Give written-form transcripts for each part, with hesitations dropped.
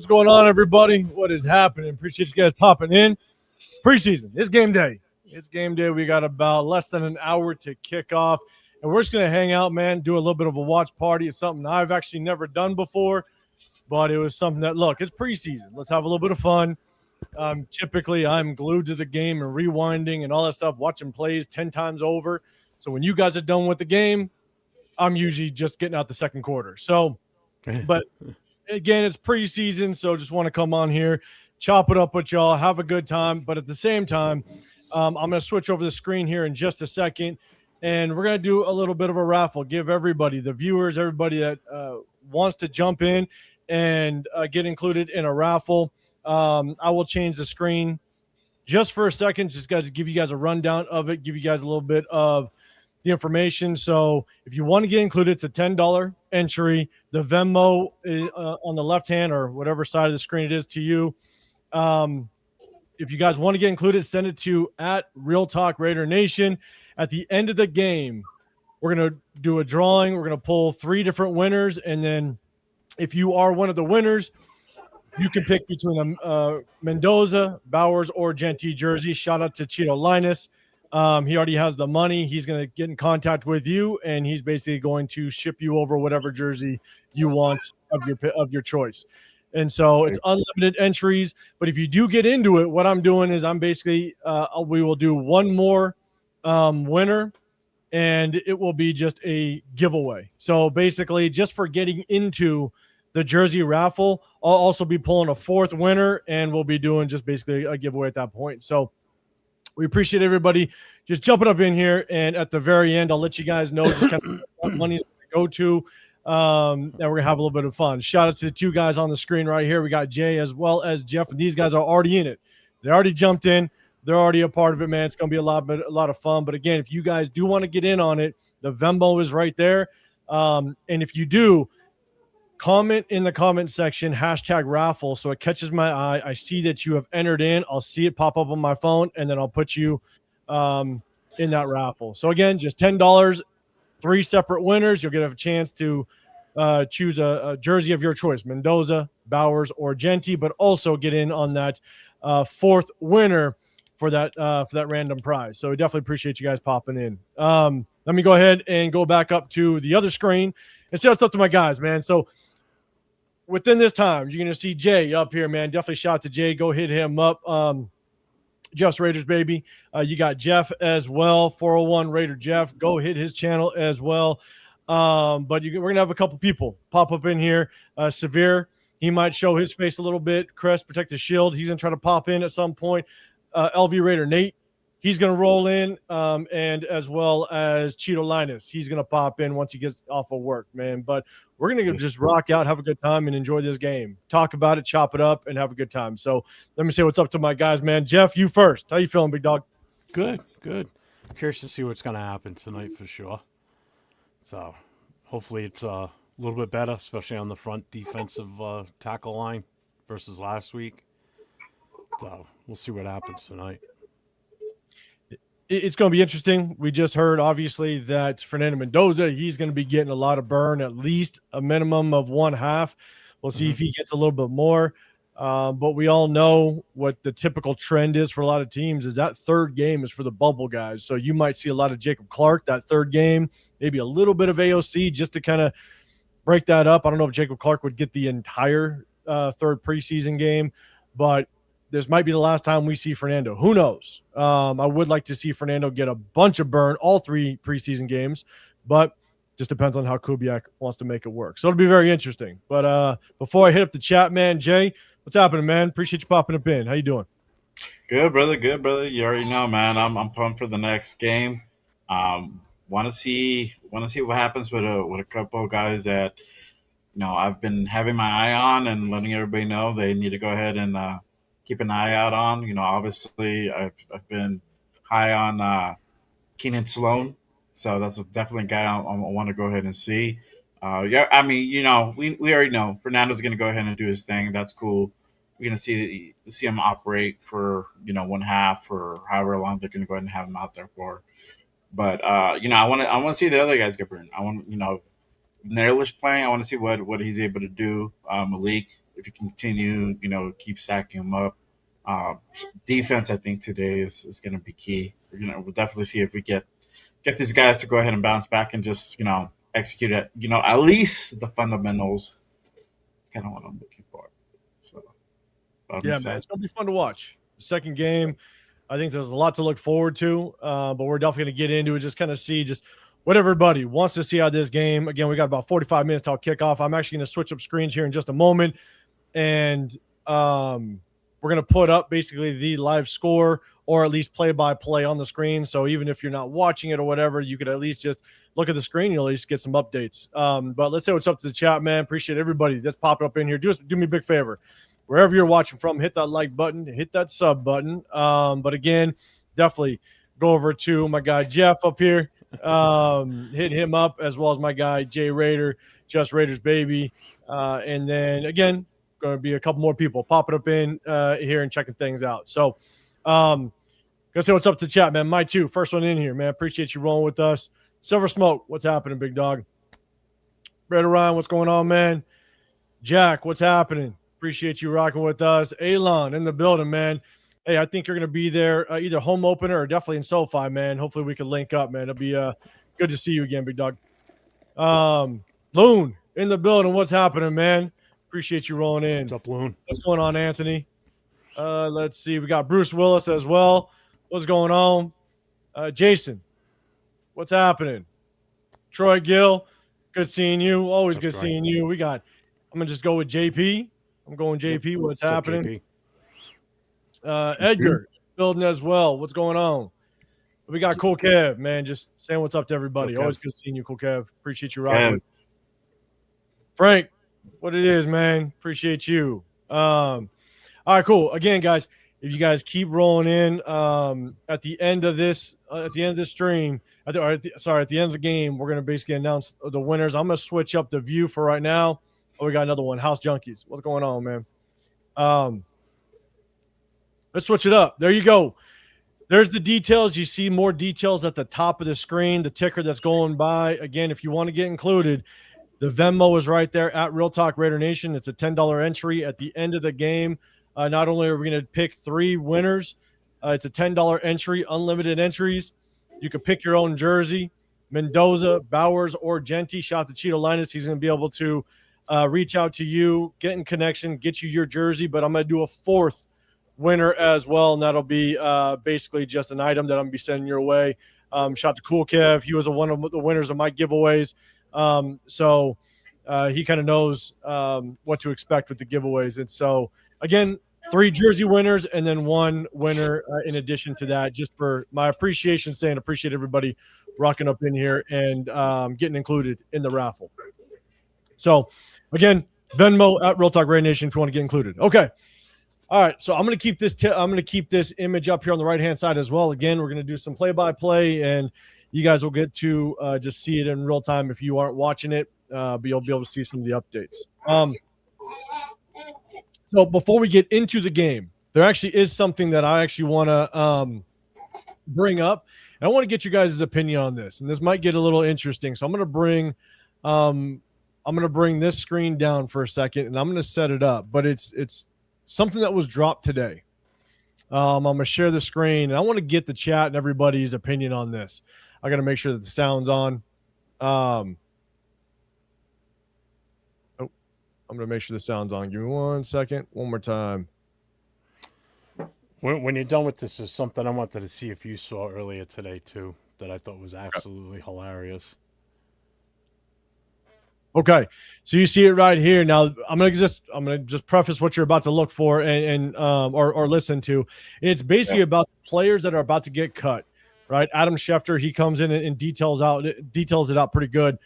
going on, everybody? What is happening? Appreciate you guys popping in. Preseason. It's game day. It's game day. We got about less than an hour to kick off. And we're just going to hang out, man, do a little bit of a watch party. It's something I've actually never done before, but it was something that, look, it's preseason. Let's have a little bit of fun. Typically, I'm glued to the game and rewinding and all that stuff, watching plays 10 times over. So when you guys are done with the game, I'm usually just getting out the second quarter. So, but again, it's preseason, so just want to come on here, chop it up with y'all, have a good time. But at the same time, I'm going to switch over the screen here in just a second, and we're going to do a little bit of a raffle. Give everybody, the viewers, everybody that wants to jump in and get included in a raffle. I will change the screen just for a second, just guys to give you guys a rundown of it, give you guys a little bit of the information. So if you want to get included, it's a $10 entry. The Venmo is, on the left hand or whatever side of the screen it is to you. If you guys want to get included, send it to @RealTalkRaiderNation. At the end of the game, we're going to do a drawing. We're going to pull 3 different winners. And then if you are one of the winners, you can pick between a Mendoza, Bowers, or Genty jersey. Shout out to Cheeto Linus. He already has the money. He's going to get in contact with you, and he's basically going to ship you over whatever jersey you want of your choice. And so it's unlimited entries. But if you do get into it, what I'm doing is I'm basically we will do one more winner, and it will be just a giveaway. So basically, just for getting into the jersey raffle, I'll also be pulling a 4th winner, and we'll be doing just basically a giveaway at that point. So we appreciate everybody just jumping up in here. And at the very end, I'll let you guys know just kind of what money is going to go to. And we're going to have a little bit of fun. Shout out to the 2 guys on the screen right here. We got Jay as well as Jeff. And these guys are already in it. They already jumped in. They're already a part of it, man. It's going to be a lot of fun. But again, if you guys do want to get in on it, the Venmo is right there. And if you do, comment in the comment section, #raffle, so it catches my eye. I see that you have entered in. I'll see it pop up on my phone, and then I'll put you in that raffle. So again, just $10, 3 separate winners. You'll get a chance to choose a jersey of your choice, Mendoza, Bowers, or Genty, but also get in on that 4th winner for that random prize. So we definitely appreciate you guys popping in. Let me go ahead and go back up to the other screen and see what's up to my guys, man. So within this time, you're going to see Jay up here, man. Definitely shout out to Jay. Go hit him up. Jeff's Raiders, baby. You got Jeff as well, 401 Raider Jeff. Go hit his channel as well. But we're going to have a couple people pop up in here. Severe, he might show his face a little bit. Crest, Protect His Shield. He's going to try to pop in at some point. LV Raider Nate, he's going to roll in, and as well as Cheeto Linus. He's going to pop in once he gets off of work, man. But we're going to just rock out, have a good time, and enjoy this game. Talk about it, chop it up, and have a good time. So let me say what's up to my guys, man. Jeff, you first. How you feeling, big dog? Good. Curious to see what's going to happen tonight for sure. So hopefully it's a little bit better, especially on the front defensive tackle line versus last week. So we'll see what happens tonight. It's going to be interesting. We just heard, obviously, that Fernando Mendoza, he's going to be getting a lot of burn, at least a minimum of 1 half. We'll see if he gets a little bit more. But we all know what the typical trend is for a lot of teams is that 3rd game is for the bubble guys. So you might see a lot of Jacob Clark that 3rd game, maybe a little bit of AOC just to kind of break that up. I don't know if Jacob Clark would get the entire 3rd preseason game, but this might be the last time we see Fernando. Who knows? I would like to see Fernando get a bunch of burn all 3 preseason games, but just depends on how Kubiak wants to make it work. So it'll be very interesting. But before I hit up the chat, man, Jay, what's happening, man? Appreciate you popping up in. How you doing? Good, brother. Good, brother. You already know, man. I'm pumped for the next game. Want to see what happens with a couple of guys that I've been having my eye on and letting everybody know they need to go ahead and keep an eye out on. Obviously, I've been high on Keenan Sloan, so that's definitely a guy I want to go ahead and see. Yeah, I mean, we already know Fernando's going to go ahead and do his thing. That's cool. We're going to see him operate for 1 half or however long they're going to go ahead and have him out there for. But I want to see the other guys get burned. I want Nairlish playing. I want to see what he's able to do. Malik if you continue, keep stacking them up. Defense, I think today is going to be key. We'll definitely see if we get these guys to go ahead and bounce back and just execute it. At least the fundamentals. It's kind of what I'm looking for. So, yeah, man, it's gonna be fun to watch. The second game, I think there's a lot to look forward to, but we're definitely going to get into it, just kind of see just what everybody wants to see out of this game. Again, we got about 45 minutes till kickoff. I'm actually going to switch up screens here in just a moment, and we're going to put up basically the live score or at least play-by-play on the screen. So even if you're not watching it or whatever, you could at least just look at the screen. You'll at least get some updates. But let's say what's up to the chat, man. Appreciate everybody that's popping up in here. Do me a big favor. Wherever you're watching from, hit that like button, hit that sub button. But again, definitely go over to my guy Jeff up here. Hit him up, as well as my guy Jay Raider, Just Raiders Baby. And then again, going to be a couple more people popping up in here and checking things out. So gonna say what's up to the chat, man. My two, first one in here, man. Appreciate you rolling with us. Silver Smoke, what's happening, big dog? Brad Ryan, what's going on, man? Jack, what's happening? Appreciate you rocking with us. Elon in the building, man. Hey, I think you're going to be there either home opener or definitely in SoFi, man. Hopefully we can link up, man. It'll be good to see you again, big dog. Loon in the building. What's happening, man? Appreciate you rolling in. What's up, Loon? What's going on, Anthony? Let's see. We got Bruce Willis as well. What's going on? Jason, what's happening? Troy Gill, good seeing you. Always good seeing you. I'm going to just go with JP. I'm going JP. What's happening? Edgar building as well. What's going on? We got Cool Kev, man. Just saying what's up to everybody. Always good seeing you, Cool Kev. Appreciate you rocking. Frank, what it is, man. Appreciate you. All right, cool. Again, guys, if you guys keep rolling in at the end of this, stream, at the end of the game, we're gonna basically announce the winners. I'm gonna switch up the view for right now. Oh, we got another one. House Junkies. What's going on, man? Let's switch it up. There you go. There's the details. You see more details at the top of the screen, the ticker that's going by. Again, if you want to get included, the Venmo is right there at Real Talk Raider Nation. It's a $10 entry at the end of the game. Not only are we going to pick 3 winners, it's a $10 entry, unlimited entries. You can pick your own jersey. Mendoza, Bowers, or Genty. Shout out to Cheeto Linus. He's going to be able to reach out to you, get in connection, get you your jersey. But I'm going to do a 4th winner as well, and that'll be basically just an item that I'm going to be sending your way. Shout out to Cool Kev. He was one of the winners of my giveaways. So he kind of knows what to expect with the giveaways. And so, again, 3 jersey winners and then 1 winner in addition to that, just for my appreciation, saying appreciate everybody rocking up in here and getting included in the raffle. So, again, Venmo at Real Talk Raider Nation if you want to get included. Okay. All right, so I'm going to keep this image up here on the right-hand side as well. Again, we're going to do some play-by-play, and you guys will get to just see it in real time if you aren't watching it, but you'll be able to see some of the updates. So before we get into the game, there actually is something that I actually want to bring up, and I want to get you guys' opinion on this, and this might get a little interesting. So I'm going to bring this screen down for a second, and I'm going to set it up, but it's something that was dropped today. I'm going to share the screen, and I want to get the chat and everybody's opinion on this. I got to make sure that the sound's on. I'm going to make sure the sound's on. Give me 1 second. One more time. When you're done with this, there's something I wanted to see if you saw earlier today, too, that I thought was absolutely hilarious. Okay, so you see it right here. Now I'm gonna just preface what you're about to look for or listen to. It's basically about players that are about to get cut, right? Adam Schefter, he comes in and details it out pretty good.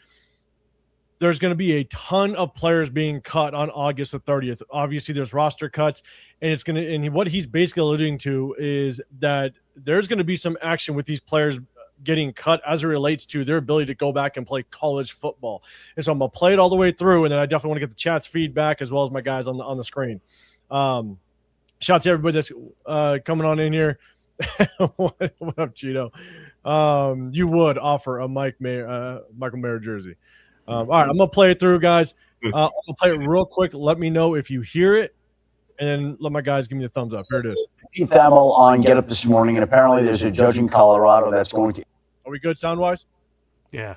There's going to be a ton of players being cut on August the 30th. Obviously, there's roster cuts, and what he's basically alluding to is that there's going to be some action with these players getting cut as it relates to their ability to go back and play college football. And so I'm going to play it all the way through, and then I definitely want to get the chat's feedback as well as my guys on the screen. Shout out to everybody that's coming on in here. What up, Cheeto? You would offer a Michael Mayer jersey. All right, I'm going to play it through, guys. I'll play it real quick. Let me know if you hear it, and then let my guys give me a thumbs up. Here it is. Pete Thamel on Get Up This Morning, and apparently there's a judge in Colorado that's going to. Are we good sound-wise? Yeah.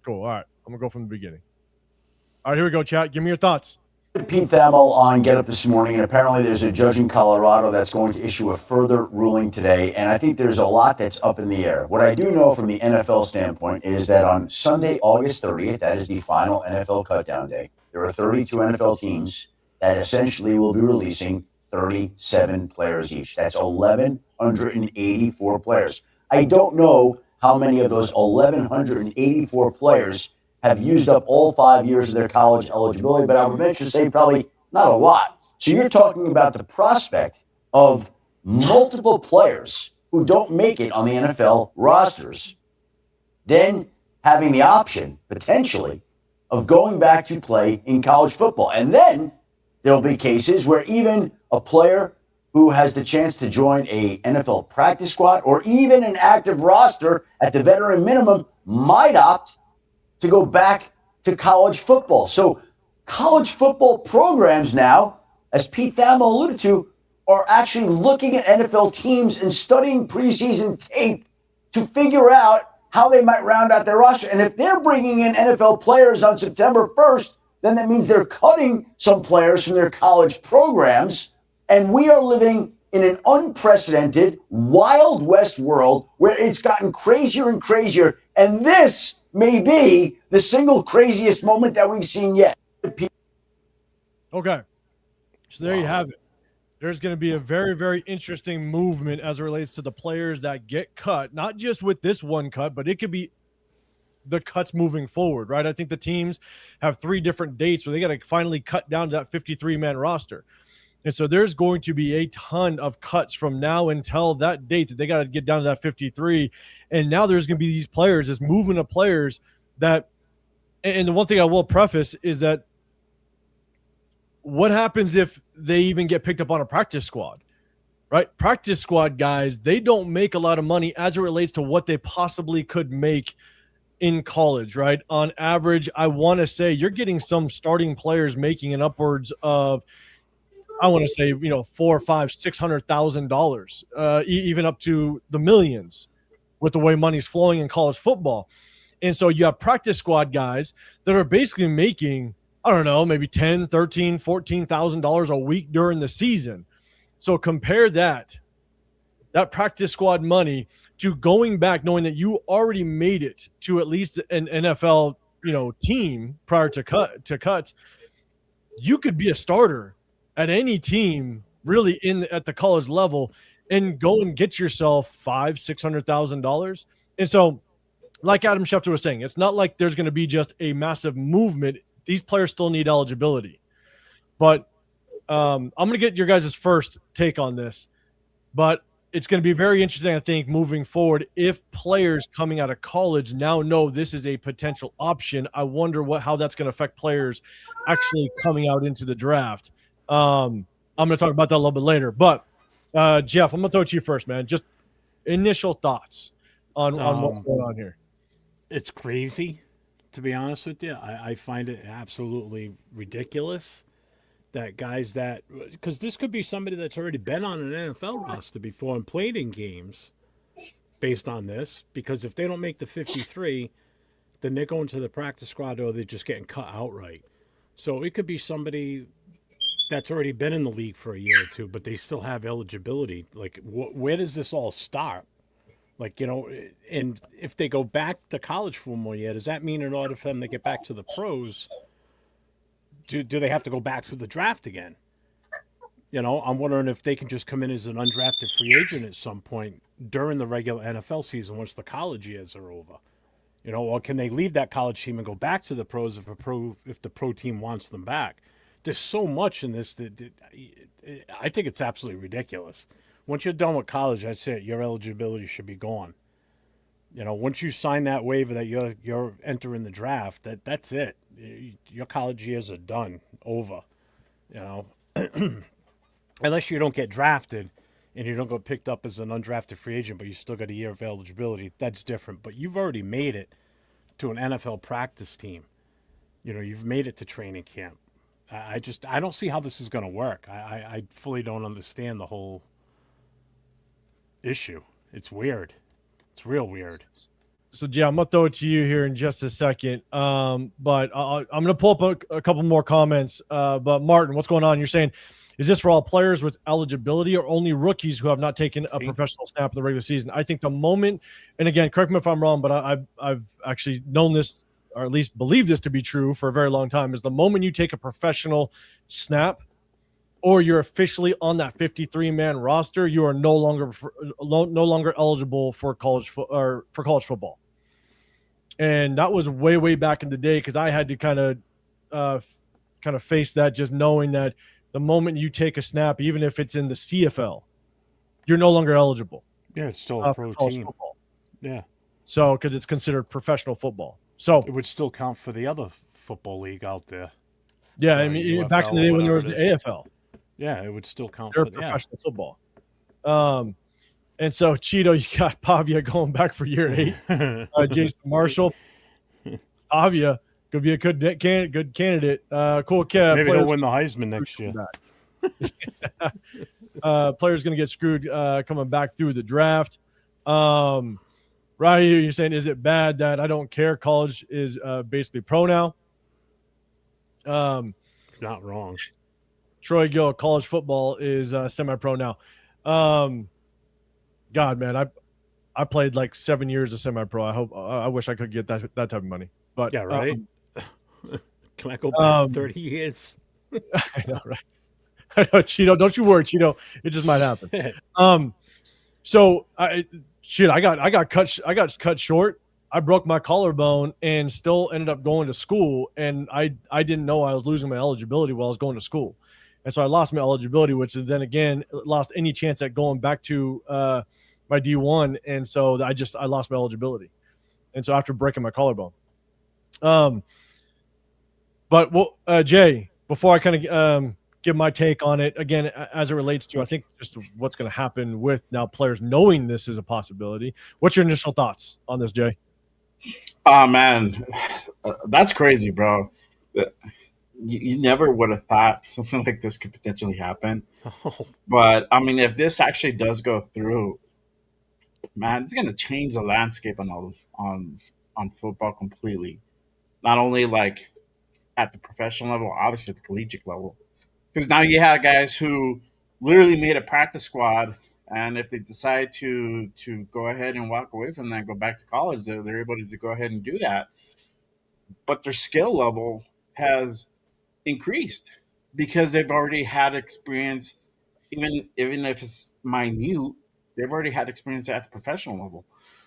Cool. All right. I'm going to go from the beginning. All right, here we go, chat. Give me your thoughts. Pete Thamel on Get Up This Morning, and apparently there's a judge in Colorado that's going to issue a further ruling today, and I think there's a lot that's up in the air. What I do know from the NFL standpoint is that on Sunday, August 30th, that is the final NFL cutdown day, there are 32 NFL teams that essentially will be releasing 37 players each. That's 1,184 players. I don't know how many of those 1,184 players have used up all 5 years of their college eligibility, but I would venture to say probably not a lot. So you're talking about the prospect of multiple players who don't make it on the NFL rosters, then having the option, potentially, of going back to play in college football. And then there'll be cases where even a player who has the chance to join a NFL practice squad or even an active roster at the veteran minimum might opt to go back to college football. So college football programs now, as Pete Thamel alluded to, are actually looking at NFL teams and studying preseason tape to figure out how they might round out their roster. And if they're bringing in NFL players on September 1st, then that means they're cutting some players from their college programs. And we are living in an unprecedented Wild West world where it's gotten crazier and crazier. And this may be the single craziest moment that we've seen yet. Okay. So there you have it. There's going to be a very, very interesting movement as it relates to the players that get cut, not just with this one cut, but it could be the cuts moving forward, right? I think the teams have 3 different dates where they got to finally cut down to that 53-man roster. And so there's going to be a ton of cuts from now until that date that they got to get down to that 53. And now there's going to be these players, this movement of players that, and the one thing I will preface is that what happens if they even get picked up on a practice squad, right? Practice squad guys, they don't make a lot of money as it relates to what they possibly could make in college, right? On average, I want to say you're getting some starting players making an upwards of, I want to say, $400,000, $500,000, $600,000, even up to the millions with the way money's flowing in college football. And so you have practice squad guys that are basically making, I don't know, maybe $10,000, $13,000, $14,000 a week during the season. So compare that practice squad money to going back, knowing that you already made it to at least an NFL, team prior to cuts. You could be a starter at any team really at the college level and go and get yourself $500,000-$600,000. And so, like Adam Schefter was saying, it's not like there's going to be just a massive movement. These players still need eligibility. But I'm going to get your guys' first take on this. But it's going to be very interesting, I think, moving forward. If players coming out of college now know this is a potential option, I wonder how that's going to affect players actually coming out into the draft. I'm going to talk about that a little bit later. But, Jeff, I'm going to throw it to you first, man. Just initial thoughts on what's going on here. It's crazy, to be honest with you. I find it absolutely ridiculous that guys because this could be somebody that's already been on an NFL roster before and played in games based on this, because if they don't make the 53, then they're going to the practice squad or they're just getting cut outright. So it could be somebody that's already been in the league for a year or two, but they still have eligibility. Like, where does this all start? Like, and if they go back to college for one more year, does that mean in order for them to get back to the pros, do they have to go back through the draft again? I'm wondering if they can just come in as an undrafted free agent at some point during the regular NFL season once the college years are over. Or can they leave that college team and go back to the pros if the pro team wants them back? There's so much in this that I think it's absolutely ridiculous. Once you're done with college, that's it. Your eligibility should be gone. Once you sign that waiver that you're entering the draft, that's it. Your college years are done, over. Unless you don't get drafted and you don't get picked up as an undrafted free agent, but you still got a year of eligibility, that's different. But you've already made it to an NFL practice team. you've made it to training camp. I don't see how this is going to work. I fully don't understand the whole issue. It's weird. It's real weird. So, yeah, I'm gonna throw it to you here in just a second. But I'm gonna pull up a couple more comments. But Martin, what's going on? You're saying, is this for all players with eligibility or only rookies who have not taken a professional snap in the regular season? I think the moment, and again, correct me if I'm wrong, but I've actually known this, or at least believed this to be true for a very long time, is the moment you take a professional snap or you're officially on that 53-man roster, you are no longer eligible for college football. And that was way back in the day, because I had to kind of face that, just knowing that the moment you take a snap, even if it's in the CFL, you're no longer eligible. Yeah, it's still a pro team. Football. Yeah. So, because it's considered professional football. So it would still count for the other football league out there. Yeah, I mean, UFL, back in the day when there was the AFL. Yeah, it would still count for professional football. And so, Cheeto, you got Pavia going back for year 8. Jason Marshall. Pavia could be a good candidate. Cool cat. Maybe he'll win the Heisman next year. Players going to get screwed coming back through the draft. Right here, you're saying, is it bad that I don't care? College is basically pro now. Not wrong. Troy Gill, college football is semi-pro now. God, man, I played like 7 years of semi-pro. I wish I could get that type of money. But yeah, right. Can I go back 30 years? I know, right? I know, Cheeto. Don't you worry, Cheeto. It just might happen. So I got cut short. I broke my collarbone and still ended up going to school. And I didn't know I was losing my eligibility while I was going to school. And so I lost my eligibility, which then again lost any chance at going back to my D1. And so I lost my eligibility. And so after breaking my collarbone. But Jay, before I kind of give my take on it, again, as it relates to, I think, just what's going to happen with now players knowing this is a possibility. What's your initial thoughts on this, Jay? Oh, man, that's crazy, bro. You never would have thought something like this could potentially happen. But, I mean, if this actually does go through, man, it's going to change the landscape on football completely. Not only, like, at the professional level, obviously at the collegiate level. Because now you have guys who literally made a practice squad, and if they decide to go ahead and walk away from that and go back to college, they're able to go ahead and do that. But their skill level has increased because they've already had experience, even if it's minute, they've already had experience at the professional level.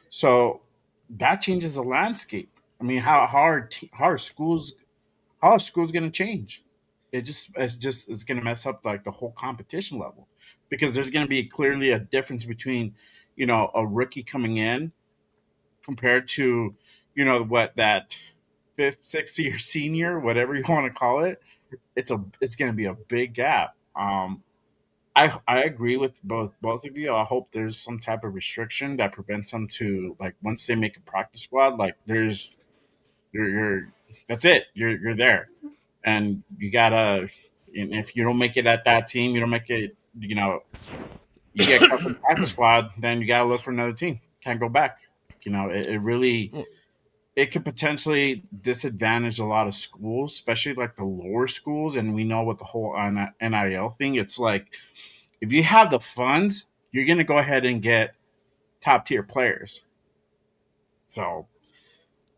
So that changes the landscape. I mean, how are schools going to change? It's going to mess up like the whole competition level, because there's going to be clearly a difference between, a rookie coming in compared to, what that 5th, 6th year senior, whatever you want to call it. It's going to be a big gap. I agree with both of you. I hope there's some type of restriction that prevents them to, like, once they make a practice squad, like you're that's it. You're there. And you gotta, and if you don't make it at that team, you don't make it, you get cut from the practice squad, then you gotta look for another team. Can't go back. It really, it could potentially disadvantage a lot of schools, especially like the lower schools. And we know with the whole NIL thing, it's like, if you have the funds, you're gonna go ahead and get top tier players. So,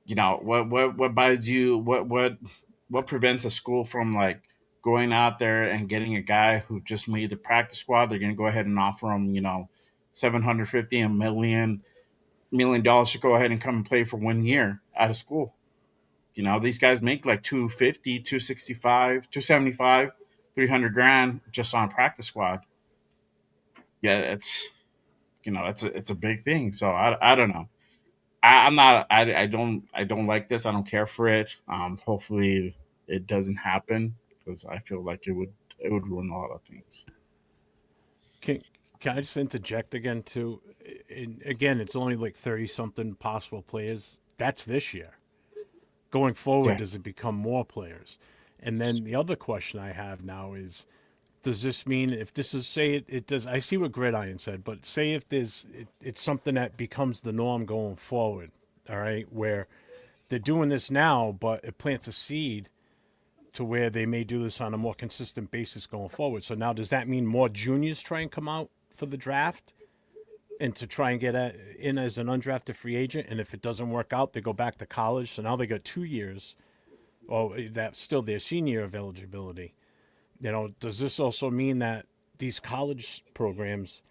what buys you, what prevents a school from, like, going out there and getting a guy who just made the practice squad? They're going to go ahead and offer him, $750 $1 million to go ahead and come and play for 1 year out of school. These guys make like 250, 265, 275, 300 grand just on a practice squad. Yeah, it's a big thing. So I don't know. I don't like this. I don't care for it. Hopefully it doesn't happen, because I feel like it would ruin a lot of things. Can I just interject again too? Again, it's only like 30 something possible players. That's this year. Going forward, Yeah. does it become more players? And then the other question I have now is, does this mean if this is, say it does, I see what Gridiron said, but say if it's something that becomes the norm going forward, all right, where they're doing this now, but it plants a seed to where they may do this on a more consistent basis going forward. So now does that mean more juniors try and come out for the draft and to try and get in as an undrafted free agent? And if it doesn't work out, they go back to college. So now they got 2 years. Oh, that's still their senior year of eligibility. You know, does this also mean that these college programs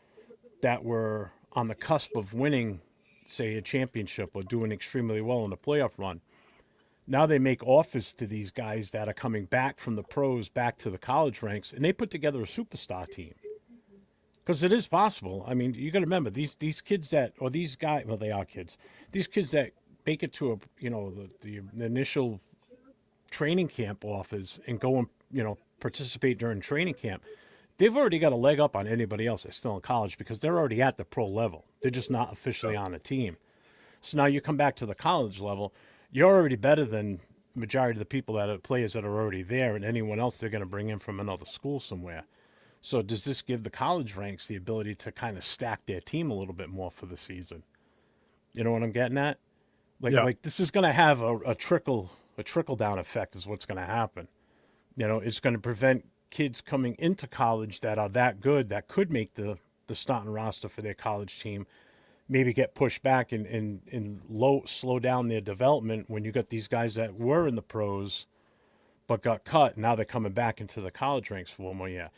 that were on the cusp of winning, say, a championship or doing extremely well in the playoff run, now they make offers to these guys that are coming back from the pros back to the college ranks, and they put together a superstar team? Because it is possible. I mean, you got to remember these kids that, or these guys, well, they are kids. These kids that make it to the initial training camp offers and go and participate during training camp, they've already got a leg up on anybody else that's still in college because they're already at the pro level. They're just not officially on a team. So now you come back to the college level, you're already better than majority of the people that are players that are already there and anyone else they're going to bring in from another school somewhere. So does this give the college ranks the ability to kind of stack their team a little bit more for the season? You know what I'm getting at? Like this is going to have a trickle down effect is what's going to happen. It's going to prevent kids coming into college that are that good that could make the starting roster for their college team maybe get pushed back and slow down their development when you got these guys that were in the pros but got cut. Now they're coming back into the college ranks for one more year.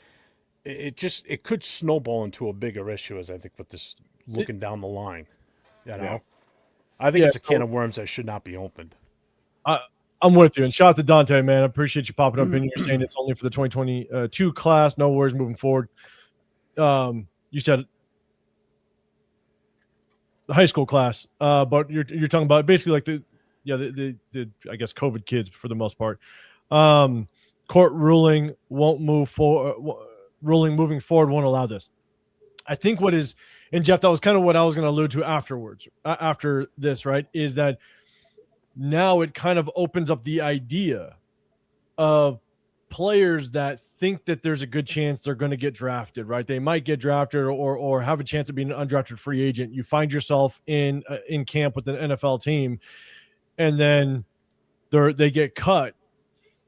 It could snowball into a bigger issue, as I think, with this looking down the line. I think it's a can of worms that should not be opened. I'm with you. And shout out to Dante, man. I appreciate you popping up in here saying it's only for the 2022 class. No worries moving forward. You said the high school class, but you're talking about basically like the I guess COVID kids for the most part. Court ruling won't move forward. Ruling moving forward won't allow this. I think what is, and Jeff, that was kind of what I was going to allude to afterwards, after this, right, is that now it kind of opens up the idea of players that think that there's a good chance they're going to get drafted, right? They might get drafted or have a chance of being an undrafted free agent. You find yourself in camp with an NFL team, and then they get cut.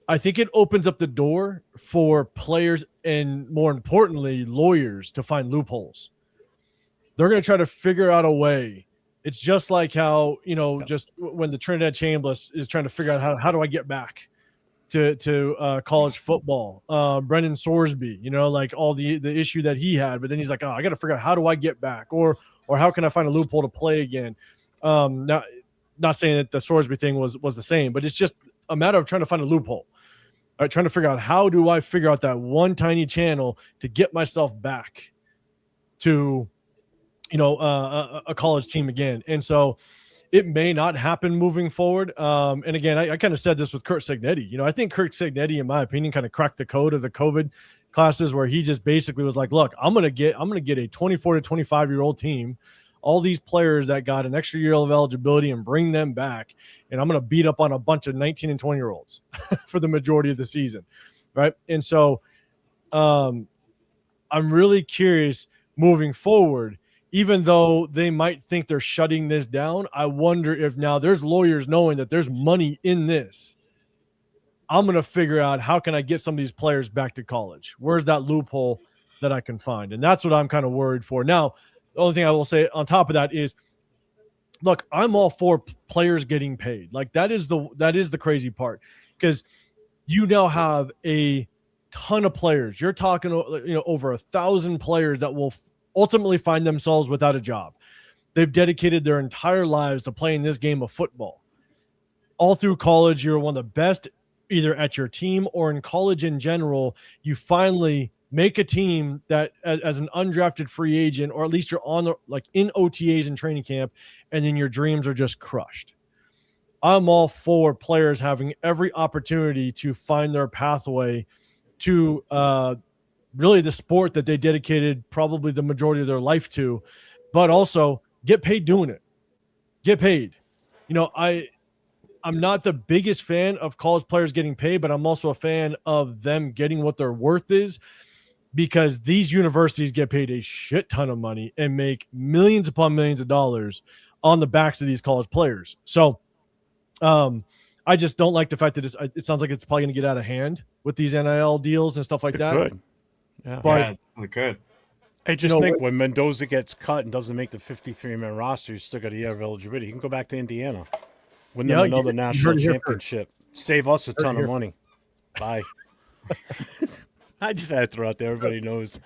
I think it opens up the door for players and, more importantly, lawyers to find loopholes. They're going to try to figure out a way. It's just like how, just when the Trinidad Chambliss is trying to figure out how do I get back to college football. Brendan Sorsby, like all the issue that he had, but then he's like, I got to figure out how do I get back, or how can I find a loophole to play again? Not saying that the Sorsby thing was the same, but it's just a matter of trying to find a loophole. All right, trying to figure out how do I figure out that one tiny channel to get myself back to, a college team again. And so it may not happen moving forward. And again, I kind of said this with Curt Cignetti. I think Curt Cignetti, in my opinion, kind of cracked the code of the COVID classes, where he just basically was like, look, I'm going to get a 24 to 25-year-old team, all these players that got an extra year of eligibility, and bring them back. And I'm going to beat up on a bunch of 19 and 20-year-olds for the majority of the season. Right. And so I'm really curious moving forward, even though they might think they're shutting this down. I wonder if now there's lawyers knowing that there's money in this. I'm going to figure out how can I get some of these players back to college? Where's that loophole that I can find? And that's what I'm kind of worried for. Now, the only thing I will say on top of that is, look, I'm all for players getting paid. Like that is the crazy part, because you now have a ton of players. You're talking, over 1,000 players that will ultimately find themselves without a job. They've dedicated their entire lives to playing this game of football. All through college, you're one of the best either at your team or in college in general. You finally make a team that as an undrafted free agent, or at least you're on in OTAs and training camp, and then your dreams are just crushed. I'm all for players having every opportunity to find their pathway to really the sport that they dedicated probably the majority of their life to, but also get paid doing it. Get paid. I'm not the biggest fan of college players getting paid, but I'm also a fan of them getting what their worth is, because these universities get paid a shit ton of money and make millions upon millions of dollars on the backs of these college players. So I just don't like the fact that it sounds like it's probably going to get out of hand with these NIL deals and stuff like that. Could. Yeah. But it could. I just think when Mendoza gets cut and doesn't make the 53-man roster, he's still got a year of eligibility. He can go back to Indiana, win them another national championship, save us a ton of money. Bye. I just had to throw out there. Everybody knows.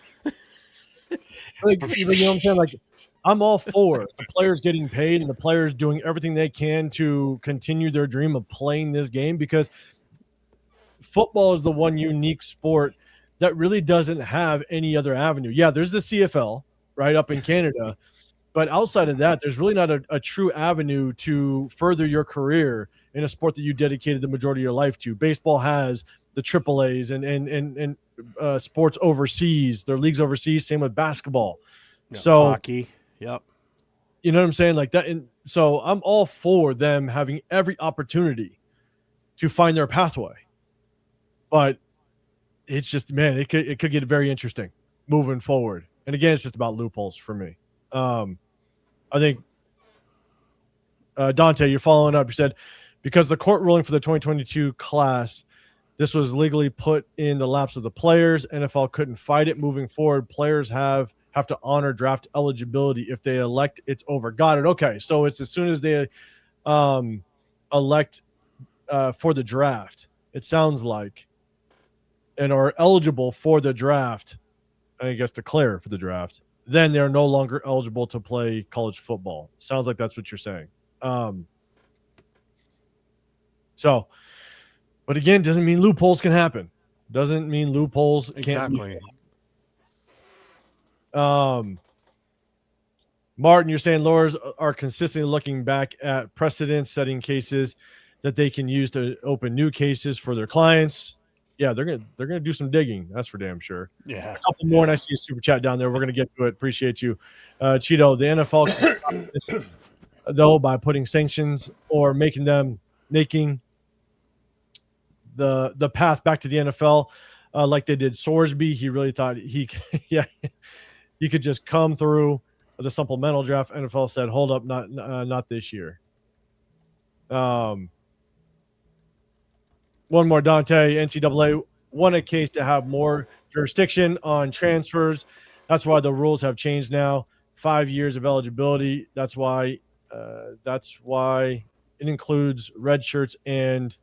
Like, you know what I'm saying? Like, I'm all for the players getting paid and the players doing everything they can to continue their dream of playing this game, because football is the one unique sport that really doesn't have any other avenue. Yeah, there's the CFL right up in Canada, but outside of that, there's really not a true avenue to further your career in a sport that you dedicated the majority of your life to. Baseball has the AAAs and sports overseas, their leagues overseas. Same with basketball. Yeah, so hockey, yep. You know what I'm saying, like that. And so I'm all for them having every opportunity to find their pathway, but it's just, man, it could get very interesting moving forward. And again, it's just about loopholes for me. I think Dante, you're following up. You said because the court ruling for the 2022 class, this was legally put in the laps of the players. NFL couldn't fight it. Moving forward, players have to honor draft eligibility. If they elect, it's over. Got it. Okay, so it's as soon as they elect for the draft, it sounds like, and are eligible for the draft, I guess declare for the draft, then they're no longer eligible to play college football. Sounds like that's what you're saying. So, but again, doesn't mean loopholes can happen. Doesn't mean loopholes can't. Exactly. Martin, you're saying lawyers are consistently looking back at precedent-setting cases that they can use to open new cases for their clients. Yeah, they're gonna do some digging. That's for damn sure. Yeah. A couple more, and I see a super chat down there. We're gonna get to it. Appreciate you, Cheeto. The NFL can stop this, though, by putting sanctions or making the path back to the NFL, like they did Sorsby. He really thought he could just come through the supplemental draft. NFL said, "Hold up, not this year." One more, Dante. NCAA won a case to have more jurisdiction on transfers. That's why the rules have changed now. 5 years of eligibility. That's why it includes red shirts and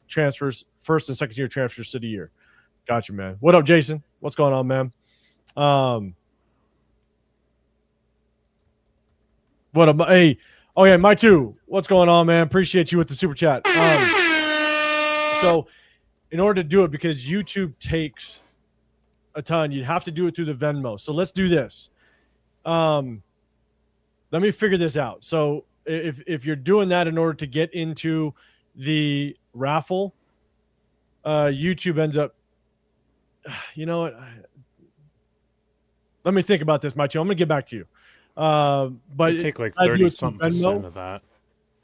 transfers, first and second year transfers to the year. Gotcha, man. What up, Jason? What's going on, man? What up? Hey, oh yeah, my two. What's going on, man? Appreciate you with the super chat. So in order to do it, because YouTube takes a ton, you have to do it through the Venmo. So let's do this. Let me figure this out. So if you're doing that in order to get into the raffle, YouTube ends up, you know what? Let me think about this, Macho. I'm going to get back to you. But you take like 30-something% of that.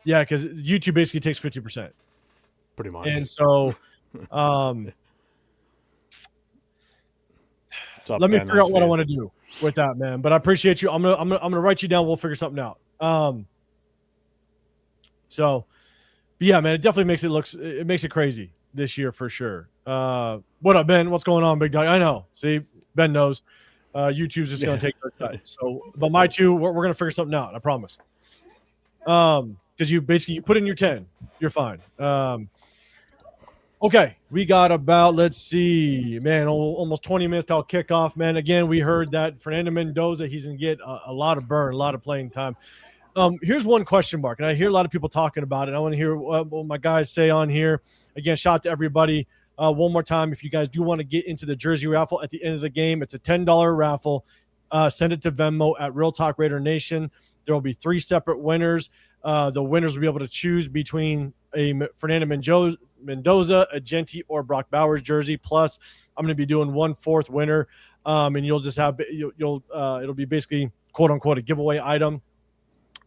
Yeah, because YouTube basically takes 50%. Pretty much. And so let me figure out what I want to do with that, man. But I appreciate you. I'm gonna write you down. We'll figure something out. So, but yeah, man, it definitely makes it crazy this year for sure. What up, Ben? What's going on, big dog? I know. See, Ben knows. YouTube's just gonna take their cut. So, but my two, we're gonna figure something out. I promise. Because you put in your 10, you're fine. Okay, we got about, let's see, man, almost 20 minutes till kickoff, man. Again, we heard that Fernando Mendoza, he's going to get a lot of burn, a lot of playing time. Here's one question mark, and I hear a lot of people talking about it. I want to hear what my guys say on here. Again, shout out to everybody. One more time, if you guys do want to get into the jersey raffle at the end of the game, it's a $10 raffle. Send it to Venmo at RealTalkRaiderNation. There will be 3 separate winners. The winners will be able to choose between a Fernando Mendoza, a Genti, or Brock Bowers jersey. Plus, I'm going to be doing 1/4 winner, and you'll just have it'll be basically quote unquote a giveaway item.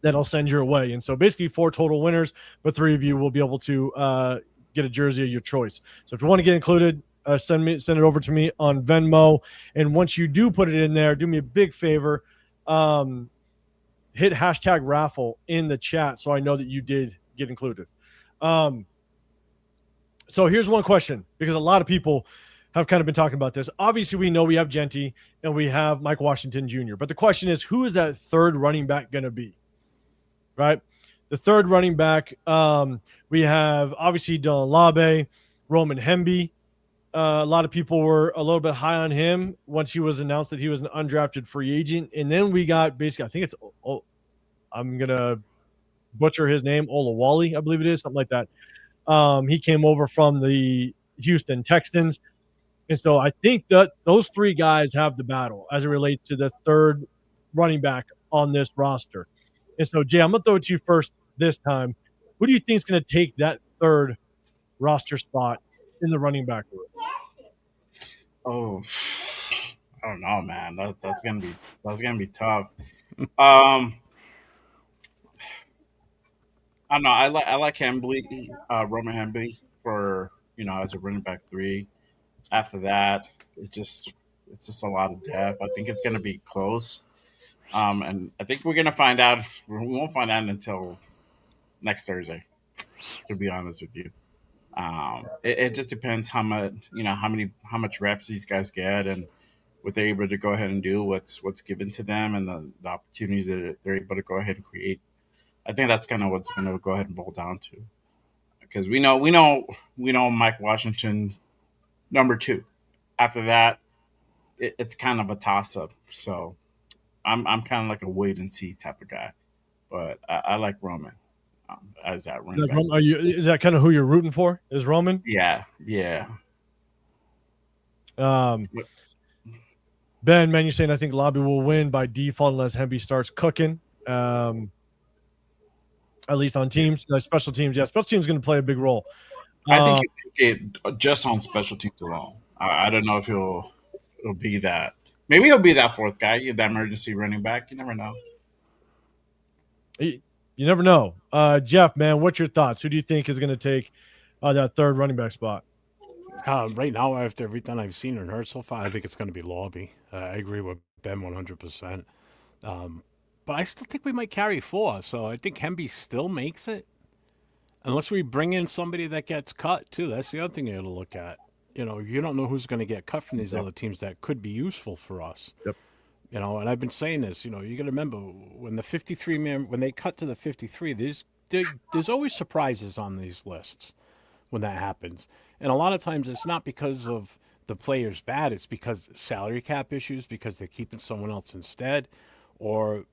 that I'll send your way. And so basically 4 total winners, but 3 of you will be able to get a jersey of your choice. So if you want to get included, send it over to me on Venmo. And once you do put it in there, do me a big favor. Hit hashtag raffle in the chat so I know that you did get included. So here's one question, because a lot of people have kind of been talking about this. Obviously, we know we have Genty and we have Mike Washington Jr., but the question is, who is that third running back going to be? Right? The third running back, we have obviously Dylan Labe, Roman Hemby. A lot of people were a little bit high on him once he was announced that he was an undrafted free agent. And then we got basically, I think it's, I'm going to butcher his name, Olawale, I believe it is, something like that. He came over from the Houston Texans. And so I think that those 3 guys have the battle as it relates to the third running back on this roster. And so, Jay, I'm going to throw it to you first this time. Who do you think is going to take that third roster spot in the running back room? Oh, I don't know, man. That's gonna be tough. I don't know. I like Hemby, Roman Hemby for as a running back 3. After that, it's just a lot of depth. I think it's gonna be close. And I think we're gonna find out. We won't find out until next Thursday. To be honest with you, it just depends how much reps these guys get and what they're able to go ahead and do, what's given to them, and the opportunities that they're able to go ahead and create. I think that's kind of what's going to go ahead and boil down to, because we know Mike Washington number 2. After that, it's kind of a toss up. So I'm kind of like a wait and see type of guy, but I like Roman as that running back. Is that kind of who you're rooting for? Is Roman? Yeah. Ben, you're saying I think Lobby will win by default unless Hemby starts cooking. At least on teams, special teams. Yeah, special teams is going to play a big role. I think he'll get just on special teams alone. I don't know if he'll be that. Maybe he'll be that 4th guy, that emergency running back. You never know. You never know. Jeff, man, what's your thoughts? Who do you think is going to take that third running back spot? Right now, after everything I've seen and heard so far, I think it's going to be Lobby. I agree with Ben 100%. But I still think we might carry 4, so I think Hemby still makes it. Unless we bring in somebody that gets cut, too. That's the other thing you got to look at. You don't know who's going to get cut from these other teams that could be useful for us. Yep. And I've been saying this, you got to remember, when the 53-man, when they cut to the 53, there's always surprises on these lists when that happens. And a lot of times it's not because of the player's bad, it's because salary cap issues, because they're keeping someone else instead, or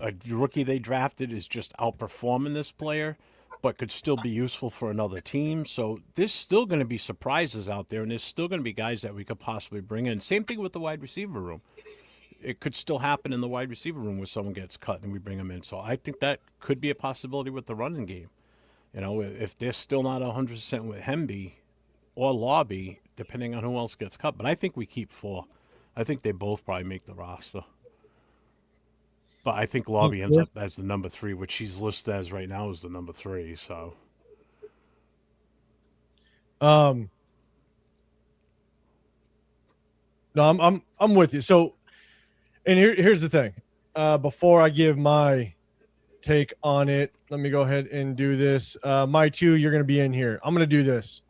a rookie they drafted is just outperforming this player, but could still be useful for another team. So there's still going to be surprises out there, and there's still going to be guys that we could possibly bring in. Same thing with the wide receiver room. It could still happen in the wide receiver room where someone gets cut and we bring them in. So I think that could be a possibility with the running game. If they're still not 100% with Hemby or Lobby, depending on who else gets cut. But I think we keep 4. I think they both probably make the roster. But I think Lobby ends up as the number 3, which he's listed as right now as the number 3. So, no, I'm with you. So, and here's the thing. Before I give my take on it, let me go ahead and do this. My 2, you're going to be in here. I'm going to do this.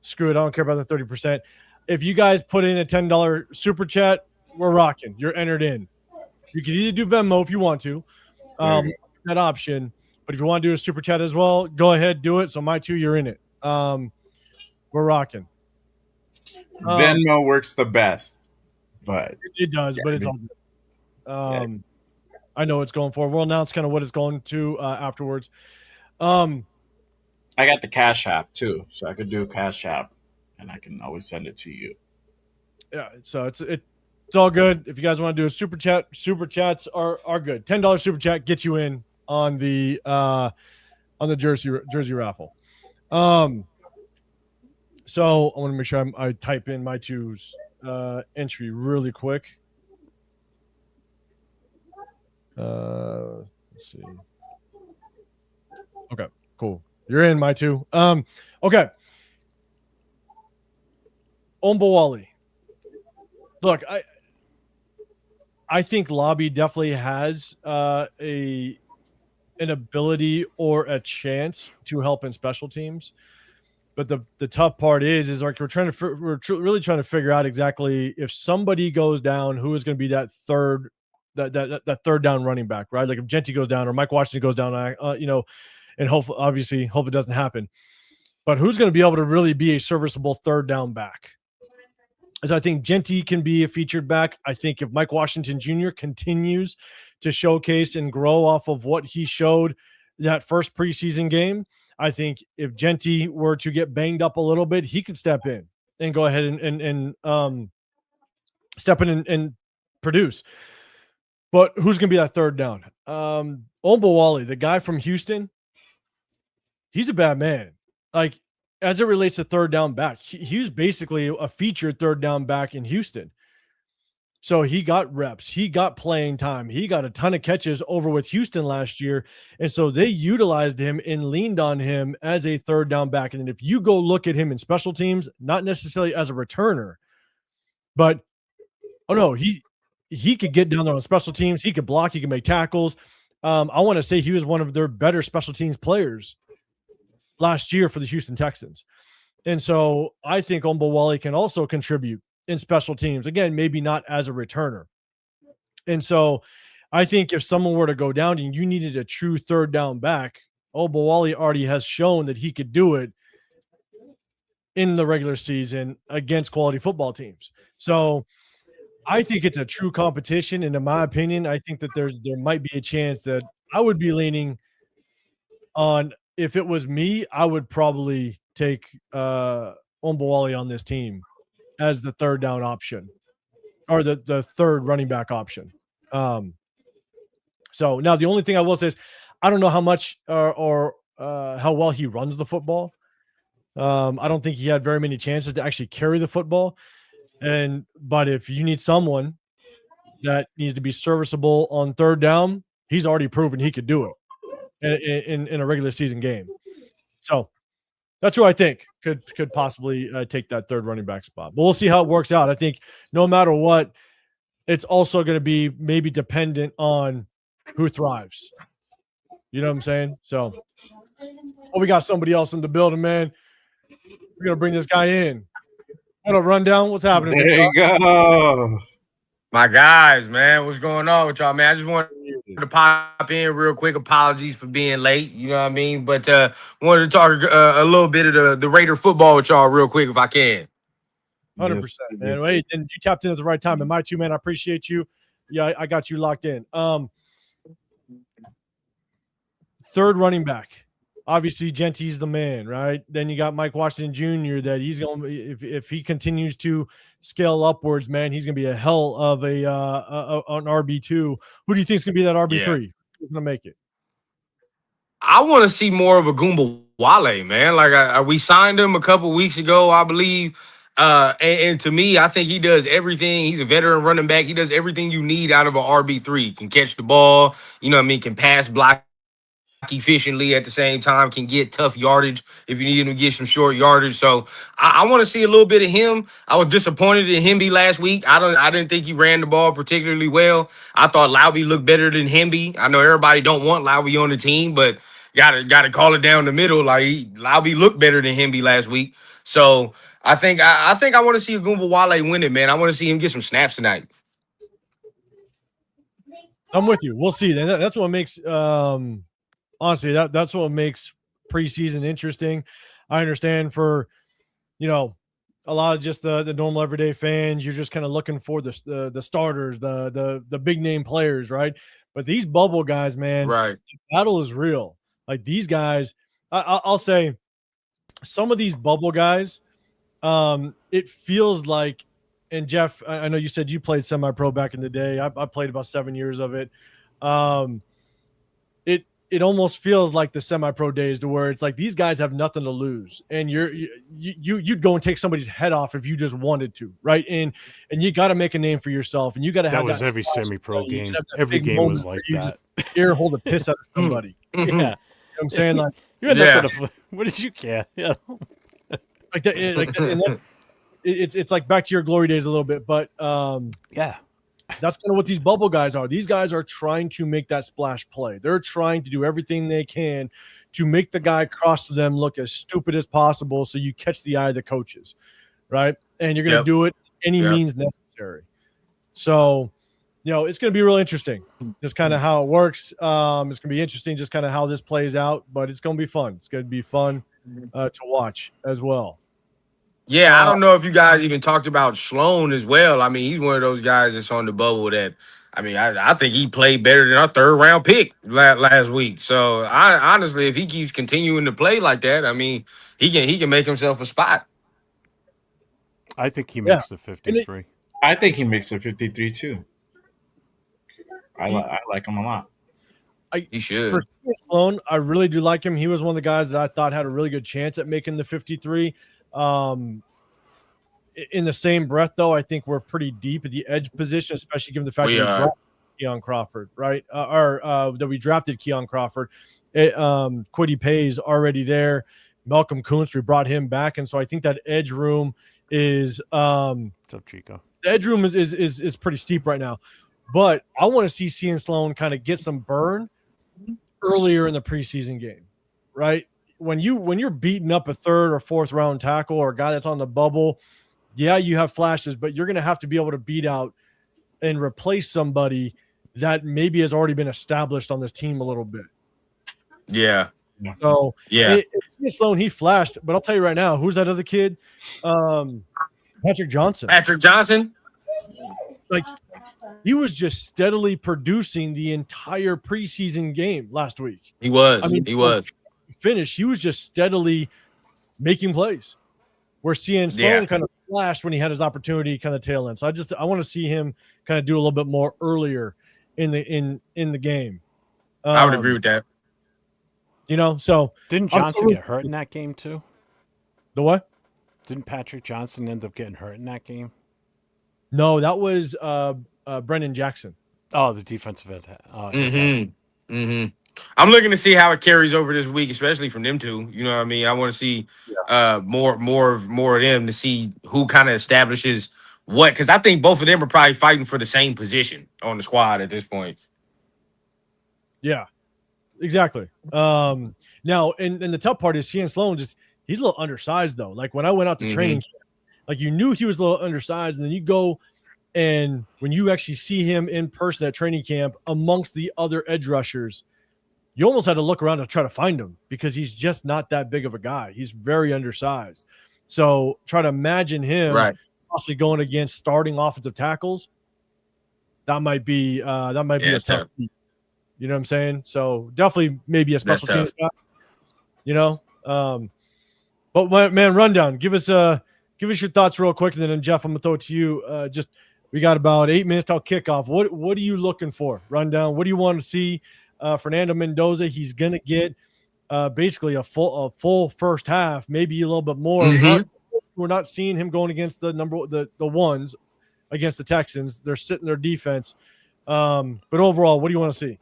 Screw it. I don't care about the 30%. If you guys put in a $10 super chat, we're rocking. You're entered in. You can either do Venmo if you want to, that option. But if you want to do a super chat as well, go ahead, do it. So my 2, you're in it. We're rocking. Venmo works the best, but it does. But it's all good. I know it's going for. We'll announce kind of what it's going to afterwards. I got the Cash App too, so I could do Cash App, and I can always send it to you. Yeah, so it's all good. If you guys want to do a super chat, super chats are good. $10 super chat gets you in on the jersey raffle. So I want to make sure I type in my 2's entry really quick. Let's see. Okay, cool. You're in, my two. Okay. Ombowale. Look, I think Lobby definitely has an ability or a chance to help in special teams. But the tough part is like really trying to figure out exactly if somebody goes down, who is going to be that third third down running back, right? Like if Genty goes down or Mike Washington goes down, and hope it doesn't happen. But who's going to be able to really be a serviceable third down back? As I think Genty can be a featured back. I think if Mike Washington Jr. continues to showcase and grow off of what he showed that first preseason game, I think if Genty were to get banged up a little bit, he could step in and go ahead and step in and produce. But who's going to be that third down? Ombowale, the guy from Houston, he's a bad man. Like, as it relates to third down back, he was basically a featured third down back in Houston. So he got reps, he got playing time, he got a ton of catches over with Houston last year. And so they utilized him and leaned on him as a third down back. And then if you go look at him in special teams, not necessarily as a returner, but he could get down there on special teams, he could block, he could make tackles. I want to say he was one of their better special teams players last year for the Houston Texans. And so I think Ombowale can also contribute in special teams. Again, maybe not as a returner. And so I think if someone were to go down and you needed a true third down back, Ombowale already has shown that he could do it in the regular season against quality football teams. So I think it's a true competition. And in my opinion, I think that there might be a chance that I would be leaning on. If it was me, I would probably take Ombowale on this team as the third down option or the third running back option. So now the only thing I will say is I don't know how much or how well he runs the football. I don't think he had very many chances to actually carry the football. But if you need someone that needs to be serviceable on third down, he's already proven he could do it in a regular season game. So that's who I think could possibly take that third running back spot. But we'll see how it works out. I think no matter what, it's also going to be maybe dependent on who thrives. You know what I'm saying? So, we got somebody else in the building, man. We're going to bring this guy in. What a rundown. What's happening? There you go. My guys, man, what's going on with y'all, man? I just wanted to pop in real quick. Apologies for being late, you know what I mean? But wanted to talk a little bit of the Raider football with y'all real quick if I can. 100%, man. Wait, and you tapped in at the right time. And my two, man, I appreciate you. Yeah, I got you locked in. Third running back. Obviously, Genty's the man, right? Then you got Mike Washington Jr. that he's going to, if he continues to scale upwards, man, he's going to be a hell of an RB2. Who do you think is going to be that RB3? Yeah. Who's going to make it? I want to see more of a Goomba Wale, man. Like we signed him a couple weeks ago, I believe. And to me, I think he does everything. He's a veteran running back. He does everything you need out of an RB3. Can catch the ball, you know what I mean? Can pass, block efficiently at the same time, can get tough yardage if you need him to get some short yardage. So I want to see a little bit of him. I was disappointed in Hemby last week. I didn't think he ran the ball particularly well. I thought Lowby looked better than Hemby. I know everybody don't want Lowby on the team, but gotta call it down the middle. Like Lowby looked better than Hemby last week. So I think I want to see a Goomba Wale win it, man. I want to see him get some snaps tonight. I'm with you. We'll see. That's what makes honestly, that's what makes preseason interesting. I understand for, a lot of just the normal everyday fans, you're just kind of looking for the starters, the big name players, right? But these bubble guys, man, right? The battle is real. Like these guys, I'll say, some of these bubble guys, it feels like, and Jeff, I know you said you played semi-pro back in the day. I played about 7 years of it. It almost feels like the semi-pro days to where it's like these guys have nothing to lose, and you'd go and take somebody's head off if you just wanted to, right? And you got to make a name for yourself, and you got to have that. Was every semi-pro game. Every game was like that. Ear hold a piss out of somebody. Yeah. what I'm saying? Like, You had Yeah. nothing to. What did you care? Yeah. like that, and that's, it's like back to your glory days a little bit, but Yeah. that's kind of what these bubble guys are. These guys are trying to make that splash play. They're trying to do everything they can to make the guy across to them look as stupid as possible so you catch the eye of the coaches, right? And you're going to Yep. do it any Yep. means necessary. So, it's going to be real interesting just kind of how it works. It's going to be interesting just kind of how this plays out, but it's going to be fun. It's going to be fun to watch as well. Yeah, I don't know if you guys even talked about Sloan as well. I mean, he's one of those guys that's on the bubble that, I mean, I think he played better than our third round pick last week. So I honestly, if he keeps continuing to play like that, I mean, he can make himself a spot. I think he makes the 53. I think he makes a 53 too. I like him a lot. He should. For Sloan, I really do like him. He was one of the guys that I thought had a really good chance at making the 53. In the same breath, though, I think we're pretty deep at the edge position, especially given the fact that we brought Keon Crawford, right? That we drafted Keon Crawford. Kwity Paye's already there. Malcolm Kuntz, we brought him back, and so I think that edge room is What's up, Chico? the edge room is pretty steep right now. But I want to see Cian Sloan kind of get some burn earlier in the preseason game, right? When you're beating up a third or fourth round tackle or a guy that's on the bubble, yeah, you have flashes, but you're going to have to be able to beat out and replace somebody that maybe has already been established on this team a little bit. Yeah. So Yeah. Cian Sloan, he flashed, but I'll tell you right now, who's that other kid? Patrick Johnson. Patrick Johnson? Like, he was just steadily producing the entire preseason game last week. He was. I mean, he was. Finish. He was just steadily making plays. Where Cian Sloan kind of flashed when he had his opportunity, kind of tail end. So I want to see him kind of do a little bit more earlier in the game. I would agree with that. So Didn't Johnson get hurt in that game too? The what? Didn't Patrick Johnson end up getting hurt in that game? No, that was Brendan Jackson. Oh, the defensive end. I'm looking to see how it carries over this week, especially from them two. You know what I mean? I want to see more of them to see who kind of establishes what, because I think both of them are probably fighting for the same position on the squad at this point. Yeah, exactly. Now, and the tough part is Cian Sloan he's a little undersized though. Like when I went out to training camp, like you knew he was a little undersized, and then you go and when you actually see him in person at training camp amongst the other edge rushers, you almost had to look around to try to find him because he's just not that big of a guy. He's very undersized. So try to imagine him possibly going against starting offensive tackles. That might be a tough feat. You know what I'm saying? So definitely maybe a special teams guy. But man, rundown. Give us your thoughts real quick, and then Jeff, I'm gonna throw it to you. We got about 8 minutes till kickoff. What are you looking for? Rundown. What do you want to see? Fernando Mendoza, he's going to get basically a full first half, maybe a little bit more. We're not seeing him going against the ones against the Texans. They're sitting their defense. But overall, what do you want to see?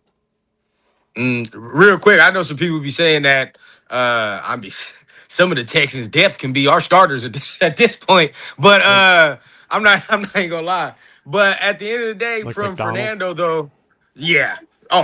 Real quick, I know some people be saying that some of the Texans' depth can be our starters at this point, but I'm not even gonna lie. But at the end of the day, like from McDonald. Fernando though,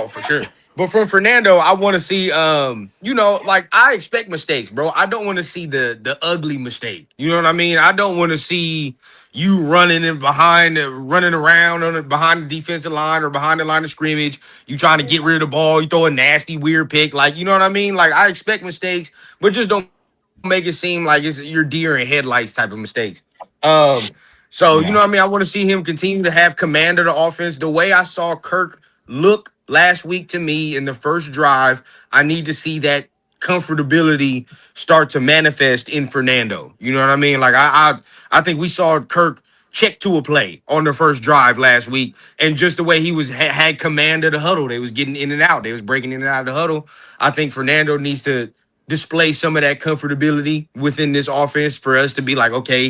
for sure. But from Fernando, I want to see, like I expect mistakes, bro. I don't want to see the ugly mistake. You know what I mean? I don't want to see you running around behind the defensive line or behind the line of scrimmage. You trying to get rid of the ball. You throw a nasty, weird pick. Like, you know what I mean? Like, I expect mistakes, but just don't make it seem like it's your deer in headlights type of mistakes. So, you know what I mean? I want to see him continue to have command of the offense. The way I saw Kirk look last week to me in the first drive, I need to see that comfortability start to manifest in Fernando. You know what I mean? Like I think we saw Kirk check to a play on the first drive last week, and just the way he was had command of the huddle, they was getting in and out, they was breaking in and out of the huddle. I think Fernando needs to display some of that comfortability within this offense for us to be like, okay,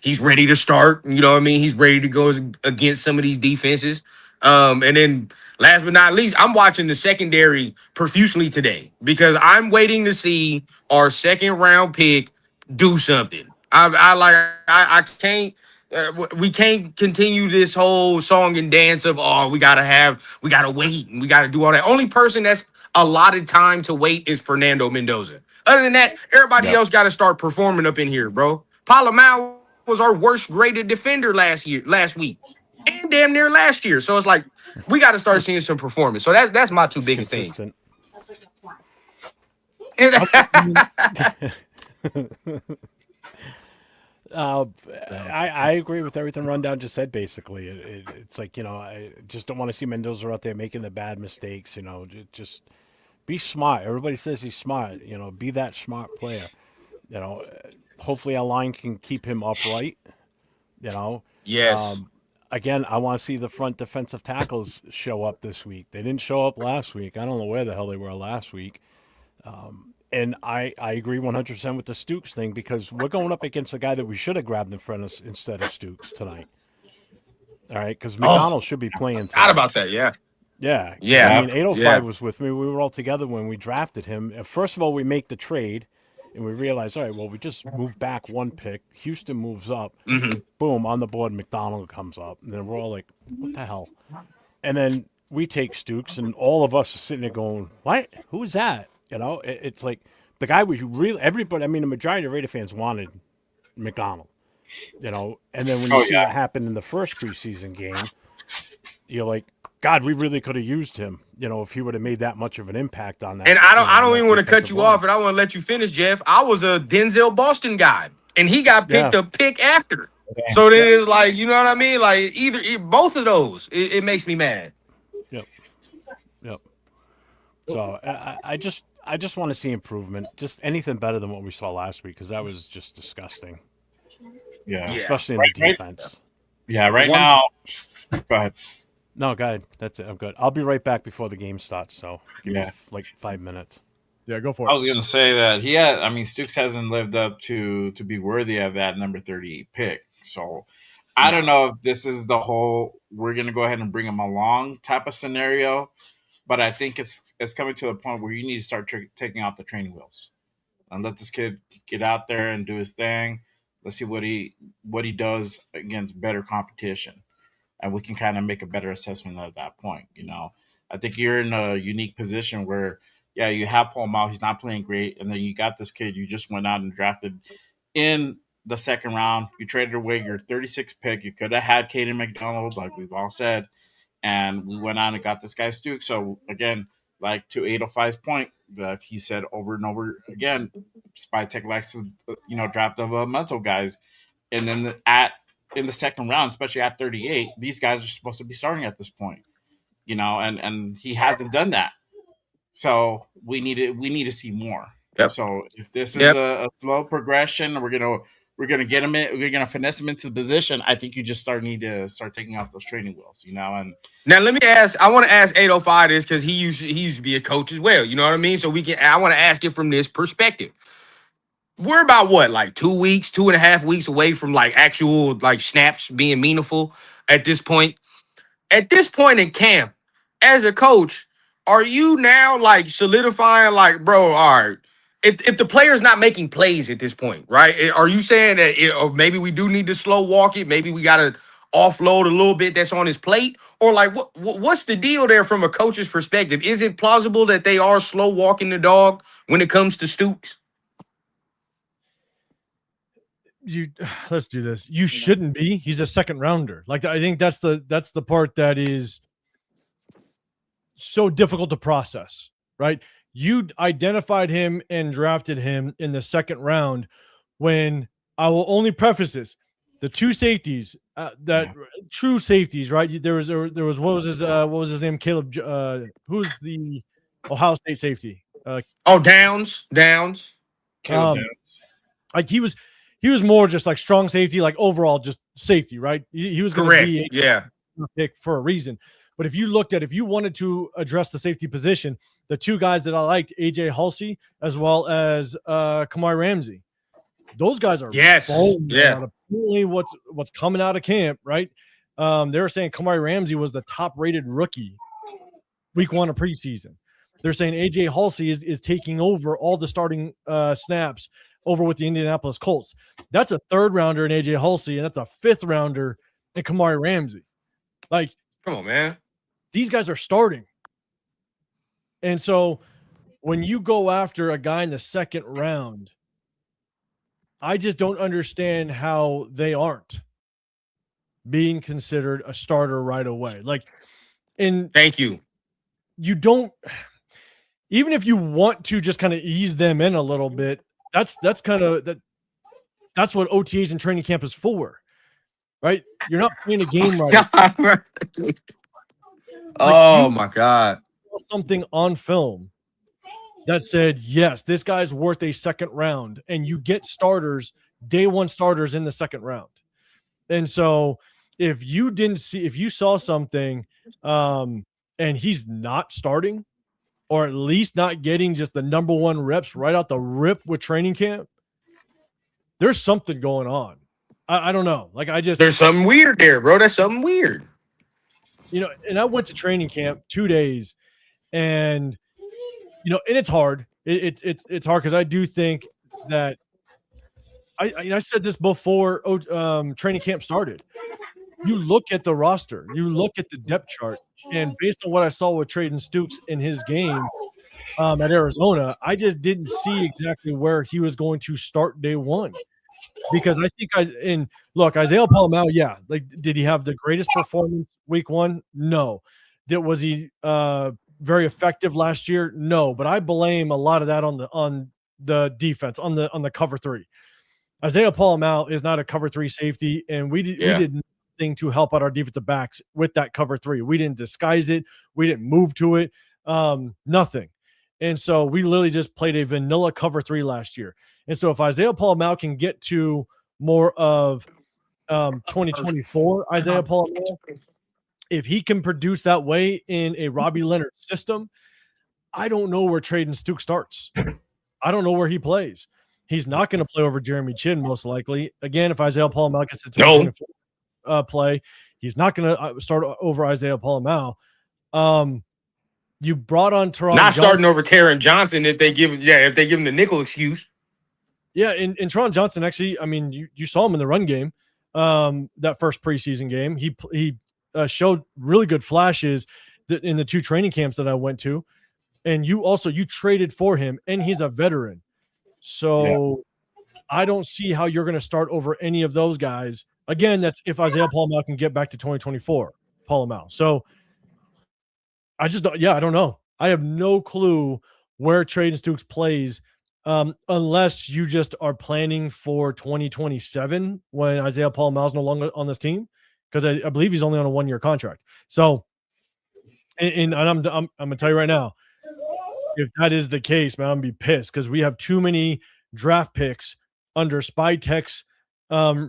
he's ready to start. You know what I mean? He's ready to go against some of these defenses. And then last but not least, I'm watching the secondary profusely today because I'm waiting to see our second round pick do something. I can't. We can't continue this whole song and dance of we gotta wait and we gotta do all that. Only person that's allotted time to wait is Fernando Mendoza. Other than that, everybody else got to start performing up in here, bro. Palomar was our worst graded defender last week, and damn near last year. So it's like we got to start seeing some performance. So that's my two biggest Consistent. things. I agree with everything Rundown just said. Basically, it's like, I just don't want to see Mendoza out there making the bad mistakes. Just be smart. Everybody says he's smart. Be that smart player. Hopefully our line can keep him upright. Yes. Again, I want to see the front defensive tackles show up this week. They didn't show up last week. I don't know where the hell they were last week. And I agree 100% with the Stooks thing, because we're going up against a guy that we should have grabbed in front of us instead of Stooks tonight. All right, because McDonald should be playing tonight. Forgot about that, yeah. Yeah. Yeah. I mean, 805 was with me. We were all together when we drafted him. First of all, we make the trade, and we realize, all right, well, we just moved back one pick. Houston moves up. Mm-hmm. Boom, on the board, McDonald comes up. And then we're all like, what the hell? And then we take Stooks, and all of us are sitting there going, what? Who is that? It's like the guy was really, everybody, I mean, the majority of Raider fans wanted McDonald, and then when you see what happened in the first preseason game, you're like, God, we really could have used him, if he would have made that much of an impact on that. And I don't even want to cut you off, and I want to let you finish, Jeff. I was a Denzel Boston guy, and he got picked a pick after. So then it's like, you know what I mean? Like both of those, it makes me mad. Yep. So I just want to see improvement, just anything better than what we saw last week, because that was just disgusting. Yeah. Especially in the defense. Right now. Go ahead. No, go ahead. That's it. I'm good. I'll be right back before the game starts, so give me like 5 minutes. Yeah, go for it. I was going to say that Stooks hasn't lived up to be worthy of that number 38 pick. So I don't know if this is the whole we're going to go ahead and bring him along type of scenario. But I think it's coming to a point where you need to start taking off the training wheels and let this kid get out there and do his thing. Let's see what he does against better competition, and we can kind of make a better assessment at that point. I think you're in a unique position where, you have Paul Mao, he's not playing great, and then you got this kid you just went out and drafted in the second round. You traded away your 36th pick. You could have had Caden McDonald, like we've all said. And we went on and got this guy Stooks. So, again, like to 805's point, that he said over and over again, Spy Tech likes to, draft the mental guys. And then in the second round, especially at 38, these guys are supposed to be starting at this point, and he hasn't done that. So we need to see more. Yep. So if this is a slow progression, we're gonna get him in. We're gonna finesse him into the position. I think you just need to start taking off those training wheels, And now let me ask. I want to ask 805 this because he used to be a coach as well. You know what I mean? So I want to ask it from this perspective. We're about what, like 2 weeks, 2.5 weeks away from like actual like snaps being meaningful at this point. At this point in camp, as a coach, are you now like solidifying like, bro, all right, if the player's not making plays at this point, right? Are you saying that or maybe we do need to slow walk it? Maybe we got to offload a little bit that's on his plate? Or like what's the deal there from a coach's perspective? Is it plausible that they are slow walking the dog when it comes to Stooks? Let's do this. You shouldn't be. He's a second rounder. Like, I think that's the part that is so difficult to process, right? You identified him and drafted him in the second round, when I will only preface this: the two safeties, true safeties, right? There was what was his name? Caleb. Who's the Ohio State safety? Downs. Caleb Downs. Like he was more just like strong safety, like overall just safety, right? He was going to be a pick for a reason. But if you wanted to address the safety position, the two guys that I liked, AJ Halsey as well as Kamari Ramsey, those guys are apparently what's coming out of camp, right? They were saying Kamari Ramsey was the top rated rookie week 1 of preseason. They're saying AJ Halsey is taking over all the starting snaps over with the Indianapolis Colts. That's a 3rd rounder in AJ Halsey, and that's a 5th rounder in Kamari Ramsey. Like, Come on, man. these guys are starting. And so when you go after a guy in the 2nd round, I just don't understand how they aren't being considered a starter right away. Like, and Thank you. you don't, even if you want to just kind of ease them in a little bit, that's kind of that's what OTAs and training camp is for, right? You're not playing a game right. Oh my God. Something on film that said, yes, this guy's worth a 2nd round, and you get starters, day 1 starters in the 2nd round. And so if you saw something and he's not starting, or at least not getting just the number 1 reps right out the rip with training camp, there's something going on. I don't know. Like, There's something weird there, bro. That's something weird. And I went to training camp 2 days, and and it's hard. It's hard because I do think that I said this before training camp started. You look at the roster, you look at the depth chart, and based on what I saw with Trayden Stukes in his game at Arizona, I just didn't see exactly where he was going to start day 1. Because I think look, Isaiah Palomau, yeah, like, did he have the greatest performance week 1? No. Was he very effective last year? No, but I blame a lot of that on the defense, on the cover 3. Isaiah Palomau is not a cover 3 safety, and we did nothing to help out our defensive backs with that cover 3. We didn't disguise it, we didn't move to it, nothing. And so we literally just played a vanilla cover 3 last year. And so if Isaiah Palomau can get to more of 2024 Isaiah Palomau, if he can produce that way in a Robbie Leonard system, I don't know where Trayden Stukes starts. I don't know where he plays. He's not going to play over Jeremy Chin, most likely. Again, if Isaiah Palomau gets to 2024 play, he's not going to start over Isaiah Palomau. You brought on Teron Not Johnson. starting over Taron Johnson if they give him the nickel excuse. Yeah, and Teron Johnson, actually, I mean, you saw him in the run game, that first preseason game. He showed really good flashes in the 2 training camps that I went to. And you traded for him, and he's a veteran. So I don't see how you're going to start over any of those guys. Again, that's if Isaiah Palomau can get back to 2024 Palomau. So I don't know. I have no clue where Trayden Stukes plays, unless you just are planning for 2027 when Isaiah Palomau is no longer on this team, because I believe he's only on a 1-year contract. So, and I'm gonna tell you right now, if that is the case, man, I'm gonna be pissed, because we have too many draft picks under Spy Tech's 2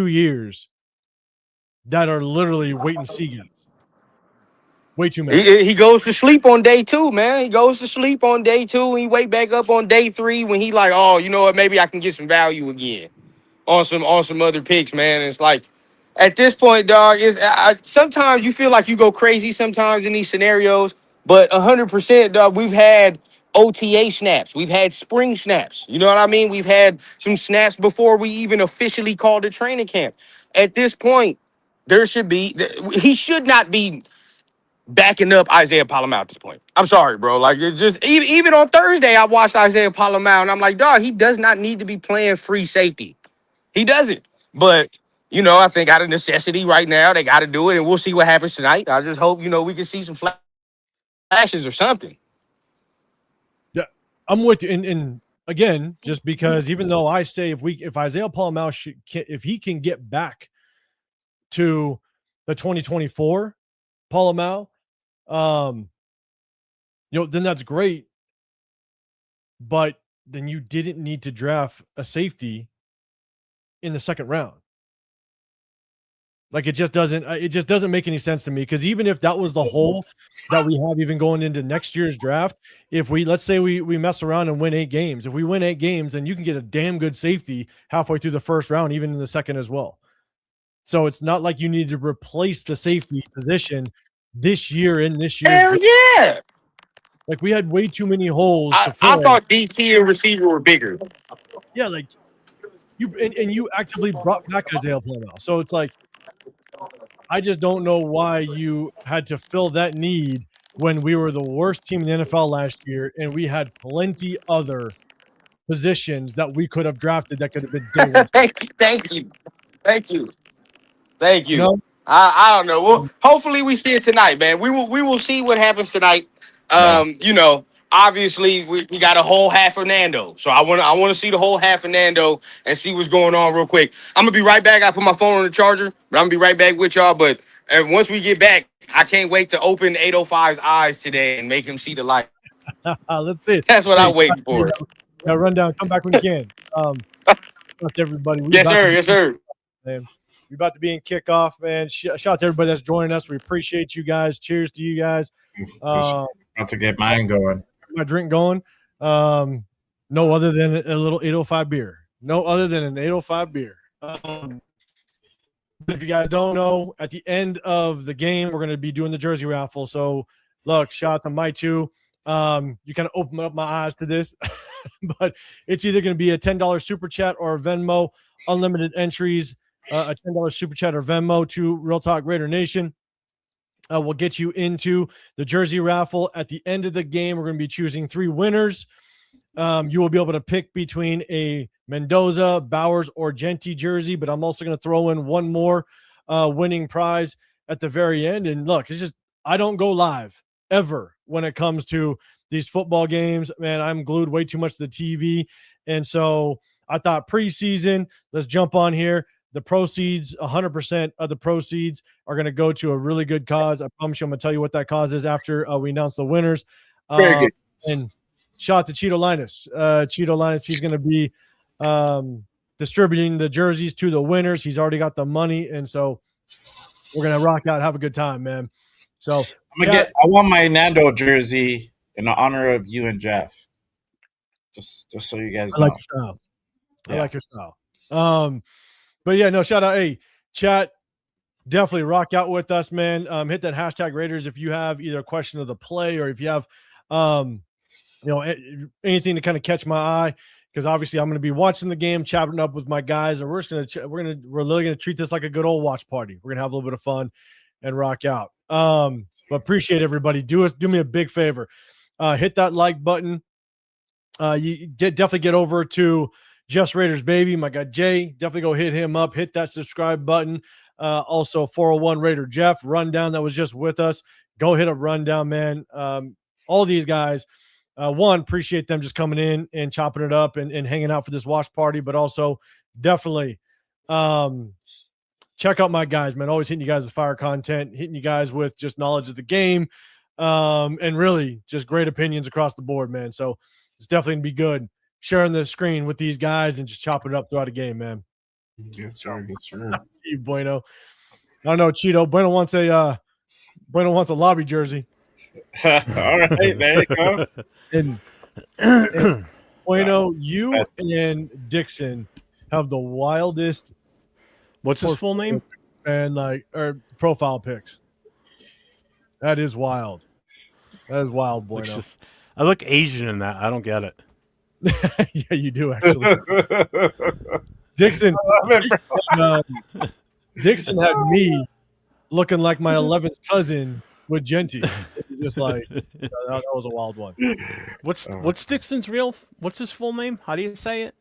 years that are literally wait and see guys. Way too many. He goes to sleep on day 2, man. He goes to sleep on day 2, and he wake back up on day 3 when he like, oh, you know what? Maybe I can get some value again on some other picks, man. And it's like, at this point, dog, sometimes you feel like you go crazy sometimes in these scenarios, but 100%, dog, we've had OTA snaps. We've had spring snaps. You know what I mean? We've had some snaps before we even officially called it training camp. At this point, he should not be backing up Isaiah Palomau at this point. I'm sorry, bro. Like, it just even on Thursday, I watched Isaiah Palomau, and I'm like, dog, he does not need to be playing free safety. He doesn't. But, I think out of necessity right now, they got to do it, and we'll see what happens tonight. I just hope, we can see some flashes or something. Yeah, I'm with you. And again, just because even though I say if Isaiah Palomau if he can get back to the 2024 Palomau, then that's great. But then you didn't need to draft a safety in the 2nd round. Like, it just doesn't make any sense to me, because even if that was the hole that we have even going into next year's draft, if let's say we mess around and win 8 games, if we win 8 games, then you can get a damn good safety halfway through the 1st round, even in the 2nd as well. So it's not like you need to replace the safety position this year in this year's Hell yeah! like we had way too many holes to I fill. thought DT and receiver were bigger. Yeah, like you and you actively brought back Isaiah Fernando. So it's like I just don't know why you had to fill that need when we were the worst team in the NFL last year and we had plenty other positions that we could have drafted that could have been day one. Thank you. Thank you. Thank You you. know? I don't know. Well, hopefully we see it tonight, man. We will see what happens tonight. You know, obviously we got a whole half Fernando. So I wanna see the whole half Fernando and see what's going on real quick. I'm gonna be right back. I put my phone on the charger, but I'm gonna be right back with y'all. But and once we get back, I can't wait to open 805's eyes today and make him see the light. Let's see it. That's what I'm waiting for. Run down. Come back when you can. That's everybody. Yes, sir. Yes, sir. Man. We're about to be in kickoff, man. Shout out to everybody that's joining us. We appreciate you guys. Cheers to you guys. About to get mine going. My drink going. No other than a little 805 beer. No other than an 805 beer. If you guys don't know, at the end of the game, we're going to be doing the jersey raffle. So, look, shout out to my two. You kind of open up my eyes to this, but it's either going to be a $10 super chat or a Venmo, unlimited entries. A $10 super chat or Venmo to Real Talk Raider Nation will get you into the jersey raffle. At the end of the game, we're going to be choosing 3 winners. You will be able to pick between a Mendoza, Bowers, or Genty jersey, but I'm also going to throw in one more winning prize at the very end. And look, it's just I don't go live ever when it comes to these football games. Man, I'm glued way too much to the TV. And so I thought preseason, let's jump on here. The proceeds, 100% of the proceeds are going to go to a really good cause. I promise you I'm going to tell you what that cause is after we announce the winners. Very good. And shout out to Cheeto Linus. Cheeto Linus, he's going to be distributing the jerseys to the winners. He's already got the money, and so we're going to rock out, have a good time, man. So I want my Nando jersey in honor of you and Jeff. Just so you guys know. I like your style. I like your style. But yeah, no, shout out. Hey, chat, definitely rock out with us, man. Hit that hashtag Raiders if you have either a question of the play or if you have, anything to kind of catch my eye. Because obviously I'm going to be watching the game, chopping up with my guys, and we're really going to treat this like a good old watch party. We're going to have a little bit of fun and rock out. But appreciate everybody. Do me a big favor. Hit that like button. Definitely get over to Just Raiders Baby, my guy Jay. Definitely go hit him up. Hit that subscribe button. Also 401 Raider Jeff Rundown that was just with us. Go hit a Rundown, man. All these guys, appreciate them just coming in and chopping it up and hanging out for this watch party, but also definitely check out my guys, man. Always hitting you guys with fire content, hitting you guys with just knowledge of the game, and really just great opinions across the board, man. So it's definitely going to be good sharing the screen with these guys and just chopping it up throughout a game, man. Yes, sir. Yes, sir. See you, Bueno. I don't know, Cheeto. Bueno wants a lobby jersey. All right, there you go. And Bueno, you and Dixon have the wildest. What's his full name? And profile pics. That is wild. That is wild, Bueno. I look Asian in that. I don't get it. Yeah, you do actually. Dixon had me looking like my 11th cousin with Genty. Just like that was a wild one. What's Dixon's what's his full name? How do you say it?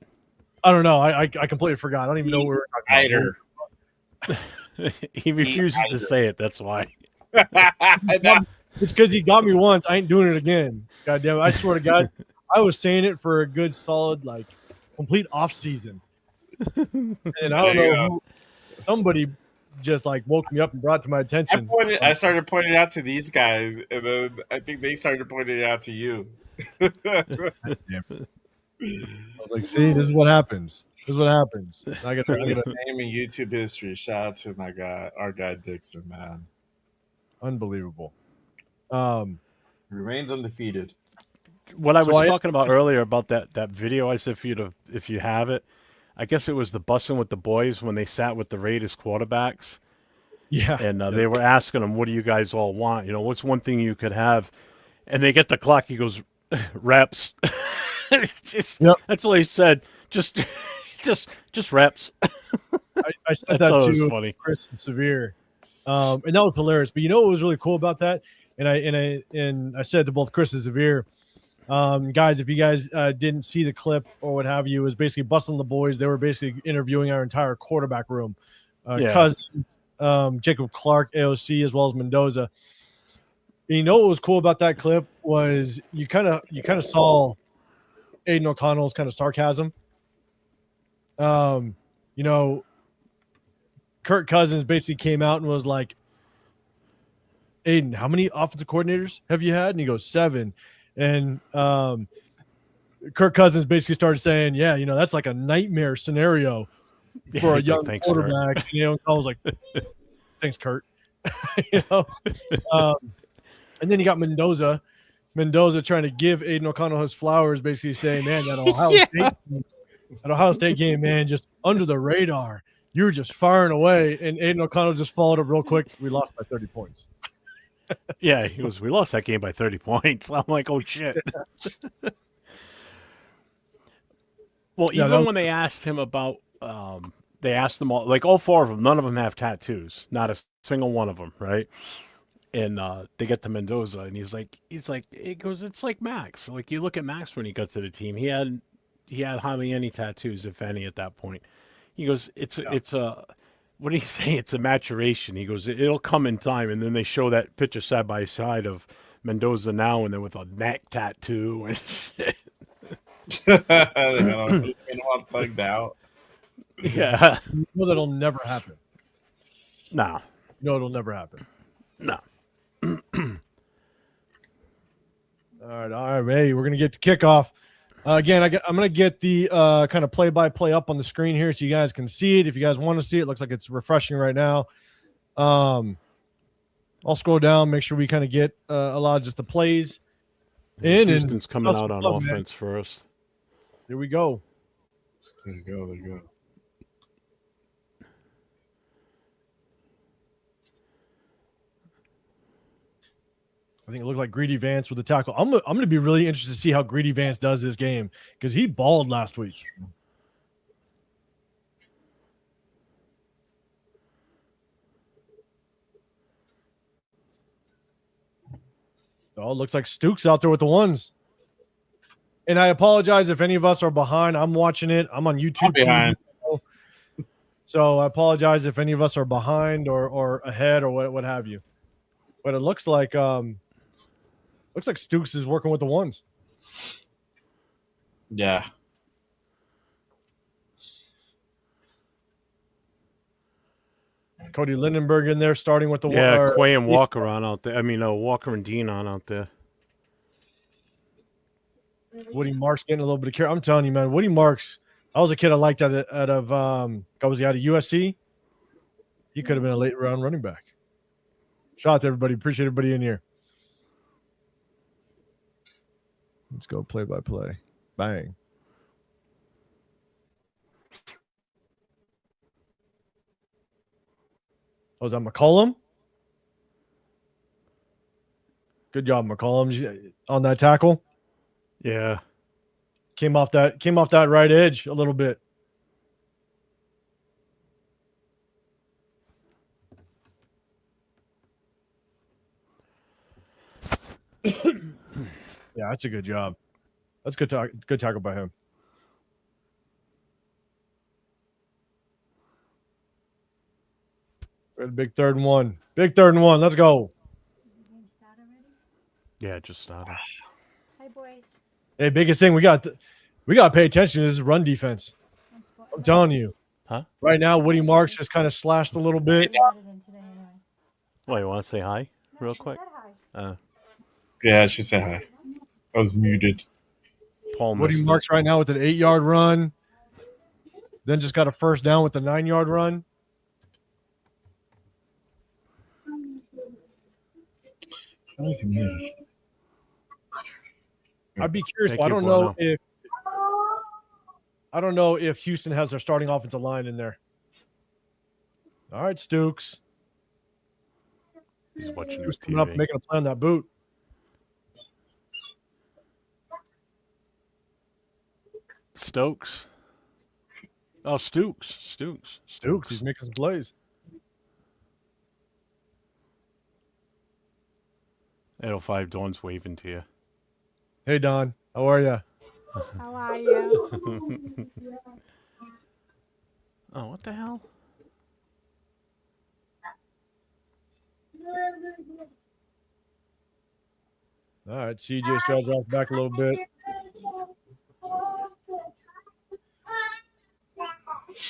I don't know. I completely forgot. I don't even know what we were talking about. He refuses to say it. That's why. It's because he got me once. I ain't doing it again. God damn it. I swear to God, I was saying it for a good solid, complete off season. And I don't know somebody just woke me up and brought it to my attention. I started pointing it out to these guys, and then I think they started pointing it out to you. I was like, see, this is what happens. I got his name in YouTube history. Shout out to our guy Dixon, man. Unbelievable. Remains undefeated. What I was talking about earlier about that video, I said for you if you have it, I guess it was the Bussin' with the Boys when they sat with the Raiders quarterbacks, Yeah. And they were asking him, "What do you guys all want? You know, what's one thing you could have?" And they get the clock. He goes, "Reps." Just Yep. that's all he said. Just reps. I said I that thought it was to funny. Chris and Severe, and that was hilarious. But you know what was really cool about that? And I said to both Chris and Severe, guys, if you guys didn't see the clip or what have you, it was basically Busting the Boys. They were basically interviewing our entire quarterback room, Yeah. Cousins, Jacob Clark, AOC, as well as Mendoza. And you know what was cool about that clip was you kind of saw Aiden O'Connell's kind of sarcasm. You know, Kirk Cousins basically came out and was like, Aiden, how many offensive coordinators have you had? And he goes, 7. And Kirk Cousins basically started saying, yeah, you know, that's like a nightmare scenario for a young quarterback. Kurt. You know, I was like, thanks, Kurt. You know, and then you got Mendoza trying to give Aiden O'Connell his flowers, basically saying, man, that Ohio State game, man, just under the radar. You were just firing away. And Aiden O'Connell just followed up real quick. We lost by 30 points. Yeah, he goes, we lost that game by 30 points. I'm like, oh, shit. Well, even when they asked him about, they asked them all, like all 4 of them, none of them have tattoos. Not a single one of them, right? And they get to Mendoza, and he goes, it's like Max. Like, you look at Max when he got to the team. He had hardly any tattoos, if any, at that point. He goes, it's a, what did he say? It's a maturation. He goes, it'll come in time. And then they show that picture side by side of Mendoza now and then with a neck tattoo and shit. all thugged out. Yeah. You know that'll never happen. No. No, it'll never happen. No. All right. Hey, we're going to get to kickoff. Again, I'm going to get the kind of play-by-play up on the screen here so you guys can see it. If you guys want to see it, looks like it's refreshing right now. I'll scroll down, make sure we kind of get a lot of just the plays in. Houston's coming out on offense first. Here we go. There you go. I think it looked like Greedy Vance with the tackle. I'm going to be really interested to see how Greedy Vance does this game because he balled last week. Oh, it looks like Stukes out there with the ones. And I apologize if any of us are behind. I'm watching it. I'm on YouTube. I'm behind. So I apologize if any of us are behind or ahead or what have you. But it looks like Stukes is working with the ones. Yeah. Cody Lindenberg in there starting with the yeah, Quay and Walker on out there. I mean, Walker and Dean on out there. Woody Marks getting a little bit of care. I'm telling you, man, Woody Marks. I was a kid I liked out of was he out of USC? He could have been a late round running back. Shout out to everybody. Appreciate everybody in here. Let's go play by play. Bang. Oh, is that McCollum? Good job, McCollum, on that tackle. Yeah. Came off that right edge a little bit. Yeah, that's a good job. That's good tackle by him. We're at a big 3rd and 1. Big 3rd and 1. Let's go. Yeah, it just started. Hi, boys. Hey, biggest thing we got to pay attention to is run defense. I'm telling you. Huh? Right now, Woody Marks just kind of slashed a little bit. Well, you want to say hi real quick? Yeah, she said hi. I was muted. Paul Woody Marks right now with an 8-yard run. Then just got a first down with the 9-yard run. I'd be curious. I don't know if Houston has their starting offensive line in there. All right, Stukes. He's watching Who's his coming up TV. making a play on that boot? Stokes. Oh, Stooks. Dukes, he's making some plays. 805 Dawn's waving to you. Hey, Don. How are you? How are you? Oh, what the hell? All right, CJ Stroud's off back a little bit.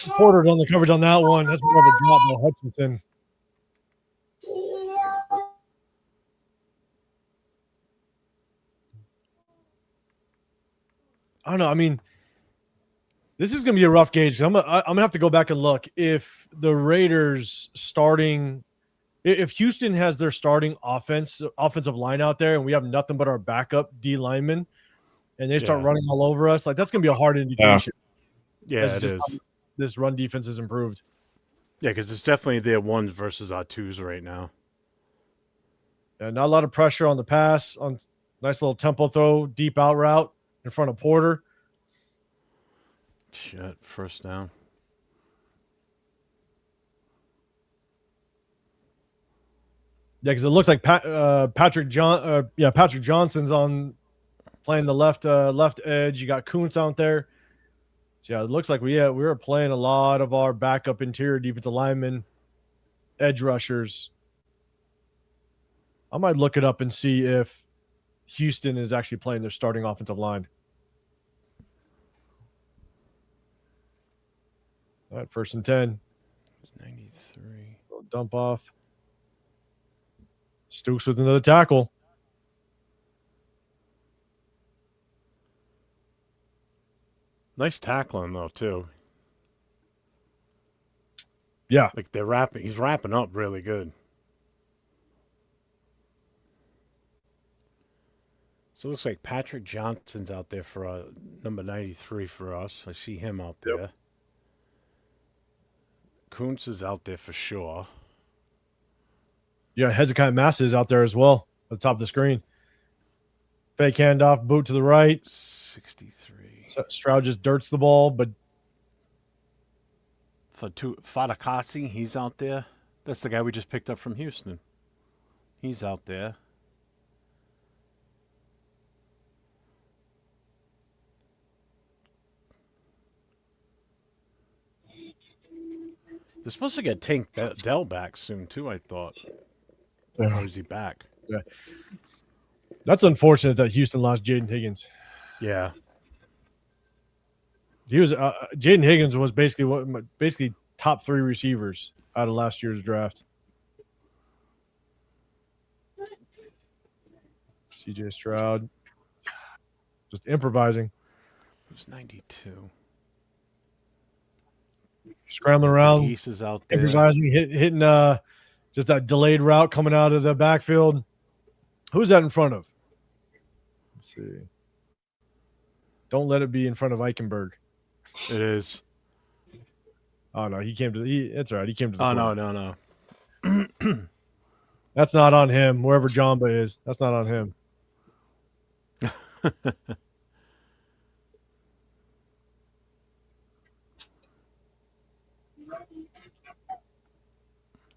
Porter's on the coverage on that one. That's more of a drop by Hutchinson. I don't know. I mean, this is going to be a rough gauge. I'm gonna have to go back and look. If the Raiders if Houston has their starting offensive line out there, and we have nothing but our backup D linemen, and they start running all over us, like that's going to be a hard indication. Yeah, it is. This run defense has improved. Yeah, because it's definitely their ones versus our twos right now. Yeah, not a lot of pressure on the pass. On nice little tempo throw, deep out route in front of Porter. Shit, first down. Yeah, because it looks like Patrick Johnson's on playing the left edge. You got Kuntz out there. So yeah, it looks like we were playing a lot of our backup interior defensive linemen, edge rushers. I might look it up and see if Houston is actually playing their starting offensive line. All right, 1st and 10. 93. Dump off. Stooks with another tackle. Nice tackling though too. Yeah, like they're wrapping. He's wrapping up really good. So it looks like Patrick Johnson's out there for number 93 for us. I see him out there. Yep. Kuntz is out there for sure. Yeah, Hezekiah Massa is out there as well at the top of the screen. Fake handoff, boot to the right. 63. Stroud just dirts the ball, but Fadakasi, he's out there. That's the guy we just picked up from Houston. He's out there. They're supposed to get Tank Dell back soon, too, I thought. Or is he back? Yeah. That's unfortunate that Houston lost Jaden Higgins. Yeah. He was Jaden Higgins was basically top 3 receivers out of last year's draft. CJ Stroud just improvising. It was 92. Scrambling around. Pieces out there. Improvising, hitting just that delayed route coming out of the backfield. Who's that in front of? Let's see. Don't let it be in front of Eichenberg. It is. Oh no, that's all right. He came to the no. That's not on him. Wherever Jamba is, that's not on him.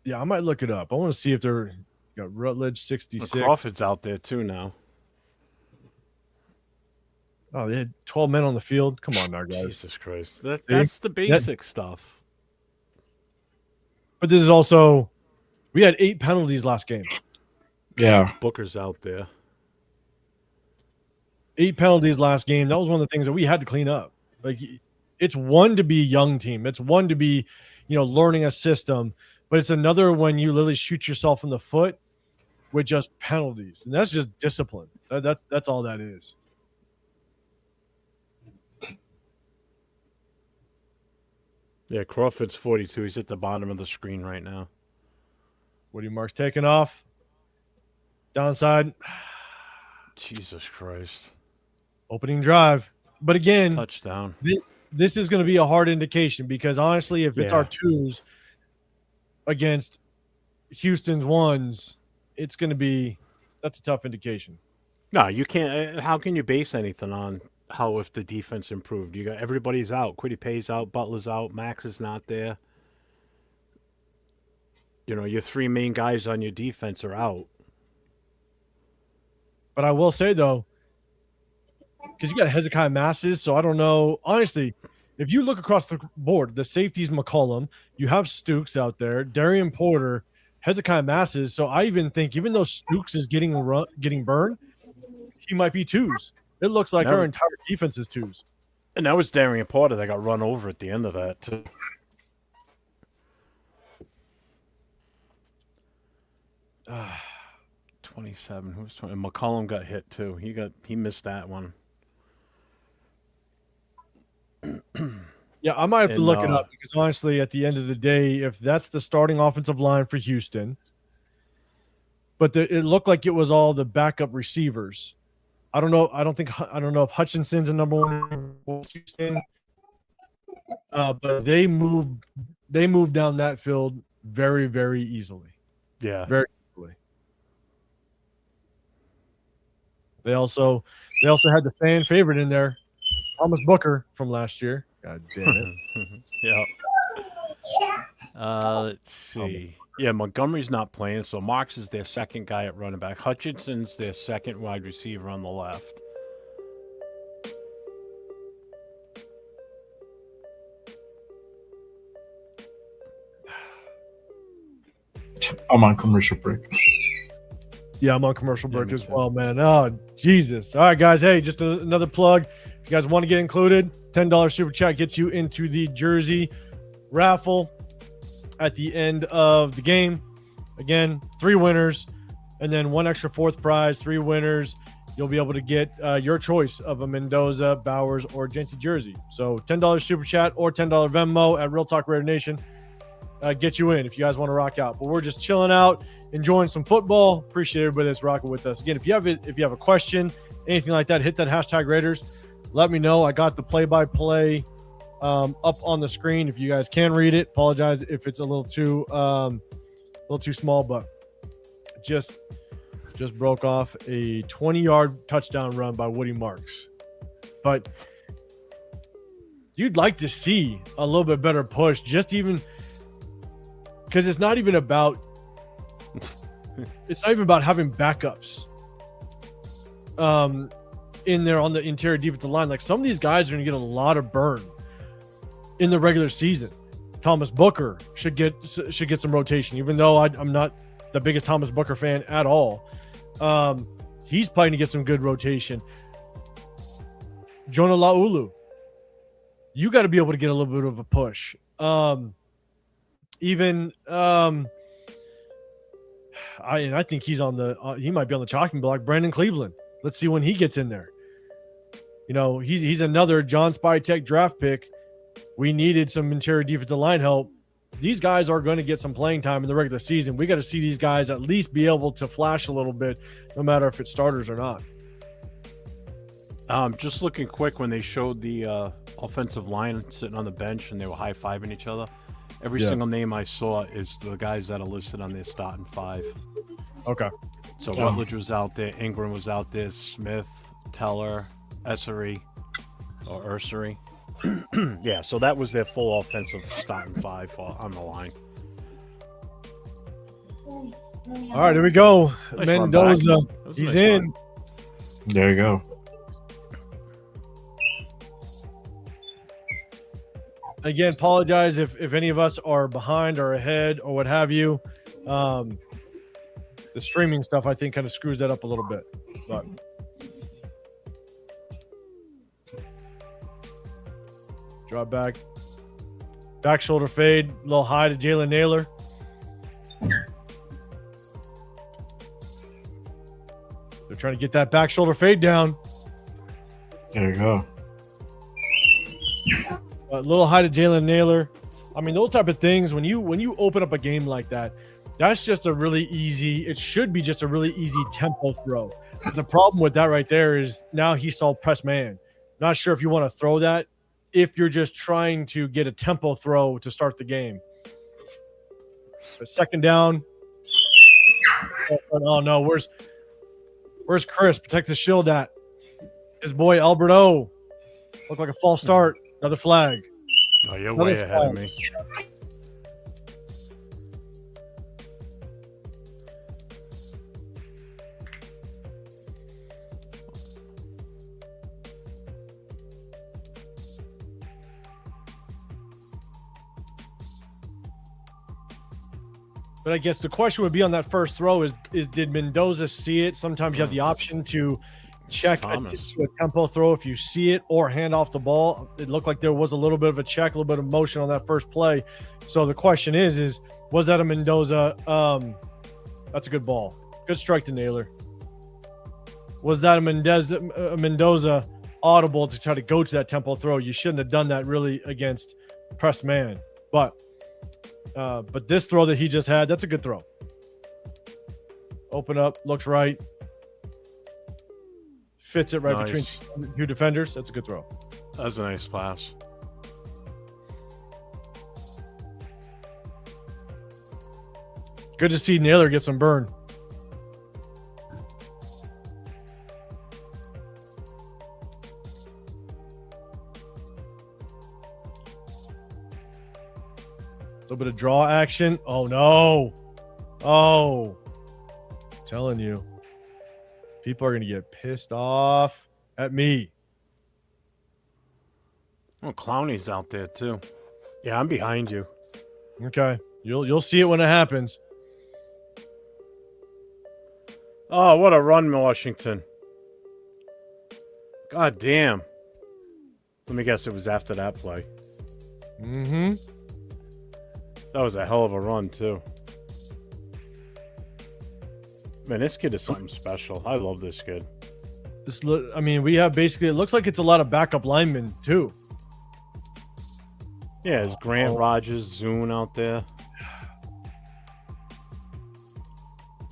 Yeah, I might look it up. I want to see if they're got Rutledge 66. Crawford's out there too now. Oh, they had 12 men on the field. Come on now, guys. Jesus Christ. That's the basic stuff. But this is also, we had 8 penalties last game. Yeah. Booker's out there. 8 penalties last game. That was one of the things that we had to clean up. Like, it's one to be a young team. It's one to be, learning a system. But it's another when you literally shoot yourself in the foot with just penalties. And that's just discipline. That's all that is. Yeah, Crawford's 42. He's at the bottom of the screen right now. Woody Mark's taking off. Downside. Jesus Christ. Opening drive. But again, touchdown. This is going to be a hard indication because honestly, if it's our twos against Houston's ones, it's going to be that's a tough indication. No, you can't. How can you base anything on how if the defense improved? You got everybody's out. Quiddy Pay's out. Butler's out. Max is not there. Your three main guys on your defense are out. But I will say though, because you got Hezekiah Masses, so I don't know. Honestly, if you look across the board, the safeties McCollum, you have Stooks out there, Darian Porter, Hezekiah Masses. So I even think, even though Stooks is getting burned, he might be twos. It looks like our entire defense is twos. And that was Darian Porter that got run over at the end of that too. Uh, 27. Who was 20? McCollum got hit too. He missed that one. Yeah, I might have to look it up because honestly, at the end of the day, if that's the starting offensive line for Houston, but it looked like it was all the backup receivers. I don't know. I don't know if Hutchinson's a number one for Houston, but they moved down that field very, very easily. Yeah, very easily. They also had the fan favorite in there, Thomas Booker from last year. God damn it. Yeah. Let's see. Yeah, Montgomery's not playing, so Marks is their second guy at running back. Hutchinson's their second wide receiver on the left. I'm on commercial break. Yeah, I'm on commercial break as well, man. Oh, Jesus. All right, guys. Hey, just another plug. If you guys want to get included, $10 super chat gets you into the jersey raffle at the end of the game. Again, 3 winners and then 1 extra 4th prize, 3 winners. You'll be able to get your choice of a Mendoza, Bowers, or Genty jersey. So $10 super chat or $10 Venmo at Real Talk Raider Nation. Get you in if you guys want to rock out. But we're just chilling out, enjoying some football. Appreciate everybody that's rocking with us. Again, if you have a question, anything like that, hit that hashtag Raiders. Let me know. I got the play-by-play up on the screen. If you guys can read it, apologize if it's a little too small, but just broke off a 20-yard touchdown run by Woody Marks. But you'd like to see a little bit better push, just even because it's not even about having backups in there on the interior defensive line. Like, some of these guys are going to get a lot of burn in the regular season. Thomas Booker should get some rotation, even though I'm not the biggest Thomas Booker fan at all. He's probably going to get some good rotation. Jonah Laulu, you got to be able to get a little bit of a push. I think he's on the he might be on the chopping block. Brandon Cleveland. Let's see when he gets in there. He's another John Spytek draft pick. We needed some interior defensive line help. These guys are going to get some playing time in the regular season. We got to see these guys at least be able to flash a little bit, no matter if it's starters or not. Just looking quick when they showed the offensive line sitting on the bench and they were high-fiving each other. Every single name I saw is the guys that are listed on their starting 5. Okay. So Rutledge was out there, Ingram was out there, Smith, Teller, Ursery. Yeah, so that was their full offensive starting 5 on the line. All right, here we go. Nice Mendoza, he's nice in. run. There you go. Again, apologize if any of us are behind or ahead or what have you. The streaming stuff, I think, kind of screws that up a little bit. But drop back. Back shoulder fade. A little high to Jalen Naylor. They're trying to get that back shoulder fade down. There you go. A little high to Jalen Naylor. I mean, those type of things, when you open up a game like that, that's just a really easy, it should be just a really easy tempo throw. The problem with that right there is now he saw press man. Not sure if you want to throw that if you're just trying to get a tempo throw to start the game. But second down, Oh no, where's Chris? Protect the shield at. His boy Alberto. Looked like a false start. Another flag. Oh, you're way ahead of me. But I guess the question would be on that first throw is did Mendoza see it? Sometimes you have the option to check to a tempo throw if you see it or hand off the ball. It looked like there was a little bit of a check, a little bit of motion on that first play. So the question is was that a Mendoza? That's a good ball. Good strike to Naylor. Was that a Mendoza audible to try to go to that tempo throw? You shouldn't have done that really against press man. But this throw that he just had, that's a good throw. Open up, looks right. Fits it right between two defenders. That's a good throw. That was a nice pass. Good to see Naylor get some burn. A little bit of draw action. Oh, no. Oh. I'm telling you. People are going to get pissed off at me. Oh, Clowney's out there, too. Yeah, I'm behind you. Okay. You'll see it when it happens. Oh, what a run, Washington. God damn. Let me guess it was after that play. Mm-hmm. That was a hell of a run, too. Man, this kid is something special. I love this kid. We have basically, it looks like it's a lot of backup linemen, too. Yeah, it's Grant Rogers, Zune out there.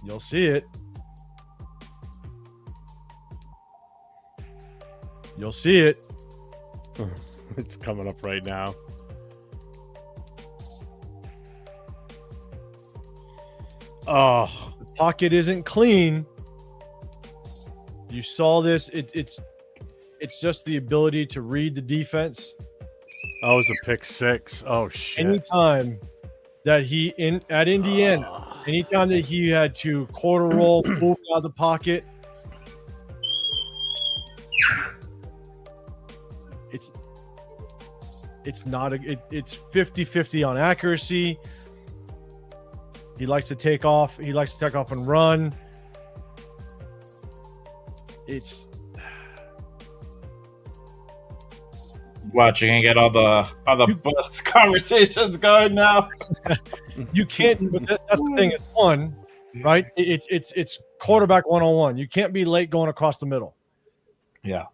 You'll see it. You'll see it. It's coming up right now. Oh, the pocket isn't clean. You saw this. It's just the ability to read the defense. that was a pick six. Oh shit! Anytime that at Indiana, anytime that he had to quarter roll, move out of the pocket, it's not it's 50-50 on accuracy. He likes to take off. He likes to take off and run. It's watching and get all the bus conversations going now. You can't. But that's the thing. It's fun, right? It's quarterback 101. You can't be late going across the middle. Yeah.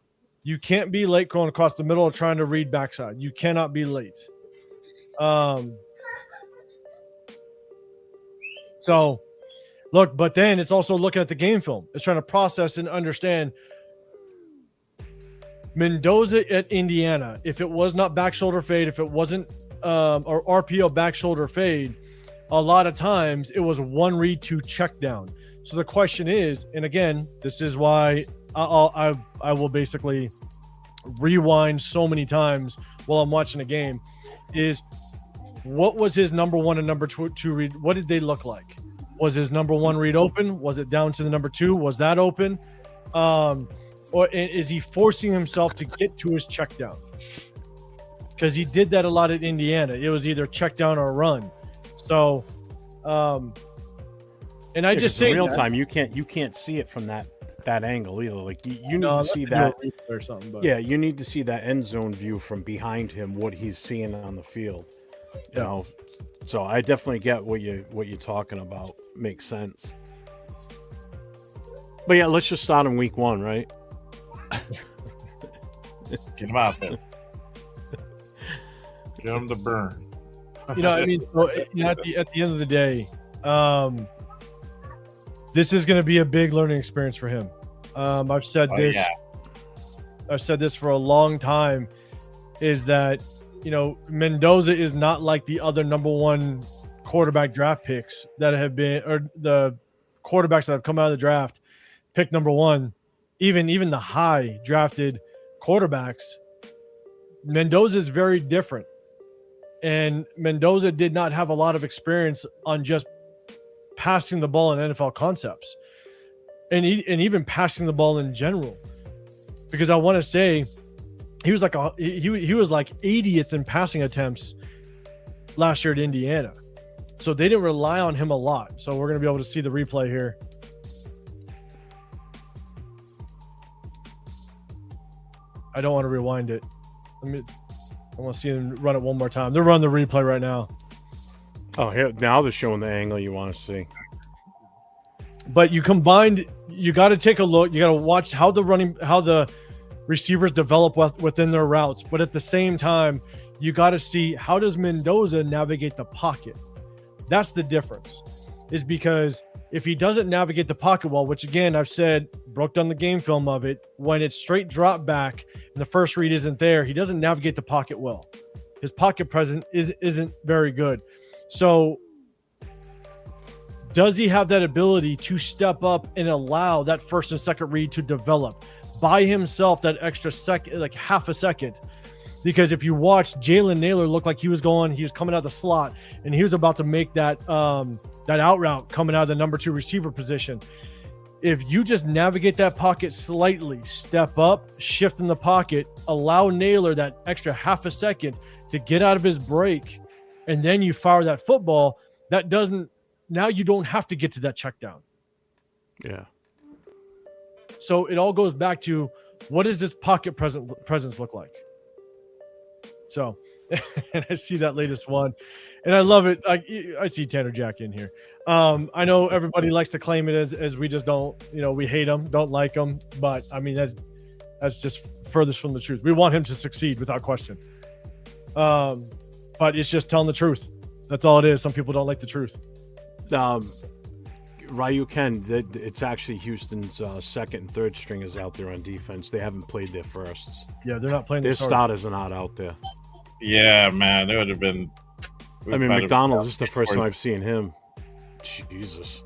You can't be late going across the middle or trying to read backside. You cannot be late. So, look, but then it's also looking at the game film. It's trying to process and understand Mendoza at Indiana. If it was not back shoulder fade, if it wasn't or RPO back shoulder fade, a lot of times it was one read to check down. So the question is, and again, this is why I will basically rewind so many times while I'm watching a game, is what was his number one and number two read? What did they look like? Was his number one read open? Was it down to the number two? Was that open? Or is he forcing himself to get to his check down? Because he did that a lot at Indiana. It was either check down or run. So, and I just say in real time, you can't see it from that angle either. Like you need to see that or something. But. Yeah, you need to see that end zone view from behind him, what he's seeing on the field. You know, so I definitely get what you're talking about. Makes sense. But yeah, let's just start in week 1, right? Get him out there. Get him to burn. I mean, so, at the end of the day, this is going to be a big learning experience for him. I've said this. Yeah. I've said this for a long time. Is that Mendoza is not like the other number one quarterback draft picks that have been, or the quarterbacks that have come out of the draft, pick number 1, even the high drafted quarterbacks, Mendoza is very different. And Mendoza did not have a lot of experience on just passing the ball in NFL concepts, and even passing the ball in general. Because I want to say he was like he was like 80th in passing attempts last year at Indiana, so they didn't rely on him a lot. So we're gonna be able to see the replay here. I don't want to rewind it. I want to see them run it one more time. They're running the replay right now. Oh, here now they're showing the angle you want to see. But you combined, you got to take a look. You got to watch how the receivers develop within their routes. But at the same time, you got to see how does Mendoza navigate the pocket. That's the difference. Is because if he doesn't navigate the pocket well, which again I've said, broke down the game film of it, when it's straight drop back and the first read isn't there, he doesn't navigate the pocket well. His pocket presence isn't very good. So does he have that ability to step up and allow that first and second read to develop by himself, that extra second, like half a second? Because if you watch Jalen Naylor look like he was coming out of the slot and he was about to make that out route coming out of the number 2 receiver position. If you just navigate that pocket slightly, step up, shift in the pocket, allow Naylor that extra half a second to get out of his break, and then you fire that football, now you don't have to get to that check down. Yeah. So it all goes back to, what does this pocket presence look like? So, and I see that latest one, and I love it. I see Tanner Jack in here. I know everybody likes to claim it as we just don't, we hate him, don't like him, but I mean that's just furthest from the truth. We want him to succeed without question. But it's just telling the truth. That's all it is. Some people don't like the truth. Ryu Ken, it's actually Houston's second and third stringers out there on defense. They haven't played their firsts. Yeah, they're not playing. Their starters are not out there. Yeah, man, it would have been. I mean, McDonald, this is the first time I've seen him. Jesus,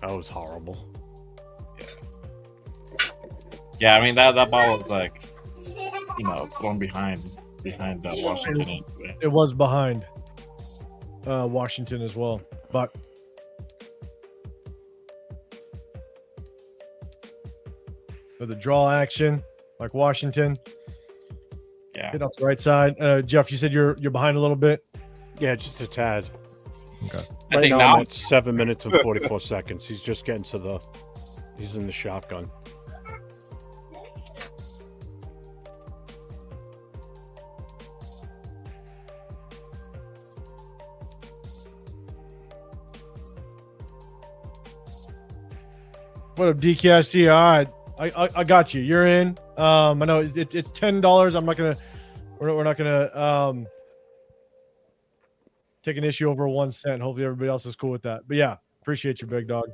that was horrible. Yeah, I mean that ball was like, thrown behind Washington. It was behind Washington as well, but with the draw action like Washington. Yeah. Hit off the right side. Jeff, you said you're behind a little bit. Yeah, just a tad. Okay. Right now I'm at 7 minutes and 44 seconds. He's just getting he's in the shotgun. What up, DKIC? All right, I got you. You're in. I know it's $10. We're not gonna take an issue over 1 cent. Hopefully everybody else is cool with that. But yeah, appreciate you, big dog.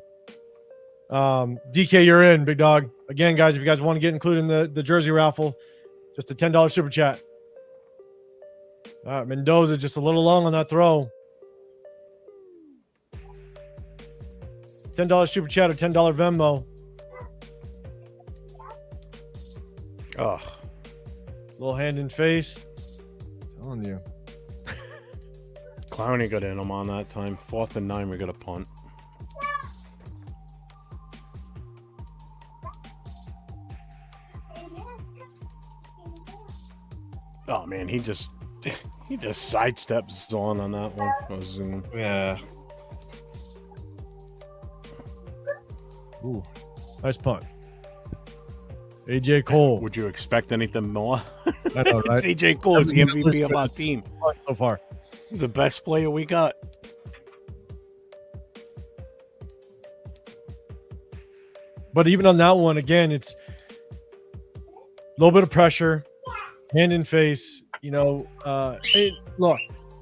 DK, you're in, big dog. Again, guys, if you guys want to get included in the jersey raffle, just a $10 super chat. All right, Mendoza just a little long on that throw. $10 super chat or $10 Venmo. Oh, Little hand in face. I'm telling you. Clowney got in him on that time. 4th and 9, we got a punt. Oh man, he just sidesteps on that one. Yeah. Ooh, nice punt. AJ Cole. Would you expect anything more? I know, right? AJ Cole is the MVP of our team. So far. He's the best player we got. But even on that one, again, it's a little bit of pressure, hand in face. Look,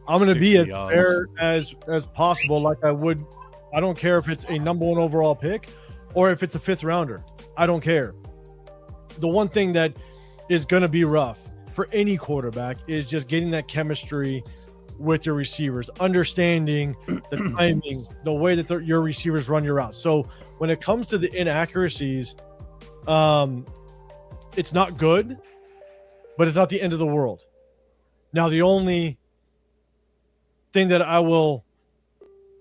I'm going to be as fair as possible, like I would. I don't care if it's a number 1 overall pick or if it's a 5th rounder. I don't care. The one thing that is going to be rough for any quarterback is just getting that chemistry with your receivers, understanding the timing, the way that your receivers run your routes. So when it comes to the inaccuracies, it's not good, but it's not the end of the world. Now, the only thing that I will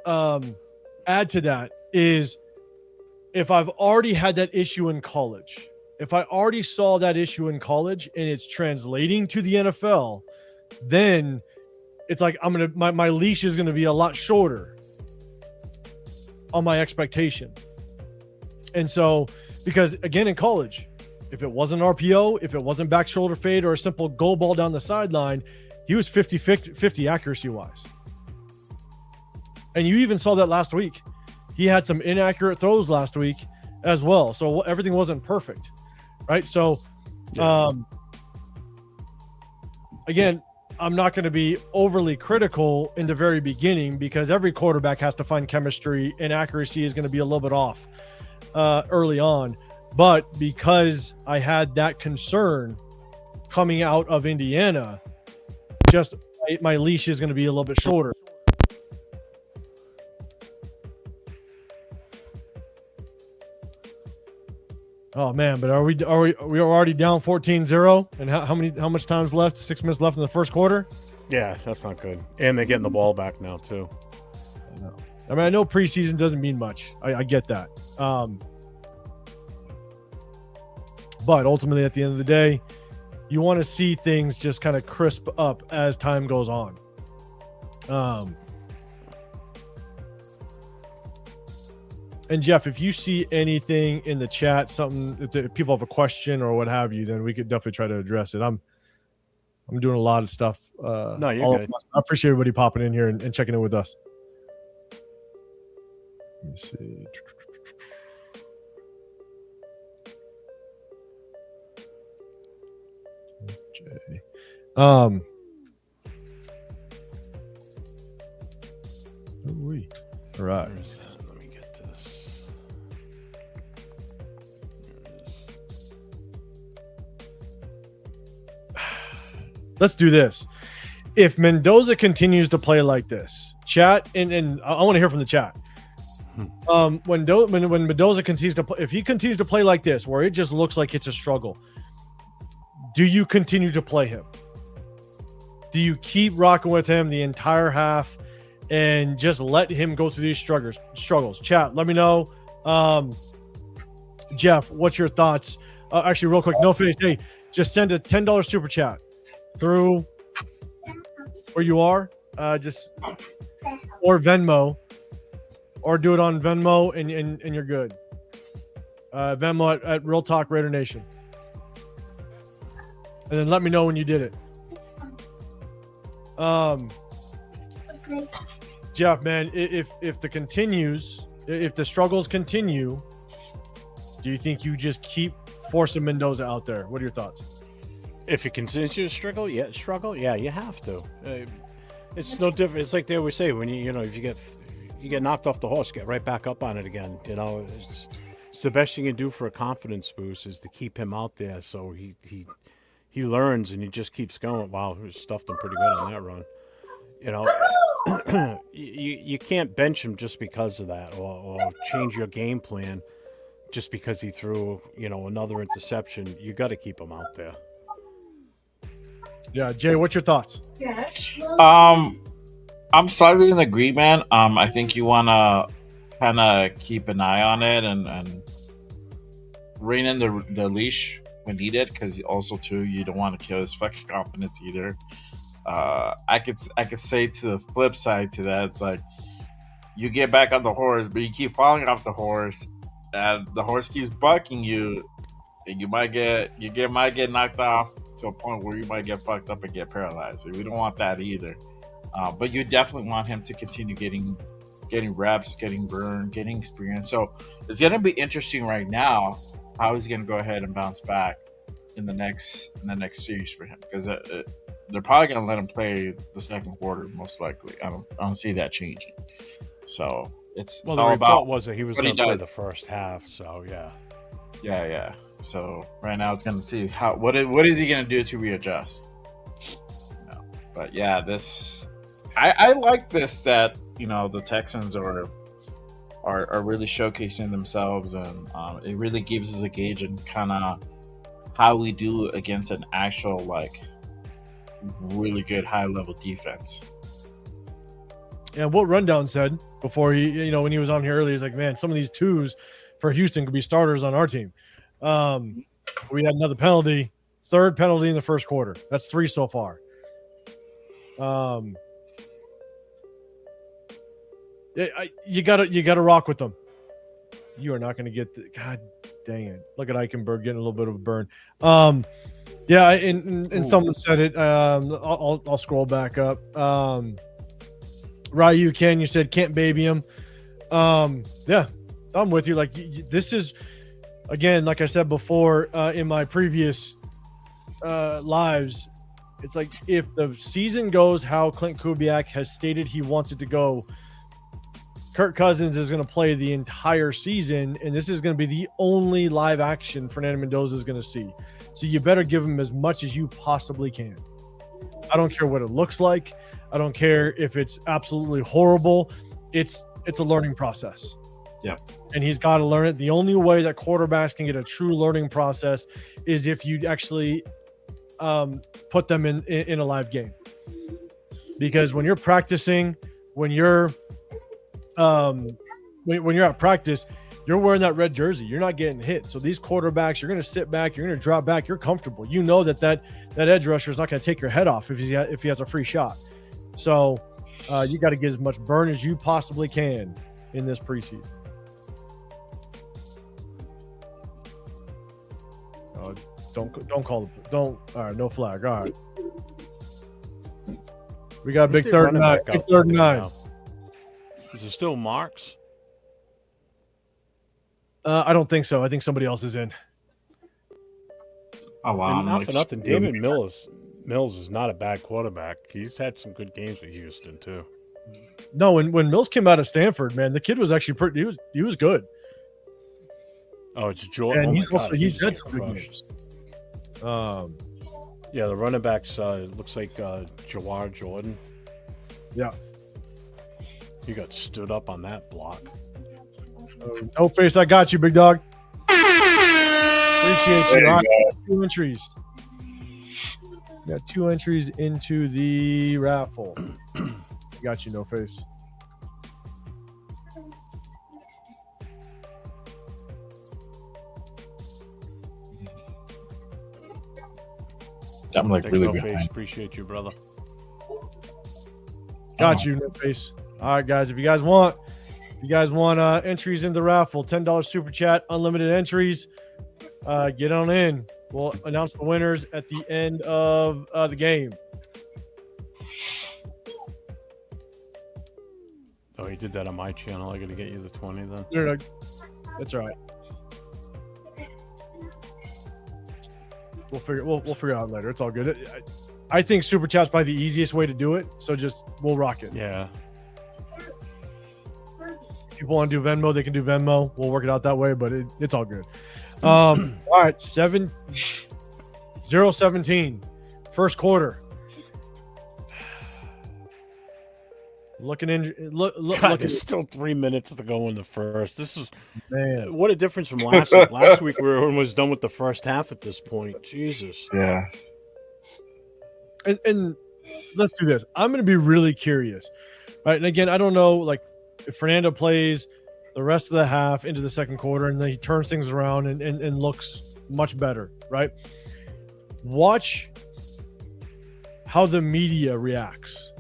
add to that is if I've already had that issue in college, if I already saw that issue in college and it's translating to the NFL, then it's like my leash is gonna be a lot shorter on my expectation. And so, because again, in college, if it wasn't RPO, if it wasn't back shoulder fade or a simple goal ball down the sideline, he was 50-50 accuracy wise. And you even saw that last week. He had some inaccurate throws last week as well. So everything wasn't perfect, right? So, again, I'm not going to be overly critical in the very beginning because every quarterback has to find chemistry and accuracy is going to be a little bit off early on. But because I had that concern coming out of Indiana, just my leash is going to be a little bit shorter. Oh man, but are we already down 14-0? And how much time's left? 6 minutes left in the first quarter? Yeah, that's not good. And they're getting the ball back now too. I mean, I know preseason doesn't mean much. I get that. But ultimately, at the end of the day, you want to see things just kind of crisp up as time goes on. And Jeff, if you see anything in the chat, something, if people have a question or what have you, then we could definitely try to address it. I'm doing a lot of stuff. No, you're good. I appreciate everybody popping in here and checking in with us. Let me see. Okay. All right. Let me get to this. Let's do this. If Mendoza continues to play like this, chat, and I want to hear from the chat. When Mendoza continues to play, if he continues to play like this, where it just looks like it's a struggle, do you continue to play him? Do you keep rocking with him the entire half and just let him go through these struggles? Chat, let me know. Jeff, what's your thoughts? Actually, real quick, no face. Hey, just send a $10 super chat through where you are, or Venmo, or do it on Venmo and you're good. Venmo at RealTalkRaiderNation. And then let me know when you did it. Jeff, man, if the struggles continue, do you think you just keep forcing Mendoza out there? What are your thoughts? If you continue to struggle, you have to. It's no different. It's like they always say, when if you get knocked off the horse, get right back up on it again. It's the best you can do for a confidence boost is to keep him out there so he learns and he just keeps going. Wow, he stuffed him pretty good on that run. You can't bench him just because of that, or change your game plan just because he threw another interception. You got to keep him out there. Yeah, Jay, what's your thoughts? I'm slightly in agreement. I think you want to kind of keep an eye on it and rein in the leash when needed, because also too, you don't want to kill his fucking confidence either. I could say to the flip side to that, it's like you get back on the horse, but you keep falling off the horse, and the horse keeps bucking you, and you might get knocked off to a point where you might get fucked up and get paralyzed. So we don't want that either. But you definitely want him to continue getting reps, getting burn, getting experience. So it's gonna be interesting right now how he's gonna go ahead and bounce back in the next series for him, because they're probably gonna let him play the second quarter most likely. I don't see that changing. So it's the all report about was that he was going to play the first half. So yeah. So right now it's going to see what is he going to do to readjust. But yeah, this I like this that the Texans are really showcasing themselves, and it really gives us a gauge and kind of how we do against an actual really good high level defense. And what Rundown said before when he was on here earlier, he's like, man, some of these twos for Houston could be starters on our team. We had another penalty, third penalty in the first quarter. That's 3 so far. You gotta rock with them. You are not going to get God dang it. Look at Eichenberg getting a little bit of a burn. Yeah, and someone said it. I'll scroll back up. Ryu Ken, you said can't baby him. Yeah, I'm with you. Like this is, again, like I said before in my previous lives, it's like if the season goes how Clint Kubiak has stated he wants it to go, Kirk Cousins is going to play the entire season, and this is going to be the only live action Fernando Mendoza is going to see. So you better give him as much as you possibly can. I don't care what it looks like. I don't care if it's absolutely horrible. It's a learning process. Yeah. And he's got to learn it. The only way that quarterbacks can get a true learning process is if you actually put them in a live game. Because when you're practicing, when you're at practice, you're wearing that red jersey. You're not getting hit. So these quarterbacks, you're going to sit back. You're going to drop back. You're comfortable. You know that edge rusher is not going to take your head off if he has a free shot. So you got to get as much burn as you possibly can in this preseason. All right, no flag. All right. We got big third and 9. Big third and 9. Is it still Marks? I don't think so. I think somebody else is in. Oh wow! And not for nothing, David Mills is not a bad quarterback. He's had some good games with Houston too. No, when Mills came out of Stanford, man, the kid was actually pretty. He was good. Oh, it's Jordan. And he's had some good games. Yeah, the running backs looks like Jawar Jordan. Yeah. He got stood up on that block. No face, I got you, big dog. Appreciate you. Right, 2 entries. Got 2 entries into the raffle. Got you, no face. I'm Thanks, really no behind. face. Appreciate you, brother. Got you, no face. All right, guys. If you guys want entries in the raffle, $10 super chat, unlimited entries. Get on in. We'll announce the winners at the end of the game. Oh, you did that on my channel. I got to get you the 20 then. No, that's all right. We'll figure it out later. It's all good. I think super chat's probably the easiest way to do it. So we'll rock it. Yeah. If people want to do Venmo, they can do Venmo. We'll work it out that way, but it's all good. All right, 0-17, first quarter. There's still 3 minutes to go in the first. This is man. What a difference from last week. Last week we were almost done with the first half at this point. Jesus. Yeah. And let's do this. I'm going to be really curious. Right, and again, I don't know, like if Fernando plays the rest of the half into the second quarter and then he turns things around and looks much better, right? Watch how the media reacts.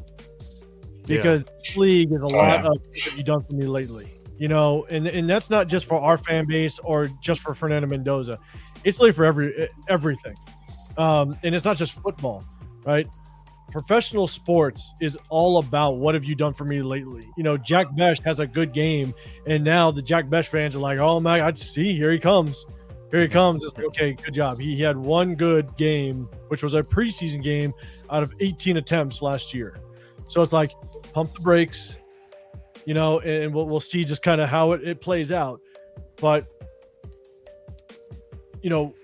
Because this league is a lot of what you've done for me lately, and that's not just for our fan base or just for Fernando Mendoza. It's really for everything. And it's not just football, right? Professional sports is all about what have you done for me lately? Jack Besh has a good game, and now the Jack Besh fans are like, oh my, I see, here he comes. It's like, okay, good job. He had one good game, which was a preseason game out of 18 attempts last year. So it's like, pump the brakes, and we'll see just kind of how it plays out. But, you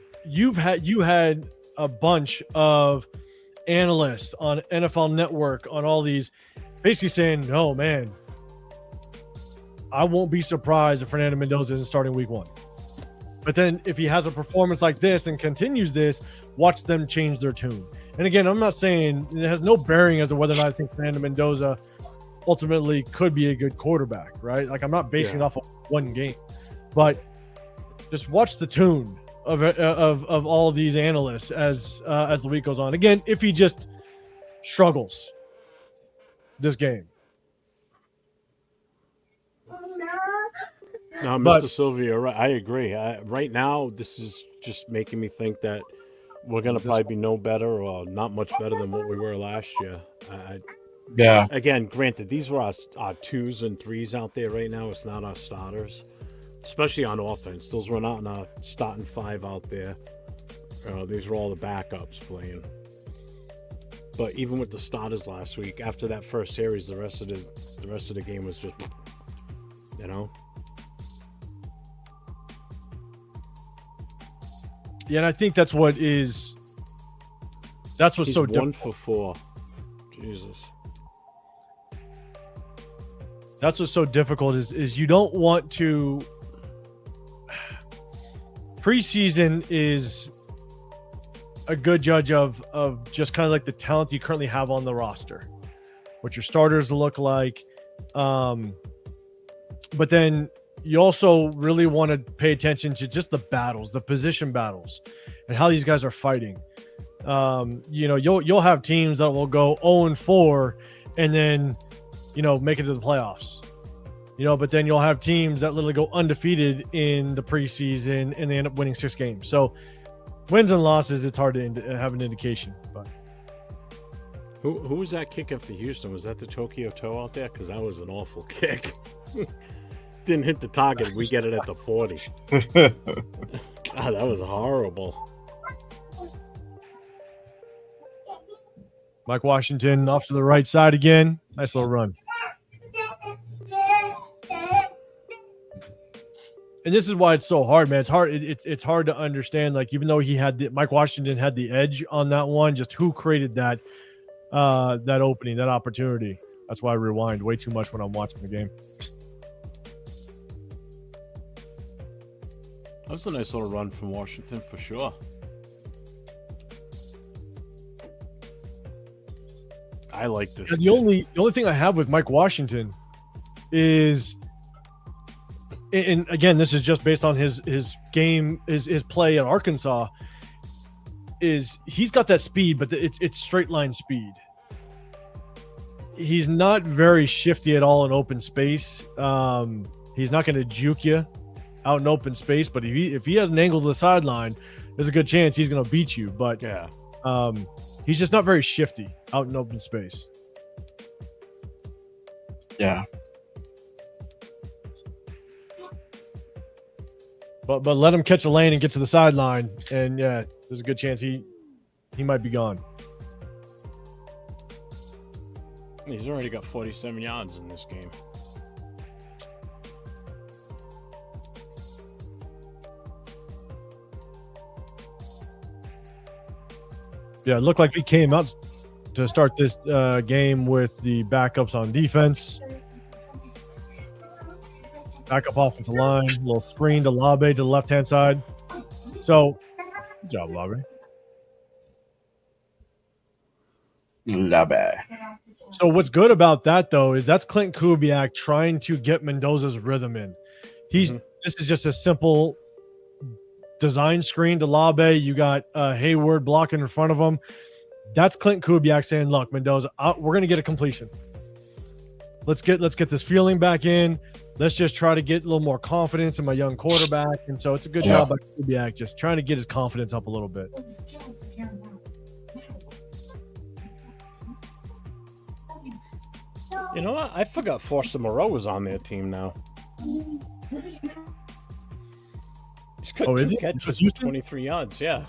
had a bunch of analysts on NFL Network, on all these, basically saying, "Oh man, I won't be surprised if Fernando Mendoza isn't starting week 1." But then if he has a performance like this and continues this, watch them change their tune. And again, I'm not saying it has no bearing as to whether or not I think Fernando Mendoza ultimately could be a good quarterback, right? Like I'm not basing it off of one game, but just watch the tune of all these analysts as the week goes on. Again, if he just struggles this game. No, Mr. Sylvia, I agree. Right now, this is just making me think that we're going to probably be no better or not much better than what we were last year. Yeah. Again, granted, these were our 2s and 3s out there right now. It's not our starters, especially on offense. Those were not in our starting 5 out there. These were all the backups playing. But even with the starters last week, after that first series, the rest of the game was just, you know. Yeah, and I think that's what's He's so 1 for 4. Jesus. That's what's so difficult is you don't want to. Preseason is a good judge of just kind of like the talent you currently have on the roster, what your starters look like, but then you also really want to pay attention to just the battles, the position battles, and how these guys are fighting. You'll have teams that will go 0-4 and then, make it to the playoffs. But then you'll have teams that literally go undefeated in the preseason and they end up winning 6 games. So wins and losses, it's hard to have an indication. But who was that kicking for Houston? Was that the Tokyo Toe out there? Because that was an awful kick. Didn't hit the target. We get it at the 40. God, that was horrible. Mike Washington off to the right side again. Nice little run. And this is why it's so hard, man. It's hard. It's hard to understand. Like, even though Mike Washington had the edge on that one, just who created that opening, that opportunity. That's why I rewind way too much when I'm watching the game. That was a nice little run from Washington for sure. I like this. The only thing I have with Mike Washington is, and again, this is just based on his game, his play at Arkansas, is he's got that speed, but it's straight line speed. He's not very shifty at all in open space. He's not going to juke you out in open space, but if he has an angle to the sideline, there's a good chance he's going to beat you. But yeah, he's just not very shifty out in open space. Yeah. But let him catch a lane and get to the sideline, and yeah, there's a good chance he might be gone. He's already got 47 yards in this game. Yeah, it looked like we came out to start this game with the backups on defense. Backup offensive line, a little screen to Labe to the left-hand side. So, good job, Labe. So what's good about that, though, is that's Clint Kubiak trying to get Mendoza's rhythm in. This is just a simple design screen to Labe. You got Hayward blocking in front of him. That's Clint Kubiak saying, "Look, Mendoza, we're going to get a completion. Let's get this feeling back in. Let's just try to get a little more confidence in my young quarterback." And so it's a good job by Kubiak, just trying to get his confidence up a little bit. You know what? I forgot Forster Moreau was on their team now. He's got 2 catches for 23 yards, yeah.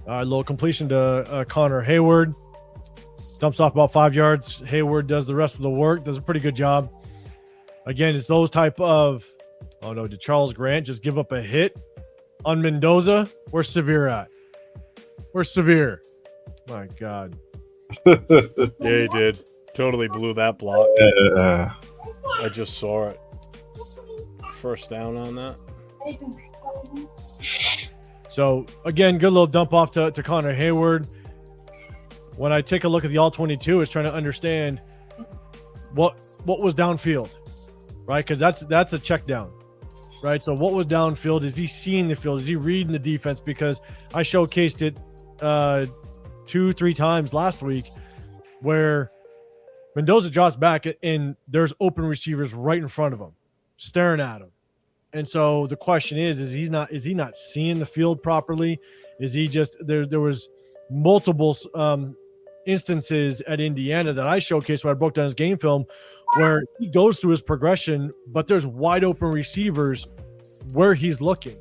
A little completion to Connor Hayward. Dumps off about 5 yards. Hayward does the rest of the work. Does a pretty good job. Again, it's those type of, did Charles Grant just give up a hit on Mendoza, where's Severe at? Where's Severe? My God. Yeah, he did. Totally blew that block. I just saw it. First down on that. So, again, good little dump off to Connor Hayward. When I take a look at the All-22, it's trying to understand what was downfield, right? Because that's a check down, right? So what was downfield? Is he seeing the field? Is he reading the defense? Because I showcased it 2-3 times last week where Mendoza drops back and there's open receivers right in front of him, staring at him. And so the question is he not seeing the field properly? Is he just there was multiple instances at Indiana that I showcased when I broke down his game film where he goes through his progression, but there's wide open receivers where he's looking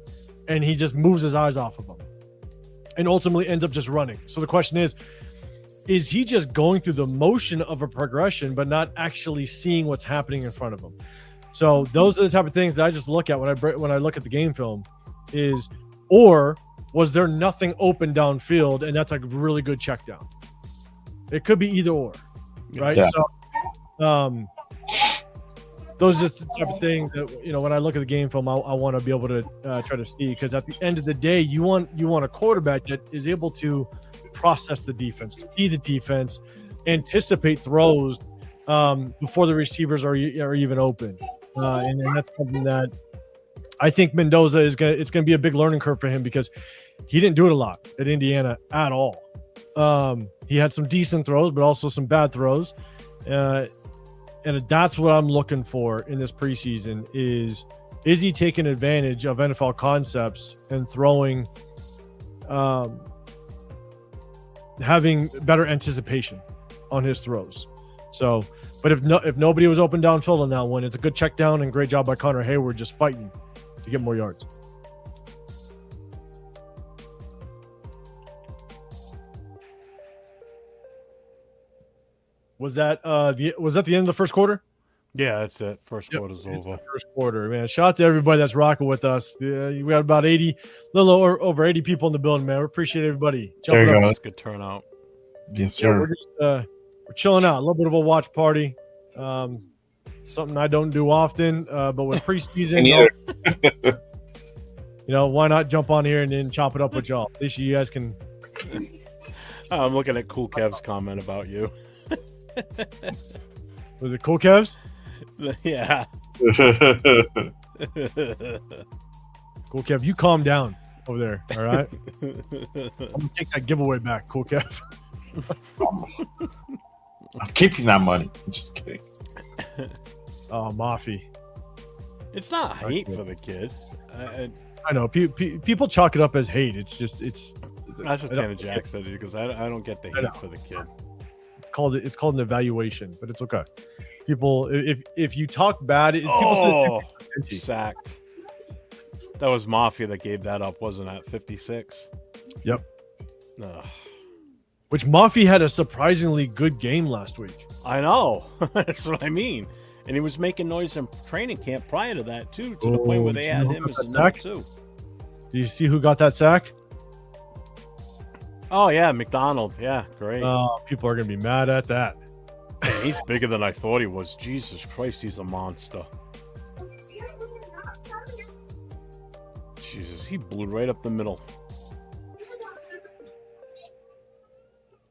and he just moves his eyes off of them and ultimately ends up just running. So the question is he just going through the motion of a progression but not actually seeing what's happening in front of him? So those are the type of things that I just look at when I look at the game film is, or was there nothing open downfield and that's a really good check down? It could be either or, right? Yeah. So those are just the type of things that, when I look at the game film, I want to be able to try to see, because at the end of the day, you want a quarterback that is able to process the defense, see the defense, anticipate throws before the receivers are even open. And that's something that I think Mendoza it's going to be a big learning curve for him, because he didn't do it a lot at Indiana at all. He had some decent throws, but also some bad throws. And that's what I'm looking for in this preseason is he taking advantage of NFL concepts and throwing, having better anticipation on his throws. So, but if nobody was open downfield on that one, it's a good check down and great job by Connor Hayward just fighting to get more yards. Was that the end of the first quarter? Yeah, that's it. First quarter's over. First quarter, man. Shout out to everybody that's rocking with us. We got about 80, little over 80 people in the building, man. We appreciate everybody jumping There you up. go. That's good turnout. Yes, Yeah, sir. we're just we're chilling out. A little bit of a watch party. Something I don't do often, but with preseason, why not jump on here and then chop it up with y'all? At least you guys can. I'm looking at Cool Kev's comment about you. Was it Cool Kevs? Yeah. Cool Kev, you calm down over there, all right? I'm gonna take that giveaway back, Cool Kev. I'm keeping that money. I'm just kidding. Oh, Mafi. It's not hate for the kid. I know people chalk it up as hate. It's That's what Tanner Jack said, because I don't get the hate for the kid. It's called an evaluation, but it's okay. People, if you talk bad, people say the same thing. Sacked. That was Mafia that gave that up, wasn't it? 56. Yep. Ugh. Which Mafi had a surprisingly good game last week. I know. That's what I mean. And he was making noise in training camp prior to that, too, to the point where they had him as the number 2. Do you see who got that sack? Oh, yeah, McDonald. Yeah, great. People are going to be mad at that. Man, he's bigger than I thought he was. Jesus Christ, he's a monster. Jesus, he blew right up the middle.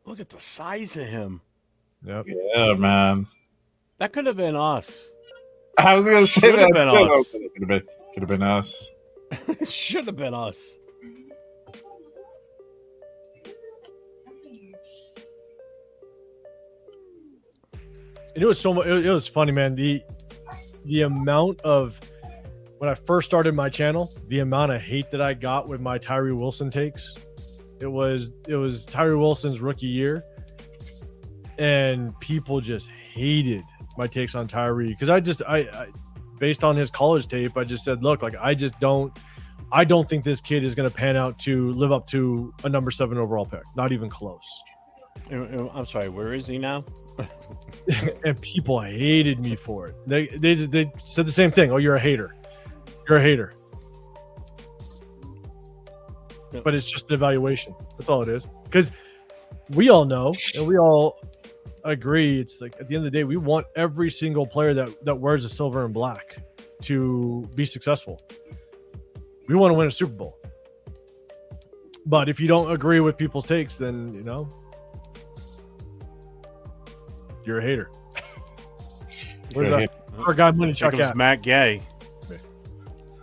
Look at the size of him. Yep. Yeah, man. That could have been us. I was gonna say Could have that. been us. Could have been us. It should have been us. It was so much. It was funny, man. The amount of, when I first started my channel, the amount of hate that I got with my Tyree Wilson takes. It was Tyree Wilson's rookie year, and people just hated my takes on Tyree, because I based on his college tape, I just said, look, like I don't think this kid is going to pan out to live up to a number 7 overall pick. Not even close. I'm sorry, where is he now? And people hated me for it. They said the same thing. Oh, you're a hater. You're a hater. but it's just an evaluation. That's all it is. Because we all know and we all agree, it's like at the end of the day, we want every single player that wears a silver and black to be successful. We want to win a Super Bowl. But if you don't agree with people's takes, then you're a hater. Where's that? Our guy Money Chuck at? Matt Gay.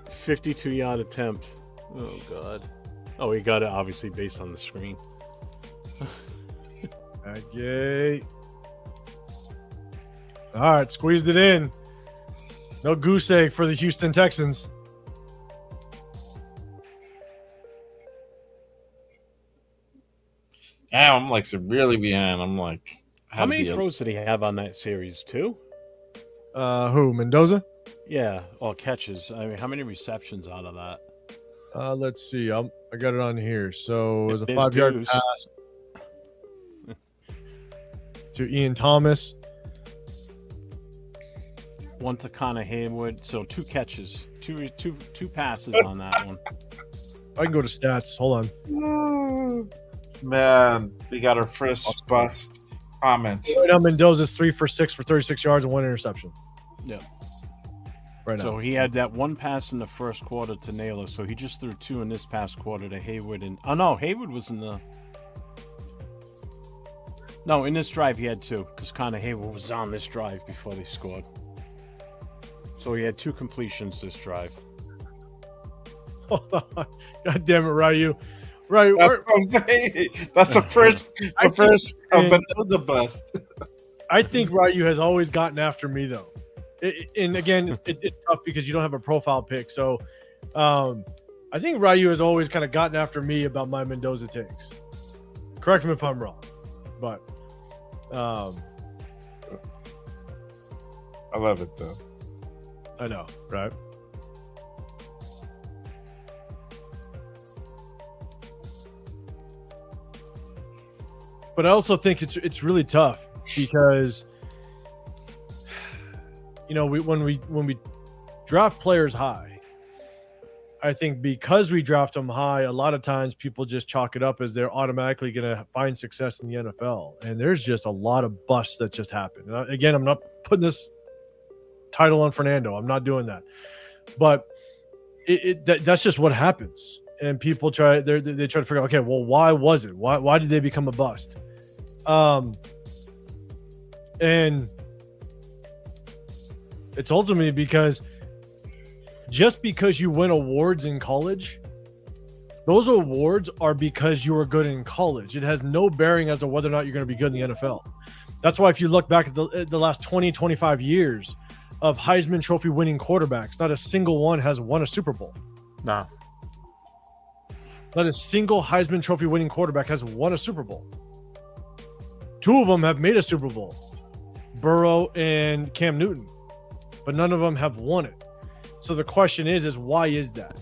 52-yard attempt. Oh God. Oh, he got it obviously based on the screen. Matt Gay. All right, squeezed it in. No goose egg for the Houston Texans. Damn, I'm like severely behind. I'm like, how many throws did he have on that series? 2? Who? Mendoza? Yeah, all catches. I mean, how many receptions out of that? Let's see. I got it on here. So it was a 5-yard pass to Ian Thomas. 1 to Connor Haywood. So 2 catches, two passes on that one. I can go to stats. Hold on. Man, we got our first bust comment. Right now, Mendoza's 3 for 6 for 36 yards and 1 interception. Yeah. Right now. So he had that 1 pass in the first quarter to Naylor. So he just threw 2 in this past quarter to Haywood. Haywood was in the. No, in this drive he had 2 because Connor Haywood was on this drive before they scored. So he had 2 completions this drive. Hold on. God damn it, Ryu. Right, that's what I'm saying. That's the first Mendoza bust. I think Ryu has always gotten after me, though. And again, it's tough because you don't have a profile pick. So I think Ryu has always kind of gotten after me about my Mendoza takes. Correct me if I'm wrong. But I love it, though. I know, right? But I also think it's really tough because when we draft players high, I think because we draft them high, a lot of times people just chalk it up as they're automatically going to find success in the NFL, and there's just a lot of busts that just happen. And again, I'm not putting this title on Fernando. I'm not doing that, but that's just what happens. And people try to figure out, okay, well, why was it? Why did they become a bust? And it's ultimately because just because you win awards in college, those awards are because you were good in college. It has no bearing as to whether or not you're going to be good in the NFL. That's why if you look back at the last 20, 25 years of Heisman Trophy winning quarterbacks, not a single one has won a Super Bowl. Nah. Not a single Heisman Trophy winning quarterback has won a Super Bowl. 2 of them have made a Super Bowl, Burrow and Cam Newton, but none of them have won it. So the question is why is that,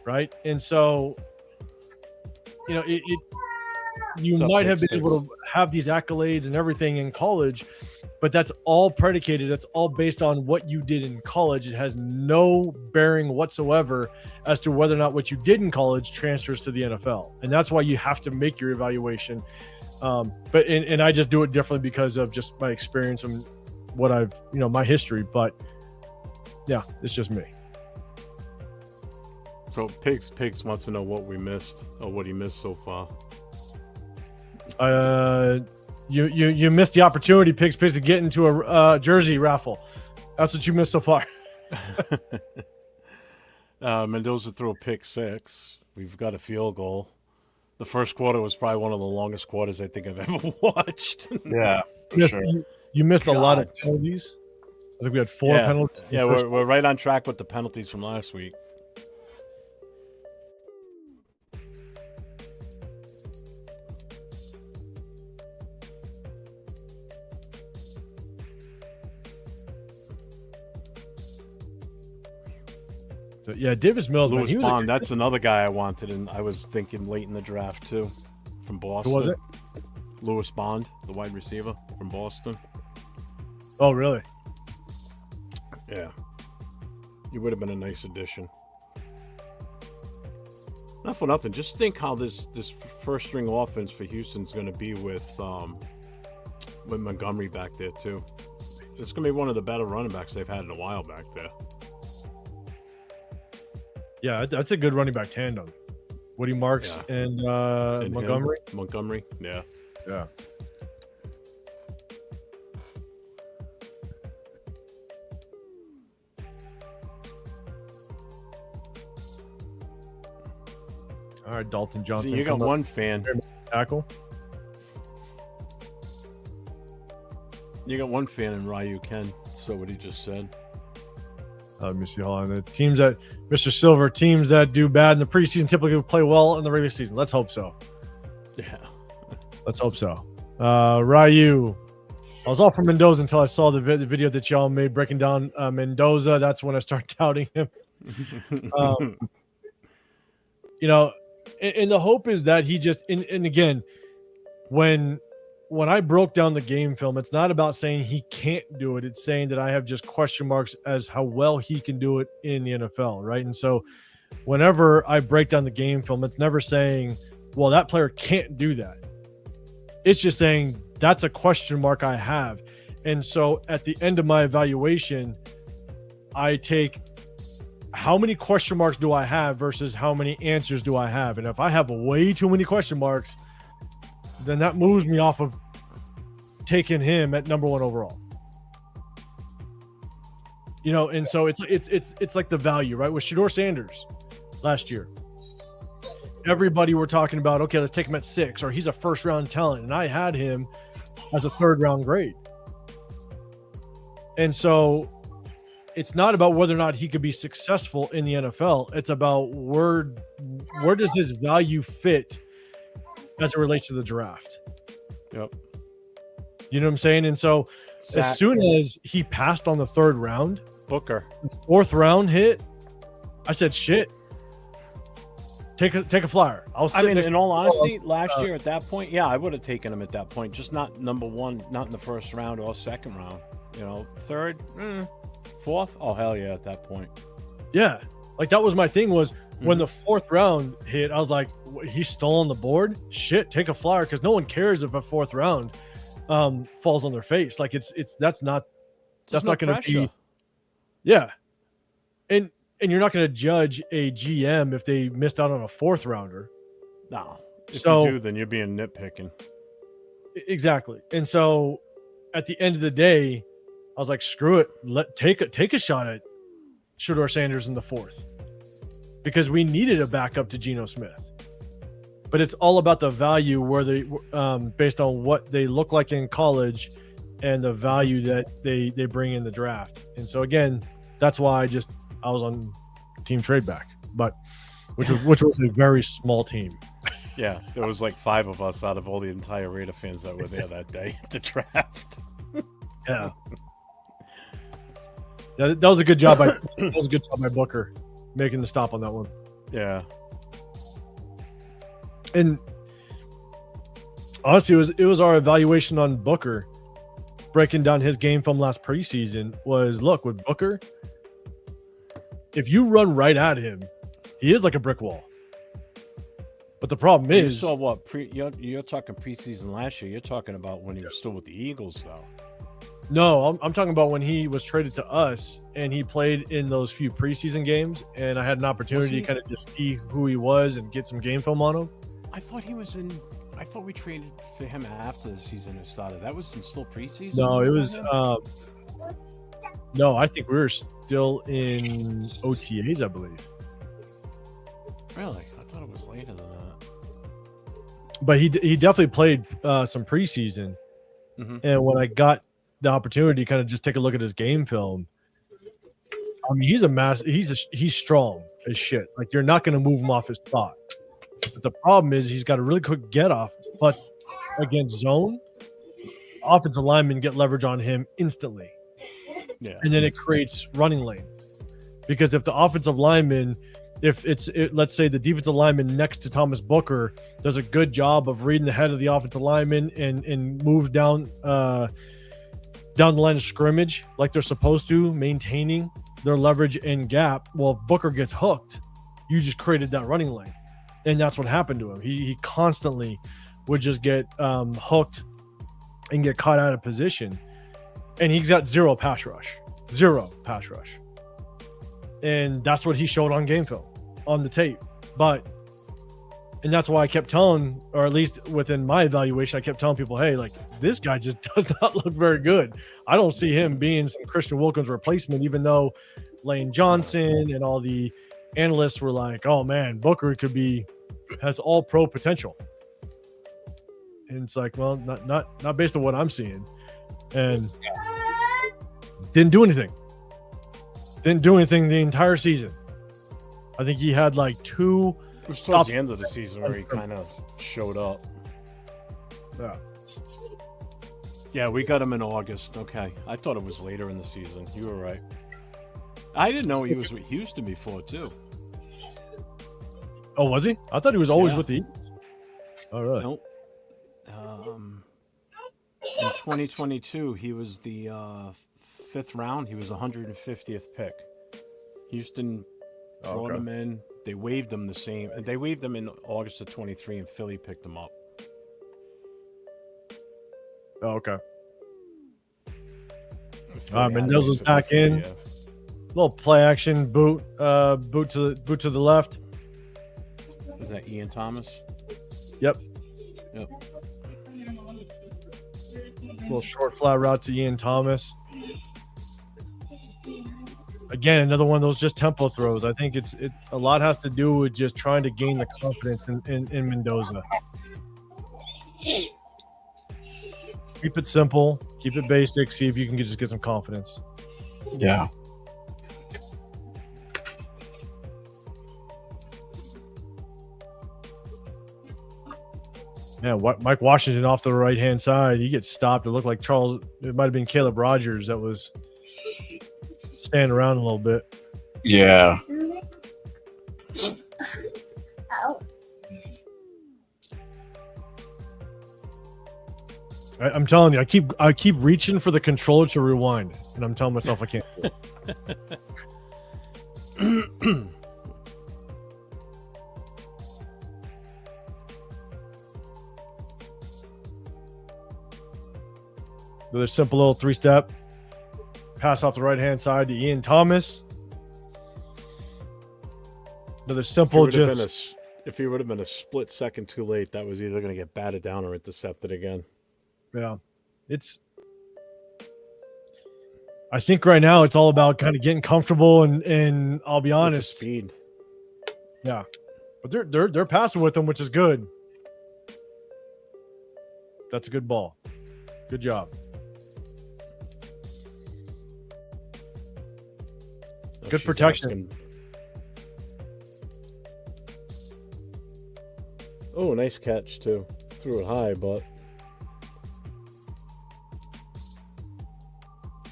right? And so, you might have been able to have these accolades and everything in college, but that's all predicated. That's all based on what you did in college. It has no bearing whatsoever as to whether or not what you did in college transfers to the NFL. And that's why you have to make your evaluation. But I just do it differently because of just my experience and what I've, my history. But yeah, it's just me. So Pigs wants to know what we missed or what he missed so far. You missed the opportunity, Pigs, to get into a jersey raffle. That's what you missed so far. Mendoza threw a pick 6. We've got a field goal. The first quarter was probably one of the longest quarters I think I've ever watched. Yeah, for sure. You missed a lot of penalties. I think we had 4 penalties. Yeah, we're right on track with the penalties from last week. Yeah, Davis Mills. Lewis Bond, that's another guy I wanted, and I was thinking late in the draft too, from Boston. Who was it? Lewis Bond, the wide receiver from Boston. Oh, really? Yeah. He would have been a nice addition. Not for nothing. Just think how this first string offense for Houston's going to be with Montgomery back there too. It's going to be one of the better running backs they've had in a while back there. Yeah, that's a good running back tandem. Woody Marks and Montgomery. Montgomery, yeah. Yeah. All right, Dalton Johnson. See, you got one fan. Tackle. You got one fan in Ryu Ken. So what he just said. Let me see. Hold on. The teams that Mr. Silver, teams that do bad in the preseason typically play well in the regular season. Let's hope so. Yeah. Let's hope so. Ryu. I was all for Mendoza until I saw the video that y'all made breaking down Mendoza. That's when I started doubting him. And the hope is that he just and again, when I broke down the game film, it's not about saying he can't do it. It's saying that I have just question marks as how well he can do it in the NFL, right? And so whenever I break down the game film, it's never saying, well, that player can't do that. It's just saying that's a question mark I have. And so at the end of my evaluation, I take how many question marks do I have versus how many answers do I have. And if I have way too many question marks, then that moves me off of taking him at number 1 overall. And so it's like the value, right? With Shedeur Sanders last year, everybody were talking about, okay, let's take him at 6, or he's a first round talent, and I had him as a 3rd round grade. And so it's not about whether or not he could be successful in the NFL. It's about where does his value fit as it relates to the draft. Yep. You know what I'm saying? And so as soon as he passed on the 3rd round, Booker, the 4th round hit, I said, shit, take a flyer. In all honesty, last year at that point, I would have taken him at that point. Just not number 1, not in the 1st round or 2nd round. 3rd, 4th, oh hell yeah, at that point. Yeah, like that was my thing was when the 4th round hit, I was like, he's still on the board? Shit, take a flyer, because no one cares if a 4th round falls on their face. Like that's not going to be. Yeah, and you're not going to judge a GM if they missed out on a 4th rounder. No, if you do, then you're being nitpicking. Exactly, and so at the end of the day, I was like, screw it. Take a shot at Shedeur Sanders in the 4th, because we needed a backup to Geno Smith. But it's all about the value where they, based on what they look like in college and the value that they bring in the draft. And so again, that's why I was on team trade back, but which was a very small team. Yeah, there was like 5 of us out of all the entire Raider fans that were there that day to draft. Yeah. Yeah, that was a good job by Booker making the stop on that one. Yeah. And honestly, it was our evaluation on Booker, breaking down his game from last preseason, was look, with Booker, if you run right at him, he is like a brick wall. But the problem is, you saw what you're talking preseason last year. You're talking about when he was still with the Eagles, though. No, I'm talking about when he was traded to us and he played in those few preseason games, and I had an opportunity to kind of just see who he was and get some game film on him. I thought we traded for him after the season had started. That was still preseason? No, it was no, I think we were still in OTAs, I believe. Really? I thought it was later than that. But he definitely played some preseason. Mm-hmm. And when I got the opportunity to kind of just take a look at his game film, I mean, he's strong as shit. Like, you're not going to move him off his spot. But the problem is he's got a really quick get off, but against zone, offensive linemen get leverage on him instantly. Yeah. And then it creates running lanes. Because if the offensive lineman, let's say the defensive lineman next to Thomas Booker does a good job of reading the head of the offensive lineman and moves down the line of scrimmage like they're supposed to, maintaining their leverage and gap. Well, if Booker gets hooked, you just created that running lane. And that's what happened to him. He constantly would just get hooked and get caught out of position. And he's got zero pass rush. And that's what he showed on game film, on the tape. And that's why I kept telling, or at least within my evaluation, I kept telling people, hey, like, this guy just does not look very good. I don't see him being some Christian Wilkins replacement, even though Lane Johnson and all the analysts were like, oh man, Booker has all pro potential. And it's like, well, not based on what I'm seeing. And didn't do anything the entire season. I think he had like 2 It was towards the end of the season where he kind of showed up. Yeah. Yeah, we got him in August. Okay. I thought it was later in the season. You were right. I didn't know he was with Houston before, too. Oh, was he? I thought he was always with the Eagles. Oh, really? Nope. In 2022, he was the 5th round. He was 150th pick. Houston brought him in. They waived him They waived him in August of 23, and Philly picked him up. Oh, okay. Mendoza's back in. Yeah. Little play action boot to the left. Is that Ian Thomas? Yep. Little short flat route to Ian Thomas. Again, another one of those just tempo throws. I think a lot has to do with just trying to gain the confidence in Mendoza. Keep it simple, keep it basic, see if you can just get some confidence. Yeah. Yeah, Mike Washington off to the right-hand side. He gets stopped. It looked like it might have been Caleb Rogers that was standing around a little bit. Yeah. I'm telling you, I keep reaching for the controller to rewind, and I'm telling myself I can't. Another simple little 3-step pass off the right-hand side to Ian Thomas. Another simple if he would have been a split second too late, that was either going to get batted down or intercepted again. Yeah. I think right now it's all about kind of getting comfortable and I'll be honest. Speed. Yeah. But they're passing with them, which is good. That's a good ball. Good job. Good protection. Oh, nice catch too. Threw it high, but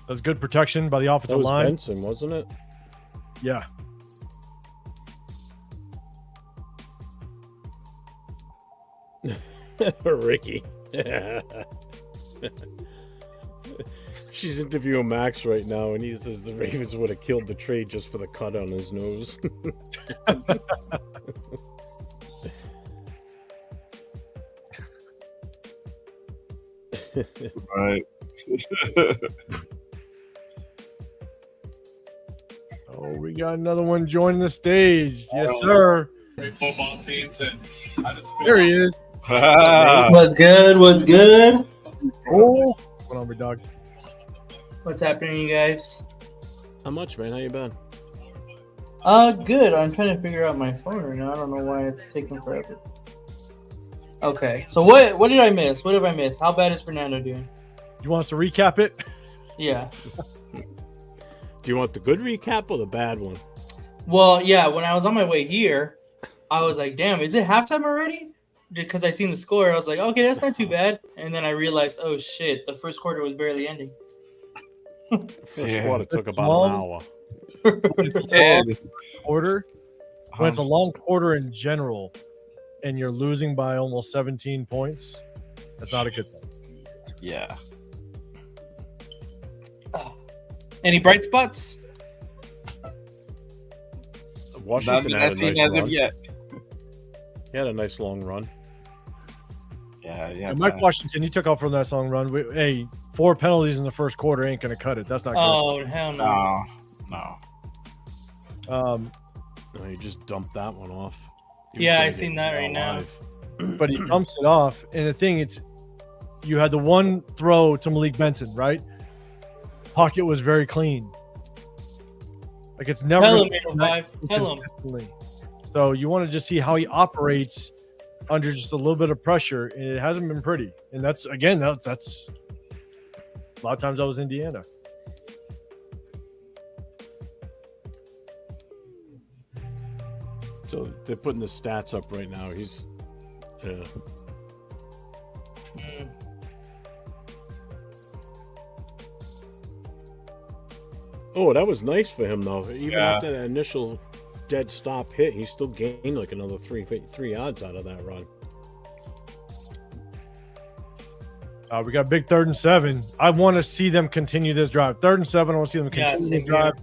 that's good protection by the offensive that was line. Benson, wasn't it? Yeah. Ricky. She's interviewing Max right now, and he says the Ravens would have killed the trade just for the cut on his nose. Right. Oh, we got another one joining the stage. Yes, sir. Football teams, and there he is. What's good? What's good? Oh, what's going on, big dog? What's happening, you guys? How much, man? How you been? Good. I'm trying to figure out my phone right now. I don't know why it's taking forever. Okay, so what did I miss? What have I missed? How bad is Fernando doing? You want us to recap it? Yeah. Do you want the good recap or the bad one? Well, yeah, when I was on my way here, I was like, damn, is it halftime already? Because I seen the score. I was like, okay, that's not too bad. And then I realized, oh, shit, the first quarter was barely ending. First quarter took about an hour. It's a long quarter. When it's a long quarter in general and you're losing by almost 17 points, that's not a good thing. Yeah. Any bright spots? Washington Nothing had I've a seen nice as of run. yet. He had a nice long run. Yeah. And Mike Washington, he took off from that long run. Hey, 4 penalties in the first quarter ain't going to cut it. That's not good. Oh, hell no. No. He just dumped that one off. Yeah, I seen that right now. But he dumps it off. And the thing, you had the one throw to Malik Benson, right? Pocket was very clean. Like it's never Tell him, 805. Tell him. consistently. So you want to just see how he operates under just a little bit of pressure, and it hasn't been pretty. And that's a lot of times that was Indiana. So they're putting the stats up right now. He's Oh, that was nice for him though. Even after that initial dead stop hit, he still gained like another three yards out of that run. We got a big 3rd and 7. I want to see them continue this drive. 3rd and 7. I want to see them continue this drive.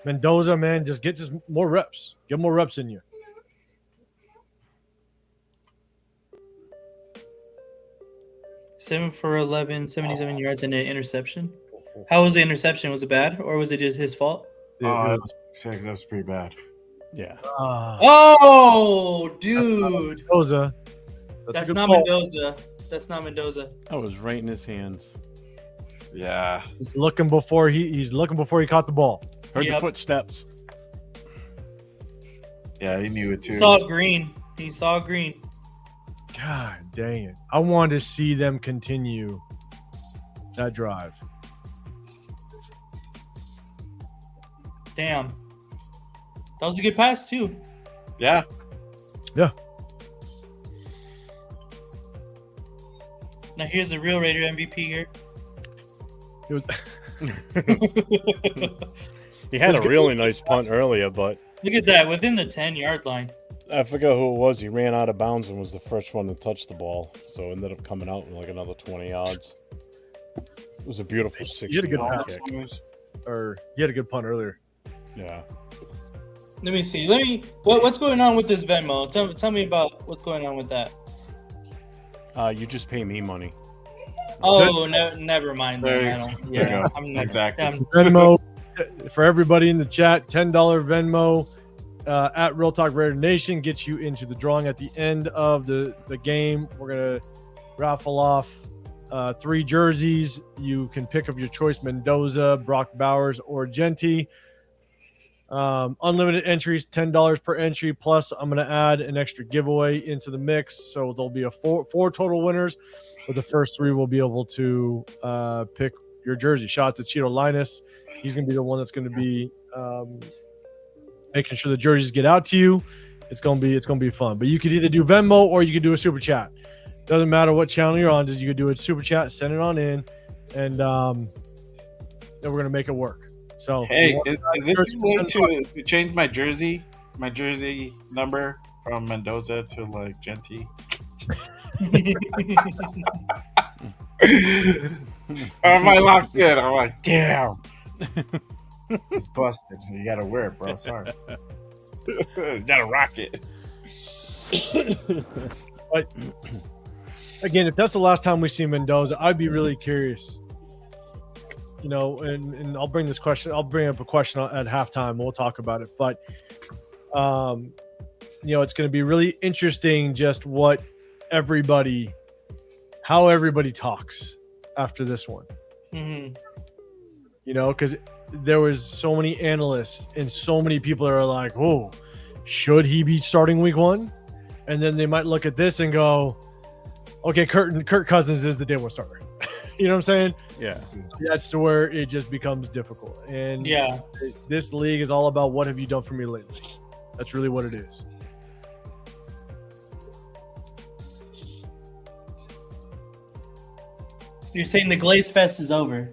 Mendoza, man, just get more reps. Get more reps in you. Seven for 11, 77 yards and an interception. How was the interception? Was it bad, or was it just his fault? That was pretty bad. Yeah. Oh, dude. Mendoza. That's not Mendoza. That's not Mendoza. That was right in his hands. Yeah. He's looking before he caught the ball. Heard the footsteps. Yeah, he knew it too. He saw green. God dang it. I wanted to see them continue that drive. Damn. That was a good pass, too. Yeah. Yeah. Now here's the real Raider MVP here. It was He had a really nice punt earlier, but Look at that, within the 10-yard line. I forgot who it was. He ran out of bounds and was the first one to touch the ball, so ended up coming out in like another 20 yards. It was a beautiful 60-yard kick. He had a good punt earlier. Yeah. Let me see. What's going on with this Venmo? Tell me about what's going on with that. You just pay me money. Oh, never mind. Exactly. Venmo for everybody in the chat. $10 Venmo at Real Talk Raider Nation gets you into the drawing at the end of the game. We're gonna raffle off 3 jerseys. You can pick of your choice: Mendoza, Brock Bowers, or Genty. Unlimited entries, $10 per entry. Plus, I'm going to add an extra giveaway into the mix. So there'll be four total winners. But the first 3 will be able to pick your jersey. Shout out to Cheeto Linus. He's going to be the one that's going to be making sure the jerseys get out to you. It's going to be fun. But you could either do Venmo or you could do a super chat. Doesn't matter what channel you're on. You could do a super chat, send it on in, and then we're going to make it work. So, hey, is it too late to change my jersey number from Mendoza to like Genty? Or am I locked in? I'm like, damn, it's busted. You gotta wear it, bro. Sorry, you gotta rock it. But again, if that's the last time we see Mendoza, I'd be really curious. You know, and I'll bring up a question at halftime. We'll talk about it. But, it's going to be really interesting just how everybody talks after this one. Mm-hmm. Because there was so many analysts and so many people that are like, oh, should he be starting week 1? And then they might look at this and go, okay, Kirk Cousins is the day 1 starter. You know what I'm saying? Yeah. That's where it just becomes difficult. And this league is all about what have you done for me lately. That's really what it is. You're saying the Glaze Fest is over?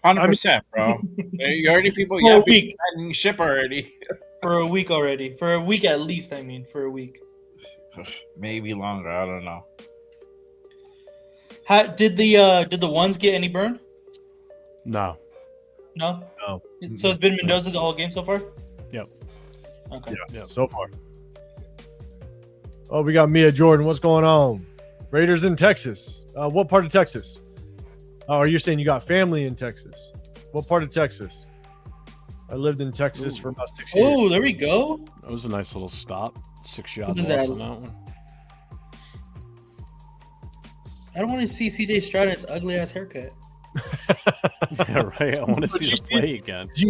100%, bro. You already people For a week. Ship already. For a week already. For a week at least, I mean. For a week. Maybe longer. I don't know. Did the ones get any burn? No. So it's been Mendoza the whole game so far? Yep. Okay. Yeah, so far. Oh, we got Mia Jordan. What's going on? Raiders in Texas. What part of Texas? Oh, you're saying you got family in Texas? What part of Texas? I lived in Texas for about 6 years. Oh, there we go. That was a nice little stop. 6-yard What is loss that? on that one. I don't want to see CJ Stroud in his ugly ass haircut. Yeah, right. I want to see the play again. Did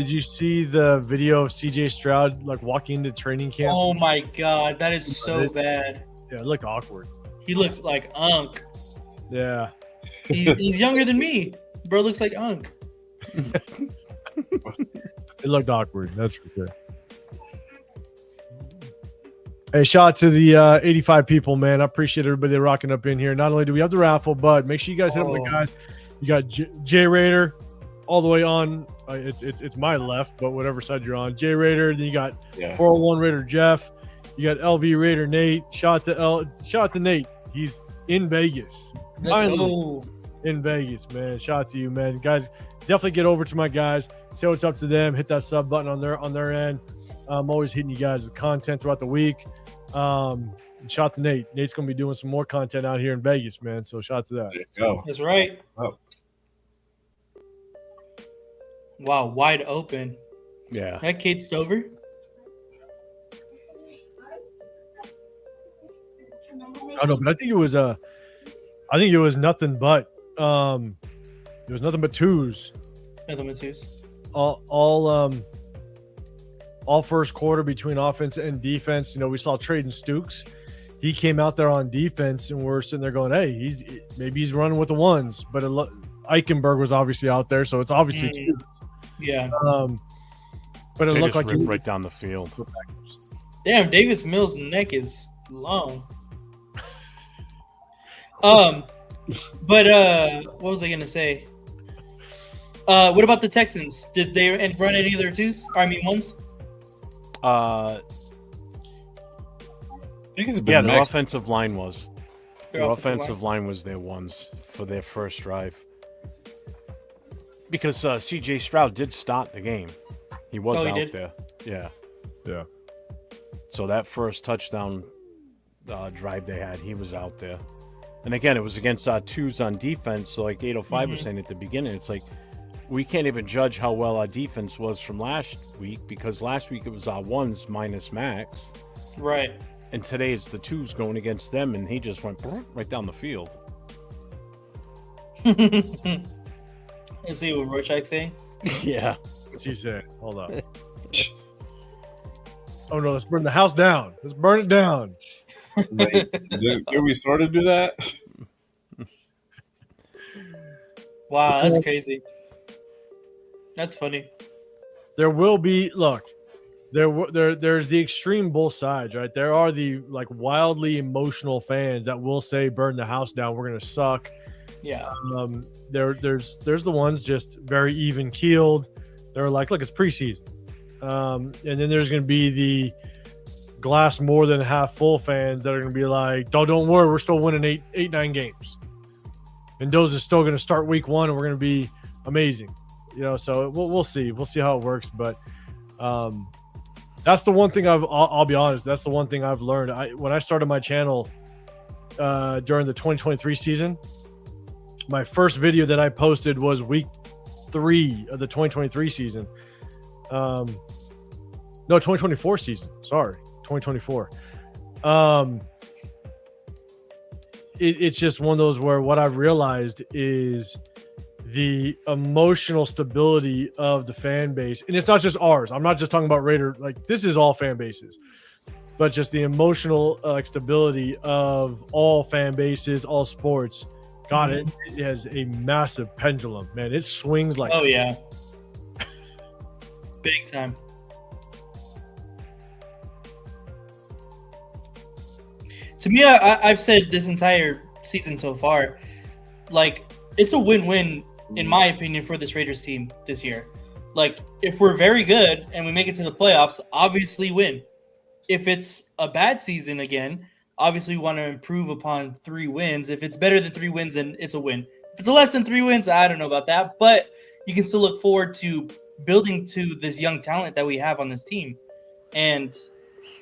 you see the video of CJ Stroud like walking into training camp? Oh my god, that is so bad. Yeah, it looked awkward. He looks like Unk. Yeah. He's younger than me. Bro looks like Unk. It looked awkward. That's for sure. Hey, shout out to the 85 people, man. I appreciate everybody rocking up in here. Not only do we have the raffle, but make sure you guys hit up the guys. You got J Raider all the way on. It's my left, but whatever side you're on. J Raider. Then you got 401 Raider Jeff. You got LV Raider Nate. Shout out to Nate. He's in Vegas. Finally in Vegas, man. Shout out to you, man. Guys, definitely get over to my guys. Say what's up to them. Hit that sub button on their end. I'm always hitting you guys with content throughout the week. And shout out to Nate. Nate's gonna be doing some more content out here in Vegas, man. So shout out to that. There you go. That's right. Oh. Wow, wide open. Yeah. That Kate Stover. I don't know, but I think it was nothing but it was nothing but twos. Nothing but twos. All first quarter between offense and defense. You know, we saw Traden Stukes. He came out there on defense, and we're sitting there going, "Hey, maybe he's running with the ones." But Eichenberg was obviously out there, so it's obviously two. Yeah. But it They looked just like ripped right down the field. Damn, Davis Mills' neck is long. But what was I gonna say? What about the Texans? Did they run any of their twos? I mean ones? I think it's Yeah, been their mixed. offensive line was. Their offensive line was their ones for their first drive. Because C.J. Stroud did start the game. He was he out did? there. Yeah. Yeah. So that first touchdown drive they had, he was out there. And again, it was against our twos on defense. So like 805 was saying at the beginning, it's like we can't even judge how well our defense was from last week because last week it was our ones minus Max. Right. And today it's the twos going against them, and he just went right down the field. Let's see what Rorschach's saying. Yeah. What's he saying? Hold on. Oh no, let's burn the house down. Let's burn it down. Wait, did we sort of do that? Wow, that's crazy. That's funny. There will be there's the extreme both sides, right? There are the like wildly emotional fans that will say burn the house down, we're gonna suck. Yeah. There's the ones just very even keeled. They're like, look, it's preseason. And then there's gonna be the glass more than half full fans that are gonna be like, don't worry, we're still winning 9 games. Mendoza's still gonna start week 1 and we're gonna be amazing. You know, so we'll see. We'll see how it works. But that's the one thing I'll be honest. That's the one thing I've learned. When I started my channel during the 2023 season, my first video that I posted was week 3 of the 2023 season. No, 2024 season. Sorry, 2024. It's just one of those where what I've realized is the emotional stability of the fan base, and it's not just ours. I'm not just talking about Raider. Like, this is all fan bases, but just the emotional stability of all fan bases, all sports. God, it has a massive pendulum, man. It swings like yeah, big time. To me, I've said this entire season so far, like, it's a win-win in my opinion for this Raiders team this year. Like, if we're very good and we make it to the playoffs, obviously win. If it's a bad season again, obviously we want to improve upon 3 wins. If it's better than 3 wins, then it's a win. If it's less than 3 wins, I don't know about that, but you can still look forward to building to this young talent that we have on this team. And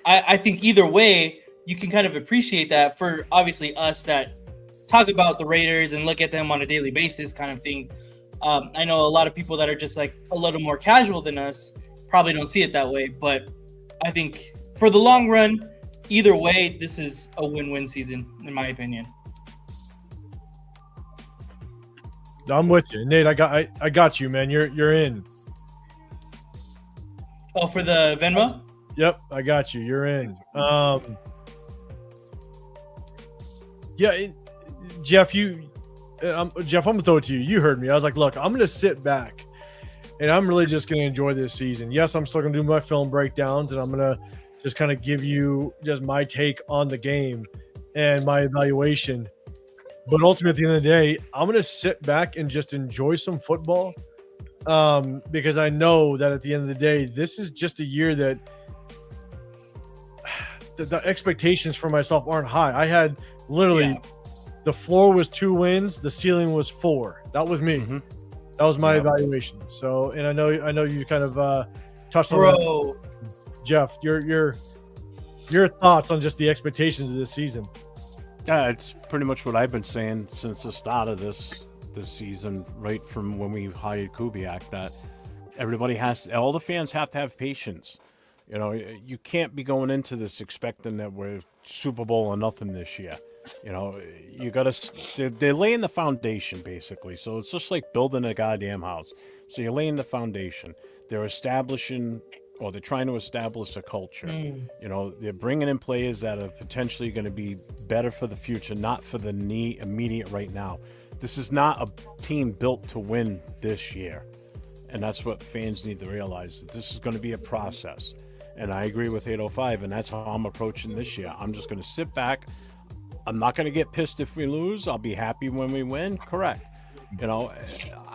I think either way, you can kind of appreciate that for obviously us that talk about the Raiders and look at them on a daily basis kind of thing. I know a lot of people that are just like a little more casual than us probably don't see it that way, but I think for the long run, either way, this is a win-win season, in my opinion. I'm with you, Nate. I got you, man. You're in. Oh, for the Venmo? Yep, I got you. You're in. Yeah, Jeff. Jeff, I'm gonna throw it to you. You heard me. I was like, look, I'm gonna sit back, and I'm really just gonna enjoy this season. Yes, I'm still gonna do my film breakdowns, and I'm gonna just kind of give you just my take on the game and my evaluation. But ultimately, at the end of the day, I'm going to sit back and just enjoy some football because I know that at the end of the day, this is just a year that the expectations for myself aren't high. I had literally the floor was 2 wins, the ceiling was 4. That was me. Mm-hmm. That was my evaluation. So, and I know you kind of touched on that. Jeff, your thoughts on just the expectations of this season? Yeah, it's pretty much what I've been saying since the start of this season, right from when we hired Kubiak, that all the fans have to have patience. You know, you can't be going into this expecting that we're Super Bowl or nothing this year. You know, you got to, they're laying the foundation basically. So it's just like building a goddamn house. So you're laying the foundation. They're trying to establish a culture. You know, they're bringing in players that are potentially going to be better for the future, not for the immediate right now. This is not a team built to win this year. And that's what fans need to realize, that this is going to be a process. And I agree with 805, and that's how I'm approaching this year. I'm just going to sit back. I'm not going to get pissed if we lose. I'll be happy when we win. Correct. You know,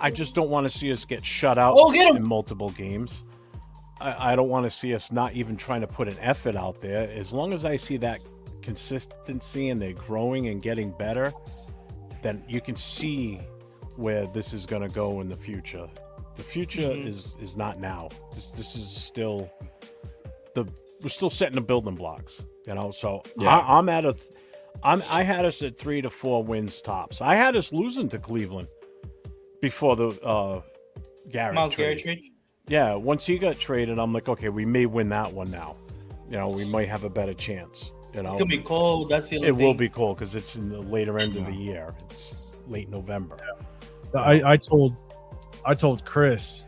I just don't want to see us get shut out in multiple games. I don't want to see us not even trying to put an effort out there. As long as I see that consistency and they're growing and getting better, then you can see where this is going to go in the future. The future is not now. This is still we're still setting the building blocks, you know. So I had us at 3 to 4 wins tops. I had us losing to Cleveland before the Myles Garrett trade. Yeah, once he got traded, I'm like, okay, we may win that one now. You know, we might have a better chance. You know, it's gonna be cold. That's the only thing. It will be cold because it's in the later end of the year. It's late November. Yeah. I told Chris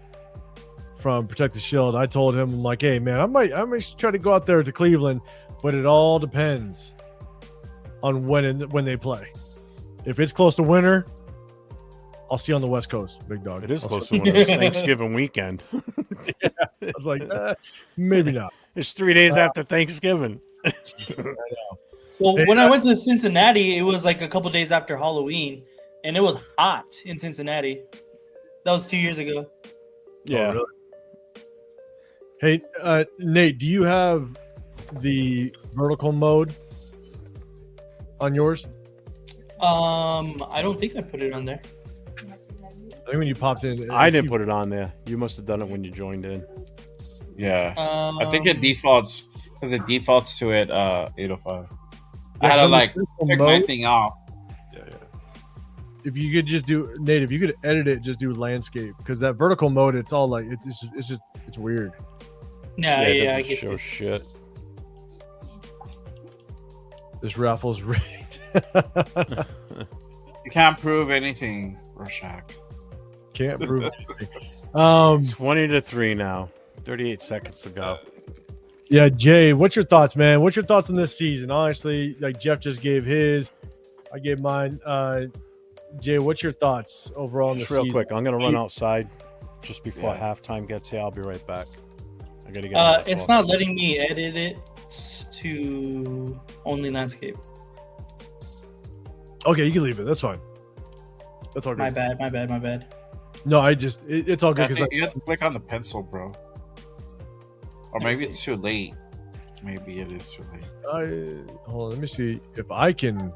from Protect the Shield. I told him, I'm like, hey man, I might try to go out there to Cleveland, but it all depends on when they play. If it's close to winter, I'll see you on the West Coast, big dog. It is close to winter. It's Thanksgiving weekend. Yeah, I was like, maybe not. It's 3 days after Thanksgiving. I know. Well, when I went to Cincinnati, it was like a couple days after Halloween, and it was hot in Cincinnati. That was 2 years ago. Yeah. Oh, really? Hey, Nate, do you have the vertical mode on yours? I don't think I put it on there. I think when you popped in, I didn't put it on there. You must have done it when you joined in. Yeah, I think it defaults to it. 805. I Yeah, had to like vertical pick my thing off. Yeah. If you could just do Nate, if you could edit it, just do landscape, because that vertical mode, it's all like it's weird. Yeah, it I doesn't get show it. shit. This raffle's rigged. You can't prove anything, Rorschach. Can't prove anything. 20-3 now. 38 seconds to go. Yeah, Jay, what's your thoughts, man? What's your thoughts on this season? Honestly, like Jeff just gave his, I gave mine. Jay, what's your thoughts overall on the Just real season? quick, I'm gonna run outside just before halftime gets here. I'll be right back. I gotta get. It's not letting me edit it to only landscape. Okay, you can leave it. That's fine. That's all good. My bad. No, it's all good because you have to click on the pencil, bro. Or maybe it's too late. Maybe it is too late. Hold on, let me see if I can.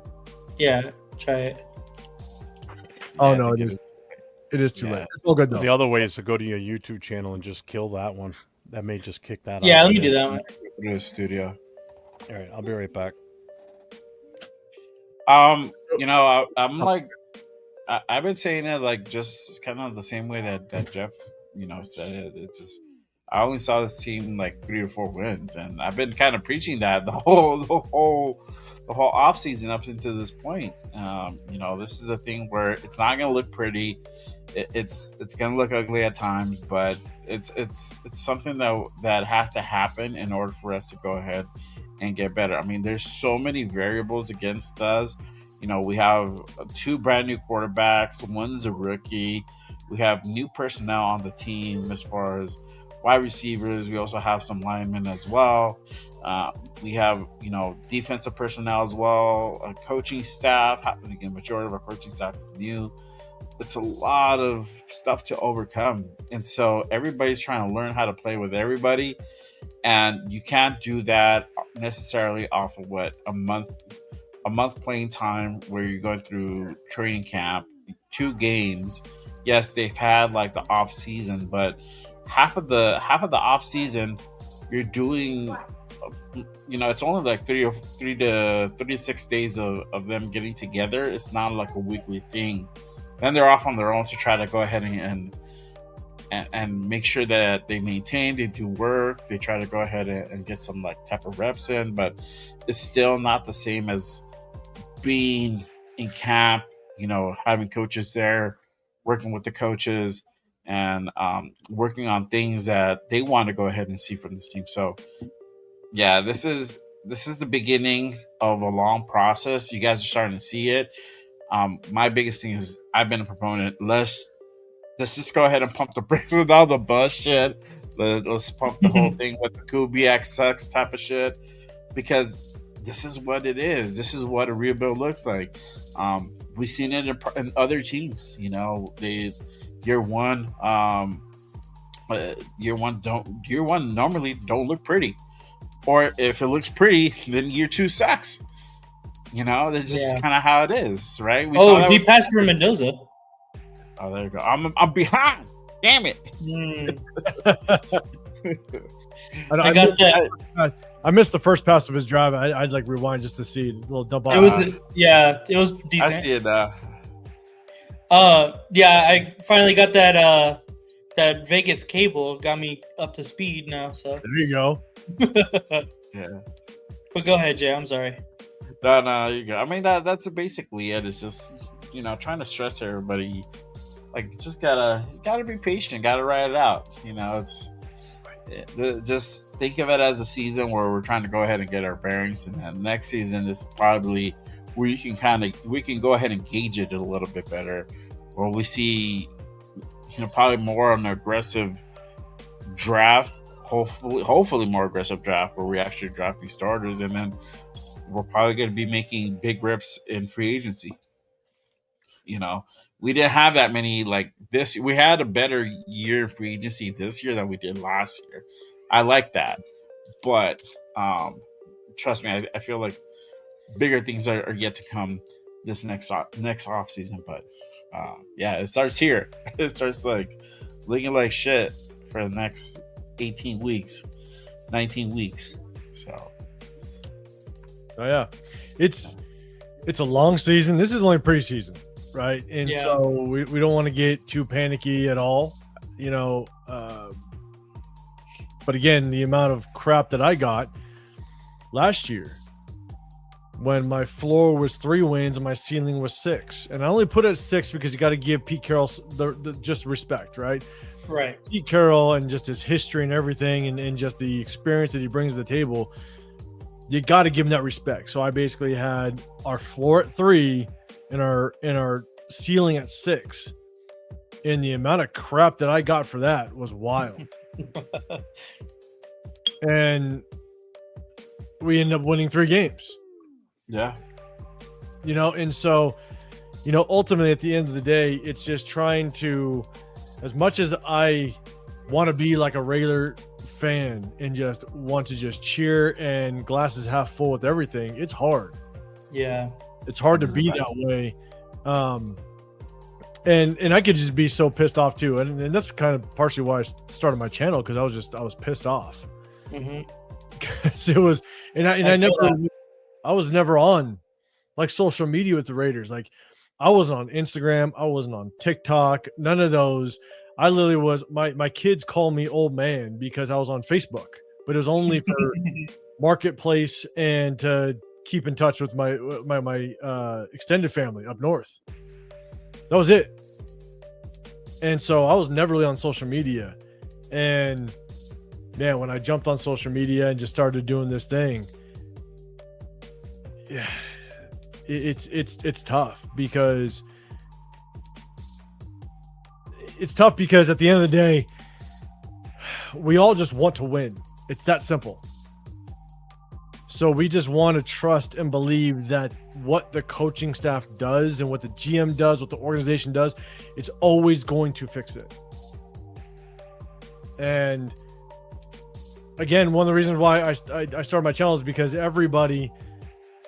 Yeah, try it. Oh no, it is too late. It's all good though. The other way is to go to your YouTube channel and just kill that one. That may just kick that Yeah, out. let me do that one. Go to the studio. All right, I'll be right back. I'm like, I've been saying it like just kind of the same way that Jeff, said it. It just, I only saw this team like 3 or 4 wins, and I've been kind of preaching that the whole off season up until this point. This is a thing where it's not going to look pretty. It's going to look ugly at times, but it's something that has to happen in order for us to go ahead and get better. I mean, there's so many variables against us. We have 2 brand new quarterbacks. One's a rookie. We have new personnel on the team as far as wide receivers. We also have some linemen as well. We have, defensive personnel as well, a coaching staff. Again, majority of our coaching staff is new. It's a lot of stuff to overcome. And so everybody's trying to learn how to play with everybody. And you can't do that necessarily off of a month playing time where you're going through training camp, 2 games. Yes, they've had like the off season, but half of the off season you're doing, it's only like 3 to 36 days of them getting together. It's not like a weekly thing. Then they're off on their own to try to go ahead and make sure that they maintain, they do work, they try to go ahead and get some like type of reps in, but it's still not the same as being in camp, having coaches there, working with the coaches, and working on things that they want to go ahead and see from this team. So yeah, this is the beginning of a long process. You guys are starting to see it. My biggest thing is I've been a proponent. Let's just go ahead and pump the brakes with all the bus shit. Let's pump the whole thing with the Kubiak sucks type of shit, because this is what it is. This is what a rebuild looks like. We've seen it in other teams. Year one normally don't look pretty, or if it looks pretty, then year 2 sucks. That's just kind of how it is, right? Deep pass for Mendoza. Oh, there you go. I'm behind. Damn it. I missed the first pass of his drive. I'd like rewind just to see a little dump off. It was decent. I see it now. I finally got that Vegas cable. Got me up to speed now. So there you go. Yeah. But go ahead, Jay. I'm sorry. No, you go. I mean, that's basically it. It's just trying to stress everybody. Like, just gotta be patient. Gotta ride it out. Just think of it as a season where we're trying to go ahead and get our bearings, and then next season is probably where we can go ahead and gauge it a little bit better, where we see probably more on an aggressive draft, hopefully more aggressive draft where we actually draft these starters, and then we're probably going to be making big rips in free agency. We didn't have that many like this. We had a better year in free agency this year than we did last year. I like that, but trust me, I feel like bigger things are yet to come this next off season. But it starts here. It starts like looking like shit for the next 18 weeks, 19 weeks. So, it's a long season. This is only preseason. Right. And so we don't want to get too panicky at all, but again, the amount of crap that I got last year when my floor was 3 wins and my ceiling was 6, and I only put it at 6 because you got to give Pete Carroll the just respect, right? Right. Pete Carroll and just his history and everything and just the experience that he brings to the table, you got to give him that respect. So I basically had our floor at 3 and our ceiling at 6, and the amount of crap that I got for that was wild. And we ended up winning 3 games. Yeah. And so, ultimately at the end of the day, it's just trying to, as much as I want to be like a regular fan and just want to just cheer and glasses half full with everything, it's hard. Yeah. It's hard to be that way. And I could just be so pissed off too, and that's kind of partially why I started my channel, because I was pissed off. Because it was, I was never on like social media with the Raiders. Like, I wasn't on Instagram, I wasn't on TikTok, none of those. I literally was. My kids call me old man because I was on Facebook, but it was only for marketplace and to keep in touch with my extended family up north. That was it. And so I was never really on social media. And man, when I jumped on social media and just started doing this thing, yeah, it's tough because at the end of the day, we all just want to win. It's that simple. So we just want to trust and believe that what the coaching staff does and what the GM does, what the organization does, it's always going to fix it. And again, one of the reasons why I started my channel is because everybody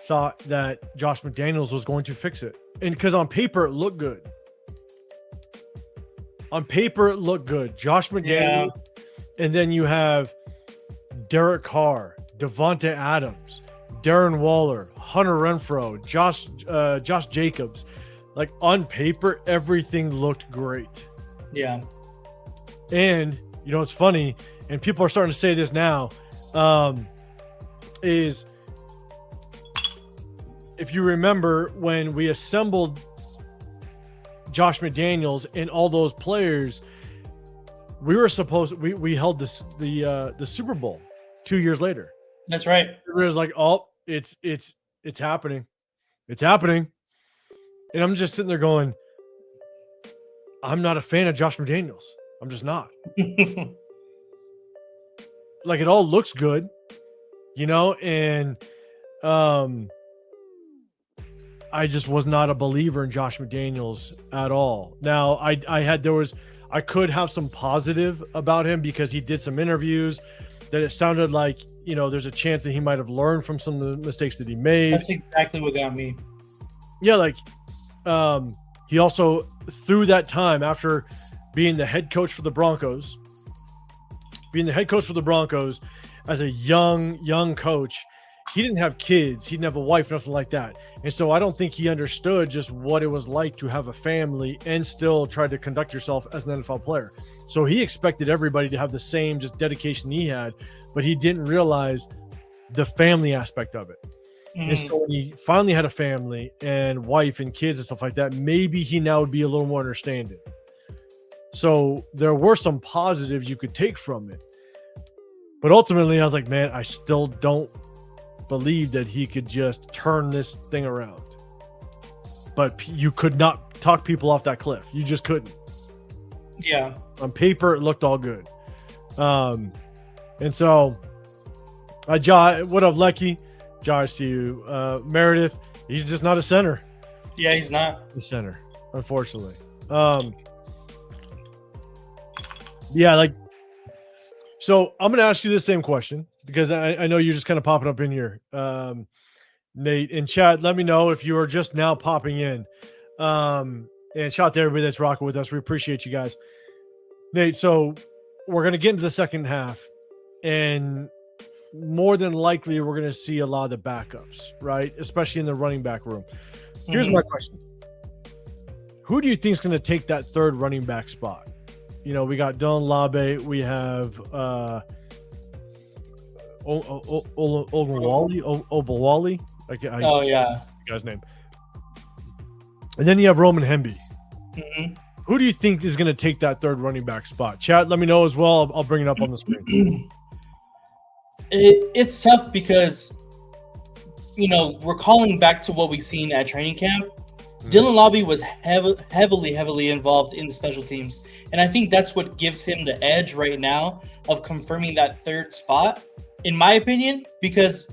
thought that Josh McDaniels was going to fix it. And because on paper, it looked good. On paper, it looked good. Josh McDaniels. Yeah. And then you have Derek Carr, Devontae Adams, Darren Waller, Hunter Renfrow, Josh Jacobs. Like, on paper, everything looked great. Yeah. And, you know, it's funny, and people are starting to say this now, is if you remember when we assembled Josh McDaniels and all those players, we held the Super Bowl 2 years later. That's right. It was like, oh, it's happening. It's happening. And I'm just sitting there going, I'm not a fan of Josh McDaniels. I'm just not. Like, it all looks good, you know, and I just was not a believer in Josh McDaniels at all. Now, I could have some positive about him because he did some interviews that it sounded like, you know, there's a chance that he might have learned from some of the mistakes that he made. That's exactly what got me. Yeah, like he also, through that time, after being the head coach for the Broncos, as a young coach, he didn't have kids, he didn't have a wife, nothing like that. And so I don't think he understood just what it was like to have a family and still try to conduct yourself as an NFL player. So he expected everybody to have the same just dedication he had, but he didn't realize the family aspect of it. And so when he finally had a family and wife and kids and stuff like that, maybe he now would be a little more understanding. So there were some positives you could take from it. But ultimately, I was like, man, I still don't believe that he could just turn this thing around. But you could not talk people off that cliff. You just couldn't. Yeah. On paper, it looked all good. And so, what up, Lecky? Josh, to you. Meredith, he's just not a center. Yeah, he's not a center, unfortunately. Yeah, like, so I'm going to ask you the same question because I know you're just kind of popping up in here. Nate, in chat, let me know if you are just now popping in. And shout out to everybody that's rocking with us. We appreciate you guys. Nate, so we're going to get into the second half, and more than likely we're going to see a lot of the backups, right? Especially in the running back room. Here's my question. Who do you think is going to take that third running back spot? You know, we got Dylan Labe. We have Obalwali. Oh, yeah. Guy's name. And then you have Roman Hemby. Who do you think is going to take that third running back spot? Chat, let me know as well. I'll bring it up on the screen. It's tough because, you know, we're calling back to what we've seen at training camp. Dylan Labe was heavily involved in the special teams. And I think that's what gives him the edge right now of confirming that third spot, in my opinion, because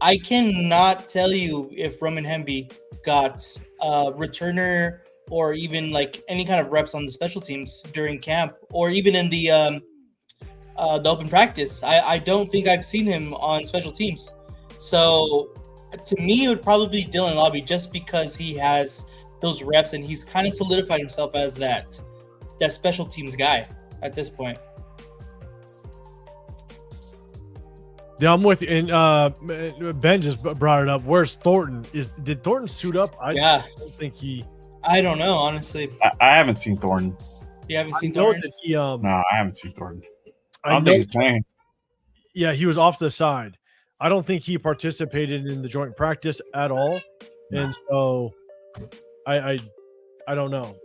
I cannot tell you if Roman Hemby got a returner or even like any kind of reps on the special teams during camp or even in the open practice. I don't think I've seen him on special teams. So to me, it would probably be Dylan Labe just because he has those reps, and he's kind of solidified himself as that special teams guy at this point. Yeah, I'm with you. And Ben just brought it up. Where's Thornton? Did Thornton suit up? I don't think he. I don't know, honestly. I haven't seen Thornton. You haven't seen I know Thornton? that he. No, I haven't seen Thornton. I I don't know, think he's playing. yeah, he was off to the side. I don't think he participated in the joint practice at all, and so I don't know.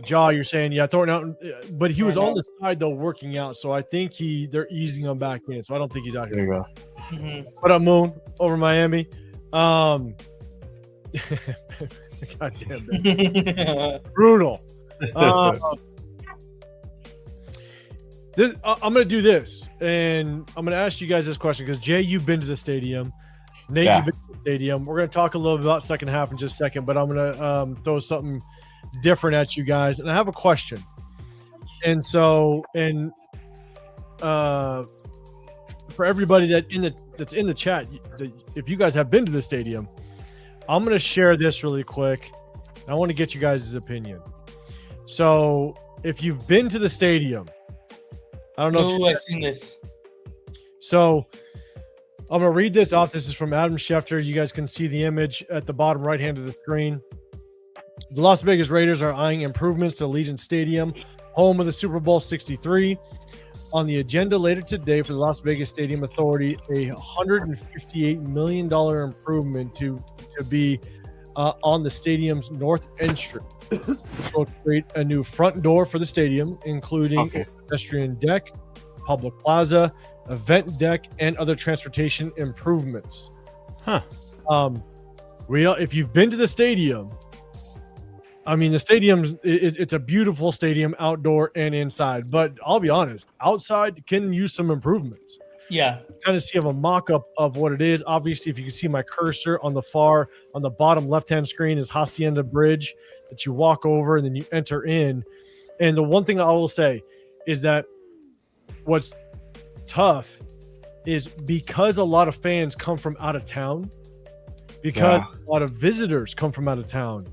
Jaw, you're saying Thornton out, but he was on the side though working out, so I think they're easing him back in. So I don't think he's out There here. you go. Mhm. What up, Moon? Over Miami. God damn it. Brutal. I'm going to do this, and I'm going to ask you guys this question because, Jay, you've been to the stadium. Nate, Yeah. you've been to the stadium. We're going to talk a little bit about second half in just a second, but I'm going to throw something different at you guys. And I have a question. And so, for everybody that's in the chat, if you guys have been to the stadium, I'm going to share this really quick. I want to get you guys' opinion. So, if you've been to the stadium, I don't know. Oh, I've seen this. So, I'm going to read this off. This is from Adam Schefter. You guys can see the image at the bottom right hand of the screen. The Las Vegas Raiders are eyeing improvements to Allegiant Stadium, home of the Super Bowl 63. On the agenda later today for the Las Vegas Stadium Authority, a $158 million improvement to be on the stadium's north entrance, which will create a new front door for the stadium, including a pedestrian deck, public plaza, event deck, and other transportation improvements. If you've been to the stadium, I mean, the stadium it's a beautiful stadium, outdoor and inside. But I'll be honest, outside can use some improvements. Yeah. Kind of see a mock-up of what it is. Obviously, if you can see my cursor on the bottom left-hand screen is Hacienda Bridge that you walk over and then you enter in. And the one thing I will say is that what's tough is because a lot of fans come from out of town, because a lot of visitors come from out of town,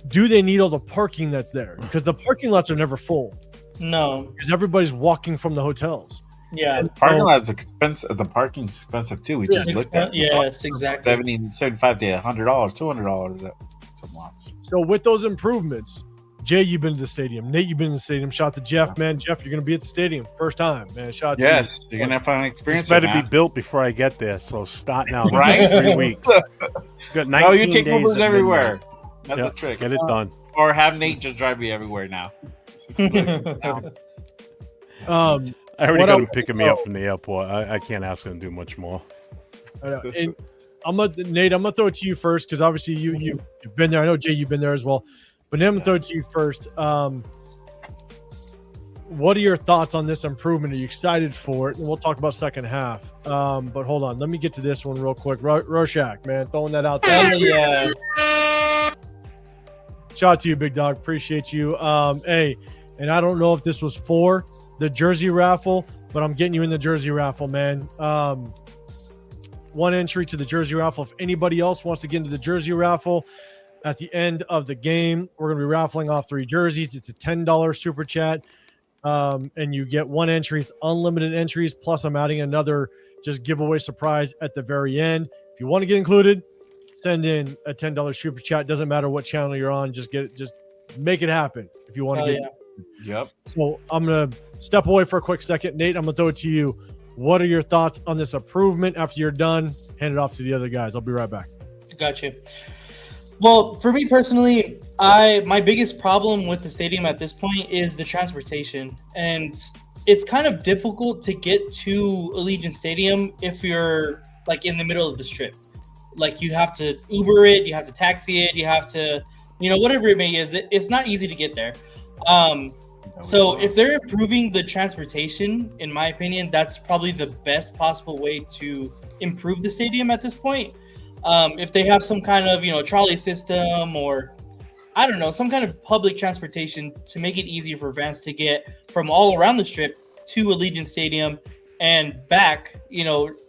do they need all the parking that's there? Because the parking lots are never full. No. Because everybody's walking from the hotels. Yeah. Parking lot's expensive. The parking's expensive too. We just looked at it. Yes, exactly. $75 to $100, $200 at some lots. So with those improvements, Jay, you've been to the stadium. Nate, you've been to the stadium. Shout out to Jeff, man. Jeff, you're going to be at the stadium first time, man. Shout out to Yes, you. you're going to have fun experience. It's better be built before I get there. So start now. Right? 3 weeks. Got 19 No, you take days Ubers at everywhere. midnight. That's the trick. Get it done. Or have Nate just drive you everywhere now. I already got him picking me up from the airport. I can't ask him to do much more. I know. And Nate, I'm gonna throw it to you first because obviously you've been there. I know Jay, you've been there as well. But then I'm gonna throw it to you first. What are your thoughts on this improvement? Are you excited for it? And we'll talk about second half. But hold on, let me get to this one real quick. Rorschach, man, throwing that out there. Yeah. Shout out to you, big dog. Appreciate you. Hey, and I don't know if this was for the jersey raffle, but I'm getting you in the jersey raffle, man. One entry to the jersey raffle. If anybody else wants to get into the jersey raffle at the end of the game, we're going to be raffling off 3 jerseys. It's a $10 super chat. And you get 1 entry. It's unlimited entries. Plus I'm adding another just giveaway surprise at the very end. If you want to get included, send in a $10 super chat. Doesn't matter what channel you're on. Just make it happen if you want to get. Yep. So I'm going to step away for a quick second. Nate, I'm going to throw it to you. What are your thoughts on this improvement? After you're done, hand it off to the other guys. I'll be right back. Gotcha. Well, for me personally, my biggest problem with the stadium at this point is the transportation. And it's kind of difficult to get to Allegiant Stadium if you're like in the middle of the strip. Like you have to Uber it, you have to taxi it, you have to, whatever it may is, it's not easy to get there. So if they're improving the transportation, in my opinion, that's probably the best possible way to improve the stadium at this point. If they have some kind of, trolley system or, I don't know, some kind of public transportation to make it easier for fans to get from all around the strip to Allegiant Stadium and back,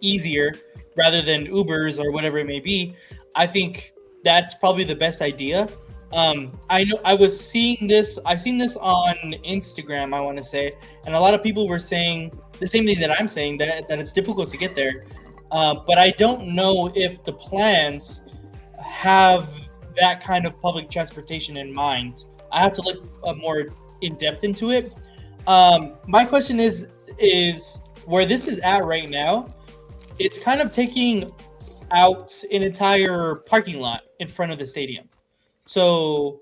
easier rather than Ubers or whatever it may be, I think that's probably the best idea. I know I was seeing this. I seen this on Instagram, I want to say, and a lot of people were saying the same thing that I'm saying, that it's difficult to get there. But I don't know if the plans have that kind of public transportation in mind. I have to look more in depth into it. My question is where this is at right now, it's kind of taking out an entire parking lot in front of the stadium. So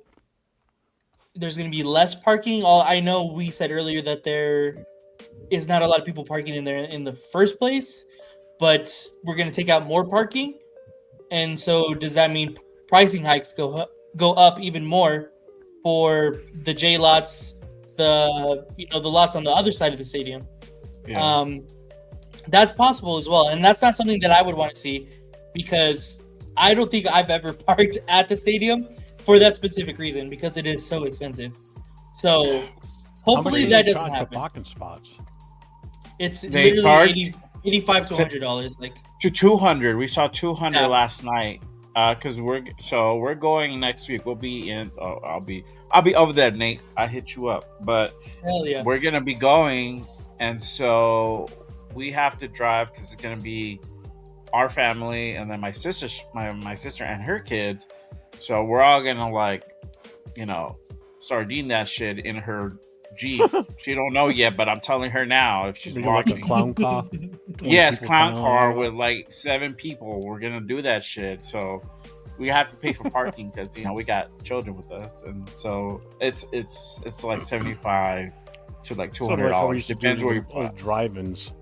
there's going to be less parking. I know we said earlier that there is not a lot of people parking in there in the first place, but we're going to take out more parking. And so does that mean pricing hikes go up even more for the J lots, the lots on the other side of the stadium? Yeah. That's possible as well, and that's not something that I would want to see, because I don't think I've ever parked at the stadium for that specific reason, because it is so expensive. So hopefully that doesn't happen. For parking spots? It's They literally $85 to $100, like to 200. We saw 200 Yeah. last night. Because we're going next week. We'll be in. Oh, I'll be over there, Nate. I hit you up, but hell yeah. we're gonna be going, and so we have to drive because it's gonna be our family and then my sister and her kids. So we're all gonna sardine that shit in her Jeep. She don't know yet, but I'm telling her now if she's Like watching. a clown car? Yes, people clown come car on. with like 7 people. We're gonna do that shit. So we have to pay for parking because we got children with us, and so it's like $75 to like Sort of like how we $200. used to Depends do where you with old drive-ins.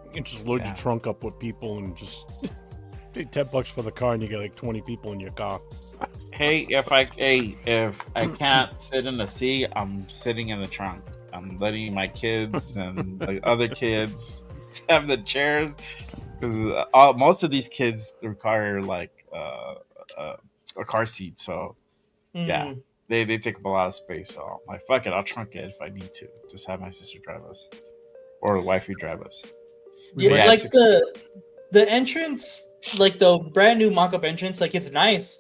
You can just load Yeah. your trunk up with people and just pay $10 for the car, and you get like 20 people in your car. Hey, if I can't sit in the seat, I'm sitting in the trunk. I'm letting my kids and the other kids have the chairs, because most of these kids require like a car seat. So yeah, they take up a lot of space. So I'm like, fuck it, I'll trunk it if I need to. Just have my sister drive us or wifey drive us. Yeah, Yeah, like it's the entrance, like the brand new mock-up entrance, like it's nice.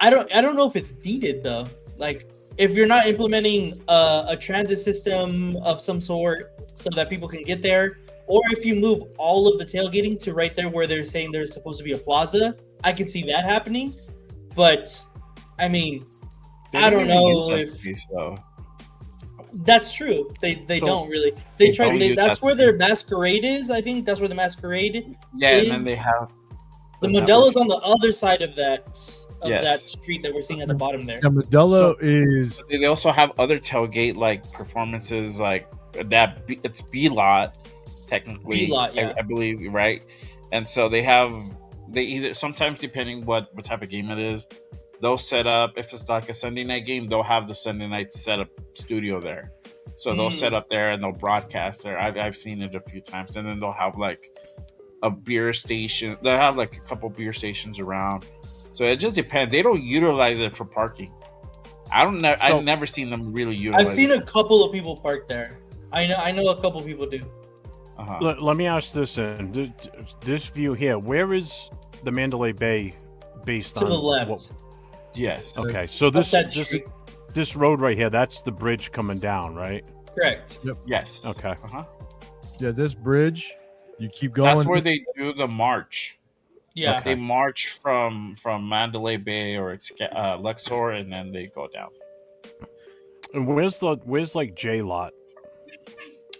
I don't know if it's needed though. Like if you're not implementing a transit system of some sort so that people can get there, or if you move all of the tailgating to right there where they're saying there's supposed to be a plaza, I can see that happening. But I mean, I don't know if that's true. They don't really. They try. That's where their masquerade is. I think that's where the masquerade. Yeah, is. and then they have The Modelo's on the other side of that Yes. that street that we're seeing at the bottom there. Yeah, Modelo is. They also have other tailgate like performances like that. It's B lot technically. B-lot, yeah. I believe, right? And so they either sometimes depending what type of game it is, they'll set up. If it's like a Sunday night game, they'll have the Sunday night setup studio there. So they'll set up there and they'll broadcast there. I've seen it a few times, and then they'll have like a beer station. They'll have like a couple beer stations around. So it just depends. They don't utilize it for parking. I've never seen them really utilize. I've seen it. a couple of people park there. I know a couple people do. Let me ask this: this view here, where is the Mandalay Bay based on? To the left. Yes. Okay, so this road right here, that's the bridge coming down, right? Correct. Yep. Yes. Okay. Yeah, this bridge. You keep going. That's where they do the march. Yeah. They march from Mandalay Bay or Luxor, and then they go down. And where's like J lot?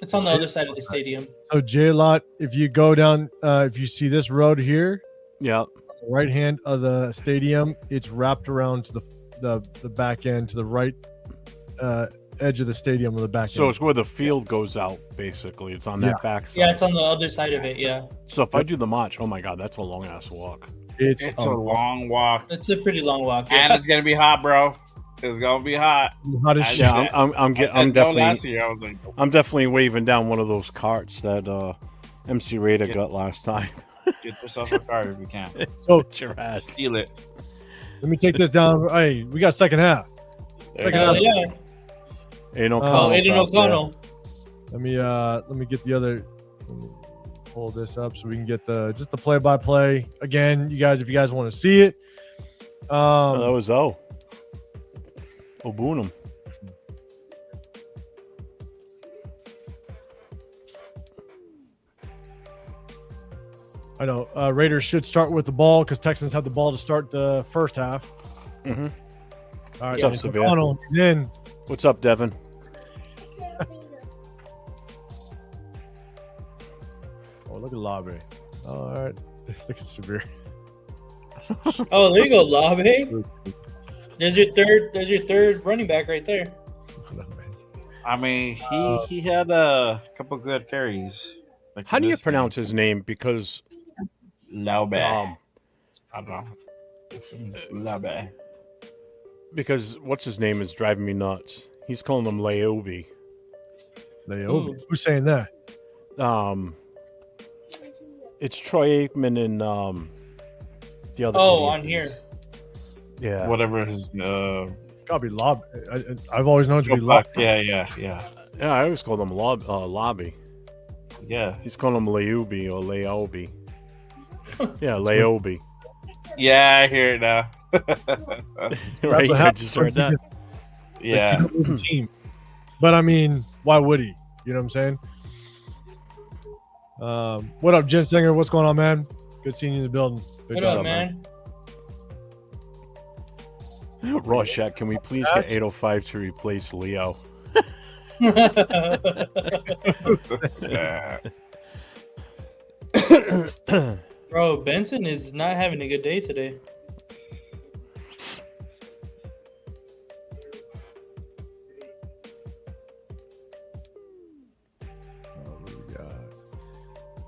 It's on the other side of the stadium. So J lot. If you go down, if you see this road here, Yeah. right hand of the stadium, it's wrapped around to the back end, to the right edge of the stadium on the back So end. it's where the field goes out, basically. It's on that back side. Yeah, it's on the other side of it. Yeah. So if I do the march, oh my god, that's a long ass walk. It's a long walk, It's a pretty long walk. and it's gonna be hot, bro. It's gonna be hot. hot as shit. Yeah, I'm definitely last year. I was like, I'm definitely waving down one of those carts that MC Raider got last time. get yourself a card if you can. So Your ass. Steal it. let me take this down. Hey, we got second half. Second half. Yeah. Ain't no Oh, Connells Aiden out there. O'Connell. Let me get the other. Let me pull this up so we can get the play-by-play again. You guys, if you guys want to see it, Oh, that was Obunam. I know Raiders should start with the ball because Texans had the ball to start the first half. Mm-hmm. All right, What's up, Severe? O'Connell, he's in. What's up, Devin? Oh, look at Lobby. All right, look at Severe. Oh, there you go, Lobby. There's your third running back right there. I mean, he had a couple good carries. Like How in do you this pronounce game. his name? Because Laube? um, I don't know. It's Laube. because what's his name is driving me nuts. He's calling him Laobi. Who's saying that? It's Troy Aikman and the other. Oh, idiot. on here. Yeah. Whatever his Gotta be Lob. I've always known it to be Lob. Yeah. Yeah, I always called him Lobby. Yeah. He's calling him Laobi or Laobi. Yeah, Laobi. Yeah, I hear it now. Right? what I happens just heard when that. you Yeah. don't lose the team. But I mean, why would he? You know what I'm saying? What up, Jen Singer? What's going on, man? Good seeing you in the building. Good What job, up, man? Rorschach, can we please get 805 to replace Leo? Yeah. Bro, Benson is not having a good day today.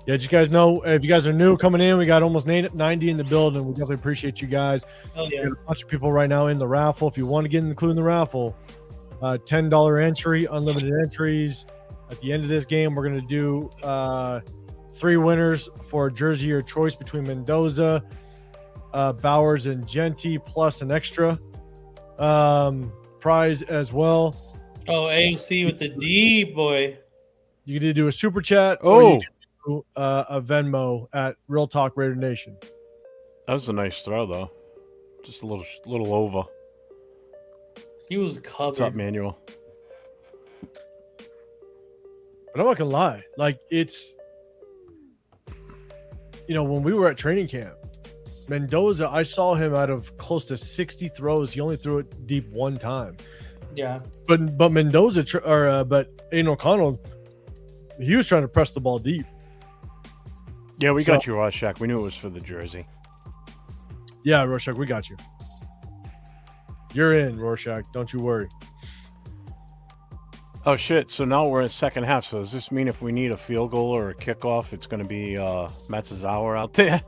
Yeah, did you guys know if you guys are new coming in, we got almost 90 in the building. We definitely appreciate you guys. Hell We yeah. got a bunch of people right now in the raffle. If you want to get included in the raffle, $10 entry, unlimited entries. At the end of this game, we're going to do 3 winners for a jersey of your choice between Mendoza, Bowers, and Genty, plus an extra prize as well. Oh, AOC with the D, boy. You can either do a super chat or you can do a Venmo at Real Talk Raider Nation. That was a nice throw, though. Just a little over. He was What's covered. up, Manuel? But I'm not gonna lie, like it's, when we were at training camp, Mendoza, I saw him out of close to 60 throws. He only threw it deep one time. Yeah. But Mendoza but Aiden O'Connell, he was trying to press the ball deep. Yeah, we got you, Rorschach. We knew it was for the jersey. Yeah, Rorschach, we got you. You're in, Rorschach. Don't you worry. Oh, shit. So now we're in the second half. So does this mean if we need a field goal or a kickoff, it's going to be Matsuzawa out there?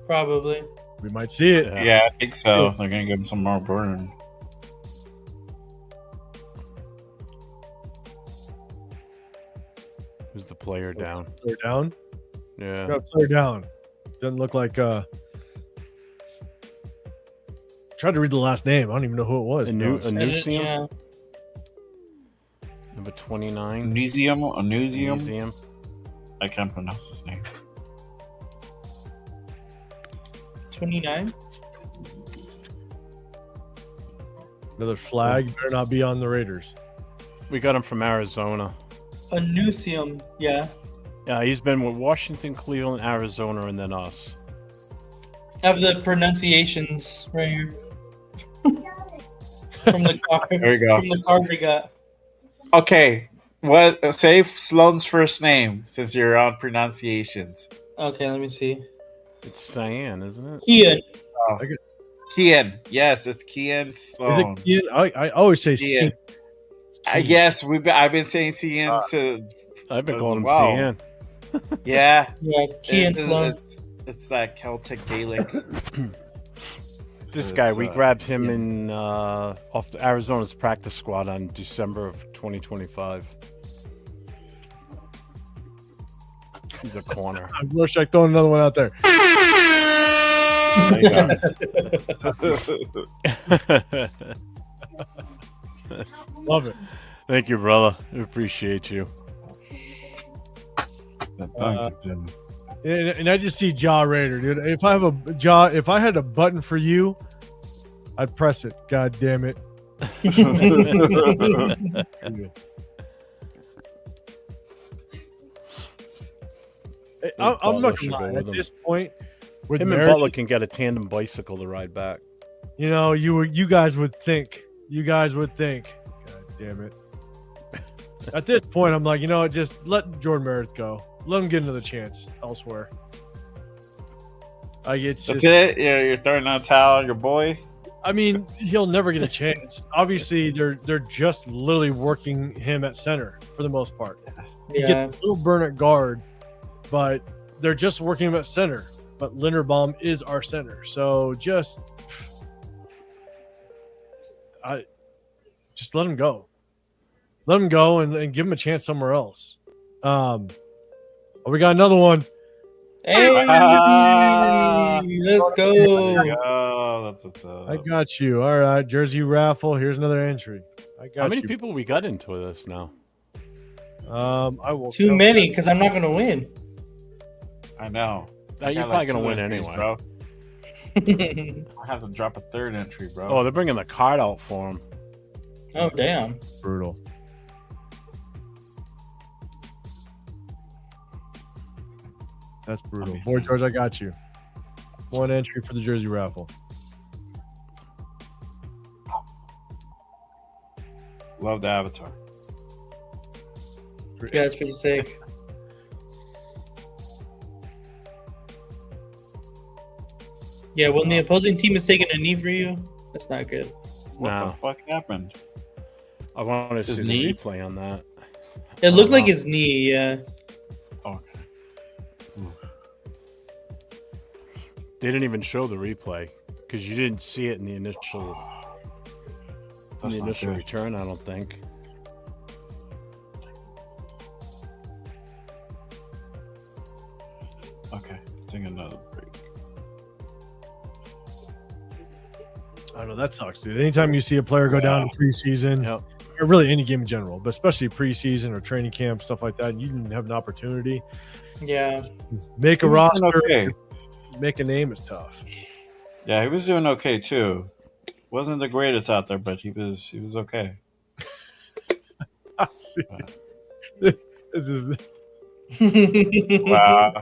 Probably. We might see it. Yeah, I think so. They're gonna give him some more burn. Who's the player down? Player down? Yeah. Got player down. Doesn't look like tried to read the last name. I don't even know who it was. Anusium? Yeah. Number 29. Anusium. I can't pronounce his name. 29. Another flag. Better not be on the Raiders. We got him from Arizona. Anusium. Yeah. He's been with Washington, Cleveland, Arizona, and then us. I have the pronunciations right here. From the car. There you go. From the card we got. Okay, say Sloan's first name since you're on pronunciations. Okay, let me see. It's Cyan, isn't it? Ian. Kian. Yes, it's Kian Sloan. Is it Kian? I always say Kian. Kian. Yes, I've been saying Kian. I've been as calling him well. Cyan. Yeah. Yeah, Ian Sloan. It's that Celtic Gaelic. This guy, we grabbed him in off the Arizona's practice squad on December of 2025. He's a corner. I wish I throwing another one out there. Love it. Thank you, brother. I appreciate you. And I just see Jaw Raider, dude. If I had a button for you, I'd press it. God damn it. I'm not gonna lie. At this point, with him and Meredith, Butler can get a tandem bicycle to ride back. you know, you guys would think. You guys would think. God damn it. At this point, I'm like, you know, just let Jordan Meredith go. Let him get another chance elsewhere. It's That's just, it. You're throwing out a towel on your boy. I mean, he'll never get a chance. Obviously, they're just literally working him at center for the most part. He gets a little burn at guard, but they're just working him at center. But Linderbaum is our center, so just let him go. Let him go and give him a chance somewhere else. We got another one. Hey, let's go. Oh, that's a tough. I got you. All right, jersey raffle. Here's another entry. I got How many you. people we got into this now? I will. Too many because I'm not gonna win. I know. You're probably gonna win anyway, bro. I have to drop a third entry, bro. Oh, they're bringing the card out for him. Oh damn! Brutal. That's brutal. Boy George, I got you. One entry for the jersey raffle. Love the avatar. Yeah, it's pretty sick. Yeah, when the opposing team is taking a knee for you, that's not good. What No. the fuck happened? I wanted to His see knee? the replay on that. It looked like his knee. Yeah. Okay. They didn't even show the replay because you didn't see it in the initial That's not good. return. I don't think. Okay. Take another break. I know that sucks, dude. Anytime you see a player go down in preseason, Yep. or really any game in general, but especially preseason or training camp, stuff like that, and you didn't have an opportunity, Yeah. make a He was doing roster, okay. make a name is tough. Yeah, he was doing okay too. Wasn't the greatest out there, but he was okay. See, this is Wow.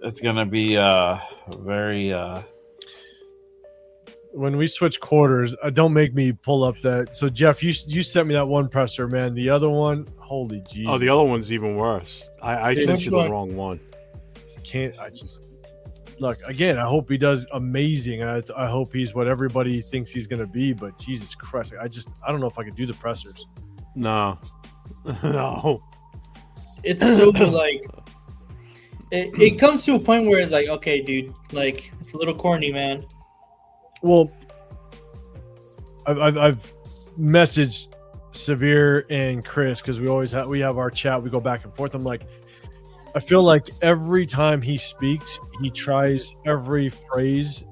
It's gonna be very when we switch quarters. Don't make me pull up that. So Jeff, you sent me that one presser, man. The other one, holy Jesus. Oh, the other one's even worse. I Dude, sent which you the one? wrong one. I just look again. I hope he does amazing, and I hope he's what everybody thinks he's going to be. But Jesus Christ, I don't know if I could do the pressers. No, no. It's so like it comes to a point where it's like, okay, dude, like it's a little corny, man. Well, I've messaged Severe and Chris because we have our chat. We go back and forth. I'm like, I feel like every time he speaks, he tries every phrase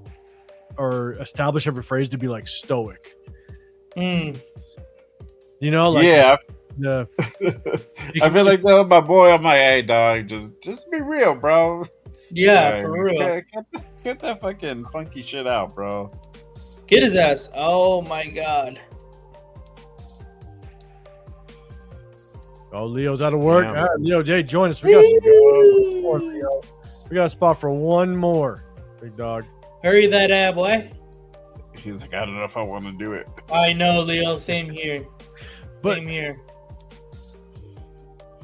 or establish every phrase to be like stoic. Mm. You know, like yeah. the I feel like telling my boy, I'm like, hey dog, just be real, bro. Yeah, Like, for real. Get that fucking funky shit out, bro. Get his ass. Oh my god. Oh, Leo's out of work. Damn. All right, Leo J, join us. We got some more, Leo. We got a spot for one more, big dog. Hurry that ab, boy. He's like, I don't know if I want to do it. I know, Leo. Same here. But- Same here.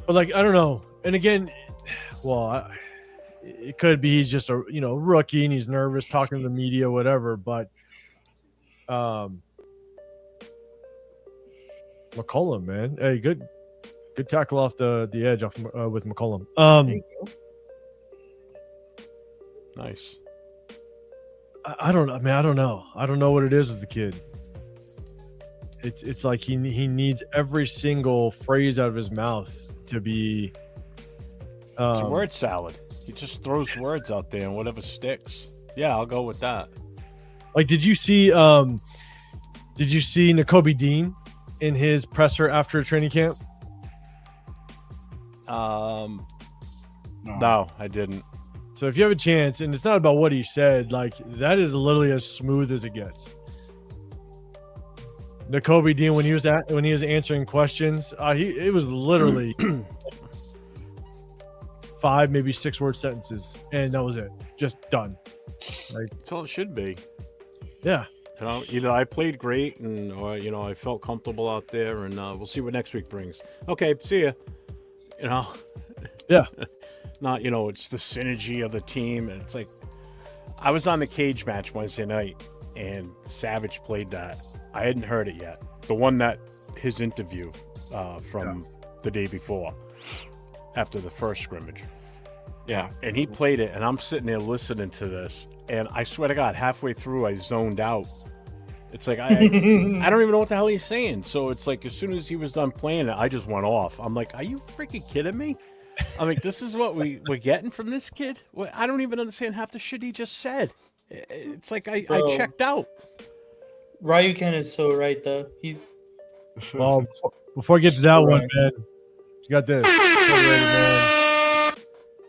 But like, I don't know. And again, well, it could be he's just a rookie and he's nervous talking to the media, whatever. But McCollum, man, hey, good tackle off the edge off with McCollum. Nice. I don't know, man. I don't know. I don't know what it is with the kid. It's like he needs every single phrase out of his mouth to be. It's a word salad. He just throws words out there and whatever sticks. Yeah, I'll go with that. Like, did you see Nakobe Dean in his presser after a training camp? No, I didn't. So if you have a chance, and it's not about what he said, like that is literally as smooth as it gets. N'Kobe Dean, when he was answering questions, it was literally 5, maybe 6 word sentences, and that was it. Just done. Like That's all it should be. Yeah. You know, either I played great, or I felt comfortable out there, and we'll see what next week brings. Okay, see ya. You know. Yeah. Not, it's the synergy of the team. It's like I was on the cage match Wednesday night, and Savage played that. I hadn't heard it yet. The one that his interview from the day before, after the first scrimmage. Yeah. And he played it, and I'm sitting there listening to this, and I swear to God, halfway through, I zoned out. It's like, I don't even know what the hell he's saying. So it's like, as soon as he was done playing it, I just went off. I'm like, are you freaking kidding me? I'm like, this is what we're getting from this kid? I don't even understand half the shit he just said. It's like, I checked out. Ryuken is so right, though. Well, before I get to that one, man, you got this.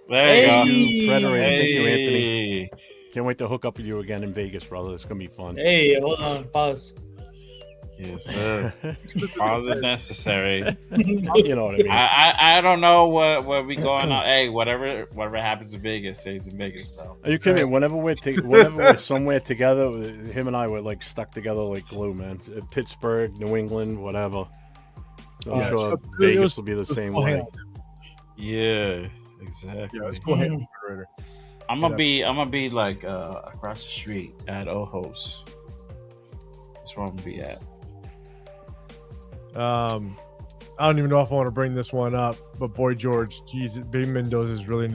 There you go. Frederick, Hey. thank you, Anthony. Can't wait to hook up with you again in Vegas, brother. It's gonna be fun. Hey, hold on, pause. Yes, sir. Pause is necessary. You know what I mean? I don't know what we going on. Hey, whatever happens in Vegas stays in Vegas, bro. Are you kidding me? Whenever we're somewhere together, him and I were like stuck together like glue, man. Pittsburgh, New England, whatever. So I'm sure Vegas will be the same way. Yeah, exactly. Yeah, it's cool. I'm gonna be like across the street at Ojos. That's where I'm gonna be at. I don't even know if I want to bring this one up, but boy George, Jesus, Baby Mendoza is really.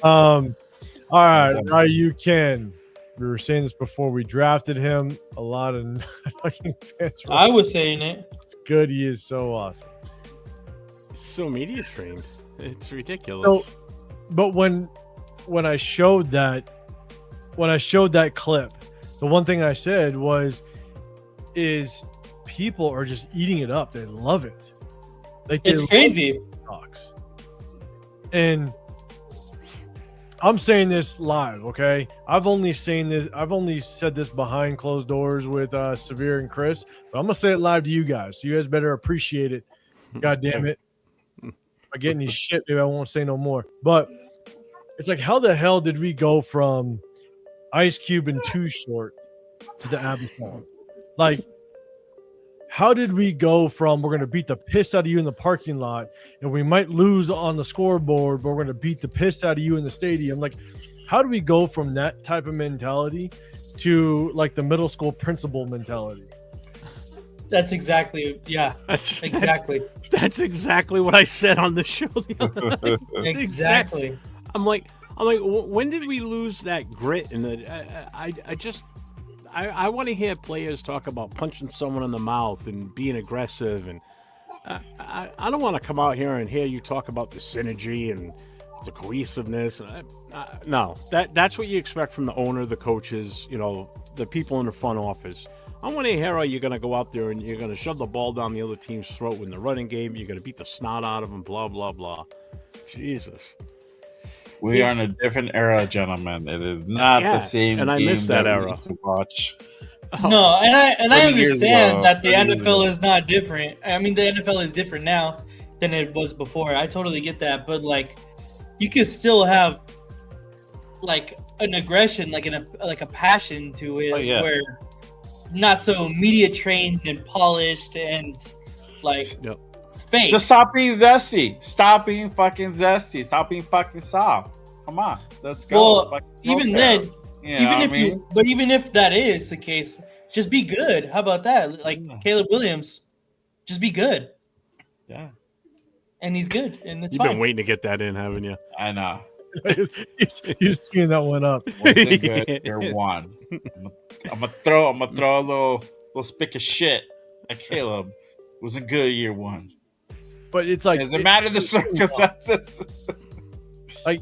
All right, you can. We were saying this before we drafted him. A lot of fans. I was saying it. It's good. He is so awesome. So media trained. It's ridiculous. So, but when I showed that clip, the one thing I said is people are just eating it up. They love it. Like It's crazy. Talks. And I'm saying this live, okay? I've only said this behind closed doors with Severe and Chris, but I'm gonna say it live to you guys. So you guys better appreciate it. God damn it. If I get any shit, maybe I won't say no more. But it's like, how the hell did we go from Ice Cube and Too Short to the Abbey song? Like, how did we go from we're going to beat the piss out of you in the parking lot and we might lose on the scoreboard, but we're going to beat the piss out of you in the stadium? Like, how do we go from that type of mentality to like the middle school principal mentality? That's exactly, yeah. Exactly. That's exactly what I said on the show the other night. Exactly. I'm like, when did we lose that grit? And I want to hear players talk about punching someone in the mouth and being aggressive, and I don't want to come out here and hear you talk about the synergy and the cohesiveness. No, that's what you expect from the owner, the coaches, the people in the front office. I want to hear how you're going to go out there and you're going to shove the ball down the other team's throat in the running game. You're going to beat the snot out of them, blah, blah, blah. Jesus. We are in a different era, gentlemen. It is not the same. And I miss that era. We used to watch. No, and I understand that the 20 years ago. NFL is not different. I mean, the NFL is different now than it was before. I totally get that, but like, you could still have like an aggression, like a passion to it, where not so media trained and polished and like fake. Just stop being zesty. Stop being fucking zesty. Stop being fucking soft. Come on, let's go. Well, even then, even if that is the case, just be good. How about that? Like Caleb Williams, just be good. Yeah, and he's good, and it's You've fine. been waiting to get that in, haven't you? I know. He's teeing that one up. Wasn't good year one. I'm gonna throw a little spick of shit at Caleb. Wasn't good year one. But it's like, doesn't matter the circumstances. Like,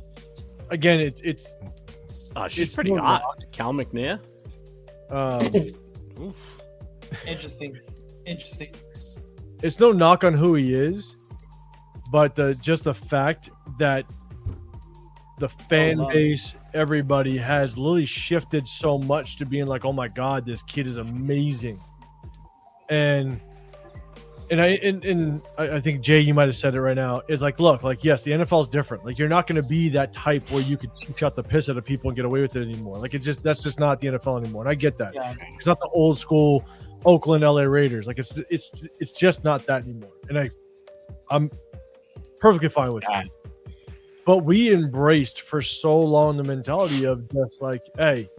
again, it's she's pretty hot. Cal McNair. Oof. Interesting. It's no knock on who he is, but just the fact that the fan base, everybody has literally shifted so much to being like, oh my God, this kid is amazing. And I think Jay, you might have said it right now, is like, look, like, yes, the NFL is different. Like, you're not going to be that type where you could shut the piss out of people and get away with it anymore. Like, that's just not the NFL anymore. And I get that. Yeah. It's not the old school Oakland, LA Raiders. Like, it's just not that anymore. And I'm perfectly fine with that. But we embraced for so long the mentality of just like, hey,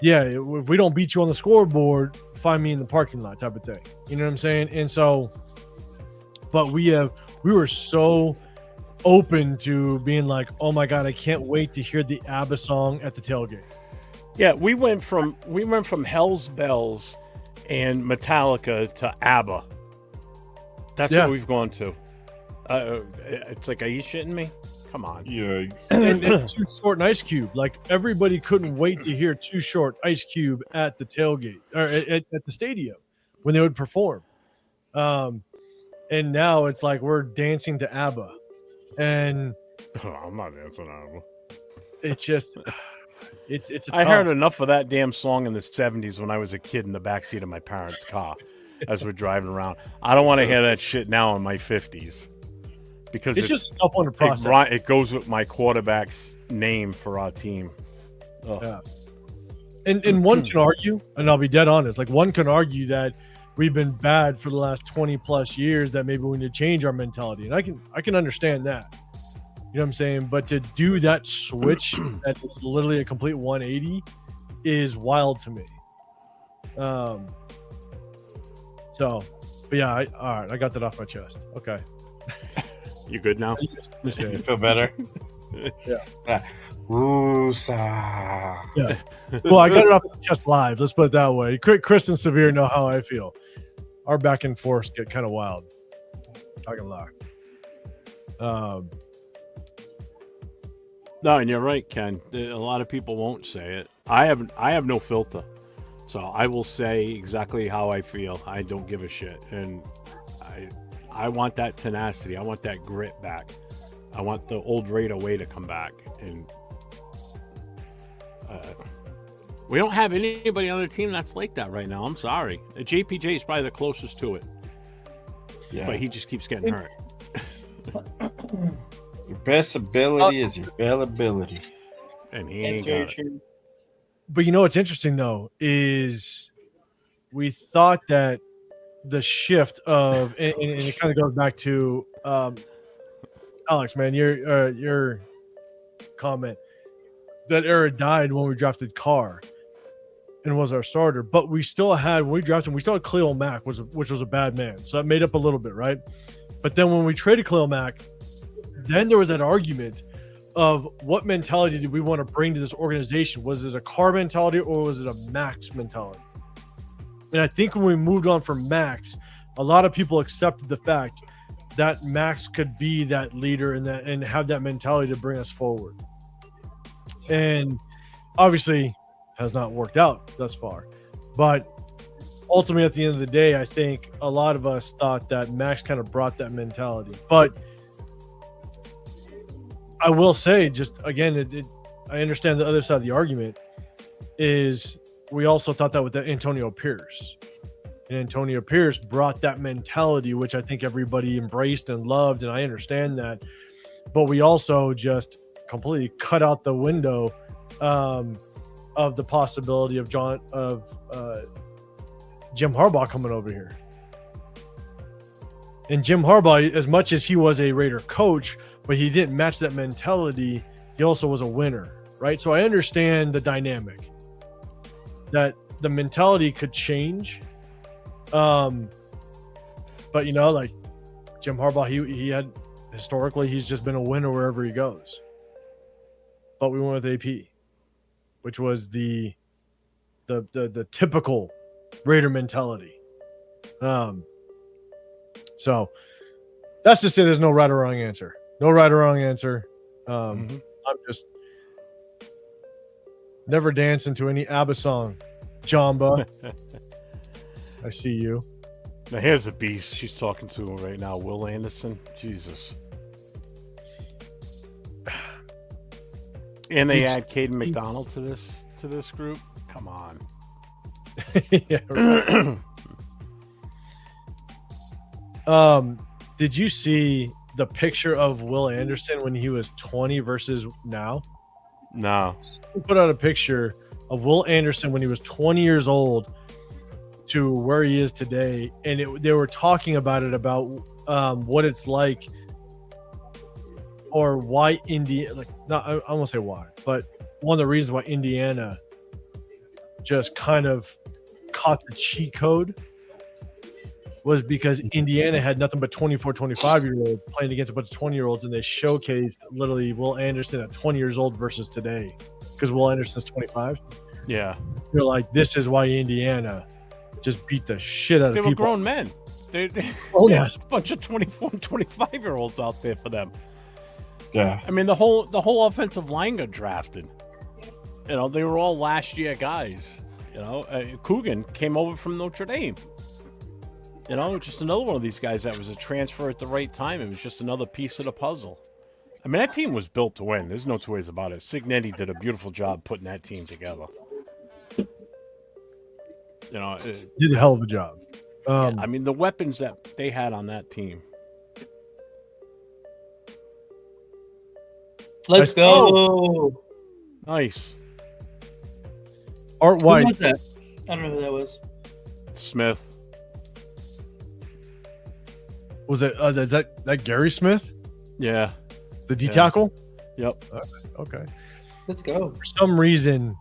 yeah, if we don't beat you on the scoreboard, find me in the parking lot type of thing. You know what I'm saying? And so, but we were so open to being like, oh my God, I can't wait to hear the ABBA song at the tailgate. Yeah, we went from Hell's Bells and Metallica to ABBA. That's what we've gone to. It's like, are you shitting me? Come on. Yikes. And Too Short and Ice Cube. Like, everybody couldn't wait to hear Too Short, Ice Cube at the tailgate or at the stadium when they would perform. And now it's like we're dancing to ABBA. And I'm not dancing ABBA. It's just it's I heard enough of that damn song in the 70s when I was a kid in the backseat of my parents' car as we're driving around. I don't want to hear that shit now in my 50s. Because it's just a tough one to process. It goes with my quarterback's name for our team. Ugh. Yeah. And one can argue, and I'll be dead honest, like one can argue that we've been bad for the last 20 plus years, that maybe we need to change our mentality. And I can understand that. You know what I'm saying? But to do that switch that is literally a complete 180 is wild to me. So, but yeah, all right, I got that off my chest. Okay. You good now? You feel better? Yeah. Woosa. Yeah. Well, I got it off my chest live. Let's put it that way. Chris and Severe know how I feel. Our back and forth get kind of wild. Talking loud. No, and you're right, Ken. A lot of people won't say it. I have no filter, so I will say exactly how I feel. I don't give a shit, and I want that tenacity. I want that grit back. I want the old Raider way to come back. And we don't have anybody on the team that's like that right now. I'm sorry. JPJ is probably the closest to it. Yeah. But he just keeps getting hurt. Your best ability is your availability. And he ain't got it. But you know what's interesting, though, is we thought that the shift of and it kind of goes back to Alex, man, your comment that era died when we drafted Carr and was our starter, but we still had when we drafted him, we still had Khalil Mack, which was a bad man, so that made up a little bit, right? But then when we traded Khalil Mack, then there was that argument of what mentality did we want to bring to this organization? Was it a Carr mentality or was it a Max mentality? And I think when we moved on from Max, a lot of people accepted the fact that Max could be that leader and have that mentality to bring us forward. And obviously has not worked out thus far. But ultimately, at the end of the day, I think a lot of us thought that Max kind of brought that mentality. But I will say, just again, I understand the other side of the argument is we also thought that with Antonio Pierce. And Antonio Pierce brought that mentality, which I think everybody embraced and loved, and I understand that. But we also just completely cut out the window of the possibility of Jim Harbaugh coming over here. And Jim Harbaugh, as much as he was a Raider coach, but he didn't match that mentality, he also was a winner, right? So I understand the dynamic that the mentality could change. But you know, like Jim Harbaugh, he had historically, he's just been a winner wherever he goes. But we went with AP, which was the typical Raider mentality. So that's to say there's no right or wrong answer. No right or wrong answer. I'm just never dancing to any ABBA song. Jamba. I see you. Now here's a beast she's talking to right now, Will Anderson. Jesus. And they add Caden McDonald to this group. Come on. Yeah, right. Did you see the picture of Will Anderson when he was 20 versus now? No. We put out a picture of Will Anderson when he was 20 years old to where he is today, and they were talking about it, about what it's like, or why I won't say why, but one of the reasons why Indiana just kind of caught the cheat code was because Indiana had nothing but 24, 25-year-olds playing against a bunch of 20-year-olds, and they showcased literally Will Anderson at 20 years old versus today, because Will Anderson's 25. Yeah. They're like, this is why Indiana just beat the shit out of They people. were grown men. They Yes. a bunch of 24 and 25-year-olds out there for them. Yeah. I mean, the whole offensive line got drafted. You know, they were all last year guys. You know, Coogan came over from Notre Dame. You know, just another one of these guys that was a transfer at the right time. It was just another piece of the puzzle. I mean, that team was built to win. There's no two ways about it. Signetti did a beautiful job putting that team together. You know, Did a hell of a job. yeah, I mean, the weapons that they had on that team. Let's go. Nice. Art Who White. was that? I don't know who that was. Smith. Was it? Is that Gary Smith, Yeah. the D Yeah. tackle? Yep. Okay. Let's go. For some reason,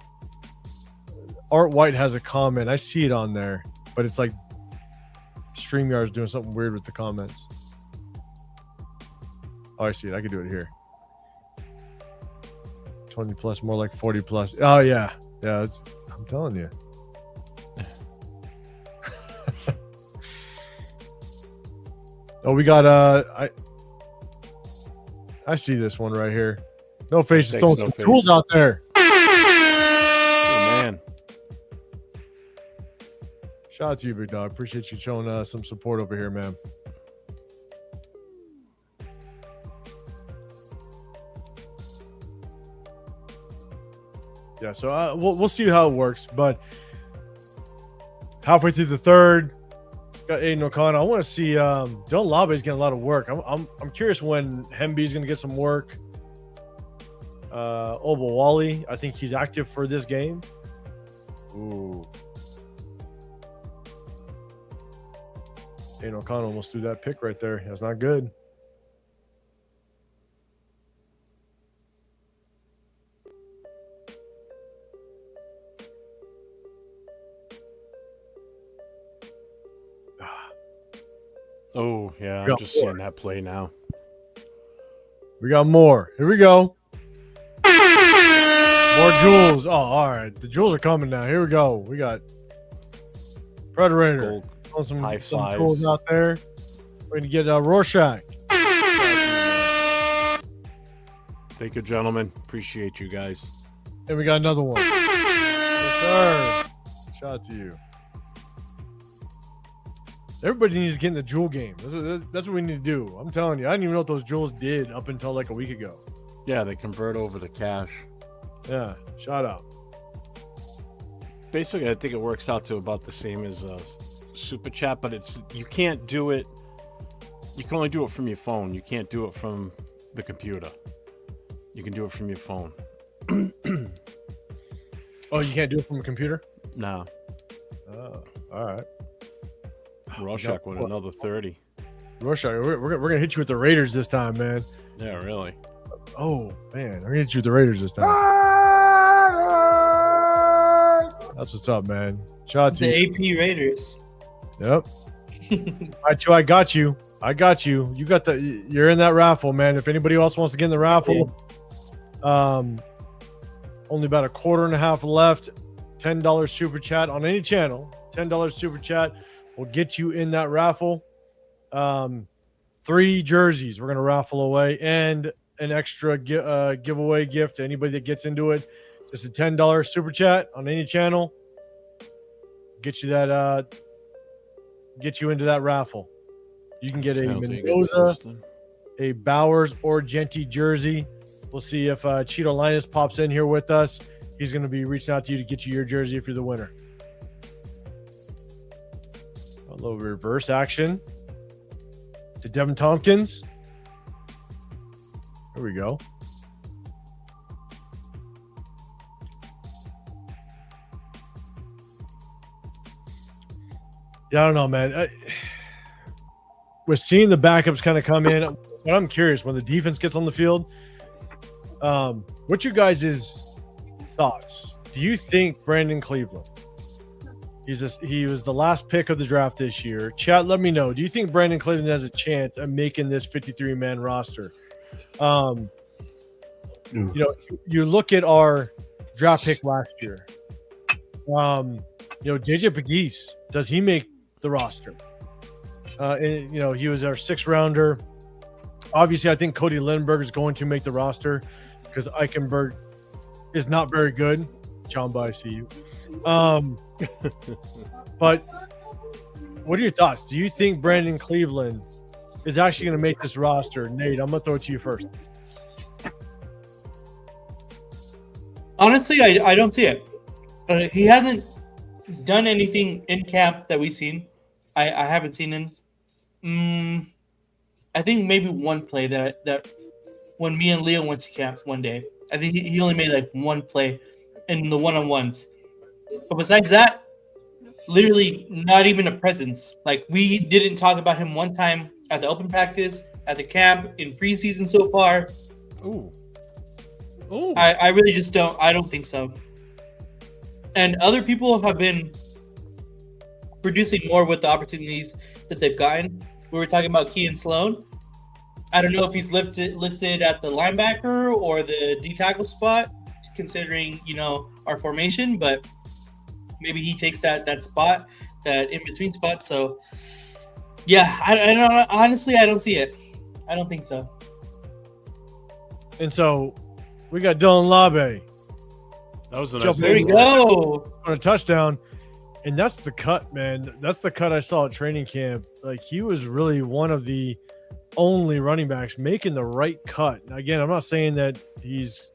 Art White has a comment. I see it on there, but it's like StreamYard's doing something weird with the comments. Oh, I see it. I can do it here. 20 plus, more like 40 plus. Oh yeah, yeah. I'm telling you. Oh, we got I see this one right here. No face is Thanks, throwing No some Face. tools out there. Oh, man. Shout out to you, big dog. Appreciate you showing some support over here, man. Yeah, so we'll see how it works, but halfway through the third, got Aiden O'Connor. I want to see Dylan Labe's getting a lot of work. I'm curious when Hemby's going to get some work. Obawale, I think he's active for this game. Ooh. Aiden O'Connor almost threw that pick right there. That's not good. Oh, yeah. Yeah. I'm just seeing that play now. We got more. Here we go. More jewels. Oh, all right. The jewels are coming now. Here we go. We got Predator. Gold. Some High fives. jewels out there. We're going to get Rorschach. Thank you, gentlemen. Appreciate you guys. And we got another one. Yes, sir. Shout out to you. Everybody needs to get in the jewel game. That's what we need to do. I'm telling you. I didn't even know what those jewels did up until like a week ago. Yeah, they convert over to cash. Yeah. Shout out. Basically, I think it works out to about the same as Super Chat, but you can't do it. You can only do it from your phone. You can't do it from the computer. You can do it from your phone. Oh, you can't do it from a computer? No. Oh, all right. Rorschach with another 30. Rorschach, we're going to hit you with the Raiders this time, man. Yeah, really. Oh, man. I'm going to hit you with the Raiders this time. That's what's up, man. Shout out to The you. AP Raiders. Yep. All right, Chew, I got you. You got you're in that raffle, man. If anybody else wants to get in the raffle, only about a quarter and a half left. $10 super chat on any channel. $10 super chat will get you in that raffle. 3 jerseys we're gonna raffle away, and an extra giveaway gift to anybody that gets into it. Just a $10 super chat on any channel. Get you that get you into that raffle. You can get a Tailgate against Mendoza, Houston. a Bowers or Genty jersey. We'll see if Cheeto Linus pops in here with us. He's going to be reaching out to you to get you your jersey if you're the winner. A little reverse action to Devin Tompkins. There we go. Yeah, I don't know, man. We're seeing the backups kind of come in, but I'm curious when the defense gets on the field. What's your guys' thoughts? Do you think Brandon Cleveland? He was the last pick of the draft this year. Chat, let me know. Do you think Brandon Cleveland has a chance at making this 53-man roster? You know, you look at our draft pick last year. JJ Pegues, does he make the roster? And he was our 6th rounder. Obviously, I think Cody Lindbergh is going to make the roster because Eichenberg is not very good. John, I see you. But what are your thoughts? Do you think Brandon Cleveland is actually going to make this roster? Nate, I'm going to throw it to you first. Honestly, I don't see it. He hasn't done anything in camp that we've seen. I haven't seen him. I think maybe one play that when me and Leo went to camp one day, I think he only made like one play in the one-on-ones. But besides that, literally not even a presence. Like, we didn't talk about him one time at the open practice, at the camp, in preseason so far. Ooh. I really just don't. I don't think so. And other people have been producing more with the opportunities that they've gotten. We were talking about Kean Sloan. I don't know if he's listed at the linebacker or the D tackle spot, considering our formation, but maybe he takes that spot, that in between spot. So yeah, I don't honestly. I don't see it. I don't think so. And so we got Dylan Labe. That was a nice. There we go. On a touchdown. And that's the cut, man. That's the cut I saw at training camp. Like, he was really one of the only running backs making the right cut. Now, again, I'm not saying that he's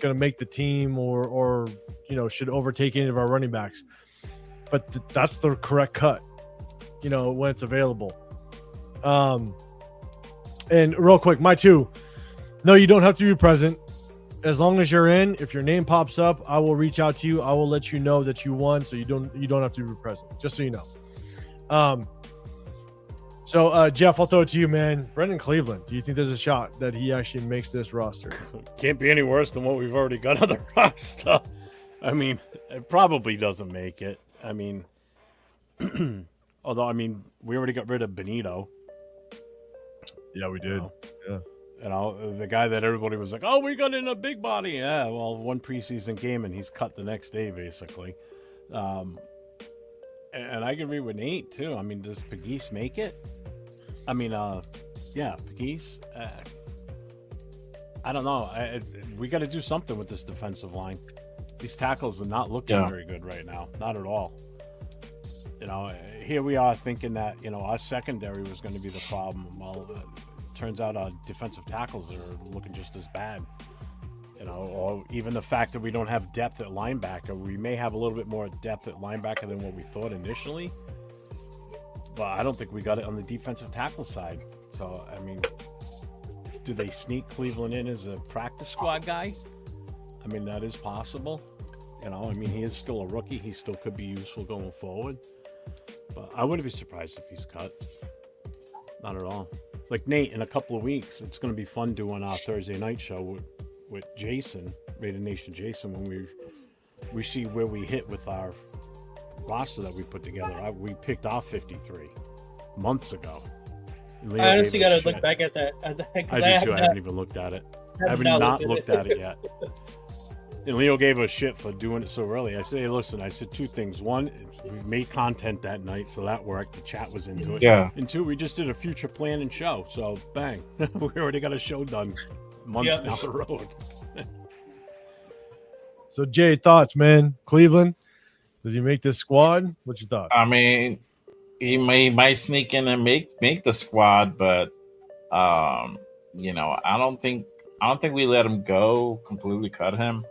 going to make the team or should overtake any of our running backs. But that's the correct cut, when it's available. And real quick, my two. No, you don't have to be present. As long as you're in, if your name pops up, I will reach out to you. I will let you know that you won, so you don't have to be present. Just so you know. So Jeff, I'll throw it to you, man. Brendan Cleveland, do you think there's a shot that he actually makes this roster? Can't be any worse than what we've already got on the roster. I mean, it probably doesn't make it. I mean, although we already got rid of Benito. Yeah, we did. Yeah. The guy that everybody was like, oh, we got in a big body. Yeah, well, one preseason game, and he's cut the next day, basically. And I can agree with Nate, too. Does Pegues make it? Pegues. I don't know. We got to do something with this defensive line. These tackles are not looking very good right now. Not at all. Here we are thinking that, our secondary was going to be the problem. Well, turns out our defensive tackles are looking just as bad, or even the fact that we don't have depth at linebacker. We may have a little bit more depth at linebacker than what we thought initially, but I don't think we got it on the defensive tackle side. So, do they sneak Cleveland in as a practice squad guy? That is possible. He is still a rookie. He still could be useful going forward, but I wouldn't be surprised if he's cut. Not at all. Like Nate, in a couple of weeks, it's going to be fun doing our Thursday night show with Jason, Raider Nation Jason, when we see where we hit with our roster that we put together. We picked our 53 months ago. I honestly got to look back at that. I do too. I haven't even looked at it. I have not looked at it yet. And Leo gave us shit for doing it so early. I said, hey, listen, I said two things. One, we made content that night, so that worked. The chat was into it. Yeah. And two, we just did a future plan and show. So, bang. We already got a show done months down the road. So, Jay, thoughts, man? Cleveland, does he make this squad? What's your thoughts? he might sneak in and make the squad, but you know, I don't think we let him go completely cut him.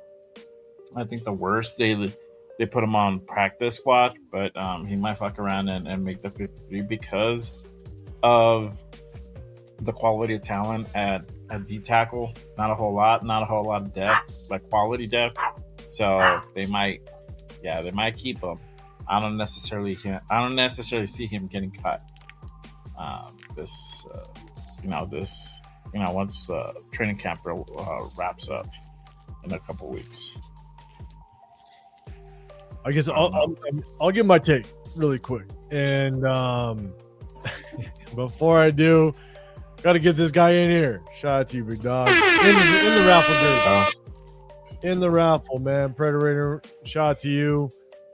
I think the worst they put him on practice squad, but he might fuck around and make the 53 because of the quality of talent at D tackle. Not a whole lot of depth, like quality depth. So they might keep him. I don't necessarily see him getting cut. This once training camp wraps up in a couple weeks. I guess I'll give my take really quick. And before I do, got to get this guy in here. Shout out to you, big dog. In the raffle jersey. In the raffle, man. Predator, shout out to you.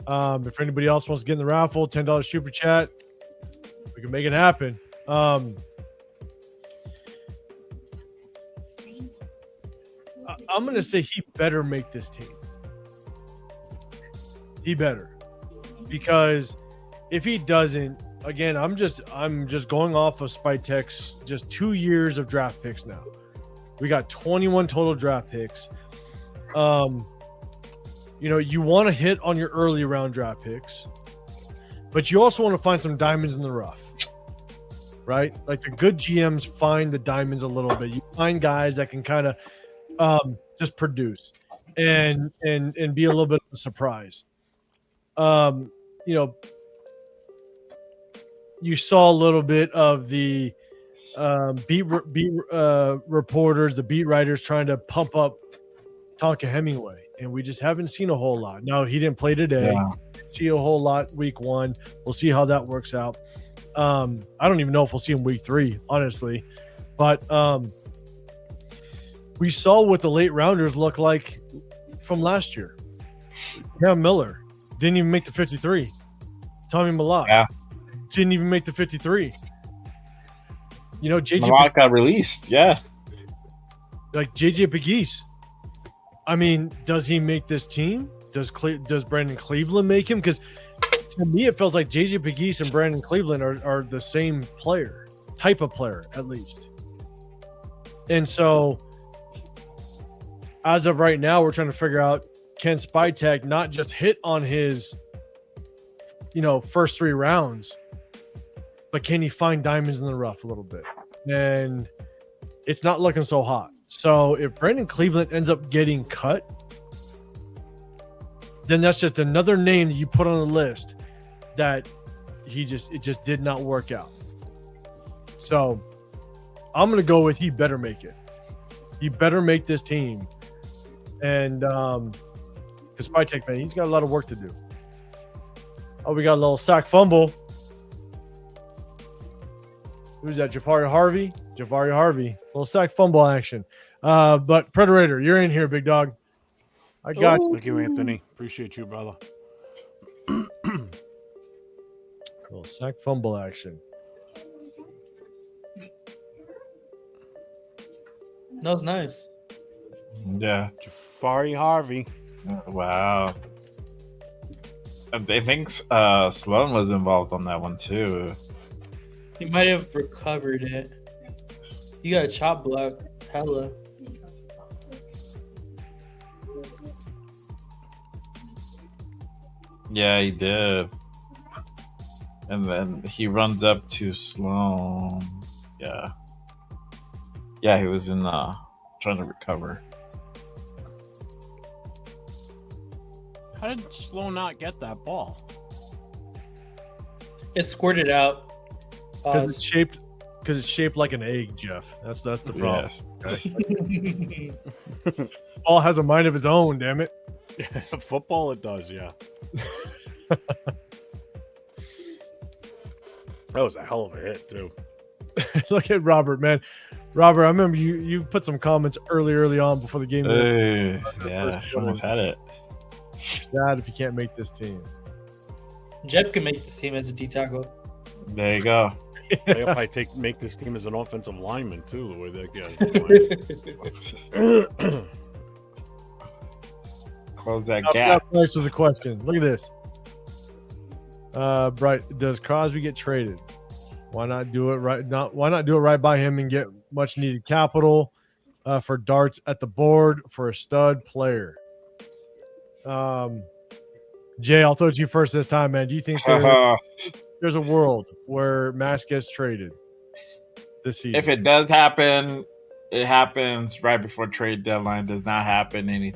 If anybody else wants to get in the raffle, $10 super chat. We can make it happen. I'm going to say he better make this team. He better. Because if he doesn't, again, I'm just going off of Spytek's just 2 years of draft picks now. We got 21 total draft picks. You know, you want to hit on your early round draft picks, but you also want to find some diamonds in the rough, right? Like the good GMs find the diamonds a little bit. You find guys that can kind of just produce and be a little bit of a surprise. You know, you saw a little bit of the beat reporters, the beat writers trying to pump up Tonka Hemingway, and we just haven't seen a whole lot. No, he didn't play today. Yeah. Didn't see a whole lot week 1. We'll see how that works out. I don't even know if we'll see him week 3, honestly. But we saw what the late rounders look like from last year. Cam Miller didn't even make the 53. Tommy Malak didn't even make the 53. You know, Malak got released. Yeah. Like JJ Pegues. I mean, does he make this team? Does Brandon Cleveland make him? Because to me, it feels like JJ Pegues and Brandon Cleveland are the same player, type of player, at least. And so, as of right now, we're trying to figure out, can Spytek not just hit on his, first 3 rounds, but can he find diamonds in the rough a little bit? And it's not looking so hot. So if Brandon Cleveland ends up getting cut, then that's just another name that you put on the list that it just did not work out. So I'm going to go with he better make it. He better make this team. And because Spytek, man, he's got a lot of work to do. Oh, we got a little sack fumble. Who's that? Jafari Harvey? Jafari Harvey. Little sack fumble action. But Predator, you're in here, big dog. I got you. Thank you, Anthony. Appreciate you, brother. Little sack fumble action. That was nice. Yeah. Jafari Harvey. Wow. I think Sloan was involved on that one too. He might have recovered it. You got a chop block. Hella. Yeah, he did. And then he runs up to Sloan. Yeah. Yeah, he was in trying to recover. How did Sloan not get that ball? It squirted out. Because it's shaped like an egg, Jeff. That's the problem. Yes. Okay? Ball has a mind of its own, damn it. Football, it does, yeah. That was a hell of a hit, too. Look at Robert, man. Robert, I remember you put some comments early on before the game. Hey, yeah, almost had it. Sad if you can't make this team. Jeff can make this team as a D tackle. There you go. They probably make this team as an offensive lineman, too, the way that guy's playing. Close that That gap. nice with the question. Look at this. Bright, does Crosby get traded? Why not do it right? Why not do it right by him and get much needed capital for darts at the board for a stud player? Jay, I'll throw it to you first this time, man. Do you think there's a world where Max gets traded this season? If it does happen, it happens right before trade deadline. Does not happen I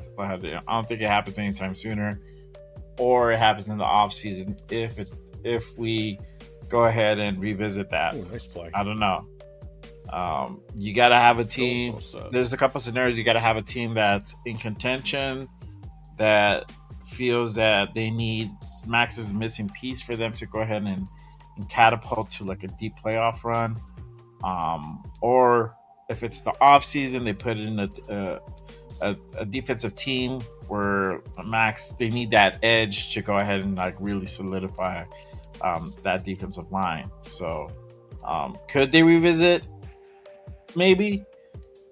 don't think it happens anytime sooner, or it happens in the off season if we go ahead and revisit that. Ooh, nice play. I don't know. You got to have a team. There's a couple scenarios. You got to have a team that's in contention, that feels that they need Max is a missing piece for them to go ahead and catapult to like a deep playoff run. Or if it's the off season, they put in a defensive team where Max, they need that edge to go ahead and like really solidify that defensive line. So could they revisit? Maybe,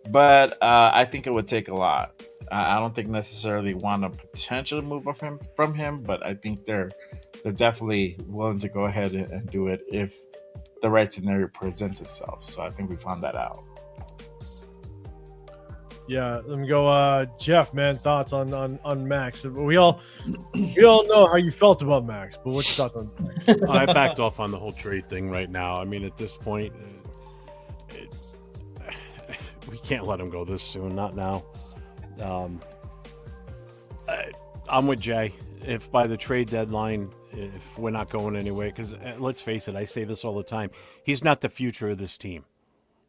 but I think it would take a lot. I don't think necessarily want to potentially move up from him, but I think they're definitely willing to go ahead and do it if the right scenario presents itself. So I think we found that out. Yeah, let me go. Jeff, man, thoughts on Max? We all know how you felt about Max, but what's your thoughts on Max? I backed off on the whole trade thing right now. I mean, at this point, we can't let him go this soon. Not now. I'm with Jay. If by the trade deadline, if we're not going anywhere, because let's face it, I say this all the time, he's not the future of this team.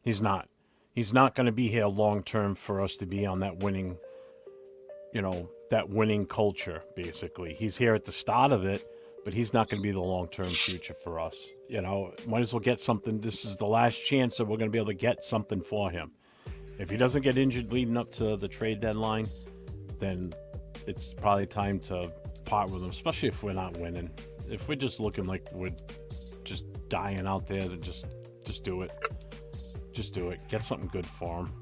He's not. He's not going to be here long term for us to be on that winning, that winning culture, basically. He's here at the start of it, but he's not going to be the long-term future for us. Might as well get something. This is the last chance that we're going to be able to get something for him. If he doesn't get injured leading up to the trade deadline, then it's probably time to part with him, especially if we're not winning. If we're just looking like we're just dying out there, then just do it. Just do it. Get something good for him.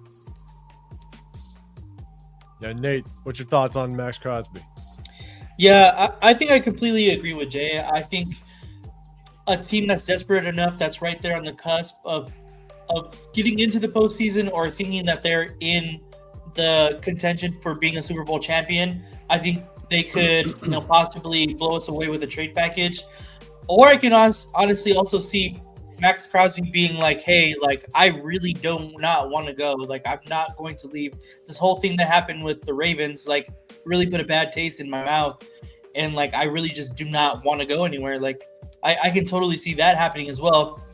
Yeah, Nate, what's your thoughts on Max Crosby? Yeah, I think I completely agree with Jay. I think a team that's desperate enough, that's right there on the cusp of getting into the postseason or thinking that they're in the contention for being a Super Bowl champion, I think they could possibly blow us away with a trade package. Or I can honestly also see Max Crosby being like, hey, like, I really do not want to go. Like, I'm not going to leave. This whole thing that happened with the Ravens, like, really put a bad taste in my mouth. And, like, I really just do not want to go anywhere. Like, I can totally see that happening as well.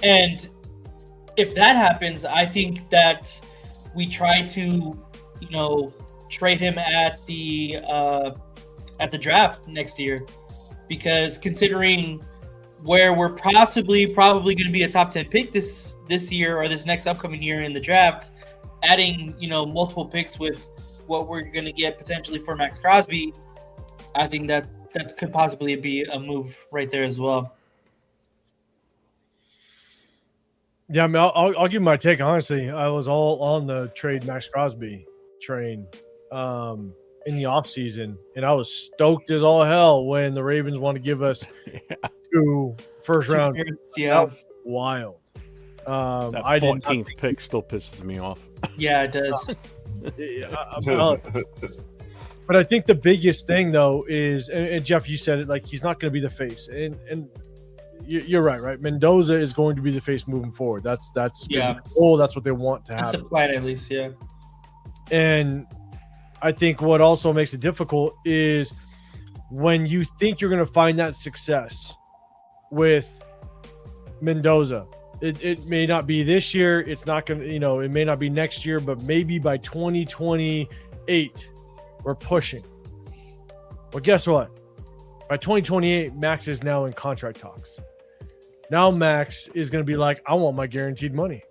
And if that happens, I think that we try to, trade him at the draft next year. Because considering where we're probably going to be a top 10 pick this year or this next upcoming year in the draft, adding, multiple picks with what we're going to get potentially for Max Crosby, I think that could possibly be a move right there as well. Yeah, I mean, I'll give my take. Honestly, I was all on the trade Max Crosby train in the offseason, and I was stoked as all hell when the Ravens want to give us 2 first round. Yeah, wild. That 14th pick still pisses me off. Yeah, it does. But I think the biggest thing though is, and Jeff, you said it, like, he's not going to be the face, and you're right. Mendoza is going to be the face moving forward. That's yeah. Oh, that's what they want to have. That's the plan, at least, yeah. And I think what also makes it difficult is when you think you're going to find that success with Mendoza. It may not be this year. It's not going to, it may not be next year, but maybe by 2028, we're pushing. Well, guess what? By 2028, Max is now in contract talks. Now Max is going to be like, I want my guaranteed money.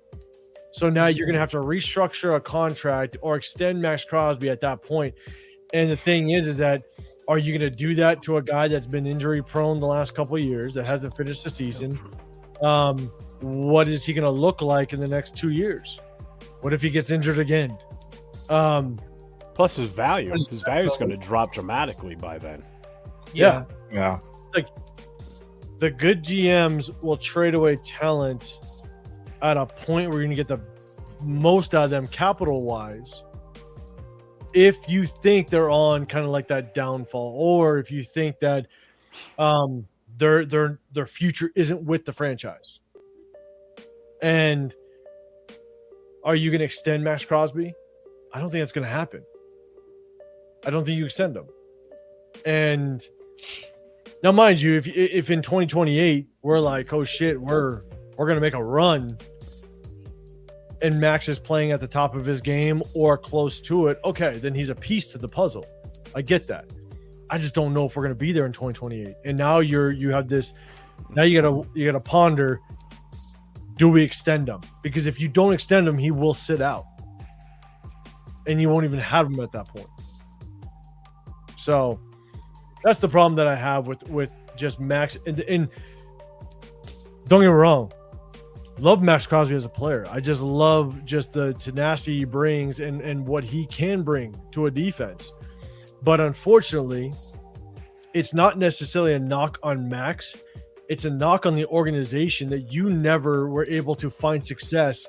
So now you're going to have to restructure a contract or extend Max Crosby at that point. And the thing is that, are you going to do that to a guy that's been injury prone the last couple of years, that hasn't finished the season? What is he going to look like in the next 2 years? What if he gets injured again? Plus his value is going to drop dramatically by then. Yeah. like the good GMs will trade away talent at a point where you're going to get the most out of them capital wise. If you think they're on kind of like that downfall, or if you think that their future isn't with the franchise. And are you going to extend Max Crosby? I don't think that's going to happen. I don't think you extend him. And now, mind you, if in 2028 we're like, oh shit, we're going to make a run, and Max is playing at the top of his game or close to it, okay, then he's a piece to the puzzle. I get that. I just don't know if we're going to be there in 2028. And now you have this. Now you gotta ponder. Do we extend him? Because if you don't extend him, he will sit out, and you won't even have him at that point. So that's the problem that I have with just Max. And don't get me wrong, love Max Crosby as a player. I just love just the tenacity he brings and what he can bring to a defense. But unfortunately, it's not necessarily a knock on Max. It's a knock on the organization that you never were able to find success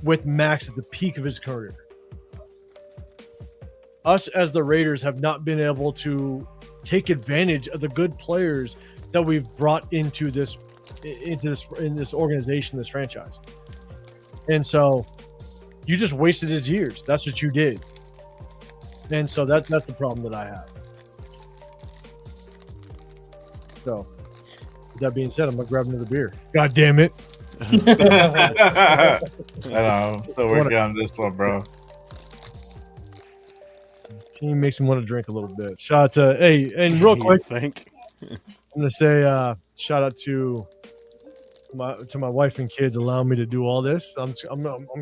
with Max at the peak of his career. Us as the Raiders have not been able to take advantage of the good players that we've brought into this organization, this franchise. And so you just wasted his years. That's what you did. And so that's the problem that I have. So with that being said, I'm gonna grab another beer. God damn it. I know. I'm still working on this one, bro. He makes me want to drink a little bit. Shout out to and real quick, I'm gonna say shout out to my wife and kids allowing me to do all this. I'm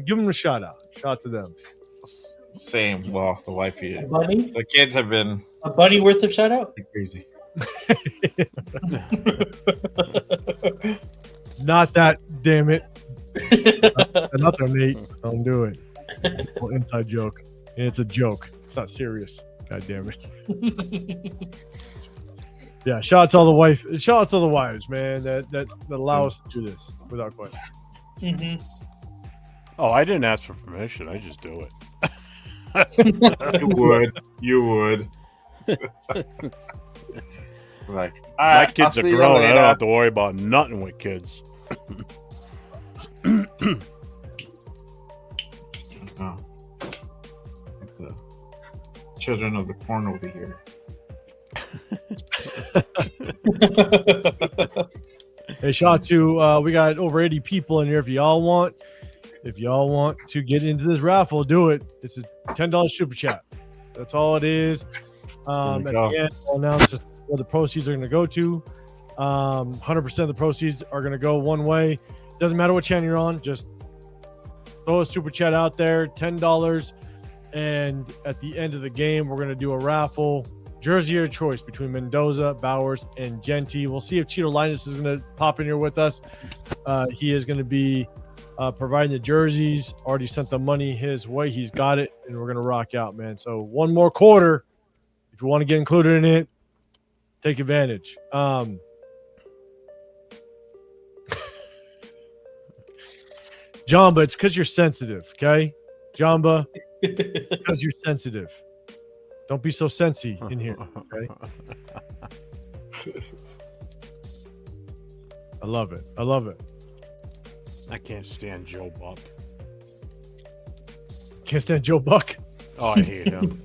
giving them a shout out. Shout out to them. Same. Well, the wifey. Bunny? The kids have been A bunny worth of shout out? crazy. Not that, damn it. Not that, Nate. Don't do it. It's an inside joke. And it's a joke. It's not serious. God damn it. Yeah, shout out to all the wives, man, that allow us to do this without question. Mm-hmm. Oh, I didn't ask for permission. I just do it. You would. Like, my kids are grown. I don't have to worry about nothing with kids. Oh. The children of the corn over here. Hey, shout out to we got over 80 people in here. If y'all want to get into this raffle, do it. It's a $10 super chat. That's all it is. At the end, I'll announce where the proceeds are going to go to. 100% of the proceeds are going to go one way. Doesn't matter what channel you're on. Just throw a super chat out there, $10. And at the end of the game, we're going to do a raffle. Jersey of choice between Mendoza, Bowers, and Genty. We'll see if Cheeto Linus is going to pop in here with us. He is going to be providing the jerseys. Already sent the money his way. He's got it, and we're going to rock out, man. So one more quarter. If you want to get included in it, take advantage. Jamba, it's because you're sensitive, okay? Jamba, because you're sensitive. Don't be so sensy in here, okay? I love it. I love it. I can't stand Joe Buck. Can't stand Joe Buck? Oh, I hate him.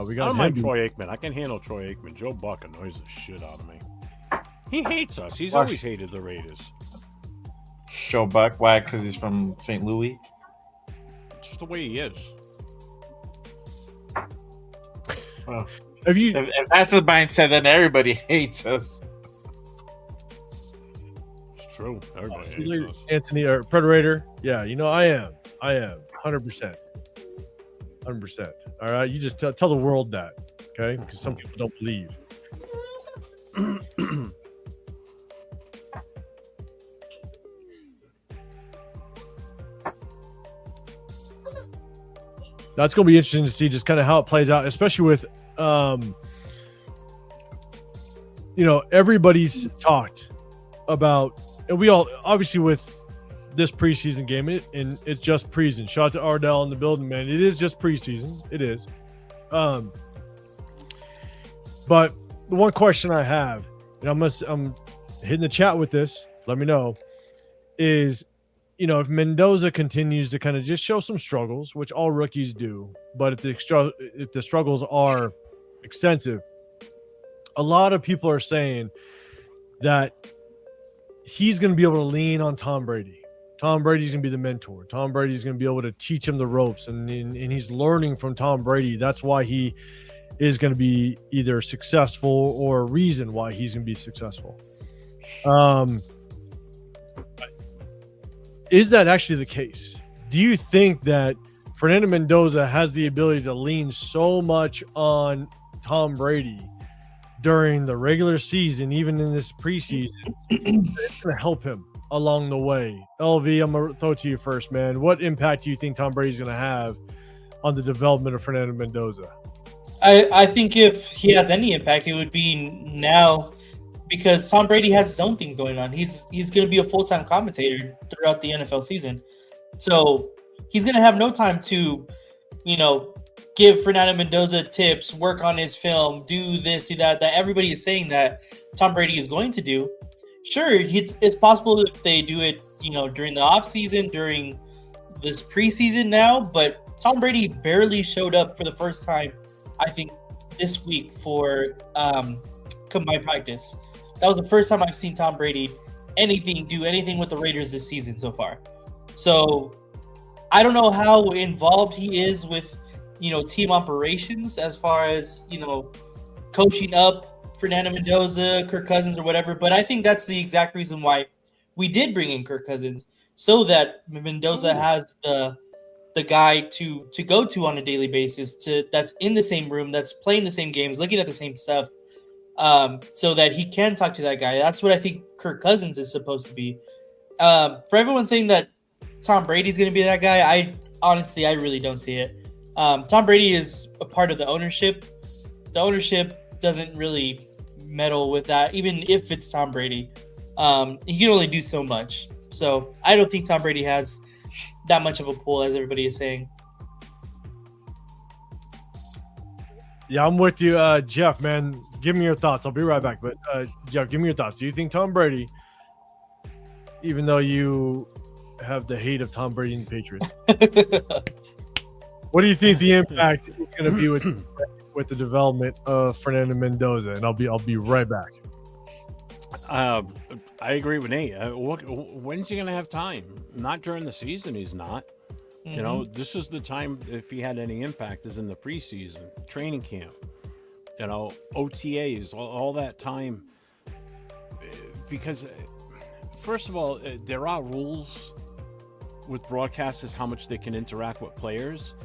We I got don't mind Troy Aikman. I can handle Troy Aikman. Joe Buck annoys the shit out of me. He hates us. He's always hated the Raiders. Joe Buck, why? Because he's from St. Louis. It's just the way he is. Well, if that's the mindset, then everybody hates us. It's true. Everybody hates us. Anthony or Predator? Yeah, I am 100%. 100%. All right, you just tell the world that, okay? Because some people don't believe. That's going to be interesting to see just kind of how it plays out, especially with Everybody's talked about, and we all obviously with this preseason game, and it's just preseason. Shout out to Ardell in the building, man. It is just preseason. It is. But the one question I have, and I'm hitting the chat with this, let me know, is, if Mendoza continues to kind of just show some struggles, which all rookies do, but if the struggles are extensive, a lot of people are saying that he's going to be able to lean on Tom Brady. Tom Brady's going to be the mentor. Tom Brady's going to be able to teach him the ropes, and he's learning from Tom Brady. That's why he is going to be either successful or a reason why he's going to be successful. Is that actually the case? Do you think that Fernando Mendoza has the ability to lean so much on Tom Brady during the regular season, even in this preseason, it's going to help him along the way? LV, I'm going to throw it to you first, man. What impact do you think Tom Brady's going to have on the development of Fernando Mendoza? I think if he has any impact, it would be now, because Tom Brady has his own thing going on. He's going to be a full-time commentator throughout the NFL season. So he's going to have no time to, give Fernando Mendoza tips, work on his film, do this, do that everybody is saying that Tom Brady is going to do. Sure, it's possible if they do it, during the offseason, during this preseason now, but Tom Brady barely showed up for the first time, I think, this week for combined practice. That was the first time I've seen Tom Brady do anything with the Raiders this season so far. So I don't know how involved he is with, team operations as far as, coaching up Fernando Mendoza, Kirk Cousins, or whatever. But I think that's the exact reason why we did bring in Kirk Cousins, so that Mendoza has the guy to go to on a daily basis, that's in the same room, that's playing the same games, looking at the same stuff, so that he can talk to that guy. That's what I think Kirk Cousins is supposed to be. For everyone saying that Tom Brady's going to be that guy, I really don't see it. Tom Brady is a part of the ownership. The ownership doesn't really meddle with that, even if it's Tom Brady. He can only do so much. So I don't think Tom Brady has that much of a pull as everybody is saying. Yeah, I'm with you, Jeff, man. Give me your thoughts. I'll be right back. But Jeff, give me your thoughts. Do you think Tom Brady, even though you have the hate of Tom Brady and the Patriots, what do you think the impact is going to be with the development of Fernando Mendoza? And I'll be right back. I agree with Nate. When's he going to have time? Not during the season. He's not. Mm-hmm. This is the time, if he had any impact, is in the preseason, training camp, OTAs, all that time. Because, first of all, there are rules with broadcasters how much they can interact with players.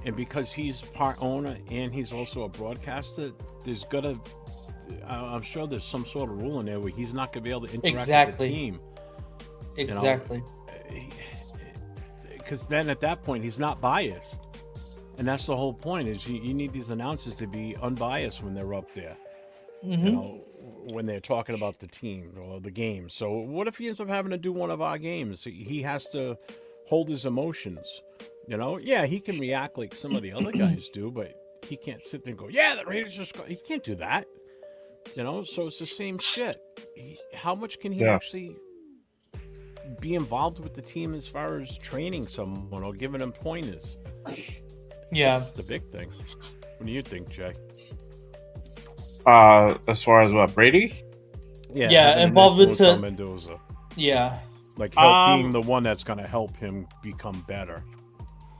And because he's part owner and he's also a broadcaster, I'm sure there's some sort of rule in there where he's not going to be able to interact with the team. Exactly. Because then at that point, he's not biased. And that's the whole point, is you need these announcers to be unbiased when they're up there. Mm-hmm. When they're talking about the team or the game. So what if he ends up having to do one of our games? He has to hold his emotions. Yeah, he can react like some of the other guys do, but he can't sit there and go, yeah, the Raiders just he can't do that. So it's the same shit. How much can he actually be involved with the team as far as training someone or giving them pointers? Yeah. That's the big thing. What do you think, Jay? As far as what, Brady? Yeah, involvement to Mendoza. Yeah. Like being the one that's going to help him become better.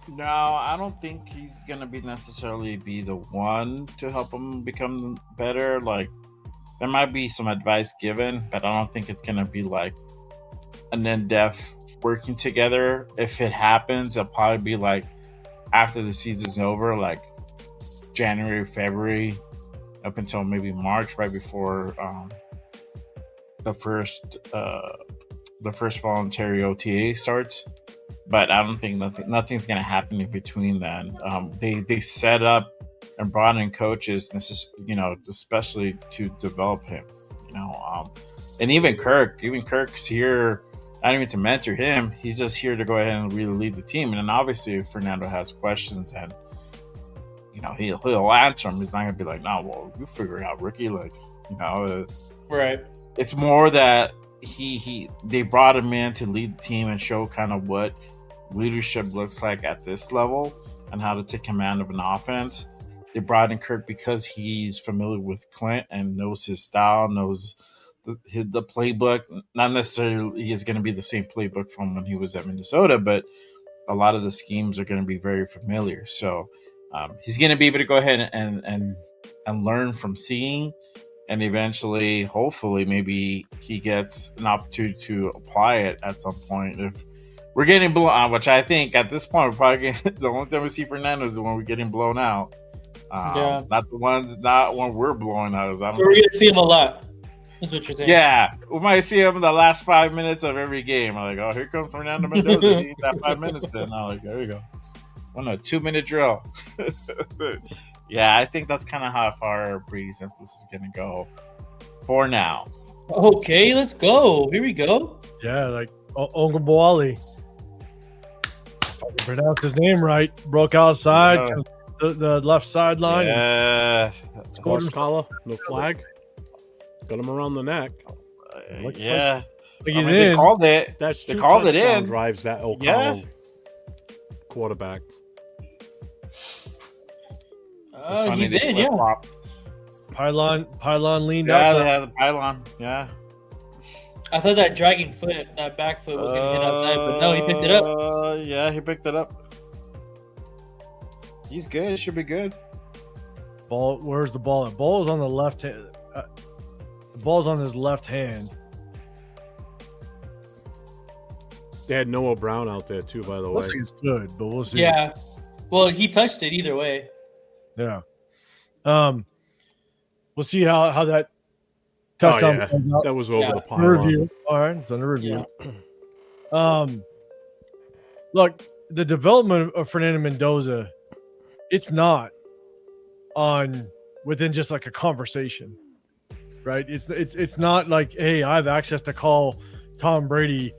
No, I don't think he's gonna necessarily be the one to help him become better. Like, there might be some advice given, but I don't think it's gonna be like an in-depth working together. If it happens, it'll probably be like after the season's over, like January, February, up until maybe March, right before the first voluntary OTA starts. But I don't think nothing's going to happen in between then. They set up and brought in coaches, especially to develop him. And even Kirk's here, not even to mentor him. He's just here to go ahead and really lead the team. And then obviously, if Fernando has questions, and he'll answer them. He's not gonna be like, "No, well, you figure it out, rookie." Right. It's more that they brought him in to lead the team and show kind of what leadership looks like at this level and how to take command of an offense. They brought in Kirk because he's familiar with Clint and knows his style, knows the playbook. Not necessarily is going to be the same playbook from when he was at Minnesota, but a lot of the schemes are going to be very familiar. So he's going to be able to go ahead and learn from seeing, and eventually, hopefully, maybe he gets an opportunity to apply it at some point. If we're getting blown out, which I think at this point, we're probably the only time we see Fernando is when we're getting blown out. Not when we're blowing out. So we're going to see him a lot. That's what you're saying. Yeah, we might see him in the last 5 minutes of every game. I'm like, oh, here comes Fernando Mendoza. He needs that 5 minutes in. I'm like, there we go. On a 2-minute drill. Yeah, I think that's kind of how far Brady's influence is going to go for now. Okay, let's go. Here we go. Yeah, like Ongabwali. If I can pronounce his name right. Broke outside the left sideline. Yeah. Horse collar, no flag. Got him around the neck. Yeah. Like he's in. They called it. They called it in. Drives that O'Connell quarterback. He's in, yeah. Pylon leaned out. outside. Yeah, they had the pylon. Yeah. I thought that dragging foot, that back foot was going to hit outside, but no, he picked it up. Yeah, he picked it up. He's good. It should be good. Ball. Where's the ball? The ball is on the left hand. The ball's on his left hand. They had Noah Brown out there too, by the way. Looks like it's good, but we'll see. Yeah. Well, he touched it either way. Yeah. We'll see how that touchdown comes out. That was over the pylon. Review. All right, it's under review. Yeah. Look, the development of Fernando Mendoza, it's not on within just like a conversation, right? It's not like, hey, I have access to call Tom Brady,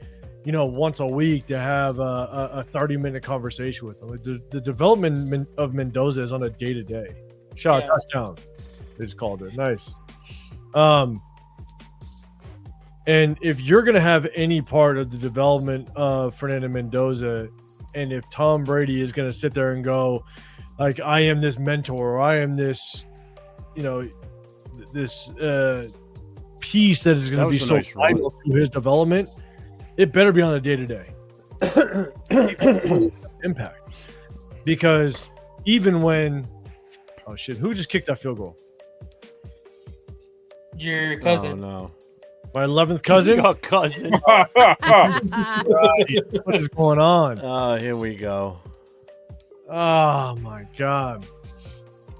once a week to have a 30-minute conversation with him. The development of Mendoza is on a day-to-day. Shot touchdown. They just called it. Nice. And if you're going to have any part of the development of Fernando Mendoza, and if Tom Brady is going to sit there and go, like, I am this mentor, or I am this, this piece that is going to be so vital to his development, it better be on a day-to-day impact. Because even when, oh shit, who just kicked that field goal? Your cousin. Oh, no. My 11th cousin? Your cousin. What is going on? Here we go. Oh my God.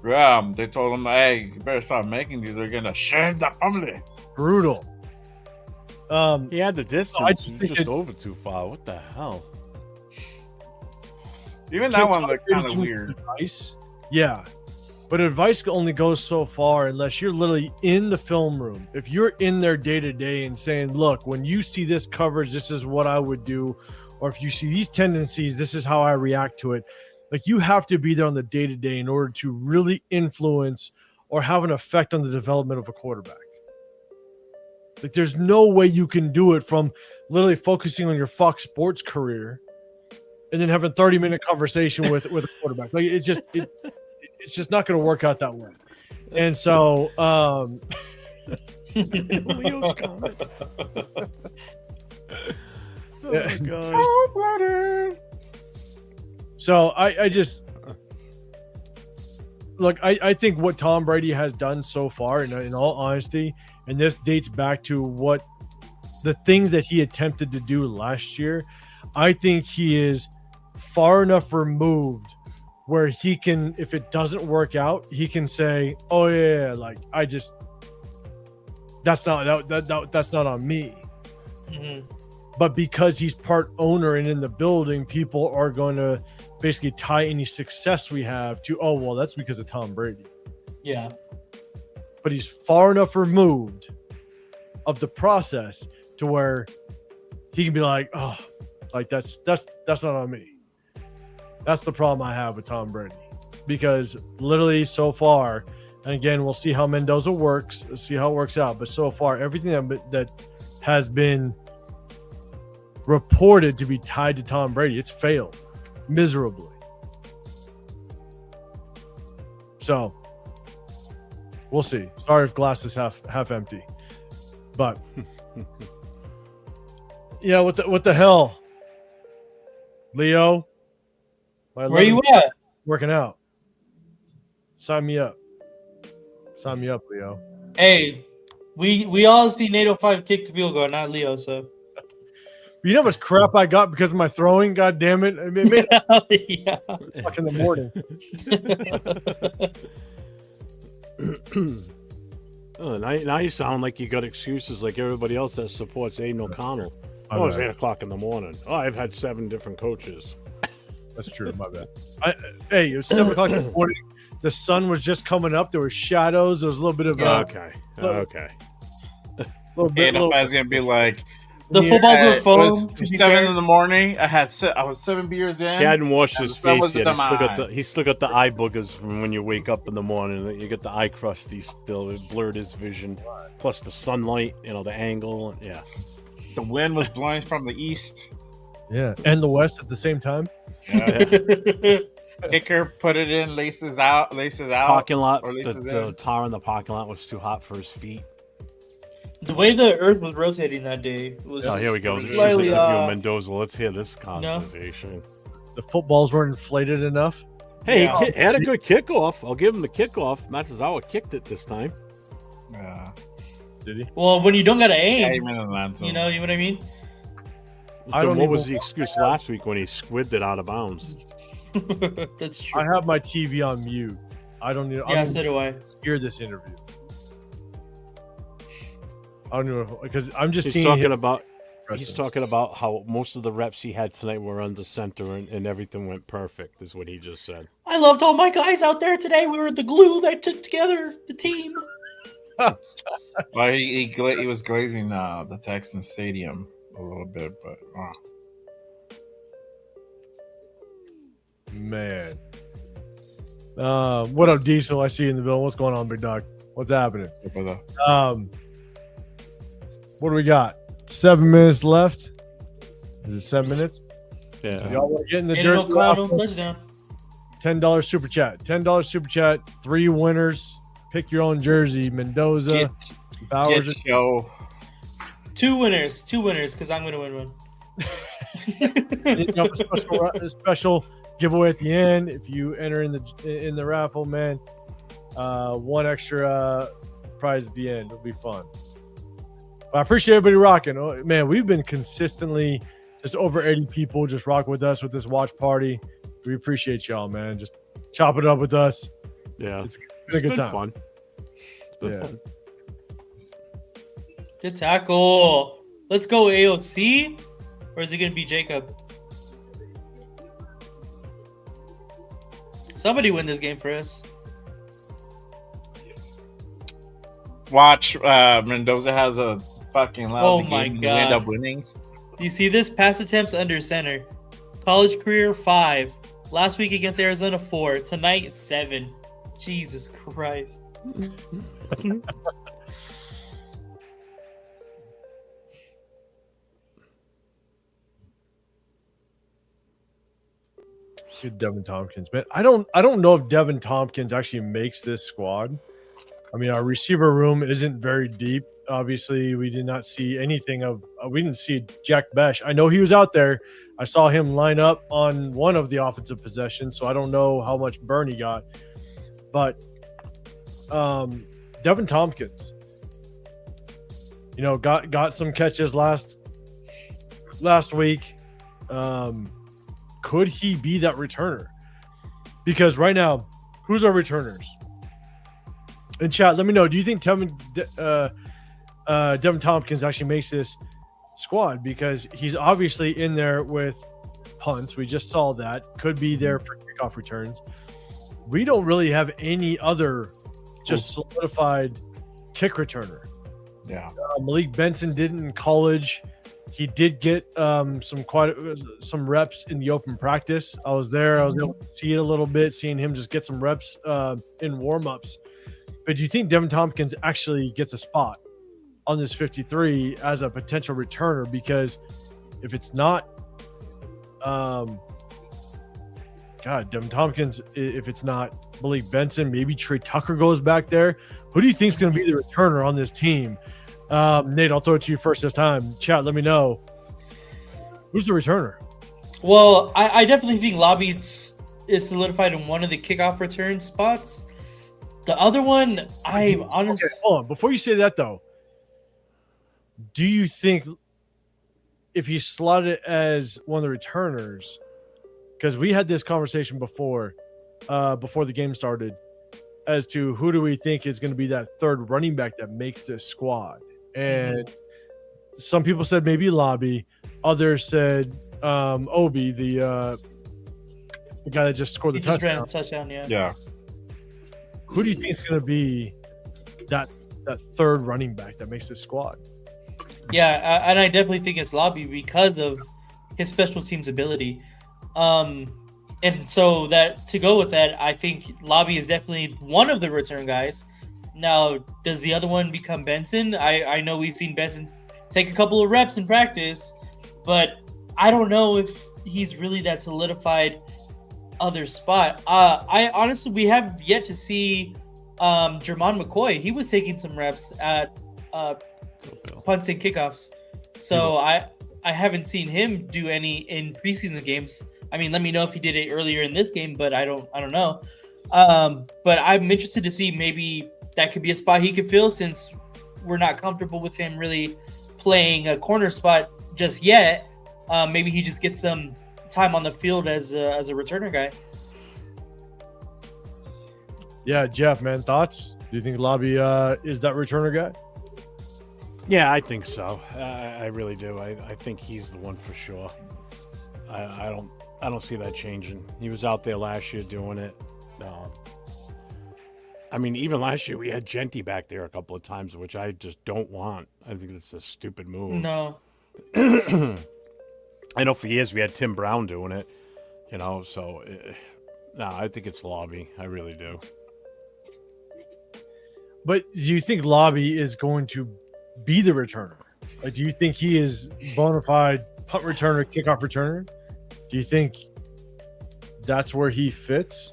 Yeah, they told him, hey, you better start making these. They're going to shame the family. Brutal. He had the distance. No, He's just over too far. What the hell? Even that one looked kind of weird. Advice? Yeah. But advice only goes so far unless you're literally in the film room. If you're in there day to day and saying, look, when you see this coverage, this is what I would do. Or if you see these tendencies, this is how I react to it. Like, you have to be there on the day to day in order to really influence or have an effect on the development of a quarterback. Like, there's no way you can do it from literally focusing on your Fox Sports career and then having a 30-minute conversation with a quarterback. Like, it's just not going to work out that way. And so, Leo's comment. Oh my God. So I just look. I think what Tom Brady has done so far, in all honesty, and this dates back to what the things that he attempted to do last year. I think he is far enough removed where he can, if it doesn't work out, he can say, "Oh yeah, like that's not on me." Mm-hmm. But because he's part owner and in the building, people are going to basically tie any success we have to, oh, well, that's because of Tom Brady. Yeah. But he's far enough removed of the process to where he can be like, oh, like that's not on me. That's the problem I have with Tom Brady. Because literally so far, and again, we'll see how Mendoza works, see how it works out. But so far, everything that has been reported to be tied to Tom Brady, it's failed miserably. So we'll see. Sorry if glass is half empty, but yeah, what the hell, Leo? Where you at? Working out. Sign me up. Sign me up, Leo. Hey, we all see NATO 5 kick the field goal, not Leo. So you know how much crap I got because of my throwing? God damn it! I mean, yeah. Fuck in the morning. Oh, now you sound like you got excuses like everybody else that supports Aiden O'Connell. Oh, it's 8 o'clock in the morning. Oh, I've had 7 different coaches. That's true. My bad. Hey, it was 7 o'clock in the morning. The sun was just coming up. There were shadows. There was a little bit of okay. Little And bit, I was gonna be like, The football group it phone. was 7 in the morning. I was 7 beers in. He hadn't washed his sun face was yet. in my He still got the eye boogers from when you wake up in the morning. You get the eye crusty still. It blurred his vision. Plus the sunlight, the angle. Yeah. The wind was blowing from the east. yeah, and the west at the same time. Yeah. Kicker put it in, laces out. Parking lot. Or laces The in. tar in the parking lot was too hot for his feet. The way the Earth was rotating that day was. Oh, here we go. This is an Slightly interview of off. Mendoza. Let's hear this conversation. The footballs weren't inflated enough. Hey, Yeah. he had a good kickoff. I'll give him the kickoff. Matsuzawa kicked it this time. Yeah. Did he? Well, when you don't gotta aim, Came in the end zone. you know what I mean. I don't What was even- the excuse last week when he squibbed it out of bounds? That's true. I have my TV on mute. I don't need. Yeah, so do I. Hear this interview. I don't know because I'm just He's seeing. talking him about. press He's it. talking about how most of the reps he had tonight were under center and everything went perfect. Is what he just said. I loved all my guys out there today. We were the glue that took together the team. Well, he was glazing the Texans stadium a little bit, but Man. What up, Diesel? I see you in the bill. What's going on, big dog? What's happening? What do we got? 7 minutes left. Is it 7 minutes? Yeah. Y'all want to get in the And jersey it'll cloud raffle? touchdown. $10 super chat. $10 super chat. 3 winners. Pick your own jersey. Mendoza. Bowers. get yo. 2 winners, because I'm gonna win one. A special giveaway at the end if you enter in the raffle, man. 1 extra prize at the end. It'll be fun. But I appreciate everybody rocking. Oh, man, we've been consistently just over 80 people just rock with us with this watch party. We appreciate y'all, man. Just chop it up with us. Yeah. It's been a good time. Fun. It's been Yeah. fun. Good tackle. Let's go AOC, or is it gonna be Jacob? Somebody win this game for us. Watch, Mendoza has a fucking lousy Oh my game. God. We end up winning. Do you see this? Pass attempts under center. College career 5. Last week against Arizona 4. Tonight 7. Jesus Christ. Good Devin Tompkins, man. I don't know if Devin Tompkins actually makes this squad. I mean, our receiver room isn't very deep. Obviously, we did not see anything of. We didn't see Jack Besh. I know he was out there. I saw him line up on one of the offensive possessions, so I don't know how much burn he got. But Devin Tompkins, got some catches last week. Could he be that returner? Because right now, who's our returners? In chat, let me know. Do you think Devin Tompkins actually makes this squad? Because he's obviously in there with punts. We just saw that. Could be there for kickoff returns. We don't really have any other just solidified kick returner. Yeah. Malik Benson didn't in college. He did get some reps in the open practice. I was there. I was able to see it a little bit, seeing him just get some reps in warm-ups. But do you think Devin Tompkins actually gets a spot on this 53 as a potential returner? Because if it's not, Devin Tompkins, if it's not Malik Benson, maybe Trey Tucker goes back there. Who do you think is going to be the returner on this team? Nate, I'll throw it to you first this time. Chat, let me know. Who's the returner? Well, I definitely think Lobby is solidified in one of the kickoff return spots. The other one, I honestly... Okay, hold on. Before you say that, though, do you think if he slotted as one of the returners, because we had this conversation before the game started, as to who do we think is going to be that third running back that makes this squad? And some people said maybe Lobby. Others said Obi, the guy that just scored the touchdown. Ran a touchdown, yeah. Yeah. Who do you think is going to be that third running back that makes this squad? Yeah, and I definitely think it's Lobby because of his special teams ability. And so that to go with that, I think Lobby is definitely one of the return guys. Now, does the other one become Benson? I know we've seen Benson take a couple of reps in practice, but I don't know if he's really that solidified other spot. I honestly, we have yet to see Jermon McCoy. He was taking some reps at punts and kickoffs. So I haven't seen him do any in preseason games. I mean, let me know if he did it earlier in this game, but I don't know. But I'm interested to see maybe that could be a spot he could fill, since we're not comfortable with him really playing a corner spot just yet. Maybe he just gets some time on the field as a returner guy. Yeah, Jeff, man, thoughts? Do you think Lobby is that returner guy? Yeah, I think so. I really do. I think he's the one for sure. I don't see that changing. He was out there last year doing it. I mean, even last year we had Genty back there a couple of times, which I just don't want. I think it's a stupid move. No. I know for years we had Tim Brown doing it, so no, I think it's Lobby. I really do. But do you think Lobby is going to be the returner? Like, do you think he is bona fide punt returner, kickoff returner? Do you think that's where he fits?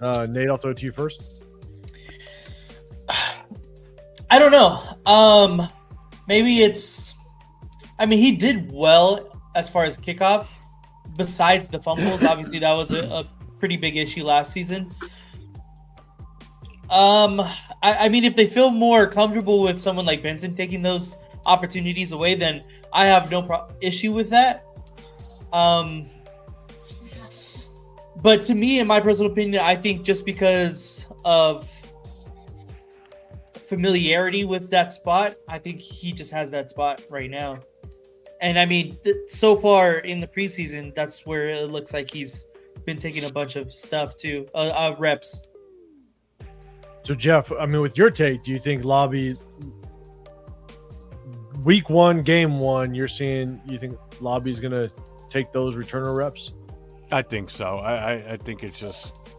Nate, I'll throw it to you first. I don't know. Maybe it's... I mean, he did well as far as kickoffs. Besides the fumbles, obviously that was a pretty big issue last season. I mean, if they feel more comfortable with someone like Benson taking those opportunities away, then I have no issue with that. But to me, in my personal opinion, I think just because of familiarity with that spot, I think he just has that spot right now. And I mean, so far in the preseason, that's where it looks like he's been taking a bunch of stuff too, reps. So Jeff, I mean, with your take, do you think Lobby week 1, game 1, you think Lobby's going to take those returner reps? I think so. I think it's just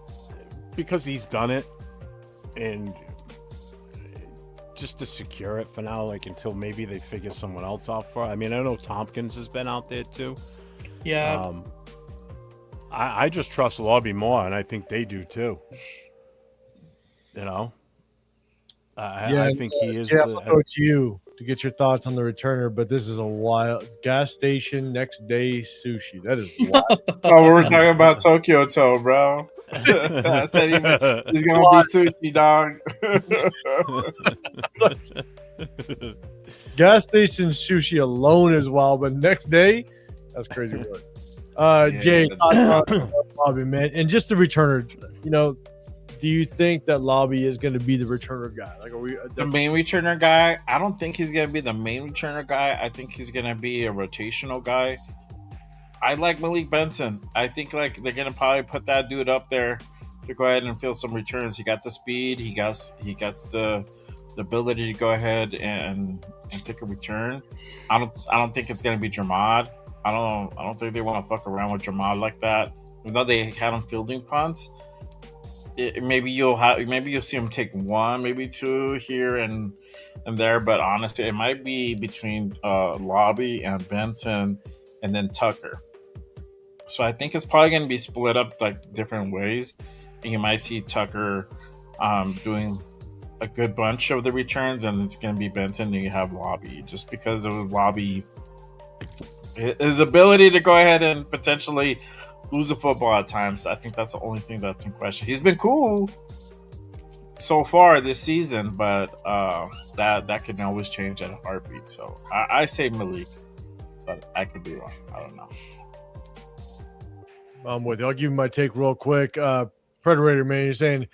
because he's done it, and just to secure it for now, like until maybe they figure someone else out for. I mean, I know Tompkins has been out there too. Yeah. I just trust Lobby more, and I think they do too. I think he is. Yeah, I'll go to you to get your thoughts on the returner, but this is a wild gas station next day sushi. That is wild. Oh, we're talking about Tokyo Toe, bro. I said he's gonna be sushi, dog. Gas station sushi alone is wild, but next day, that's crazy work. Jay, Lobby, man, and just the returner. Do you think that Lobby is going to be the returner guy? Like, are we the main returner guy? I don't think he's going to be the main returner guy. I think he's going to be a rotational guy. I like Malik Benson. I think like they're gonna probably put that dude up there to go ahead and field some returns. He got the speed. He got the ability to go ahead and take a return. I don't think it's gonna be Dramad. I don't think they want to fuck around with Dramad like that. Even though they had him fielding punts, maybe you'll see him take one, maybe two here and there. But honestly, it might be between Lobby and Benson, and then Tucker. So I think it's probably going to be split up like different ways. And you might see Tucker doing a good bunch of the returns, and it's going to be Benson, and you have Lobby, just because of Lobby, his ability to go ahead and potentially lose a football at times. I think that's the only thing that's in question. He's been cool so far this season, but that can always change at a heartbeat. So I say Malik, but I could be wrong. I don't know. I'm with you. I'll give you my take real quick. Predator, man, you're saying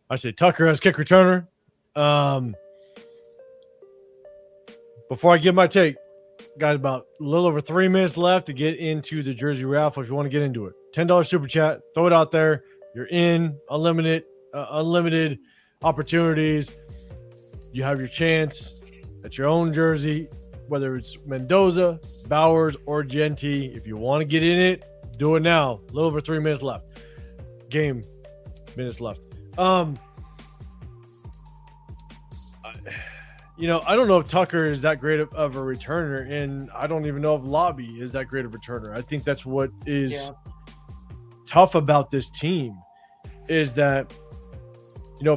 I say Tucker as kick returner. Before I give my take, got about a little over 3 minutes left to get into the jersey raffle. If you want to get into it, $10 super chat, throw it out there. You're in. Unlimited opportunities. You have your chance at your own jersey, whether it's Mendoza, Bowers, or Genty. If you want to get in it, do it now. A little over 3 minutes left. Game minutes left. I don't know if Tucker is that great of a returner, and I don't even know if Lobby is that great of a returner. I think that's what is tough about this team, is that,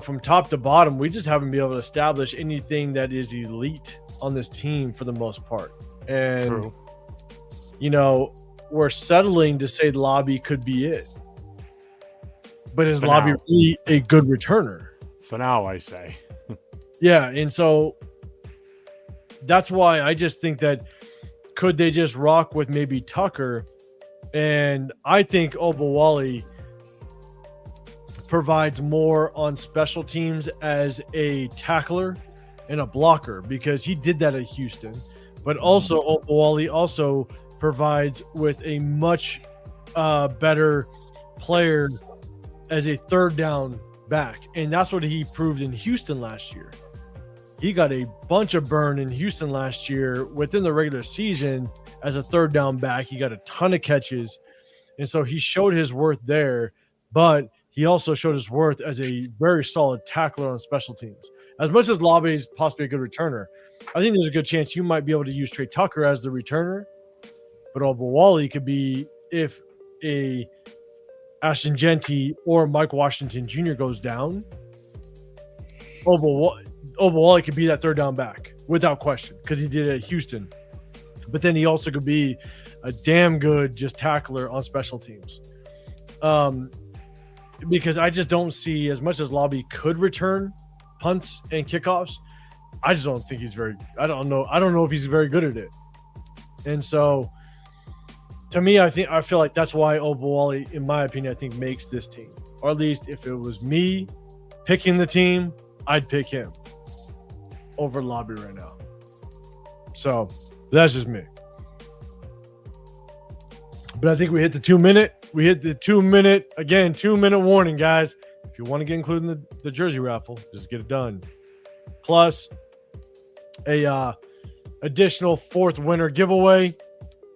from top to bottom, we just haven't been able to establish anything that is elite on this team for the most part. And, we're settling to say Lobby could be it. But is Lobby really a good returner? For now, I say. Yeah, and so that's why I just think that could they just rock with maybe Tucker? And I think Obawale provides more on special teams as a tackler and a blocker, because he did that at Houston. But also Obawale also provides with a much better player as a third down back. And that's what he proved in Houston last year. He got a bunch of burn in Houston last year within the regular season as a third down back. He got a ton of catches. And so he showed his worth there, but he also showed his worth as a very solid tackler on special teams. As much as Lobby is possibly a good returner, I think there's a good chance you might be able to use Trey Tucker as the returner. But Obawale could be, if a Ashton Genty or Mike Washington Jr. goes down, Obawale could be that third down back without question, because he did it at Houston. But then he also could be a damn good just tackler on special teams. Because I just don't see, as much as Lobby could return punts and kickoffs, I just don't think he's very. I don't know if he's very good at it. And so, to me, I feel like that's why Obawale, in my opinion, I think makes this team. Or at least if it was me picking the team, I'd pick him over Lobby right now. So that's just me. But I think we hit the 2 minute. We hit the 2 minute, again, 2 minute warning, guys. If you want to get included in the jersey raffle, just get it done. Plus a additional fourth winner giveaway.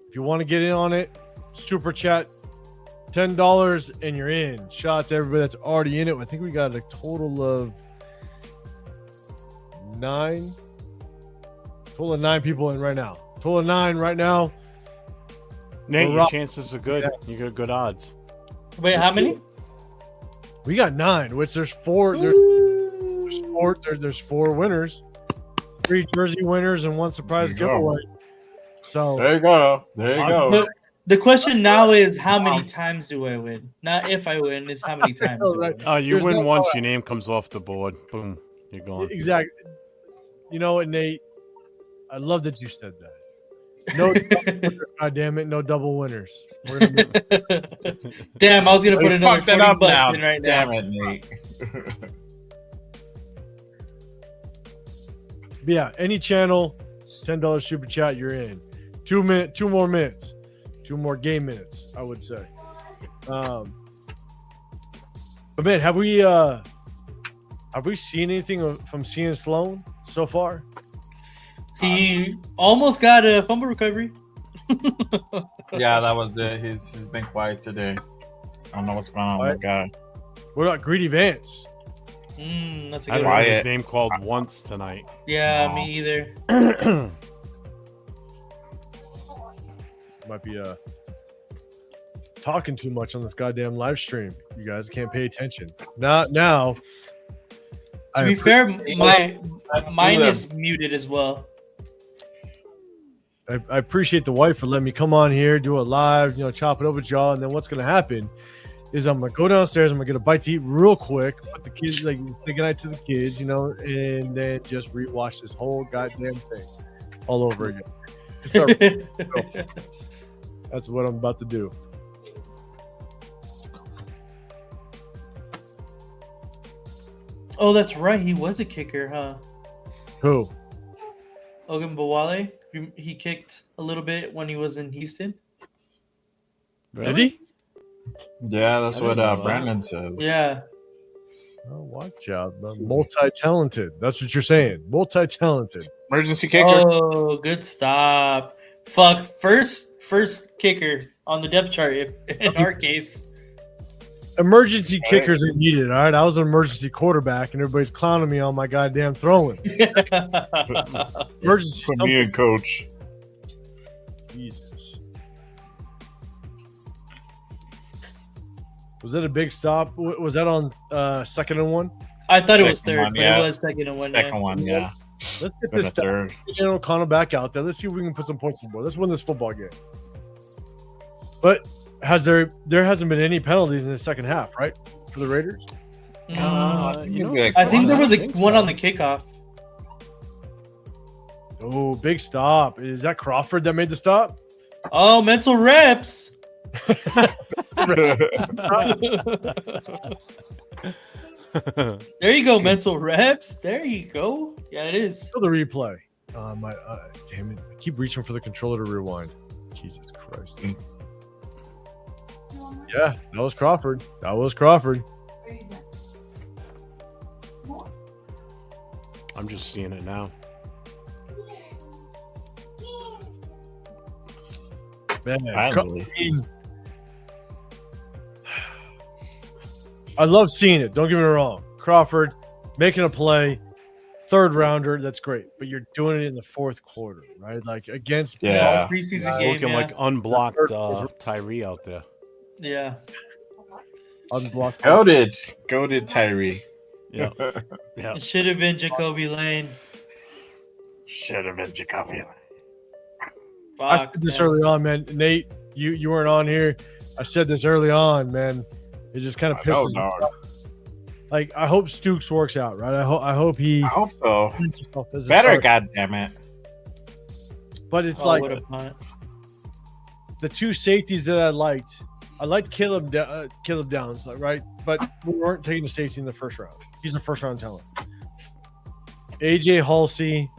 If you want to get in on it, super chat $10 and you're in. Shout out to everybody that's already in it. I think we got a total of 9 people in right now. Total of 9 right now. Nate, your chances are good. You got good odds. Wait, how many? We got 9, which there's 4. There's 4 winners. 3 jersey winners and 1 surprise giveaway. So there you go. But the question now is, how many times do I win? Not if I win, is how many times do I win. You win once, your name comes off the board. Boom, you're gone. Exactly. You know what, Nate? I love that you said that. No double winners, God damn it, no double winners. We're gonna Damn, I was gonna put another fucked that up $40 now. in right Damn now. it, Nate. But yeah, any channel, $10 super chat, you're in. 2 more minutes. 2 more game minutes, I would say. But man, have we seen anything from Cian Sloan so far? He almost got a fumble recovery. Yeah, that was it. He's been quiet today. I don't know what's going on with that guy. What about Greedy Vance? That's a I good haven't heard one. his name called once tonight. Yeah, No. me either. Might be talking too much on this goddamn live stream. You guys can't pay attention. Not now. To be fair, mine is muted as well. I appreciate the wife for letting me come on here, do it live, chop it up with y'all, and then what's gonna happen is I'm gonna go downstairs, I'm gonna get a bite to eat real quick, put the kids say goodnight to the kids, and then just rewatch this whole goddamn thing all over again. That's what I'm about to do. Oh, that's right. He was a kicker, huh? Who? Ogunbowale. He kicked a little bit when he was in Houston. Did he? Yeah, that's what Brandon says. Yeah. Oh, watch out. Multi-talented. That's what you're saying. Multi-talented. Emergency kicker. Oh, good stop. Fuck. First kicker on the depth chart in our case. Emergency kickers are needed, all right? I was an emergency quarterback, and everybody's clowning me on my goddamn throwing. Emergency. Put me in, coach. Jesus. Was that a big stop? Was that on 2nd and 1? I thought it was Second third, one, but yeah. it was 2nd and 1. Second one, yeah. Let's get For this the third. Get O'Connell back out there. Let's see if we can put some points on the board. Let's win this football game. But there hasn't been any penalties in the second half, right? For the Raiders? I think there was one on the kickoff. Oh, big stop. Is that Crawford that made the stop? Oh, mental reps. There you go, mental reps. There you go. Yeah, it is. Still the replay. Damn it. I keep reaching for the controller to rewind. Jesus Christ. Yeah, that was Crawford. I'm just seeing it now. Man, Finally. I love seeing it. Don't get me wrong. Crawford making a play, 3rd rounder. That's great. But you're doing it in the 4th quarter, right? Like against Preseason game. Looking like unblocked Tyree out there. Yeah. unblocked. Goated Tyree. Yeah. Yeah. It should have been Jacoby Lane. Should have been Jacoby. I said this early on, man. Nate, you weren't on here. I said this early on, man. It just kind of pisses me off. Like, I hope Stooks works out, right? I hope he. I hope so. Better, Better, goddammit. But it's what like a punt. the 2 safeties that I liked. I liked Caleb Downs, right? But we weren't taking the safety in the first round. He's a first-round talent. AJ Halsey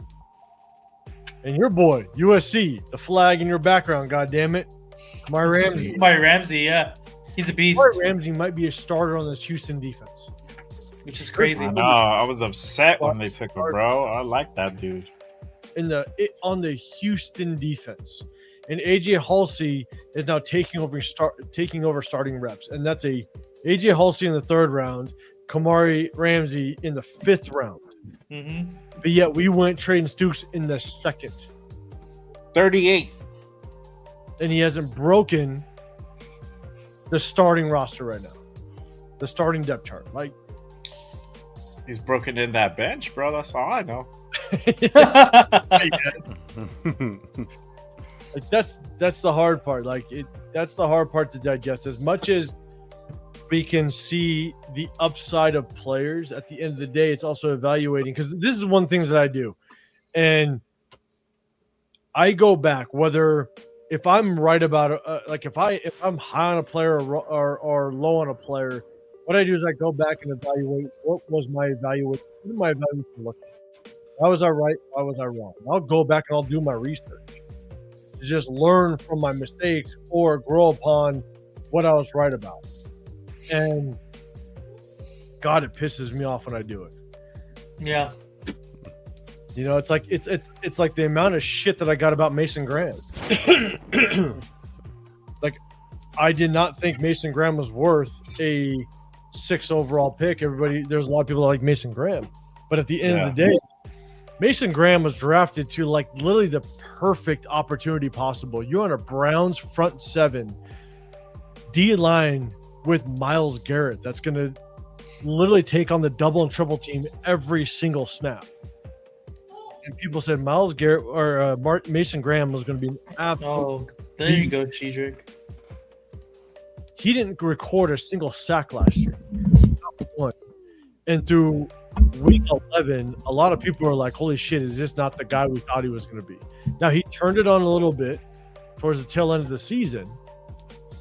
and your boy USC, the flag in your background. God damn it, Kamari Ramsey. Yeah, he's a beast. Kamari Ramsey might be a starter on this Houston defense, which is crazy. I know. I was upset when they took him, bro. I like that dude. On the Houston defense. And AJ Halsey is now taking over starting reps, and that's AJ Halsey in the 3rd round, Kamari Ramsey in the 5th round. Mm-hmm. But yet we went trading Stooks in the 2nd. 38. And he hasn't broken the starting roster right now, the starting depth chart. Like, he's broken in that bench, bro. That's all I know. Like that's the hard part. That's the hard part to digest. As much as we can see the upside of players, at the end of the day, it's also evaluating, because this is one thing that I do, and I go back whether if I'm right about if I'm high on a player or low on a player, what I do is I go back and evaluate what was my evaluation. What did my evaluation look like? Why was I right? Why was I wrong? I'll go back and I'll do my research. to just learn from my mistakes or grow upon what I was right about. And God, it pisses me off when I do it. Yeah. You know, it's like it's like the amount of shit that I got about Mason Graham. Like, I did not think Mason Graham was worth a 6 overall pick. There's a lot of people that like Mason Graham, but at the end of the day, Mason Graham was drafted to like literally the perfect opportunity possible. You're on a Browns front 7 D line with Myles Garrett that's going to literally take on the double and triple team every single snap. And people said Myles Garrett or Mason Graham was going to be an absolute. Oh, there you go, Chedrick. He didn't record a single sack last year. Not one. And through week 11, a lot of people are like, holy shit, is this not the guy we thought he was going to be? Now, he turned it on a little bit towards the tail end of the season.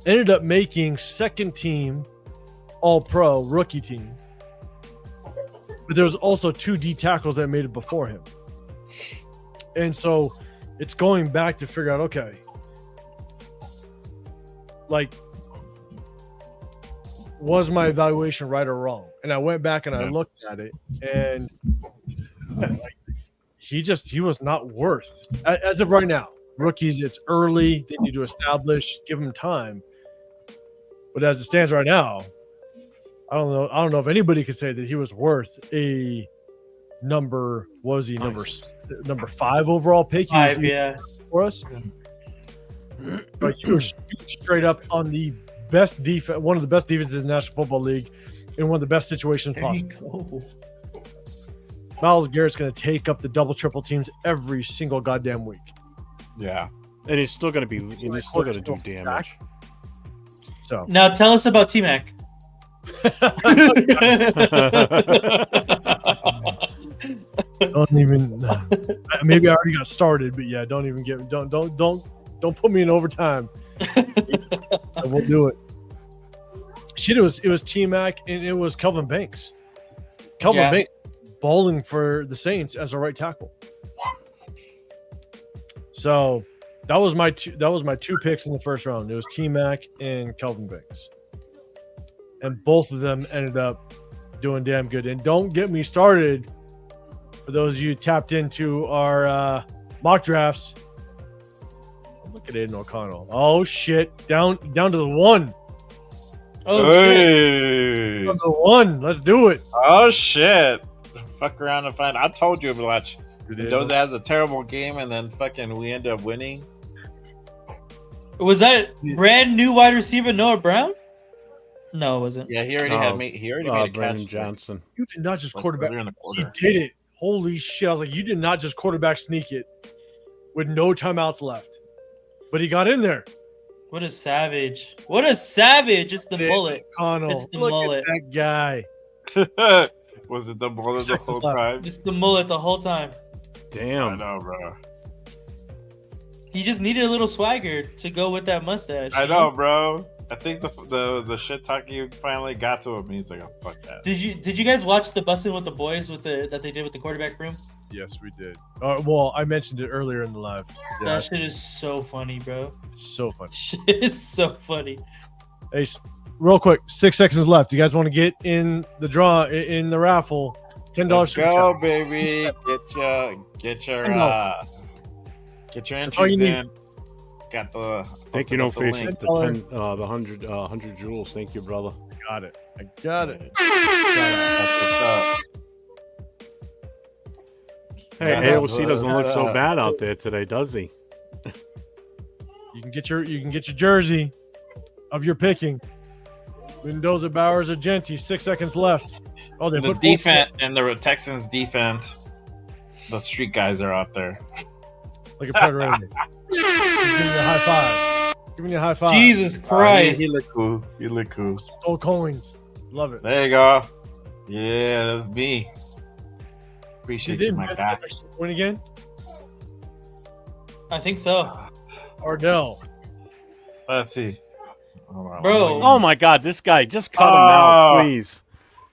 Ended up making second team All-Pro rookie team. But there was also 2 D tackles that made it before him. And so it's going back to figure out, okay, like, was my evaluation right or wrong? And I went back and I looked at it, and like, he was not worth, as of right now. Rookies, it's early. They need to establish, give them time. But as it stands right now, I don't know if anybody could say that he was worth a number 5 overall pick. 5, yeah, for us. But you were straight up on the best defense, one of the best defenses in the National Football League, in one of the best situations possible. Myles Garrett's going to take up the double triple teams every single goddamn week. Yeah, and he's still going to do damage. So now tell us about T-Mac. Don't even. Maybe I already got started, but yeah, don't put me in overtime. We'll do it. Shit, it was T-Mac and it was Kelvin Banks. Banks bowling for the Saints as a right tackle. So that was my 2 picks in the first round. It was T-Mac and Kelvin Banks, and both of them ended up doing damn good. And don't get me started. For those of you tapped into our mock drafts, look at Aiden O'Connell. Oh shit! Down to the 1. Oh hey. shit! Down to the 1. Let's do it. Oh shit! Fuck around and find. I told you, Blatch. Mendoza has a terrible game, and then fucking we end up winning. Was that brand new wide receiver Noah Brown? No, it wasn't. Yeah, he already made a Brandon catch. Johnson. You did not just quarterback. In the He quarter. did it. Holy shit! I was like, you did not just quarterback sneak it with no timeouts left, but he got in there. What a savage! What a savage! It's the mullet. O'Connell. It's the Look mullet. at that guy. Was it the bullet the whole time? It's the mullet the whole time. Damn. I know, bro. He just needed a little swagger to go with that mustache. I know, bro. I think the shit talking finally got to him. He's like, oh, fuck that. Did you guys watch the Bussin' with the Boys that they did with the quarterback room? Yes, we did. Well, I mentioned it earlier in the live. Yeah, That shit is so funny, bro. it's so funny. Shit is so funny. Hey, real quick, 6 seconds left. You guys want to get in the draw in the raffle? $10. Let's go, baby. Get your entries in. Got the. Thank you, No Fish. link. The 100 jewels. Thank you, brother. Got it. I got it. Hey, AOC doesn't look so bad out there today, does he? You can get your jersey of your picking. Mendoza, Bowers, or Genti. 6 seconds left. Oh, they The put defense and the Texans defense. The street guys are out there. like a predator. He's giving you a high five. Giving you a high five. Jesus Christ. He look cool. He look cool. Gold coins. Love it. There you go. Yeah, that's me. Appreciate you, Did my Vince guy. win again? I think so. Ardell. Let's see. Hold on, Bro. Oh my God, this guy! Just cut him now, please.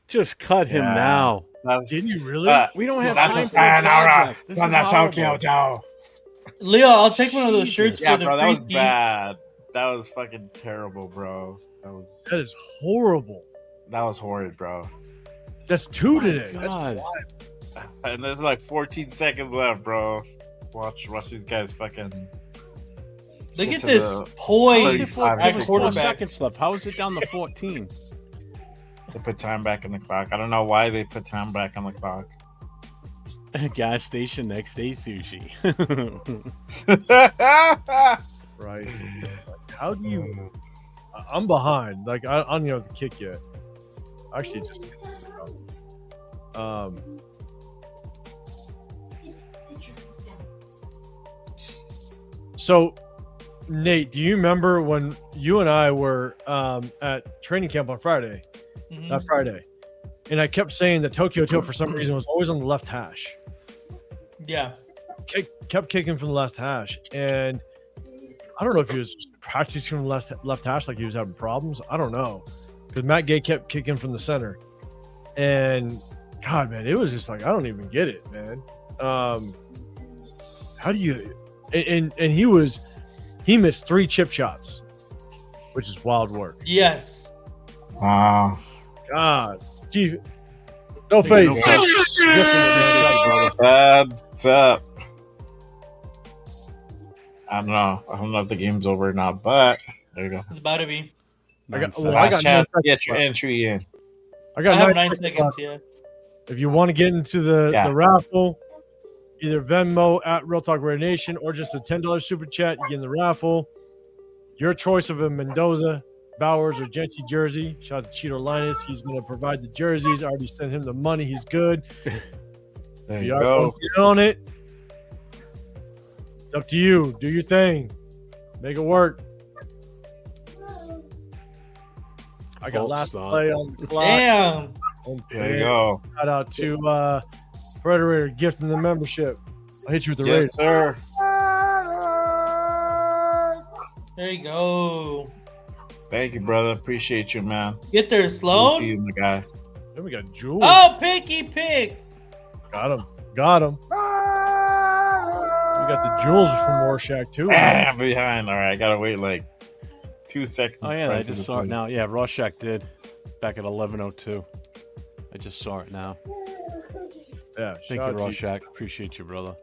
Just cut him Yeah. now. Did you really? We don't have That's time a for a sayonara project. This from is the horrible. Tokyo Joe. Leo, I'll take one of those shirts Yeah, for the bro, that free was skis. bad. That was fucking terrible, bro. That is horrible. That was horrid, bro. That's 2 My today. God. That's And there's like 14 seconds left, bro. Watch these guys fucking. Look Get at to this the- poise There There at was 4 quarterback. seconds left. How is it down to 14? They put time back in the clock. I don't know why they put time back on the clock. Gas station, next day sushi. Christ. How do you? I'm behind. Like I don't even have the kick yet. Actually, just So, Nate, do you remember when you and I were at training camp on Friday? Mhm. That Friday, and I kept saying that Tokyo Toe for some reason was always on the left hash. Yeah. Kept kicking from the left hash, and I don't know if he was practicing from the left hash, like he was having problems. I don't know, because Matt Gay kept kicking from the center, and God, man, it was just like I don't even get it, man. How do you? And he missed 3 chip shots, which is wild work. Yes. Wow. God, gee, no face. That's up. I don't know. I don't know if the game's over or not, but there you go. It's about to be. I got Last 9 chance to seconds get your left. entry in. I got I have 9 9 seconds seconds, left. yeah. If you want to get into the raffle, either Venmo at Real Talk Raider Nation or just a $10 super chat, you get in the raffle. Your choice of a Mendoza, Bowers, or Genty jersey. Shout out to Cheeto Linus. He's going to provide the jerseys. I already sent him the money. He's good. There If you you guys go. want to get on it, it's up to you. Do your thing. Make it work. I got False last start. play on the clock. Damn. There you go. Shout out to Raider gifting the membership. I'll hit you with the Yes, Raiders. sir. There you go. Thank you, brother. Appreciate you, man. Get there, Thank Sloan. you, my guy. Then we got Jules. Oh, picky pick. Got him. Got him. We got the Jules from Rorschach too. I'm behind. All right, I gotta wait like 2 seconds. Oh, yeah, for I it just to saw it play. now. Yeah, Rorschach did. Back at 11:02. I just saw it now. Yeah. Thank you, Rorschach. Appreciate you, brother.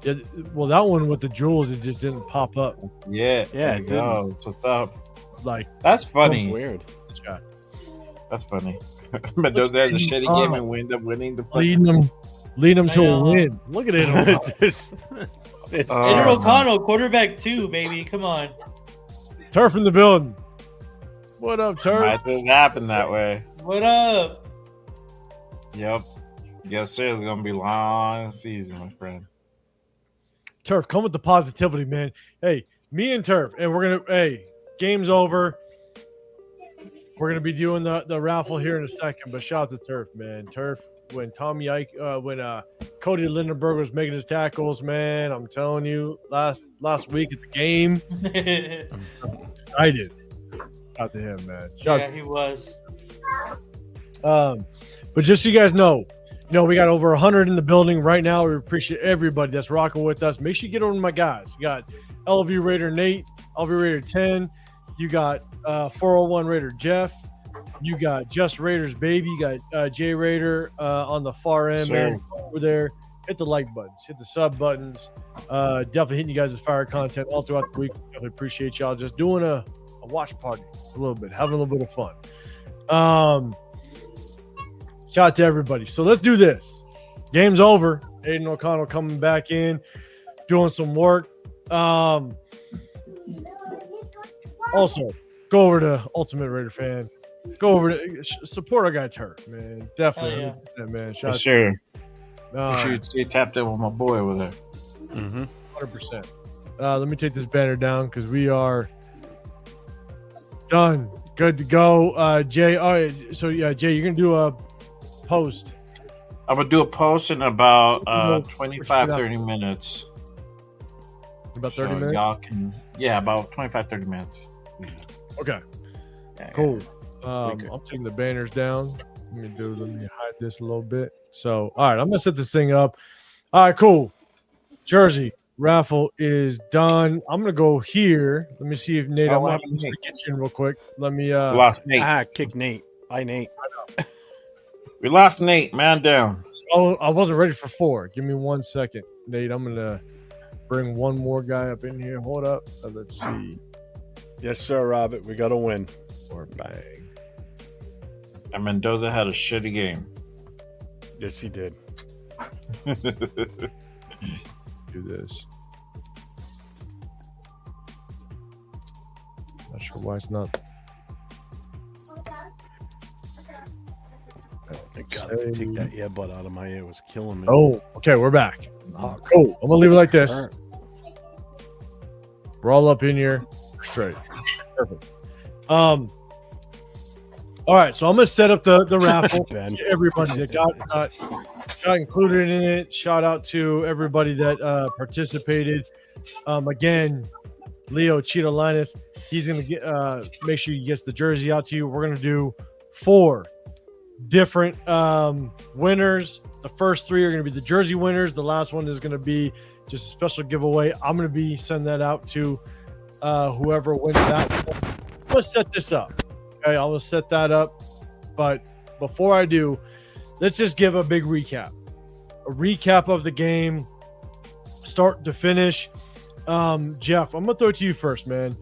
Yeah, well, that one with the Jules, it just didn't pop up. Yeah, Yeah, there it you go. What's up? Like, That's funny. Weird. That's funny. Mendoza has a shitty game and we end up winning the leading them I to a know. win. Look at it. It's Andrew Oh, O'Connell, quarterback 2, baby. Come on. Turf in the building. What up, Turf? Might just happen that way. What up? Yep. Yes, sir. It's gonna be a long season, my friend. Turf, come with the positivity, man. Hey, me and Turf, and we're gonna. Hey, game's over. We're gonna be doing the raffle here in a second, but shout out to Turf, man. Turf, when Cody Lindenberg was making his tackles, man, I'm telling you, last week at the game, excited. Shout out to him, man. Shout Yeah, he was. But just so you guys know, we got over 100 in the building right now. We appreciate everybody that's rocking with us. Make sure you get over to my guys. You got LV Raider Nate, LV Raider 10. You got 401 Raider Jeff. You got Just Raiders Baby. You got J Raider on the far end, Sure. man. Over there. Hit the like buttons. Hit the sub buttons. Definitely hitting you guys with fire content all throughout the week. Definitely appreciate y'all just doing a watch party a little bit, having a little bit of fun. Shout out to everybody. So let's do this. Game's over. Aiden O'Connell coming back in, doing some work. Also, go over to Ultimate Raider Fan. Go over to support our guy Turf, man. Definitely, Oh, yeah. man. Shout For out sure. to Make sure you stay tapped in with my boy over there. Mm-hmm. 100%. Let me take this banner down because we are done. Good to go. Jay. All right. So yeah, Jay, you're gonna do a post. I'm gonna do a post in about We'll 25, push it 30 minutes. About 30 So minutes. Y'all can, about 25, 30 minutes. Okay. Yeah, Cool. Okay. I'm taking the banners down. Let me hide this a little bit. So, all right, I'm gonna set this thing up. All right, cool. Jersey raffle is done. I'm gonna go here. Let me see if Nate. Oh, I'm what gonna happened to Nate? get you in real quick. Let me. We lost Nate. Kick Nate. Bye, Nate. We lost Nate. Man down. Oh, I wasn't ready for 4. Give me 1 second, Nate. I'm gonna bring one more guy up in here. Hold up. Let's see. Yes, sir, Robert. We got to win. Or bang. And Mendoza had a shitty game. Yes, he did. Do this. Not sure why it's not. I gotta take that earbud out of my ear. It was killing me. Oh, okay, we're back. Cool. I'm gonna leave it like this. We're all up in here. Straight. Perfect. All right, so I'm gonna set up the raffle. Everybody that got included in it. Shout out to everybody that participated. Again, Leo Cheeto Linus, he's gonna get make sure he gets the jersey out to you. We're gonna do 4 different winners. The first 3 are going to be the jersey winners. The last one is going to be just a special giveaway. I'm going to be sending that out to whoever wins that. I'm going to set this up. Okay, I'm going to set that up. But before I do, let's just give a big recap. A recap of the game, start to finish. Jeff, I'm going to throw it to you first, man.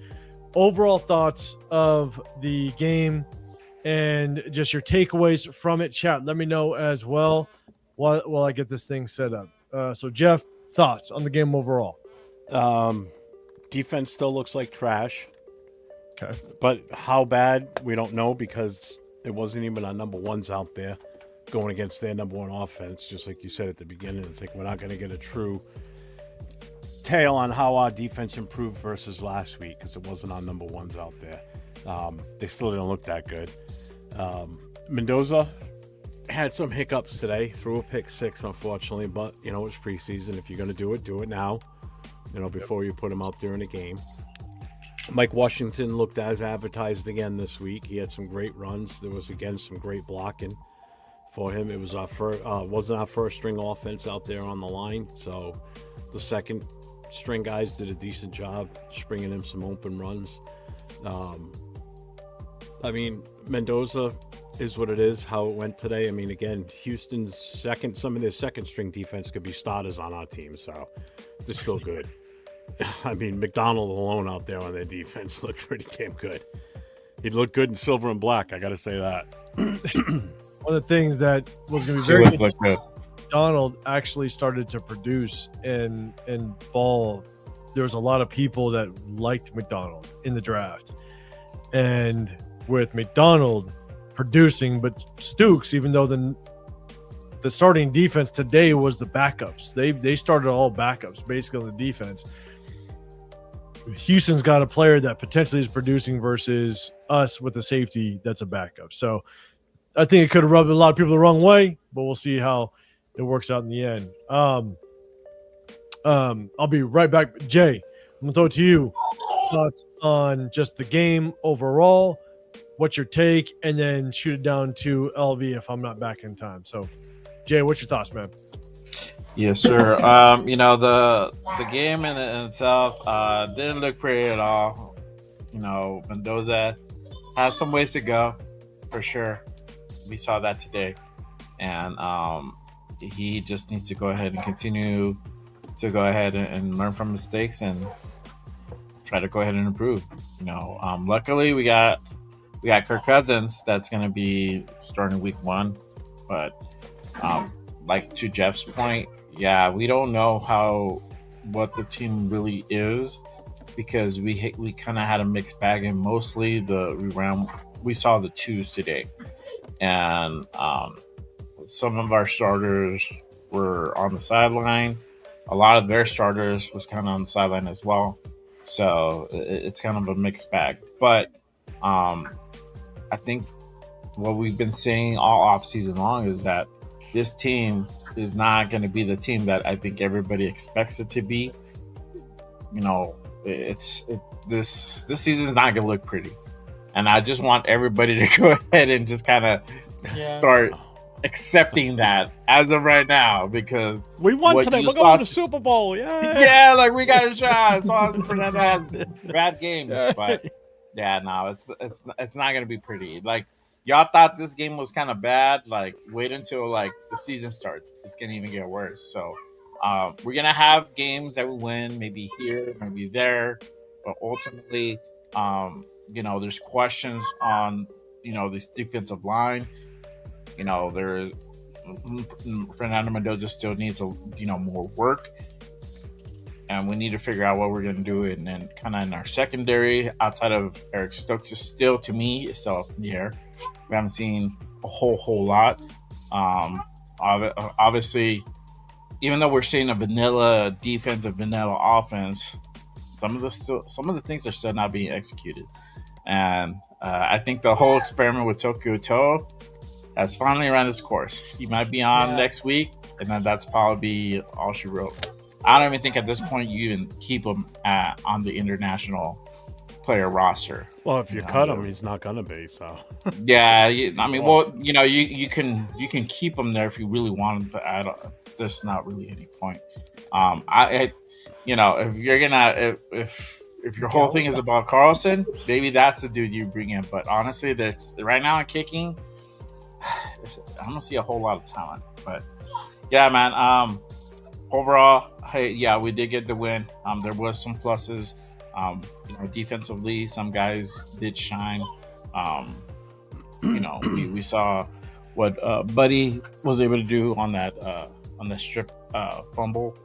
Overall thoughts of the game and just your takeaways from it. Chat, let me know as well while I get this thing set up. So, Jeff, thoughts on the game overall? Defense still looks like trash. Okay. But how bad, we don't know because it wasn't even our number ones out there going against their number 1 offense. Just like you said at the beginning, it's like we're not going to get a true tale on how our defense improved versus last week because it wasn't our number ones out there. They still didn't look that good. Mendoza had some hiccups today, threw a pick 6, unfortunately, but it's preseason. If you're going to do it now, before you put him out there in a game. Mike Washington looked as advertised again this week. He had some great runs. There was again some great blocking for him. It was wasn't our first string offense out there on the line, so the second string guys did a decent job springing him some open runs. Mendoza is what it is, how it went today. Again, Houston's some of their second string defense could be starters on our team, so they're still good. McDonald alone out there on their defense looked pretty damn good. He looked good in silver and black, I got to say that. One of the things that was going to be very good, Donald actually started to produce and ball. There was a lot of people that liked McDonald in the draft. And with McDonald producing, but Stooks, even though the starting defense today was the backups. They started all backups basically on the defense. Houston's got a player that potentially is producing versus us with a safety that's a backup. So I think it could have rubbed a lot of people the wrong way, but we'll see how it works out in the end. I'll be right back. Jay, I'm gonna throw it to you. Thoughts on just the game overall, what's your take, and then shoot it down to LV if I'm not back in time. So Jay, what's your thoughts, man? Yes, sir. The game in itself didn't look pretty at all. Mendoza has some ways to go, for sure. We saw that today, and he just needs to go ahead and continue to go ahead and learn from mistakes and try to go ahead and improve. Luckily we got Kirk Cousins that's going to be starting week 1, but like to Jeff's point, we don't know what the team really is because we kind of had a mixed bag, and mostly we saw the 2s today, and some of our starters were on the sideline. A lot of their starters was kind of on the sideline as well, so it's kind of a mixed bag. But I think what we've been saying all off season long is that this team is not going to be the team that I think everybody expects it to be. This season is not going to look pretty, and I just want everybody to go ahead and just kind of start accepting that as of right now because We won what today. you We're saw- going to the Super Bowl. Yeah. yeah, like we got a shot. So Fernando has bad games, but yeah, no, it's not gonna be pretty. Like y'all thought this game was kind of bad. Like wait until like the season starts. It's gonna even get worse. So we're gonna have games that we win, maybe here, maybe there, but ultimately, there's questions on this defensive line. There's Fernando Mendoza still needs more work, and we need to figure out what we're going to do. And then kind of in our secondary, outside of Eric Stokes, is still to me is still up in the air. We haven't seen a whole lot. Obviously, even though we're seeing a vanilla defense, a vanilla offense, some of the things are still not being executed. And I think the whole experiment with Tokyo Toe has finally run its course. He might be on next week, and then that's probably all she wrote. I don't even think at this point you even keep him on the international player roster. Well, if you cut him, he's not gonna be. So yeah, you can keep him there if you really want him, but there's not really any point. If you're gonna if your whole thing is about Carlson, maybe that's the dude you bring in. But honestly, there's right now in kicking, I don't see a whole lot of talent. But yeah, man. Overall, hey, yeah, we did get the win. There was some pluses. Defensively, some guys did shine. We saw what Buddy was able to do on the strip fumble.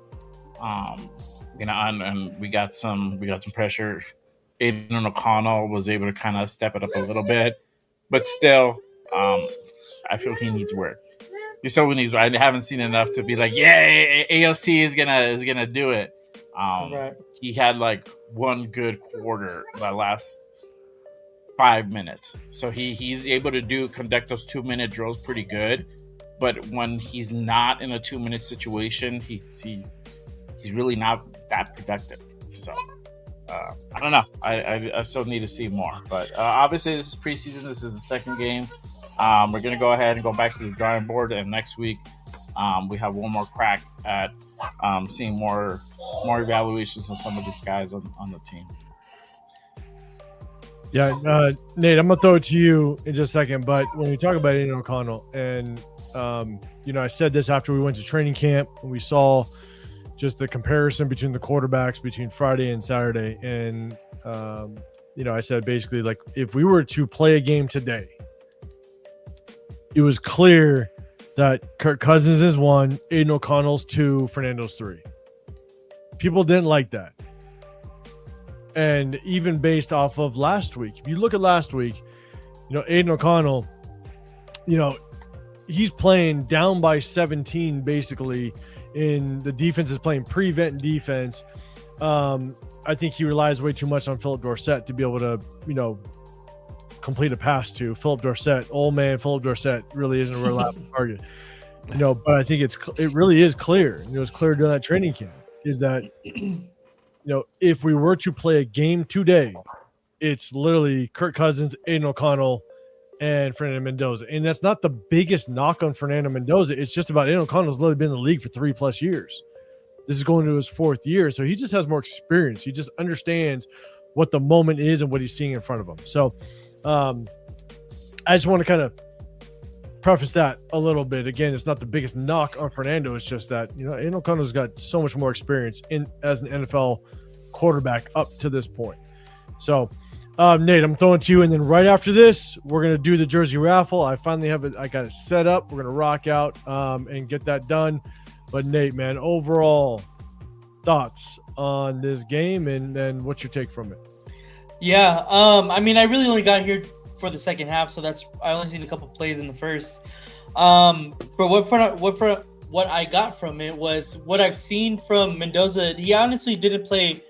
And we got some pressure. Aiden O'Connell was able to kind of step it up a little bit, but still, I feel he needs work. He still needs. I haven't seen enough to be like, yeah, AOC is gonna do it. Right. He had like one good quarter the last 5 minutes, so he's able to conduct those 2-minute drills pretty good. But when he's not in a 2-minute situation, he's really not that productive. So I don't know. I still need to see more. But obviously, this is preseason. This is the second game. We're going to go ahead and go back to the drawing board. And next week, we have one more crack at seeing more evaluations of some of these guys on the team. Yeah, Nate, I'm going to throw it to you in just a second. But when we talk about Aiden O'Connell, and, I said this after we went to training camp, and we saw just the comparison between the quarterbacks between Friday and Saturday. And, I said basically, like, if we were to play a game today, it was clear that Kirk Cousins is 1, Aiden O'Connell's 2, Fernando's 3. People didn't like that. And even based off of last week, if you look at last week, Aiden O'Connell, he's playing down by 17 basically, in the defense is playing prevent defense. I think he relies way too much on Philip Dorsett to be able to, complete a pass to Philip Dorsett. Old man Philip Dorsett really isn't a reliable target. But I think it really is clear. It was clear during that training camp is that, if we were to play a game today, it's literally Kirk Cousins, Aiden O'Connell, and Fernando Mendoza. And that's not the biggest knock on Fernando Mendoza. It's just about Aiden O'Connell's literally been in the league for 3+ years. This is going to his 4th year. So he just has more experience. He just understands what the moment is and what he's seeing in front of him. So I just want to kind of preface that a little bit. Again, it's not the biggest knock on Fernando. It's just that, Aiden O'Connell's got so much more experience as an NFL quarterback up to this point. So, Nate, I'm throwing to you, and then right after this, we're gonna do the jersey raffle. I finally have it. I got it set up. We're gonna rock out and get that done. But Nate, man, overall thoughts on this game, and then what's your take from it? Yeah, I really only got here for the second half, so I only seen a couple plays in the first. But what I got from it was what I've seen from Mendoza. He honestly didn't play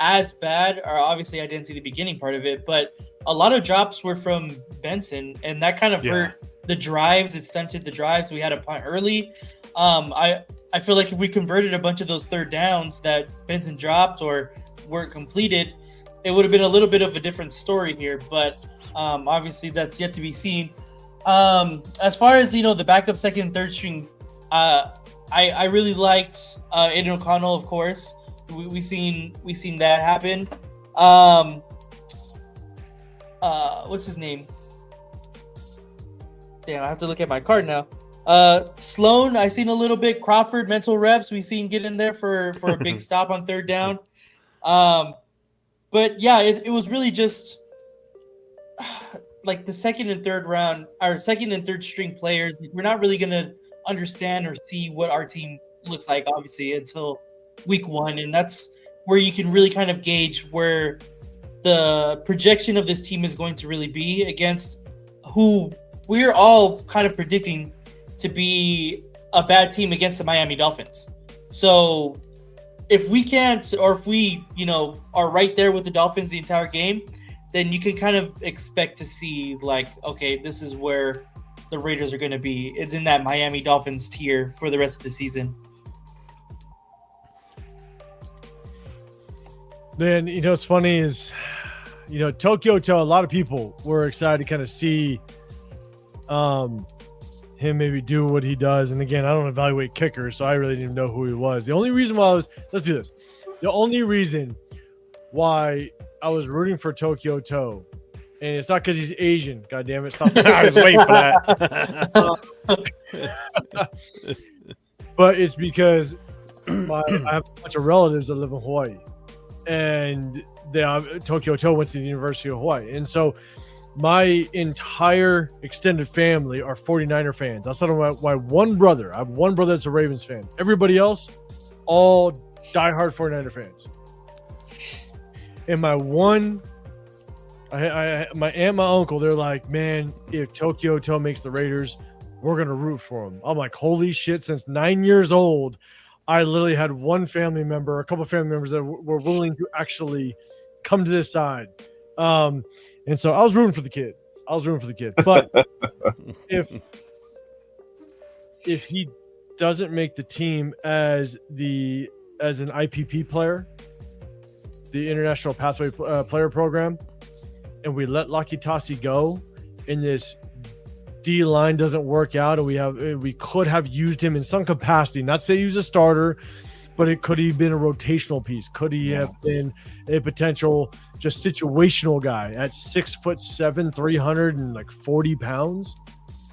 as bad, or obviously I didn't see the beginning part of it, but a lot of drops were from Benson, and that kind of hurt the drives. It stunted the drives. We had a punt early. I feel like if we converted a bunch of those third downs that Benson dropped or weren't completed, it would have been a little bit of a different story here. But obviously that's yet to be seen. As far as the backup second, third string, I really liked Aiden O'Connell, of course. We seen that happen. What's his name? Damn, I have to look at my card now. Sloan, I seen a little bit. Crawford, mental reps. We seen get in there for a big stop on third down. But yeah, it was really just like the second and third round, our second and third string players. We're not really gonna understand or see what our team looks like, obviously, until week 1, and that's where you can really kind of gauge where the projection of this team is going to really be against who we're all kind of predicting to be a bad team against the Miami Dolphins. So if we can't, or if we, are right there with the Dolphins the entire game, then you can kind of expect to see like, okay, this is where the Raiders are going to be. It's in that Miami Dolphins tier for the rest of the season. Man, what's funny is, Tokyo Toe, a lot of people were excited to kind of see him maybe do what he does. And again, I don't evaluate kickers, so I really didn't even know who he was. The only reason why let's do this. The only reason why I was rooting for Tokyo Toe, and it's not because he's Asian. God damn it! Stop. I was waiting for that. But it's because I have a bunch of relatives that live in Hawaii, and Tokyo Toe went to the University of Hawaii, and so my entire extended family are 49er fans. Outside of my one brother, I have one brother that's a Ravens fan. Everybody else, all diehard 49er fans. And my aunt, my uncle, they're like, man, if Tokyo Toe makes the Raiders, we're going to root for him. I'm like, holy shit, since 9 years old, I literally had one family member, a couple of family members that were willing to actually come to this side. And so I was rooting for the kid. But if he doesn't make the team as an IPP player, the International Pathway Player Program, and we let Lakitasi go, and this D line doesn't work out, and we could have used him in some capacity. Not say he was a starter, but it could have been a rotational piece. Could he have been a potential just situational guy at 6'7", 340 pounds?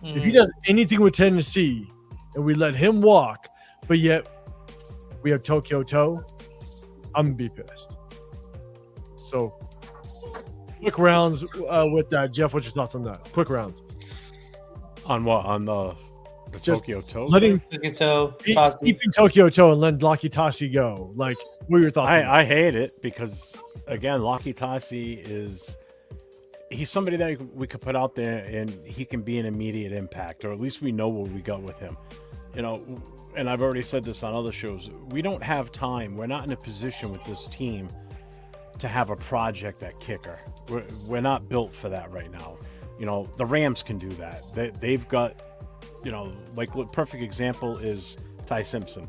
If he does anything with Tennessee and we let him walk, but yet we have Tokyo Toe, I'm gonna be pissed. So quick rounds with that. Jeff, what's your thoughts on that? Quick rounds. On what? On the Tokyo Toe? Keeping Tokyo Toe and letting Lakitasi go. Like, what are your thoughts on that? I hate it because, again, Lakitasi he's somebody that we could put out there and he can be an immediate impact, or at least we know what we got with him. And I've already said this on other shows. We don't have time. We're not in a position with this team to have a project at kicker. We're not built for that right now. The Rams can do that. They've got, like perfect example is Ty Simpson.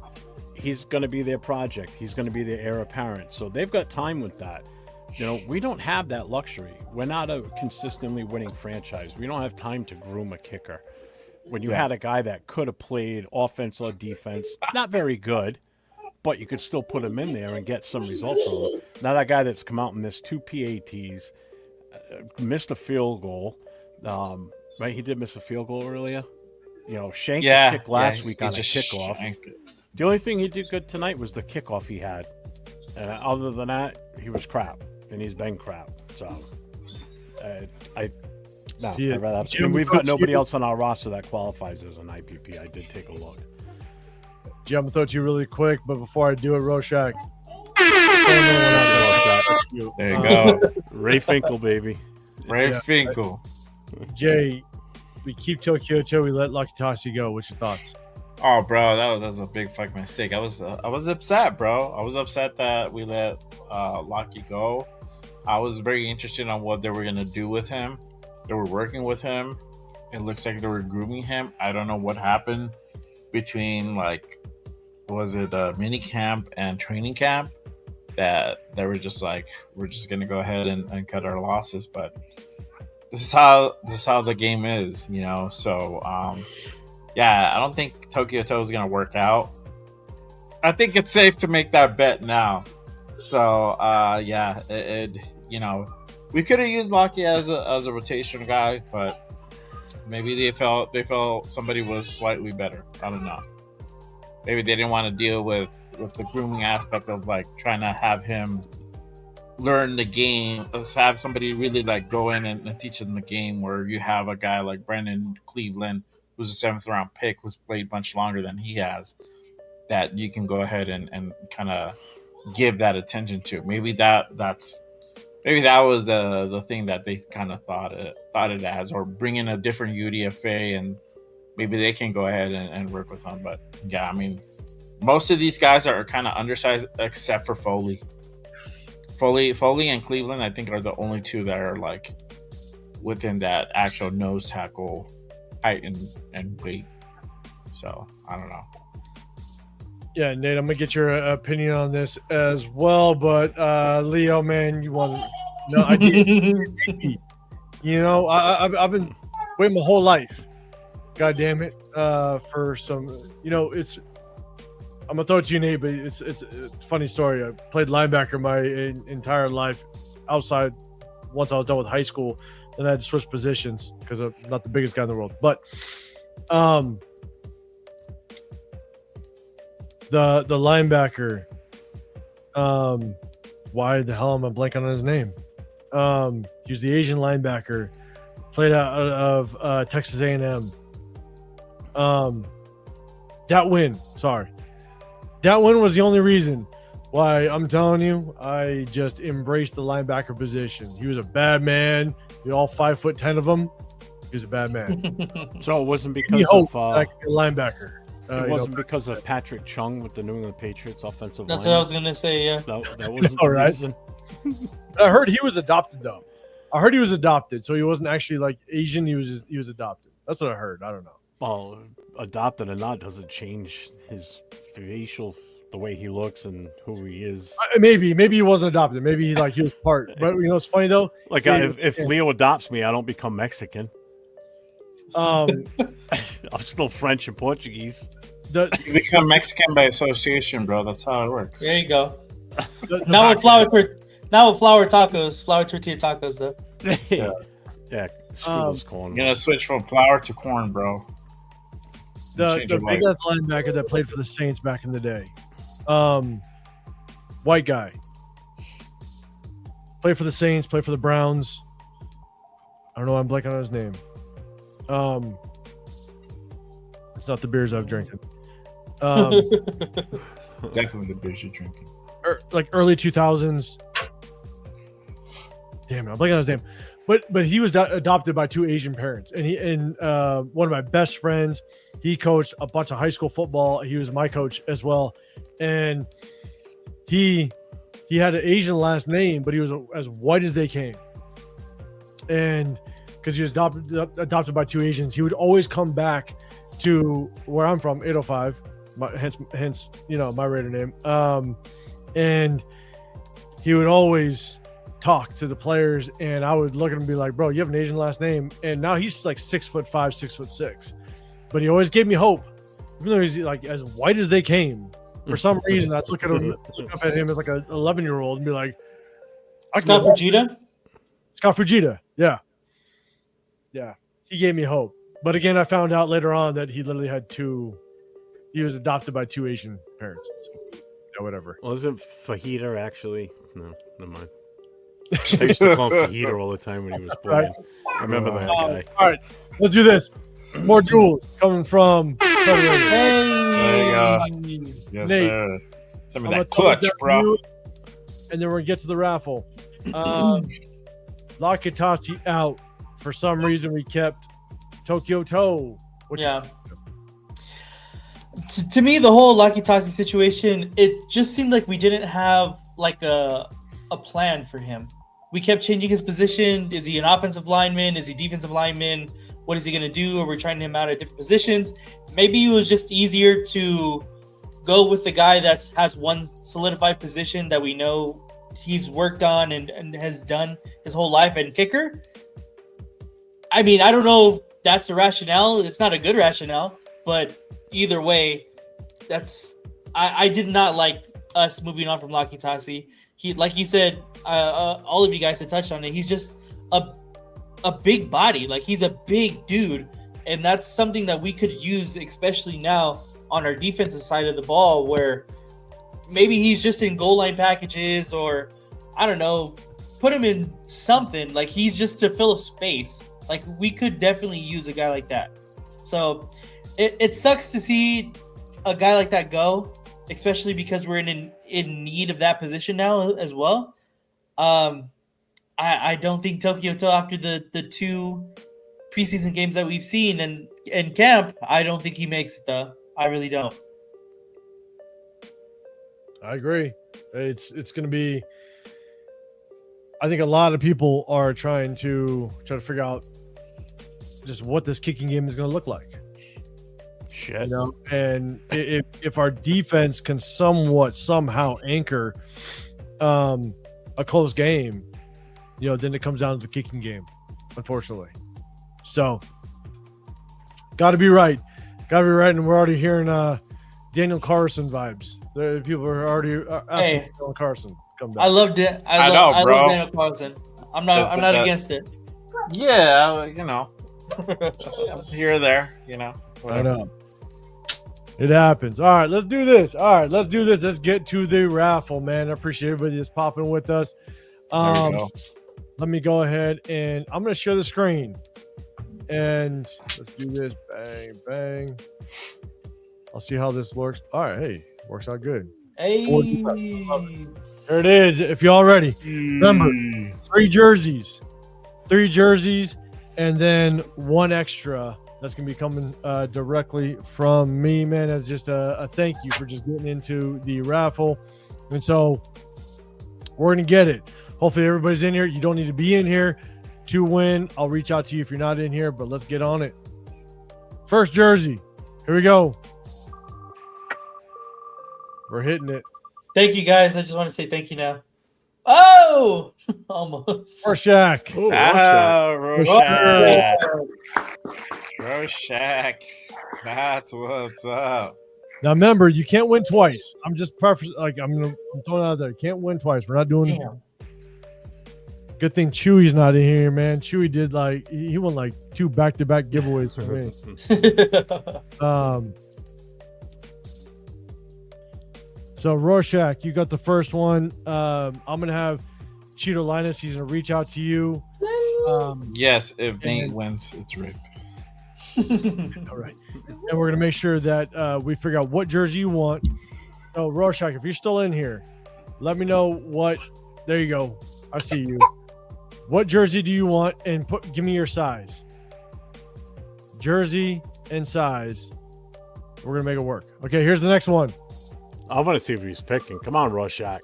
He's going to be their project. He's going to be their heir apparent. So they've got time with that. We don't have that luxury. We're not a consistently winning franchise. We don't have time to groom a kicker. When you had a guy that could have played offense or defense, not very good, but you could still put him in there and get some results from him. Now that guy that's come out and missed 2 PATs, missed a field goal. Right, he did miss a field goal earlier. Shanked the kick last week on a kickoff. The only thing he did good tonight was the kickoff he had. Other than that, he was crap, and he's been crap. So, I'd rather have. We've got nobody else on our roster that qualifies as an IPP. I did take a look. Jim, I'm gonna throw it to you really quick, but before I do it, Rorschach. There you go. Ray Finkel, baby. Ray Finkel. Jay, we keep Tokyo Toe, we let Lakitasi go. What's your thoughts? Oh, bro, that was a big fucking mistake. I was upset, bro. I was upset that we let Lucky go. I was very interested on what they were gonna do with him. They were working with him. It looks like they were grooming him. I don't know what happened between mini camp and training camp that they were just like, we're just gonna go ahead and cut our losses. But this is how the game is, you know. So yeah, I don't think Tokyo Toe is gonna work out. I think it's safe to make that bet now. So yeah, you know, we could have used Lockett as a rotation guy, but maybe they felt somebody was slightly better. I don't know. Maybe they didn't want to deal with the grooming aspect of like trying to have him learn the game. Let's have somebody really like go in and teach them the game. Where you have a guy like Brandon Cleveland, who's a 7th-round pick, who's played much longer than he has, that you can go ahead and kind of give that attention to. Maybe that was the thing that they kind of thought it as, or bring in a different UDFA and maybe they can go ahead and work with them. But yeah, I mean, most of these guys are kind of undersized except for Foley. Foley and Cleveland, I think, are the only two that are like within that actual nose tackle height and weight. So I don't know. Yeah, Nate, I'm gonna get your opinion on this as well. But Leo, man, you want to? No, I did. You know, I've been waiting my whole life. God damn it, for some. You know, I'm gonna throw it to you, Nate, but it's a funny story. I played linebacker my entire life outside. Once I was done with high school, then I had to switch positions because I'm not the biggest guy in the world. But the linebacker, why the hell am I blanking on his name? He was the Asian linebacker, played out of Texas A&M. That win was the only reason why I'm telling you I just embraced the linebacker position. He was a bad man. All 5'10" of him. He was a bad man. So it wasn't because of linebacker. It wasn't because of Patrick Chung with the New England Patriots offensive line. That's what I was gonna say. Yeah, that wasn't the reason. I heard he was adopted though. I heard he was adopted, so he wasn't actually like Asian. He was adopted. That's what I heard. I don't know. Well, adopted or not doesn't change his facial, the way he looks and who he is. Maybe he wasn't adopted. Maybe he was part. But you know, it's funny though. Like if Leo adopts me, I don't become Mexican. I'm still French and Portuguese. You become Mexican by association, bro. That's how it works. There you go. Now with flour tacos, flour tortilla tacos, though. Yeah. Screw those corn. You're gonna switch from flour to corn, bro. The big ass linebacker that played for the Saints back in the day, white guy, played for the Saints, played for the Browns. I don't know. I'm blanking on his name. It's not the beers I've drinking. Definitely the beers you're drinking. Like early 2000s. Damn it, I'm blanking on his name. But he was adopted by two Asian parents, and one of my best friends, he coached a bunch of high school football. He was my coach as well, and he had an Asian last name, but he was as white as they came. And because he was adopted by two Asians, he would always come back to where I'm from, 805, hence my Raider name. And he would always talk to the players, and I would look at him and be like, bro, you have an Asian last name. And now he's like 6'5", 6'6", but he always gave me hope, even though he's like as white as they came. For some reason, I'd look up at him as like an 11-year-old and be like, Scott Fujita. Yeah. He gave me hope. But again, I found out later on that he literally had he was adopted by two Asian parents. So, whatever. Well, isn't Fajita actually? No, never mind. I used to call him Fajita all the time when he was playing. Right. I remember that guy. All right, let's do this. More duels coming from. There you go. Yes, Nate, sir. Some of that clutch, bro. And then we're going to get to the raffle. Lakitasi out. For some reason, we kept Tokyo Toe. To me, the whole Lakitasi situation, it just seemed like we didn't have like a plan for him. We kept changing his position. Is he an offensive lineman? Is he defensive lineman? What is he going to do? Are we trying him out at different positions? Maybe it was just easier to go with the guy that has one solidified position that we know he's worked on and has done his whole life, and kicker. I mean, I don't know if that's a rationale. It's not a good rationale, but either way, I did not like us moving on from Lucky Tassi. He, like you said, all of you guys had touched on it. He's just a big body. Like, he's a big dude, and that's something that we could use, especially now on our defensive side of the ball, where maybe he's just in goal line packages, or I don't know, put him in something. Like, he's just to fill a space. Like, we could definitely use a guy like that. So it sucks to see a guy like that go, especially because we're in need of that position now as well. I don't think Tokyo, till after the 2 preseason games that we've seen and camp, I don't think he makes it, though. I really don't. I agree. It's going to be. I think a lot of people are trying to figure out just what this kicking game is going to look like. Shit. You know? And if our defense can somehow anchor a close game, you know, then it comes down to the kicking game, unfortunately. So, got to be right. And we're already hearing Daniel Carson vibes. The people are already asking Daniel Carson come back. I loved it. I love Daniel Carson. I'm not against it. Yeah, you know, here or there, you know. I know. It happens. All right, let's do this. Let's get to the raffle, man. I appreciate everybody that's popping with us. There we go. Let me go ahead and I'm going to share the screen. And let's do this. Bang, bang. I'll see how this works. All right, hey, works out good. Hey. There it is. If y'all ready. Remember, 3 jerseys, and then 1 extra that's going to be coming directly from me, man, as just a thank you for just getting into the raffle. And so we're going to get it. Hopefully everybody's in here. You don't need to be in here to win. I'll reach out to you if you're not in here, but let's get on it. First jersey. Here we go. We're hitting it. Thank you, guys. I just want to say thank you now. Oh, almost. Rorschach. Oh, Rorschach. That's what's up. Now remember, you can't win twice. I'm just I'm throwing it out there. You can't win twice. We're not doing it. Good thing Chewy's not in here, man. Chewy did he won 2 back-to-back giveaways for me. So Rorschach, you got the first one. I'm gonna have Cheeto Linus. He's gonna reach out to you. Yes, if Nate wins, it's rigged. All right, and we're gonna make sure that we figure out what jersey you want. So Rorschach, if you're still in here, let me know what. There you go. I see you. What jersey do you want? And give me your size. Jersey and size. We're gonna make it work. Okay, here's the next one. I want to see if he's picking. Come on, Rorschach.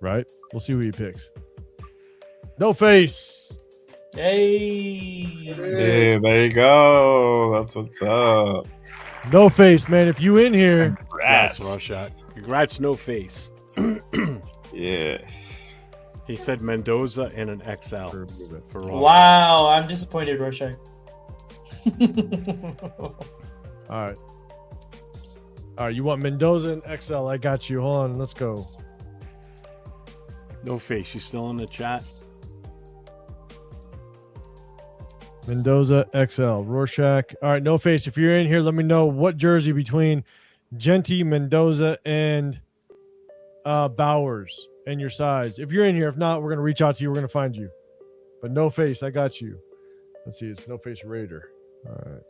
Right? We'll see who he picks. No face. Hey, there you go. That's what's up. No face, man. If you in here, Congrats, Rorschach. Congrats, no face. Yeah. He said Mendoza and an XL for Rorschach. Wow, I'm disappointed, Rorschach. All right, you want Mendoza and XL? I got you. Hold on, let's go. No face. You still in the chat? Mendoza XL, Rorschach. All right, no face. If you're in here, let me know what jersey between Genty, Mendoza, and Bowers and your size. If you're in here, if not, we're gonna reach out to you. We're gonna find you. But no face, I got you. Let's see, it's no face Raider. All right.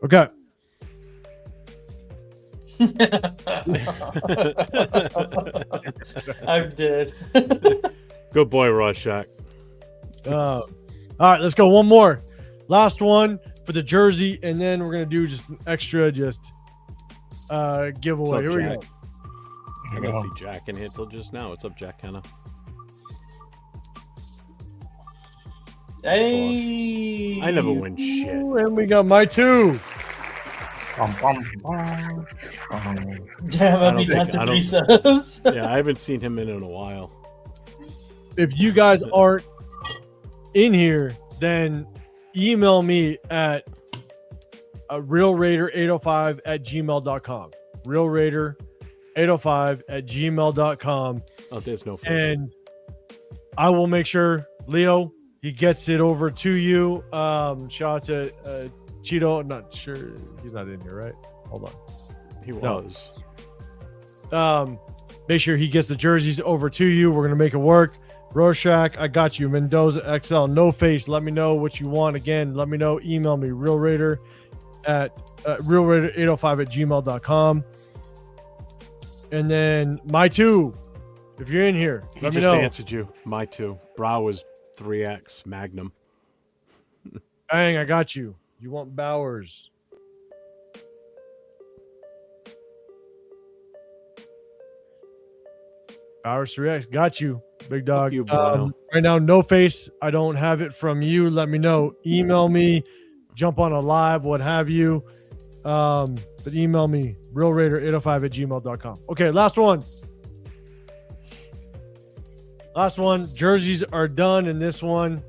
Okay. I'm dead. Good boy, Rorschach. All right, let's go. One more. Last one for the jersey, and then we're going to do just an extra giveaway. Here we go. I got to see Jack in here till just now. What's up, Jack Kenna? Hey. I never win shit. Ooh, and we got my 2. Damn, I'll be down to 3 subs. Yeah, I haven't seen him in a while. if you guys aren't in here, then email me at realraider805@gmail.com. realraider805@gmail.com. Oh, there's no. And I will make sure Leo he gets it over to you. Shout out to Cheeto. I'm not sure he's not in here, right? Hold on. He was. Make sure he gets the jerseys over to you. We're gonna make it work. Rorschach, I got you. Mendoza XL, No Face. Let me know what you want. Again, let me know. Email me realraider805@gmail.com. And then my two, if you're in here, let me know. He just answered you. My two. Brow is 3X Magnum. Bang, I got you. You want Bowers? Bowers 3X, got you, big dog. You, Brown. Right now, No Face. I don't have it from you. Let me know. Email me. Jump on a live, what have you. But email me, realraider805@gmail.com. Okay, last one. Last one. Jerseys are done, and this one,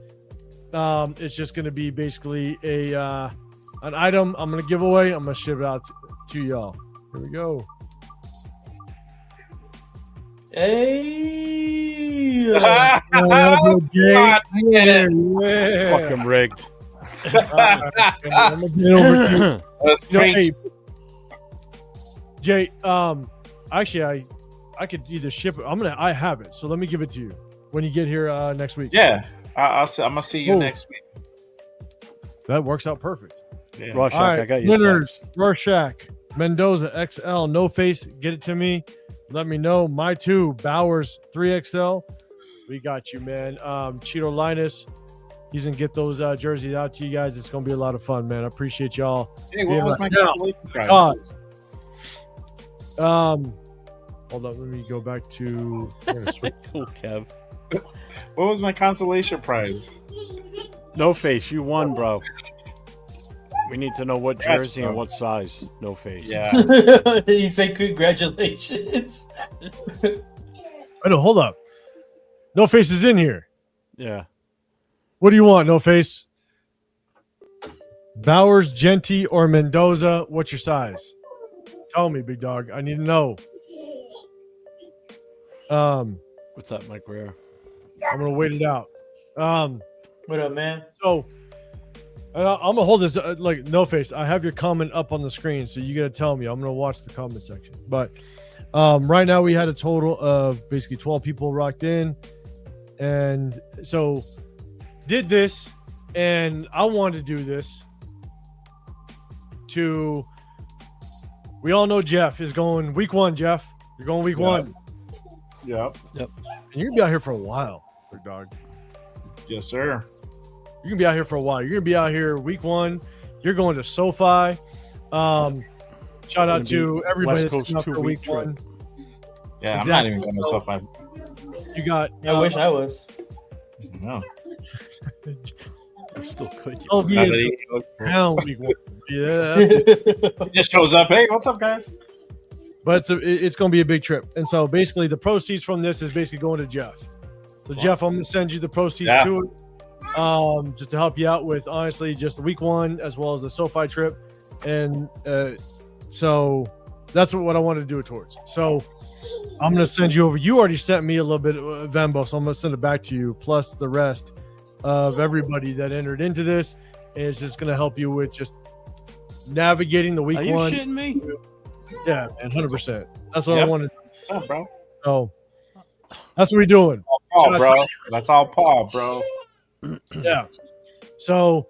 it's just going to be basically an item I'm going to give away. I'm going to ship it out to y'all. Here we go. Hey. Fucking rigged. I'm gonna get over to hey, Jay. Actually, I could either ship it. I have it, so let me give it to you when you get here next week. Yeah, I'm gonna see you next week. That works out perfect. Yeah. Rorschach, All right, I got you. winners: Rorschach, Mendoza XL, No Face. Get it to me. Let me know. My two, Bowers 3XL. We got you, man. Cheeto Linus. He's gonna get those jerseys out to you guys. It's gonna be a lot of fun, man. I appreciate y'all. Hey, what was my consolation prize? Hold on, let me go back to Cool, Kev. What was my consolation prize? No Face, you won, bro. We need to know what jersey and what size. No Face. Yeah. He said congratulations. I know. Hold up. No Face is in here. Yeah. What do you want, No Face? Bowers, Genty, or Mendoza? What's your size? Tell me, big dog. I need to know. What's up, Mike Rare? I'm gonna wait it out. What up, man? So I'm gonna hold this like No Face. I have your comment up on the screen, so you gotta tell me. I'm gonna watch the comment section. But right now we had a total of basically 12 people rocked in, and so did this, and I wanted to do this to. We all know Jeff is going week one. Jeff, you're going week one. Yep. And you're gonna be out here for a while, big dog. Yes, sir. You're gonna be out here for a while. You're gonna be out here week one. You're going to SoFi. Shout out to everybody that's coming out for week one. Yeah, Exactly. I'm not even going to SoFi. You got. I wish I was. No. I still could. Oh, he is down week one. Yeah, that's good. He just shows up. Hey, what's up, guys? But it's going to be a big trip. And so basically the proceeds from this is basically going to Jeff. So Jeff, I'm going to send you the proceeds to it. Just to help you out with, honestly, just the week one as well as the SoFi trip. And so that's what I wanted to do it towards. So I'm going to send you over. You already sent me a little bit of Venmo, so I'm going to send it back to you, plus the rest of everybody that entered into this. And it's just going to help you with just navigating the week one. Are you shitting me? Yeah, man, 100%. That's what I wanted. What's up, bro? So that's what we're doing. Paul, bro. That's all Paul, bro. Yeah. So,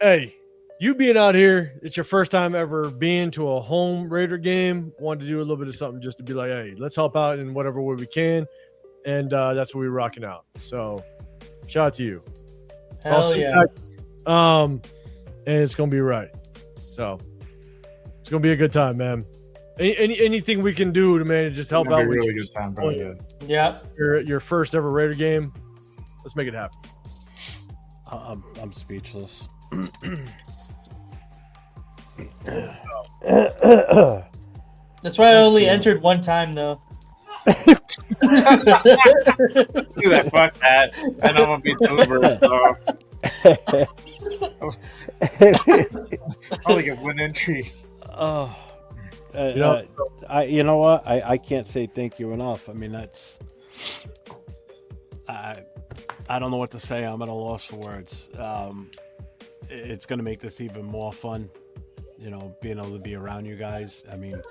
hey, you being out here, it's your first time ever being to a home Raider game. Wanted to do a little bit of something just to be like, hey, let's help out in whatever way we can. And that's what we're rocking out. So, shout out to you. Hell yeah. And it's going to be right. So, it's going to be a good time, man. Anything we can do to, man, just help out. Really good time, bro. Yeah. Your first ever Raider game. Let's make it happen. I'm speechless. That's why I only entered one time, though. Do that. Fuck that. I know I'm gonna be the Uber, so only get one entry. Oh, You know, you know what? I can't say thank you enough. I mean, that's I don't know what to say. I'm at a loss for words. It's going to make this even more fun, you know, being able to be around you guys. I mean,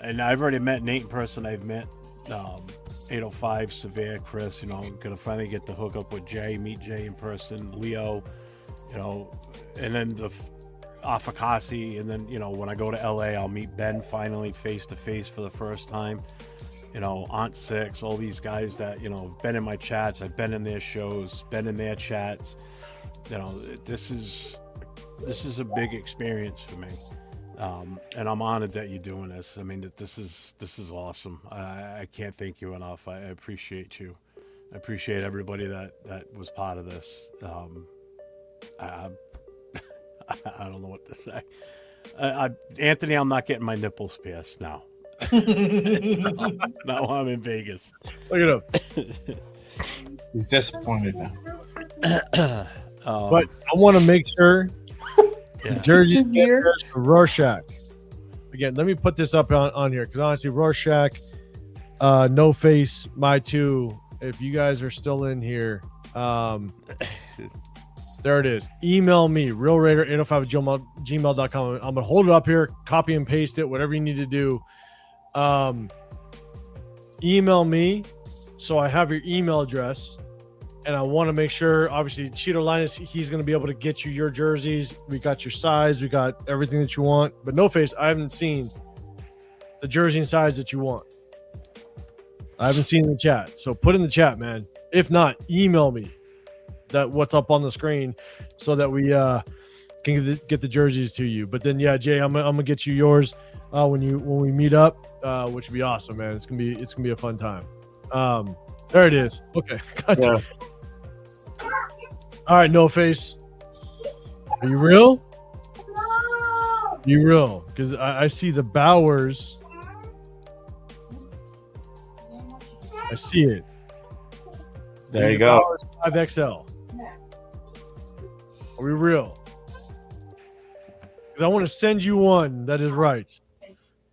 and I've already met Nate in person. I've met 805, Severe, Chris. You know, I'm going to finally get to hook up with Jay, meet Jay in person, Leo, you know, and then the Afakasi, and then, you know, when I go to LA, I'll meet Ben finally face to face for the first time. You know, Aunt Six, all these guys that, you know, have been in my chats, I've been in their shows, been in their chats. You know, this is a big experience for me, and I'm honored that you're doing this. I mean, this is awesome. I can't thank you enough. I appreciate you. I appreciate everybody that was part of this. I don't know what to say. Anthony, I'm not getting my nipples pierced now. Now I'm in Vegas. look at him. He's disappointed now. But I want to make sure the jerseys for Rorschach. Again, let me put this up on here because honestly, Rorschach, No Face, My Two. If you guys are still in here, there it is. Email me, realraider805@gmail.com. I'm gonna hold it up here, copy and paste it, whatever you need to do. Email me so I have your email address. And I want to make sure, obviously, Cheeto Linus, he's going to be able to get you your jerseys. We got your size. We got everything that you want. But No Face, I haven't seen the jersey and size that you want. I haven't seen in the chat. So put in the chat, man. If not, email me that what's up on the screen so that we can get the jerseys to you. But then, yeah, Jay, I'm gonna get you yours when we meet up, which would be awesome, man. It's gonna be a fun time. There it is. Okay. Gotcha. Yeah. All right, No Face. Are you real? You real? Because I see the Bowers. I see it. There you go. Bowers 5XL. Are we real? Because I want to send you one that is right.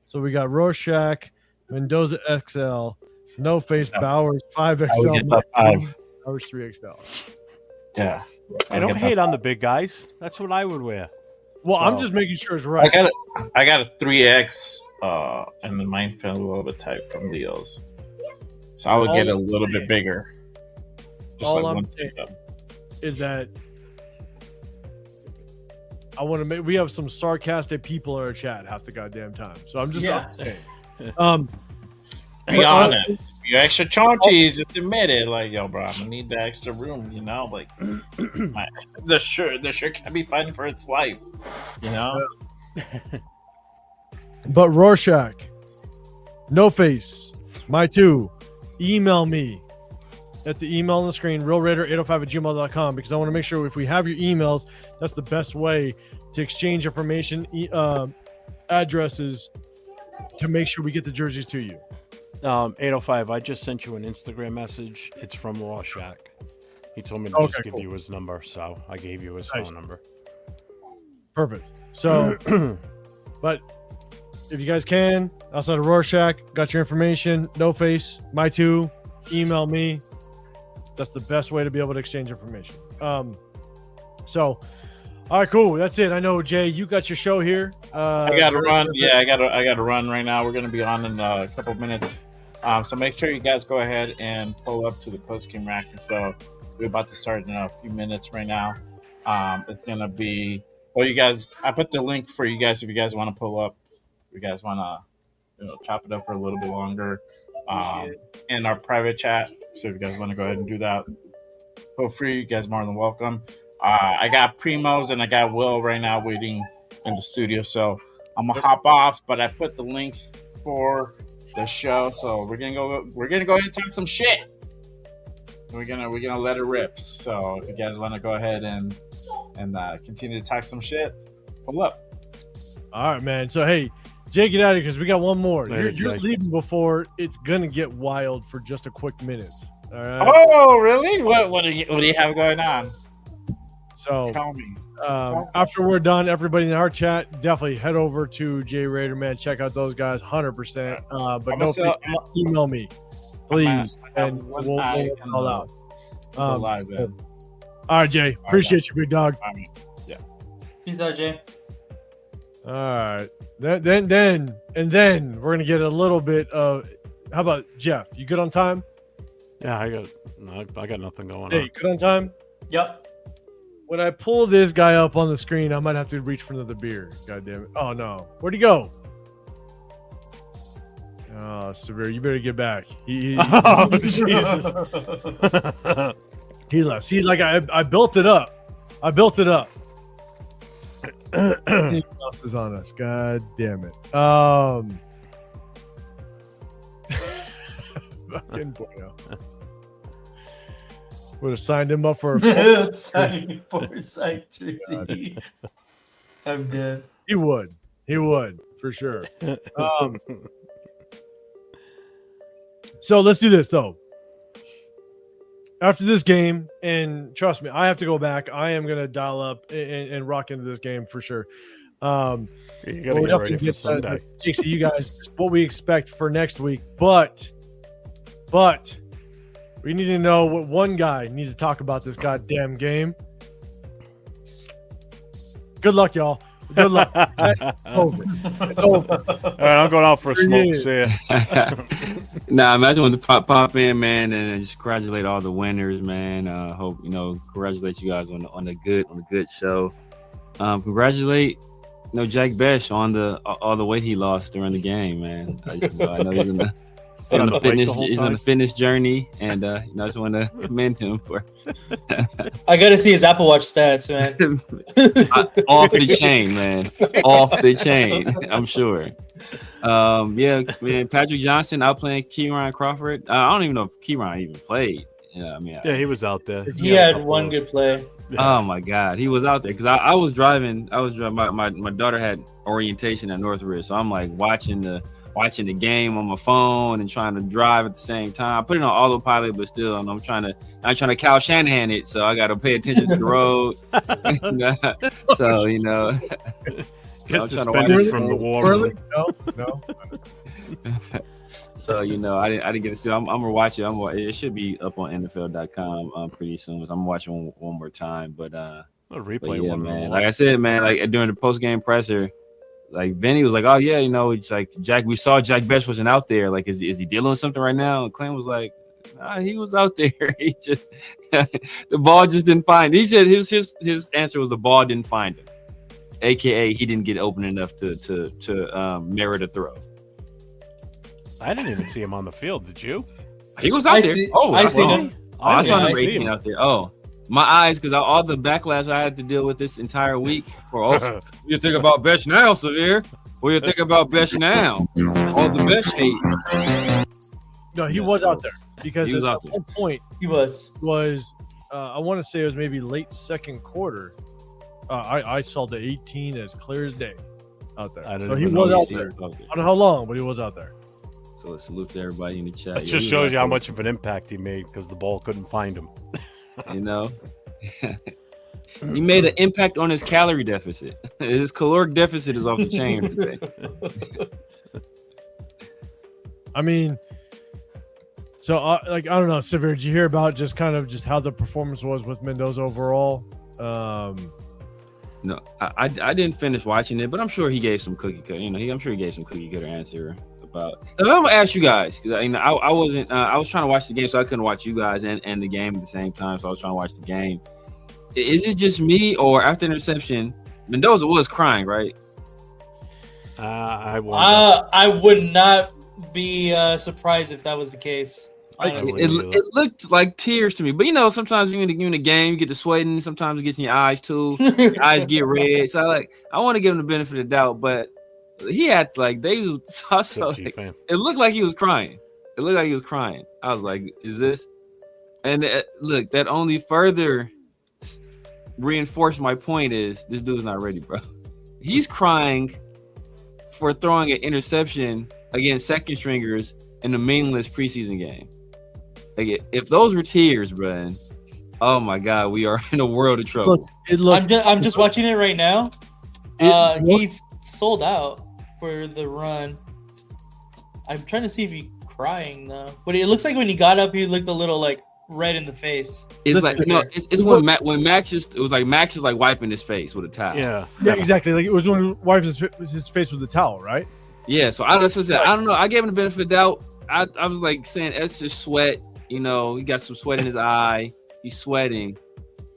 So we got Rorschach, Mendoza XL, No Face, Bowers 5XL, Bowers 3XL. Yeah. I don't hate on the big guys. That's what I would wear. Well, I'm just making sure it's right. I got a 3X, and then mine fell a little bit tight from Leo's. So I would get a little bit bigger. Just all like I'm saying is that I want to make. We have some sarcastic people in our chat half the goddamn time. So I'm just saying. Be honest. You extra chaunchy, just admit it. Like, yo, bro, I'm gonna need the extra room. You know, like the shirt can be fighting for its life. You know. But Rorschach, No Face, My Two, email me at the email on the screen, realraider805@gmail.com, because I want to make sure if we have your emails, that's the best way to exchange information, addresses, to make sure we get the jerseys to you. 805, I just sent you an Instagram message. It's from Rorschach. He told me to just give you his number, so I gave you his phone number. Perfect. So, but if you guys can, outside of Rorschach, got your information, No Face, My Two, email me. That's the best way to be able to exchange information. So, all right, cool. That's it. I know, Jay, you got your show here. I got to run. Yeah, I got to run right now. We're going to be on in a couple of minutes. So make sure you guys go ahead and pull up to the post-game reaction show. We're about to start in a few minutes right now. It's going to be, well, you guys, I put the link for you guys if you guys want to pull up. If you guys want to, chop it up for a little bit longer in our private chat. So if you guys want to go ahead and do that, feel free. You guys are more than welcome. I got Primos and I got Will right now waiting in the studio. So I'm going to hop off, but I put the link for the show. So we're gonna go ahead and talk some shit. We're gonna let it rip. So if you guys want to go ahead and continue to talk some shit, pull up. All right, man. So hey, Jay, get out of here because we got one more. Later, You're Jay. leaving before it's gonna get wild for just a quick minute. All right. Oh, really? What do you have going on? So Tell me. after we're done, everybody in our chat, definitely head over to Jay Raider, man. Check out those guys, 100%. But I'm no, still- email me, please, and one we'll eye work it all out. Live So- then. all right, Jay. Appreciate you, big dog. Peace out, Jay. All right. Then we're gonna get a little bit of. How about Jeff? You good on time? Yeah, I got nothing going Hey, on. good on time? Yep. When I pull this guy up on the screen, I might have to reach for another beer. God damn it. Oh, no. Where'd he go? Oh, Severe, you better get back. He Oh, Jesus. he left. See, like, I built it up. I built it up. Anything else is on us. God damn it. Fucking bueno. Would have signed him up for a Signing Foresight jersey. I'm dead. He would, for sure. So let's do this though. After this game, and trust me, I have to go back. I am gonna dial up and rock into this game for sure. You gotta We'll get ready definitely for get Sunday. JC, you guys, what we expect for next week. But we need to know what one guy needs to talk about this goddamn game. Good luck, y'all. Good luck. It's over. It's over. All right, I'm going out for a smoke. is. See ya. Nah, I just wanted to pop in, man, and just congratulate all the winners, man. Hope congratulate you guys on a good show. Congratulate Jack Besh on all the weight he lost during the game, man. I know he's on the fitness journey, and I just want to commend him for I gotta see his Apple Watch stats, man. off the chain, man, off the chain. I'm sure. Yeah, man. Patrick Johnson outplaying Keyron Crawford. I don't even know if Keyron even played. Yeah, he was out there. He had one good play. Yeah. Oh my God, he was out there because I was driving. My daughter had orientation at Northridge, so I'm like watching the game on my phone and trying to drive at the same time. I put it on autopilot, but still, I'm trying to Kyle Shanahan it, so I got to pay attention to the road. So Gets suspended from the war room. No. So I didn't get to see. I'm gonna watch it. It should be up on NFL.com pretty soon. So I'm watching one more time. But A replay yeah, one, man. Like I said, man. Like during the post game presser, like Vinny was like, "Oh yeah, it's like Jack. We saw Jack Besh wasn't out there. Like, is he dealing with something right now?" And Clint was like, "Nah, he was out there. He just the ball just didn't find." He said his answer was the ball didn't find him, aka he didn't get open enough to merit a throw. I didn't even see him on the field. Did you? He was out there. I seen him. I saw didn't him see 18 out there. Oh, my eyes, because all the backlash I had to deal with this entire week. You think about Besh now, Severe? What do you think about Besh now? All the Besh hate. No, he was out there because He was at out there. one point He was. I want to say it was maybe late second quarter. I saw the 18 as clear as day out there. I didn't So he even know was he out was there. there. I don't know how long, but he was out there. So salute to everybody in the chat. That Yeah, just he shows was you out how there. much of an impact he made because the ball couldn't find him. He made an impact on his calorie deficit. His caloric deficit is off the chain today. I mean, so I don't know, Severe, did you hear about just how the performance was with Mendoza overall? No, I didn't finish watching it, but I'm sure he gave some cookie cutter. I'm sure he gave some cookie cutter answer about. I'm gonna ask you guys because I wasn't. I was trying to watch the game, so I couldn't watch you guys and the game at the same time. So I was trying to watch the game. Is it just me, or after interception, Mendoza was crying, right? I wonder. I would not be surprised if that was the case. honestly. It looked like tears to me, but sometimes you're in the game, you get to sweating. Sometimes it gets in your eyes too. Your eyes get red. So I want to give him the benefit of the doubt, but he had it looked like he was crying. It looked like he was crying. I was like, "Is this?" And look, that only further reinforced my point. Is this dude's not ready, bro? He's crying for throwing an interception against second stringers in a meaningless preseason game. Like, if those were tears, bro, oh my God, we are in a world of trouble. I'm just watching it right now. He's sold out for the run. I'm trying to see if he's crying though, but it looks like when he got up, he looked a little like red in the face. It's like it's when Max is like wiping his face with a towel. Yeah, exactly. Like it was when he wiped his face with the towel, right? Yeah. So I don't know. I gave him the benefit of the doubt. I was like saying it's just sweat. You know, he got some sweat in his eye. He's sweating.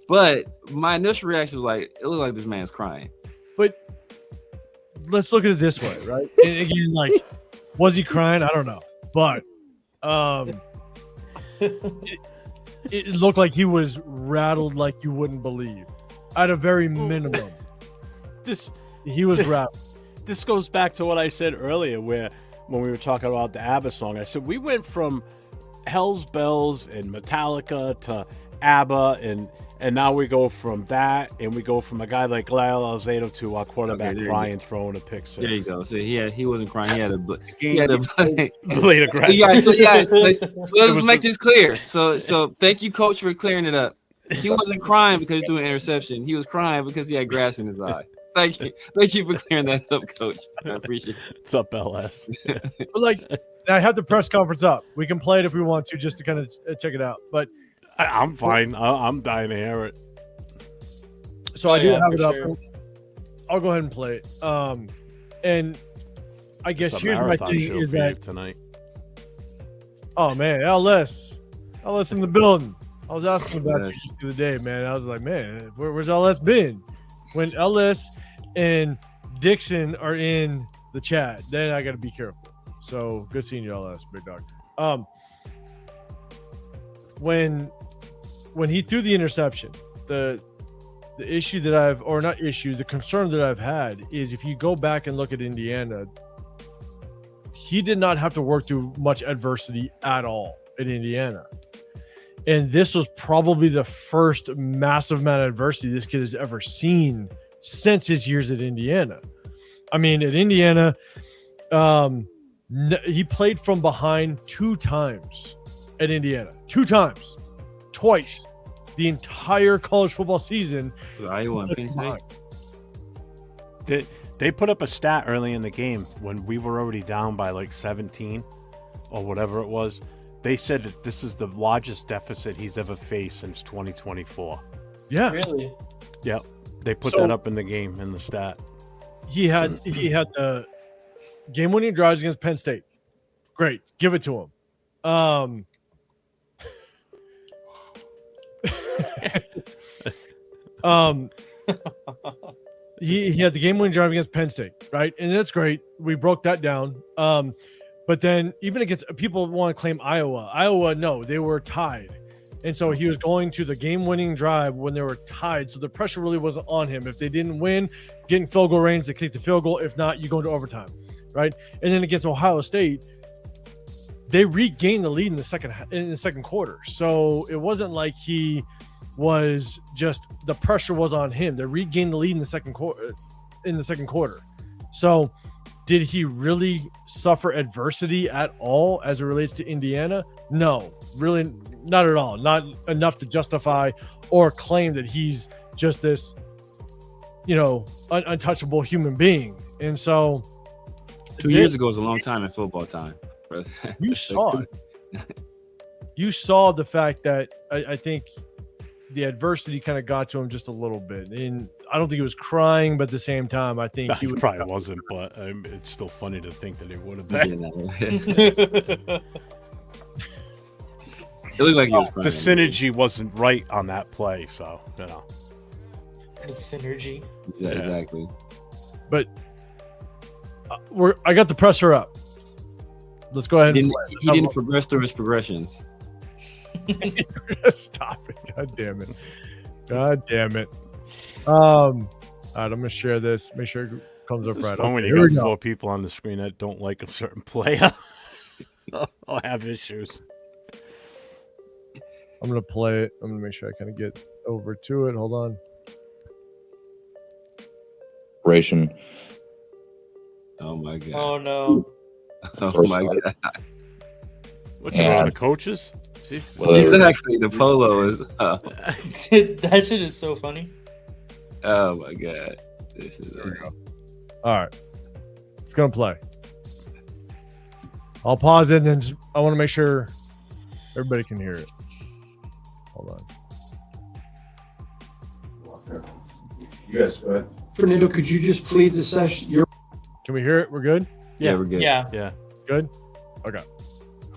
But my initial reaction was like, it looked like this man's crying. But let's look at it this way, right? And again, like, was he crying? I don't know. But it looked like he was rattled like you wouldn't believe. At a very minimum. He was rattled. This goes back to what I said earlier, where when we were talking about the ABBA song, I said we went from Hell's Bells and Metallica to ABBA, and now we go from that, and we go from a guy like Lyle Alzado to our quarterback crying, throwing a pick six. There you go. So he wasn't crying. He had a blade aggressive. Let's make this clear. So thank you, Coach, for clearing it up. He wasn't crying because he was doing interception. He was crying because he had grass in his eye. Thank you for clearing that up, Coach. I appreciate it. What's up, LS? But like, I have the press conference up. We can play it if we want to, just to kind of check it out. But I'm fine. I'm dying to hear it. So I do have it up. Sure. I'll go ahead and play it. And I guess here's my thing is that tonight. Oh man, LS in the building. I was asking about you just the other day, man. I was like, man, where's LS been? When LS and Dixon are in the chat, then I got to be careful. So good seeing you, LS, big dog. When he threw the interception, the issue that the concern that I've had is if you go back and look at Indiana, he did not have to work through much adversity at all in Indiana. And this was probably the first massive amount of adversity this kid has ever seen since his years at Indiana. I mean, at Indiana, he played from behind 2 times at Indiana. 2 times. Twice. The entire college football season. Iowa and Penn State. They put up a stat early in the game when we were already down by like 17 or whatever it was. They said that this is the largest deficit he's ever faced since 2024. Yeah. Really? Yep. They put that up in the game in the stat. He had the game-winning drives against Penn State. Great. Give it to him. He had the game-winning drive against Penn State, right? And that's great. We broke that down. But then even against people want to claim Iowa, no, they were tied. And so he was going to the game-winning drive when they were tied. So the pressure really wasn't on him. If they didn't win, get in field goal range, they kick the field goal. If not, you go into overtime, right? And then against Ohio State, they regained the lead in the second quarter. So it wasn't like he was just the pressure was on him. They regained the lead in the second quarter. So did he really suffer adversity at all as it relates to Indiana? No, really not at all. Not enough to justify or claim that he's just this, untouchable human being. And so 2 years ago was a long time in football time. You saw it. You saw the fact that I think the adversity kind of got to him just a little bit. And I don't think he was crying, but at the same time, I think he probably wasn't, but it's still funny to think that he would have been. It looked like he was crying. The synergy wasn't right on that play, so, The synergy. Yeah, exactly. But I got the presser up. Let's go ahead. He didn't progress through his progressions. Stop it. God damn it. All right, I'm going to share this. Make sure it comes up right. When you got 4 people on the screen that don't like a certain player, I'll have issues. I'm going to play it. I'm going to make sure I kind of get over to it. Hold on. Oh my god. Oh no. Oh my god. What's it about the coaches? Jesus. Well, Exactly. The polo is. That shit is so funny. Oh my god. This is. All right. It's going to play. I'll pause it and then I want to make sure everybody can hear it. Hold on. You guys go ahead. Fernando, could you just please assess your... Can we hear it? We're good? Yeah, we're good. Yeah. Good? Okay.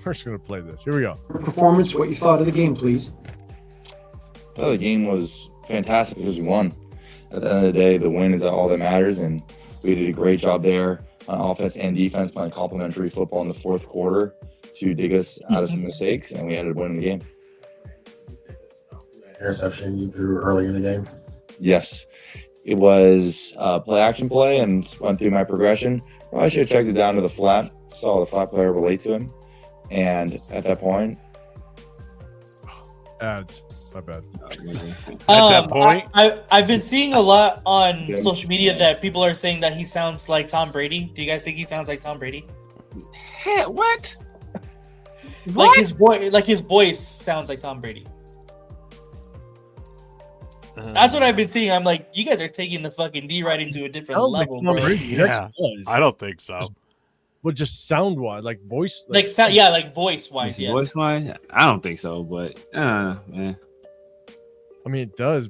We're just going to play this. Here we go. performance, what you thought of the game, please? Well, the game was fantastic because we won. At the end of the day, the win is all that matters, and we did a great job there on offense and defense playing complementary football in the fourth quarter to dig us out of some mistakes, and we ended up winning the game. Interception you threw early in the game? Yes. It was play action play and went through my progression. Probably should have checked it down to the flat, saw the flat player relate to him, and at that point, Ads. My bad. At that point, I've been seeing a lot on social media that people are saying that he sounds like Tom Brady. Do you guys think he sounds like Tom Brady? Hey, what? Like his voice sounds like Tom Brady. That's what I've been seeing. I'm like, you guys are taking the fucking D right into a different level, Tom bro. Brady. Yeah, I don't think so. Well, just sound wise, like voice, Like sound, yeah, like voice wise, yes. Voice wise, I don't think so, but man. I mean, it does,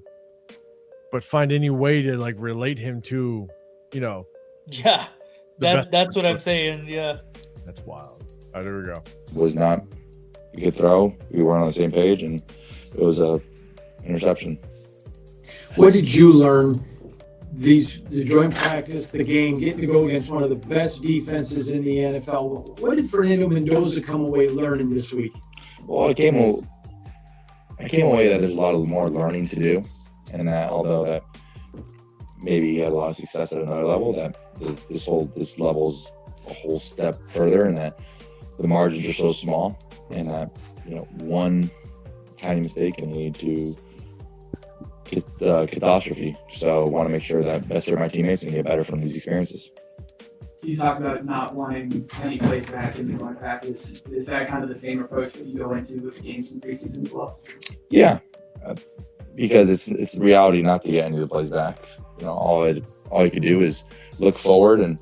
but find any way to like relate him to, Yeah, that's what I'm saying. Yeah, that's wild. All right, there we go. was not a good throw. We weren't on the same page, and it was a interception. What did you learn? The joint practice, the game, getting to go against one of the best defenses in the NFL. What did Fernando Mendoza come away learning this week? Well, I came away that there's a lot of more learning to do, and that although that maybe he had a lot of success at another level, that this level's a whole step further, and that the margins are so small, and that one tiny mistake can lead to catastrophe. So I want to make sure that best serve my teammates and get better from these experiences. You talked about not wanting any plays back in the going practice. Is that kind of the same approach that you go into with games in preseason as well? Yeah, because it's the reality not to get any of the plays back. All you could do is look forward, and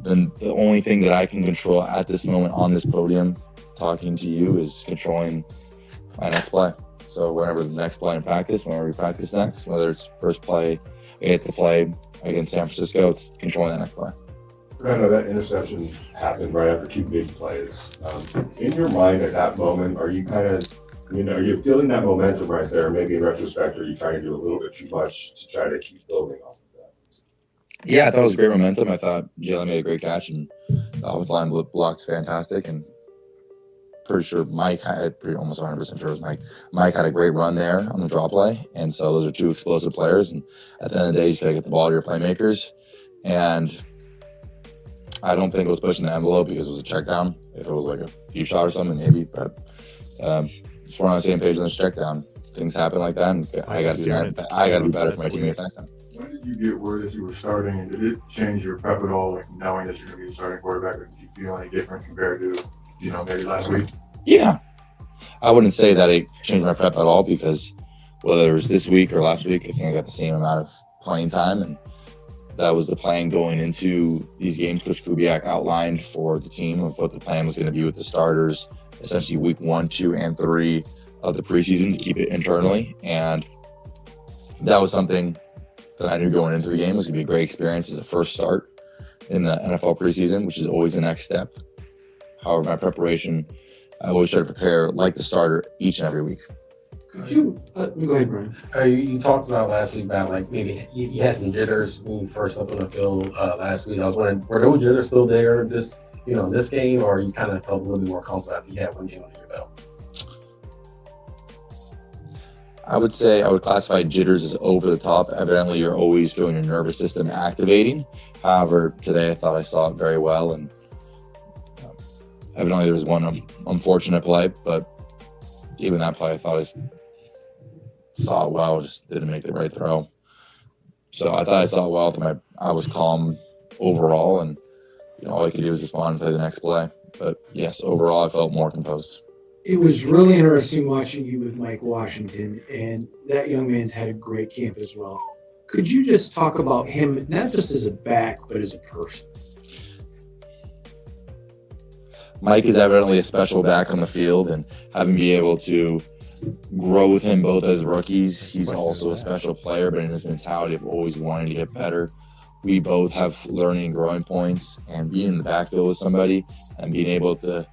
then the only thing that I can control at this moment on this podium, talking to you, is controlling my next play. So whenever the next play in practice, whenever we practice next, whether it's first play, we get to play against San Francisco, it's controlling that next play. Fernando, that interception happened right after two big plays. In your mind at that moment, are you are you feeling that momentum right there? Maybe in retrospect, are you trying to do a little bit too much to try to keep building off of that? Yeah, I thought it was great momentum. I thought Jalen made a great catch, and the offensive line blocked fantastic, and pretty sure Mike had almost 100% sure it was Mike. Mike had a great run there on the draw play, and so those are two explosive players. And at the end of the day, you just gotta get the ball to your playmakers. And I don't think it was pushing the envelope because it was a check down. If it was like a deep shot or something, maybe. But just we're on the same page on this check down. Things happen like that, and I got to be better for my teammates next time. When did you get word that you were starting, and did it change your prep at all, like knowing that you're going to be the starting quarterback, or did you feel any different compared to maybe last week? Yeah, I wouldn't say that it changed my prep at all, because whether it was this week or last week, I think I got the same amount of playing time, and that was the plan going into these games. Coach Kubiak outlined for the team of what the plan was going to be with the starters, essentially week 1, 2, and 3 of the preseason to keep it internally, and that was something that I knew going into the game was going to be a great experience as a first start in the NFL preseason, which is always the next step. However, my preparation, I always try to prepare like the starter each and every week. Could you go ahead, Brian? You talked about last week about like maybe you had some jitters when you first up on the field last week. I was wondering, were those jitters still there this game, or you kind of felt a little bit more comfortable after you had one game under your belt? I would say I would classify jitters as over the top. Evidently, you're always feeling your nervous system activating. However, today I thought I saw it very well, and evidently there was one unfortunate play, but even that play I thought I saw it well, just didn't make the right throw. So I thought I saw it well. I was calm overall, and all he could do was respond and play the next play. But yes, overall, I felt more composed. It was really interesting watching you with Mike Washington, and that young man's had a great camp as well. Could you just talk about him, not just as a back, but as a person? Mike is evidently a special back on the field, and having been able to grow with him both as rookies, he's also a special player, but in his mentality of always wanting to get better. We both have learning and growing points, and being in the backfield with somebody and being able to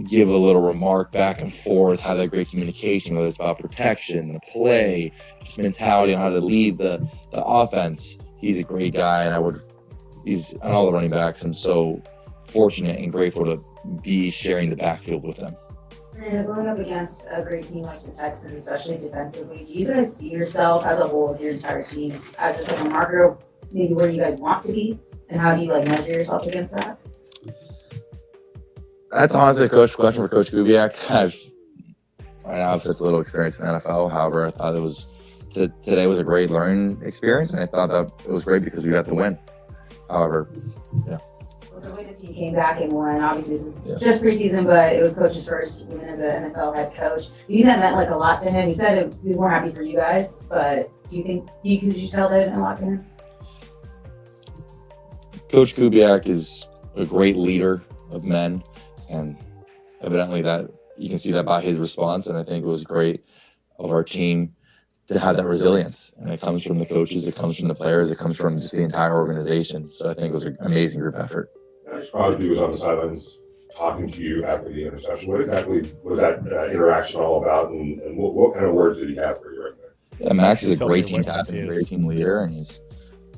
give a little remark back and forth, have that great communication, whether it's about protection, the play, just mentality on how to lead the offense. He's a great guy, and he's on all the running backs. I'm so fortunate and grateful to be sharing the backfield with them. And going up against a great team like the Texans, especially defensively, do you guys see yourself as a whole of your entire team as a second marker, maybe where you guys want to be, and how do you measure yourself against that? That's honestly a question for Coach Kubiak. Right now, I've such little experience in the NFL. However, I thought today was a great learning experience, and I thought that it was great because we got the win. However, yeah. Well, the way the team came back and won, obviously this is just preseason, but it was Coach's first win as an NFL head coach. Do you think that meant a lot to him? He said we weren't happy for you guys, but do you think could you tell that it meant a lot to him? Coach Kubiak is a great leader of men. And evidently that you can see that by his response. And I think it was great of our team to have that resilience. And it comes from the coaches, it comes from the players, it comes from just the entire organization. So I think it was an amazing group effort. Crosby was on the sidelines talking to you after the interception. What exactly was that interaction all about? And what kind of words did he have for you right there? Yeah, Max is a great team captain, a great team leader, and he's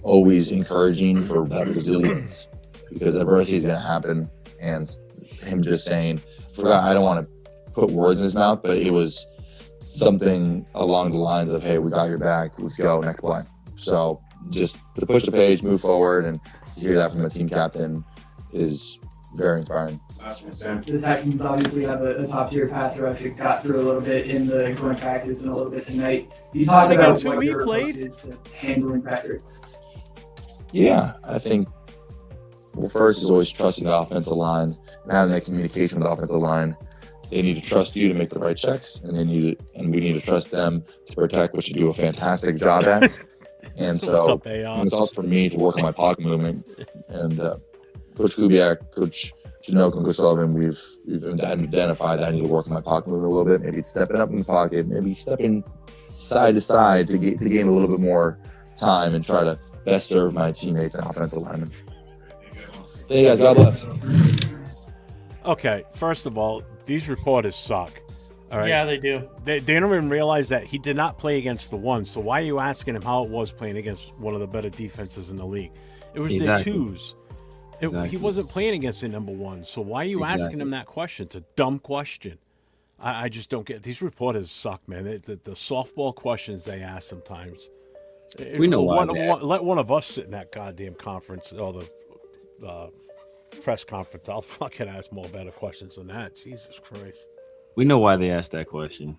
always encouraging for that resilience because adversity is going to happen. And him just saying, I don't want to put words in his mouth, but it was something along the lines of, hey, we got your back, let's go, next play. So just to push the page, move forward, and to hear that from a team captain is very inspiring. The Texans obviously have a top-tier pass rush. It got through a little bit in the joint practice and a little bit tonight. You talked about what your approach is to handling pressure. Yeah, I think, well, first is always trusting the offensive line and having that communication with the offensive line. They need to trust you to make the right checks, and we need to trust them to protect, which you do a fantastic job at. And so it's also for me to work on my pocket movement. And Coach Kubiak, Coach Chinook, and Coach Sullivan, we've identified that I need to work on my pocket movement a little bit. Maybe stepping up in the pocket, maybe stepping side to side to gain a little bit more time and try to best serve my teammates and offensive linemen. Hey guys, God bless. Okay, first of all, these reporters suck. All right. Yeah, they do. They don't even realize that he did not play against the one. So why are you asking him how it was playing against one of the better defenses in the league? It was the twos. He wasn't playing against the number one. So why are you asking him that question? It's a dumb question. I just don't get. These reporters suck, man. The softball questions they ask sometimes. We know why. Let one of us sit in that goddamn conference or the press conference. I'll fucking ask more better questions than that. Jesus Christ. We know why they asked that question.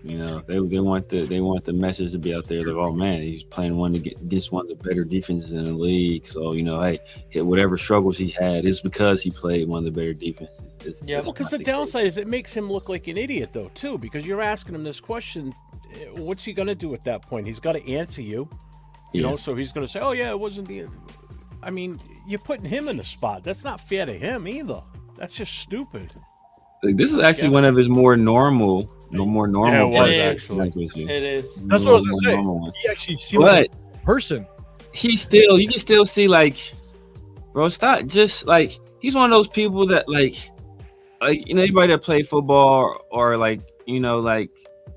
You know, they want the message to be out there. Like, oh man, he's playing against one of the better defenses in the league. So you know, hey, whatever struggles he had is because he played one of the better defenses. Yeah, well, because the downside is it makes him look like an idiot though too. Because you're asking him this question, what's he gonna do at that point? He's got to answer you. You know, so he's gonna say, oh yeah, it wasn't the. I mean, you're putting him in the spot. That's not fair to him either. That's just stupid. Like, this is actually one of his more normal. Yeah, it is. That's what I was gonna say. He actually seems like a person. You can still see like, bro, stop. Just like he's one of those people that like you know, anybody that played football or like you know like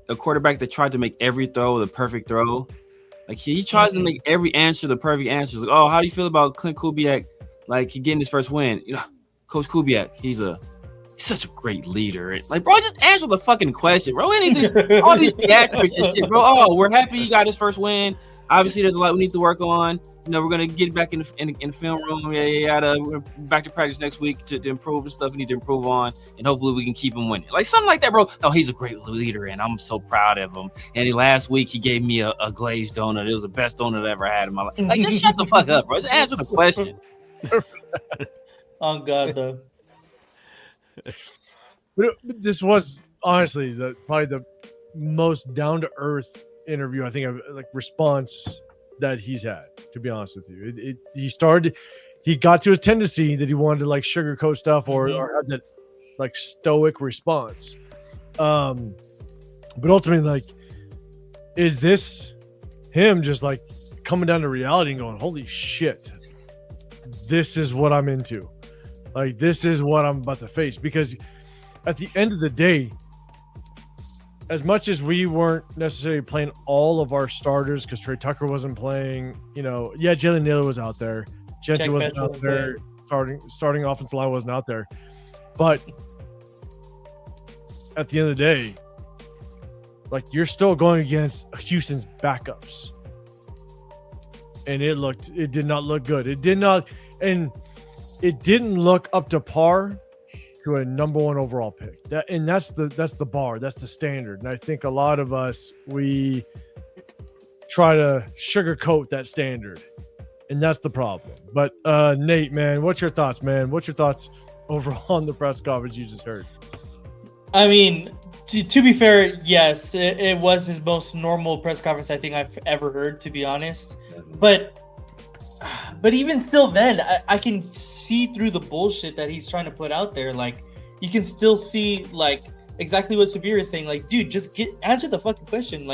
a quarterback that tried to make every throw the perfect throw. Like he tries to make every answer the perfect answer. Like, oh, how do you feel about Clint Kubiak? Like he getting his first win. You know, Coach Kubiak, he's such a great leader. Like, bro, just answer the fucking question, bro. Anything, all these theatrics and shit, bro. Oh, we're happy he got his first win. Obviously, there's a lot we need to work on. You know, we're gonna get back in the film room. We're back to practice next week to improve and stuff we need to improve on, and hopefully we can keep him winning. Like something like that, bro. Oh, he's a great leader, and I'm so proud of him. And last week he gave me a glazed donut. It was the best donut I ever had in my life. Like, just shut the fuck up, bro. Just answer the question. Oh God, though. But this was honestly probably the most down to earth interview I think I've response that he's had. To be honest with you, he got to his tendency that he wanted to sugarcoat stuff or have that stoic response. But ultimately, is this him just coming down to reality and going, holy shit, this is what I'm into. This is what I'm about to face. Because at the end of the day, as much as we weren't necessarily playing all of our starters because Trey Tucker wasn't playing, Jalen Naylor was out there. Jensen wasn't out there. Starting offensive line wasn't out there. But at the end of the day, you're still going against Houston's backups. And it did not look good. It didn't look up to par to a number 1 overall pick. That's the bar. That's the standard. And I think a lot of us, we try to sugarcoat that standard. And that's the problem. But Nate, man, what's your thoughts, man? What's your thoughts overall on the press conference you just heard? I mean, to be fair, yes, it was his most normal press conference I think I've ever heard, to be honest. But even still then, I can see through the bullshit that he's trying to put out there. You can still see, exactly what Severe is saying. Dude, just answer the fucking question.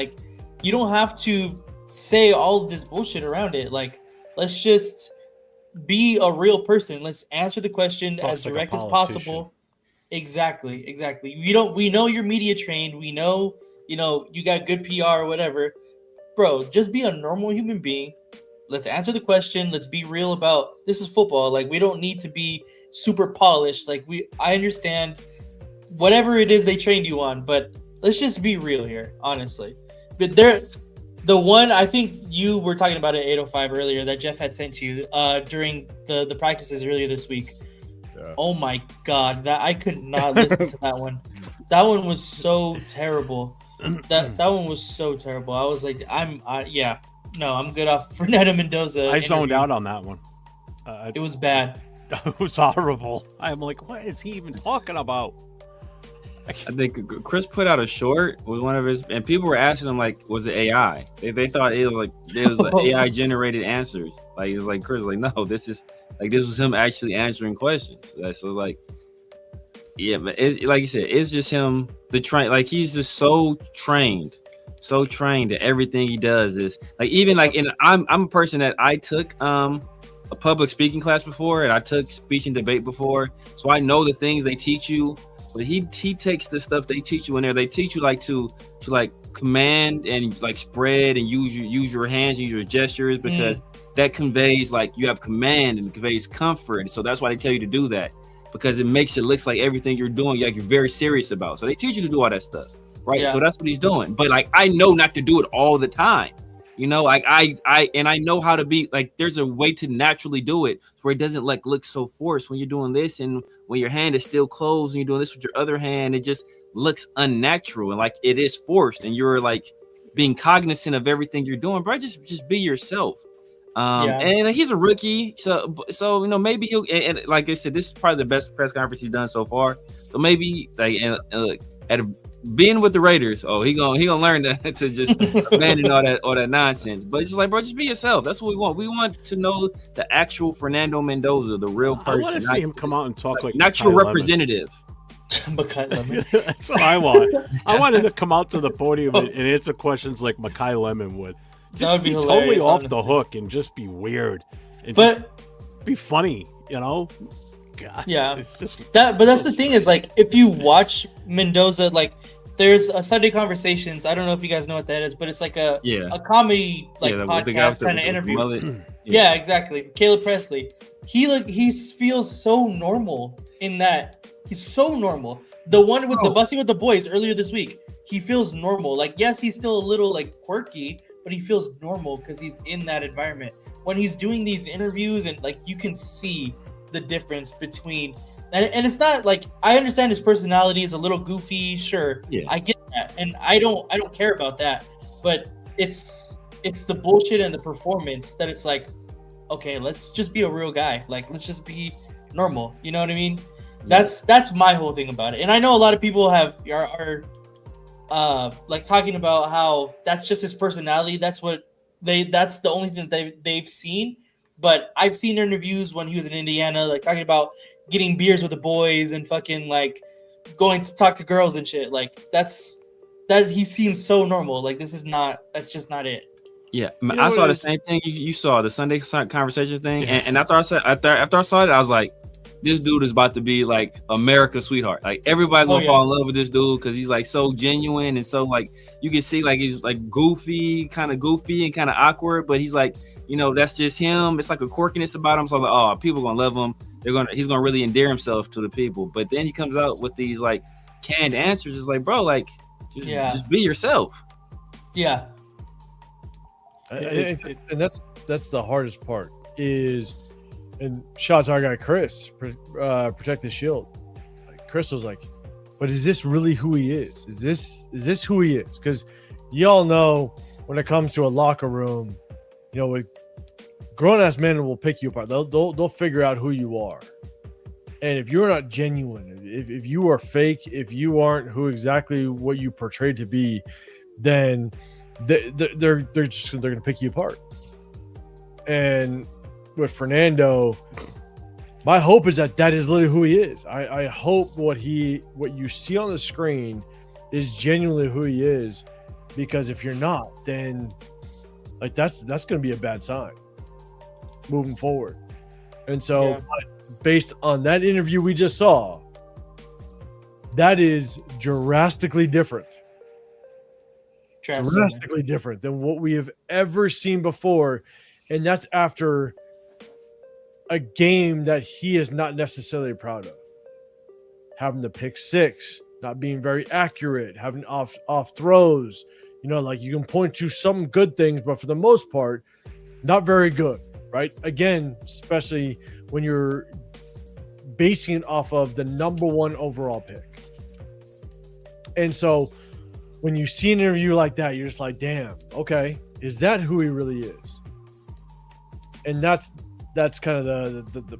You don't have to say all of this bullshit around it. Let's just be a real person. Let's answer the question as direct as possible. Exactly. We know you're media trained. We know, you got good PR or whatever. Bro, just be a normal human being. Let's answer the question. Let's be real about this is football. We don't need to be super polished. I understand whatever it is they trained you on, but let's just be real here, honestly. But the one I think you were talking about at 8:05 earlier that Jeff had sent you during the practices earlier this week. Yeah. Oh my God, that I could not listen to that one. That one was so terrible. That one was so terrible. I was like, I'm good off Fernando Mendoza. I zoned out on that one. It was bad. It was horrible. I'm like, what is he even talking about? I think Chris put out a short with one of his, and people were asking him was it AI? They thought it was AI generated answers. It was Chris was no, this was him actually answering questions. So yeah, but it's, like you said, it's just him. He's just so trained that everything he does is I'm a person that I took a public speaking class before, and I took speech and debate before, so I know the things they teach you. But he takes the stuff they teach you in there. They teach you to command and spread and use your hands, use your gestures, because that conveys you have command and it conveys comfort. So that's why they tell you to do that, because it makes it looks like everything you're doing you're very serious about. So they teach you to do all that stuff, right? Yeah. So that's what he's doing. But I know not to do it all the time. I know how to be there's a way to naturally do it where it doesn't look so forced when you're doing this, and when your hand is still closed and you're doing this with your other hand, it just looks unnatural and it is forced, and you're being cognizant of everything you're doing. Bro, just be yourself. And he's a rookie, so maybe he'll, and like I said, this is probably the best press conference he's done so far. So maybe being with the Raiders, he gonna learn to just abandon all that nonsense. But just bro, just be yourself. That's what we want. We want to know the actual Fernando Mendoza, the real person. I want to see him come out and talk not your representative. That's what I want. I want him to come out to the podium and answer questions like Mekhi Lemon would. Just be totally off the hook and just be weird and just be funny, God, yeah, it's just that. But that's the thing is if you watch Mendoza, there's a Sunday Conversations. I don't know if you guys know what that is, but it's a comedy podcast kind of interview. Yeah, exactly. Caleb Presley. He feels so normal in that. He's so normal. The one with the busing with the boys earlier this week. He feels normal. Yes, he's still a little quirky, but he feels normal because he's in that environment. When he's doing these interviews and you can see the difference between, and it's not I understand his personality is a little goofy, sure. Yeah. I get that. And I don't care about that. But it's the bullshit and the performance that it's okay, let's just be a real guy. Like, let's just be normal. You know what I mean? That's my whole thing about it. And I know a lot of people are like talking about how that's just his personality. That's the only thing that they've seen. But I've seen interviews when he was in Indiana, like talking about getting beers with the boys and fucking like going to talk to girls and shit. Like that he seems so normal. Like that's just not it. Yeah, I saw the same thing you saw, the Sunday conversation thing, and after I saw it, I was like, this dude is about to be like America's sweetheart. Like everybody's gonna fall in love with this dude because he's like so genuine and so like you can see like he's like goofy and kind of awkward, but he's like, you know, that's just him. It's like a quirkiness about him. So I'm like, oh, people gonna love him. He's gonna really endear himself to the people. But then he comes out with these like canned answers. It's like, bro, like just be yourself. Yeah. And that's the hardest part is. And shout out to our guy Chris, protect the shield. Like Chris was like, "But is this really who he is? Is this who he is?" Because y'all know when it comes to a locker room, you know, grown ass men will pick you apart. They'll figure out who you are. And if you're not genuine, if you are fake, if you aren't who exactly what you portrayed to be, then they're gonna pick you apart. And with Fernando, my hope is that is literally who he is. I hope what you see on the screen is genuinely who he is, because if you're not, then like that's going to be a bad sign moving forward. And so based on that interview we just saw, that is drastically different. Drastically different than what we have ever seen before. And that's after a game that he is not necessarily proud of. Having the pick six, not being very accurate, having off throws. You know, like you can point to some good things, but for the most part, not very good, right? Again, especially when you're basing it off of the number one overall pick. And so when you see an interview like that, you're just like, damn, okay, is that who he really is? And that's kind of the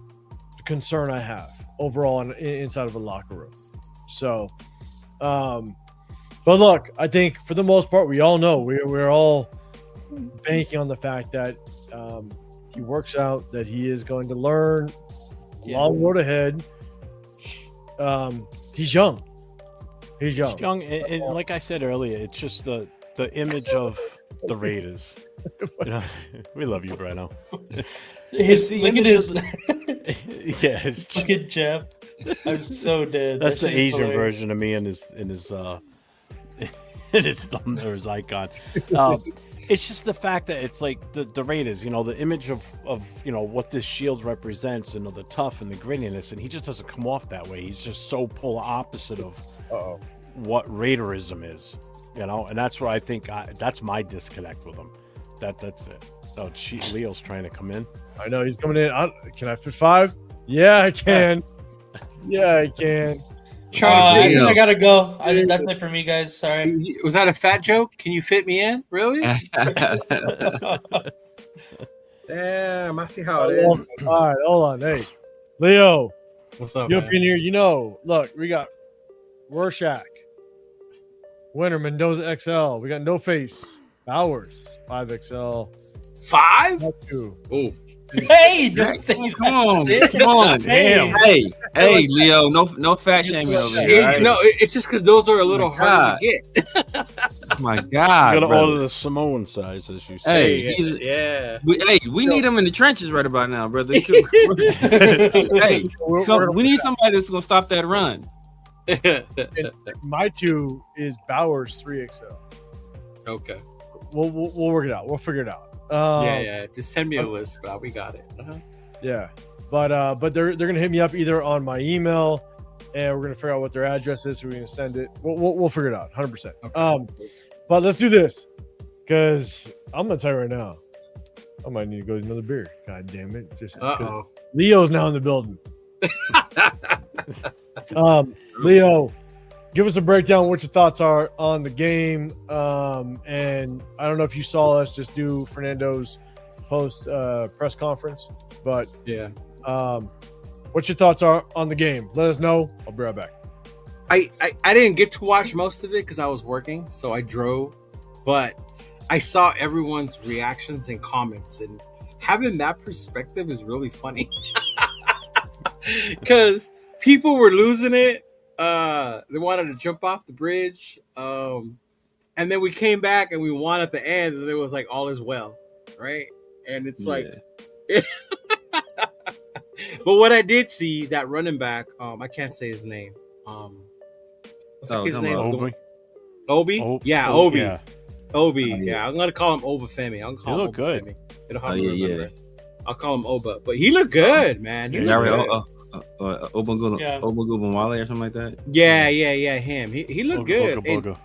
concern I have overall inside of a locker room. So, but look, I think for the most part, we all know we're all banking on the fact that he works out, that he is going to learn. Long road ahead. He's young. He's young, and like I said earlier, it's just the image of the Raiders. You know, we love you, Breno. Look at his look at Jeff. I'm so dead. That's the Asian version of me in his thumb or his icon. It's just the fact that it's like the Raiders, you know, the image of you know what this shield represents, and the tough and the grittiness, and he just doesn't come off that way. He's just so polar opposite of what Raiderism is, you know, and that's where I think that's my disconnect with him. That's it. Oh, Leo's trying to come in. I know he's coming in. Can I fit 5? Yeah, I can. Yeah, I can. I gotta go. That's it for me, guys. Sorry. Was that a fat joke? Can you fit me in? Really? Damn, I see how it is. All right, hold on. Hey, Leo. What's up, You up man? in here? You know, look, we got Rorschach, winner Mendoza XL. We got No Face, Bowers, 5XL. 5? 2. Oh. Hey, don't say Come on. Damn. Hey, Leo, no fat shaming over here. Right? No, it's just because those are a little harder to get. Oh my God, you gotta brother. order the Samoan size, as you say. Hey, we need him in the trenches right about now, brother. Hey, we need somebody that's gonna stop that run. And my 2 is Bowers 3XL. Okay. We'll work it out. We'll figure it out. Yeah. Just send me a list, but we got it. Yeah, but they're gonna hit me up either on my email, and we're gonna figure out what their address is, so we're gonna send it. We'll figure it out, 100%. But let's do this, because I'm gonna tell you right now, I might need to go get another beer. God damn it! Just Leo's now in the building. Leo, give us a breakdown of what your thoughts are on the game. And I don't know if you saw us just do Fernando's post press conference. But yeah, what's your thoughts are on the game? Let us know. I'll be right back. I didn't get to watch most of it because I was working, so I drove. But I saw everyone's reactions and comments, and having that perspective is really funny because people were losing it. They wanted to jump off the bridge, and then we came back and we won at the end, and it was like all is well, right? And it's like, but what I did see, that running back, I can't say his name. What's that kid's name? Obi? Yeah, Obi. Yeah. Obi. Yeah, I'm gonna call him Obafemi. I'm calling him look good. Obafemi. It'll help me remember. I'll call him Oba, but he looked good, man. He looked good. Ogunbowale or something like that. Yeah, him. He looked good.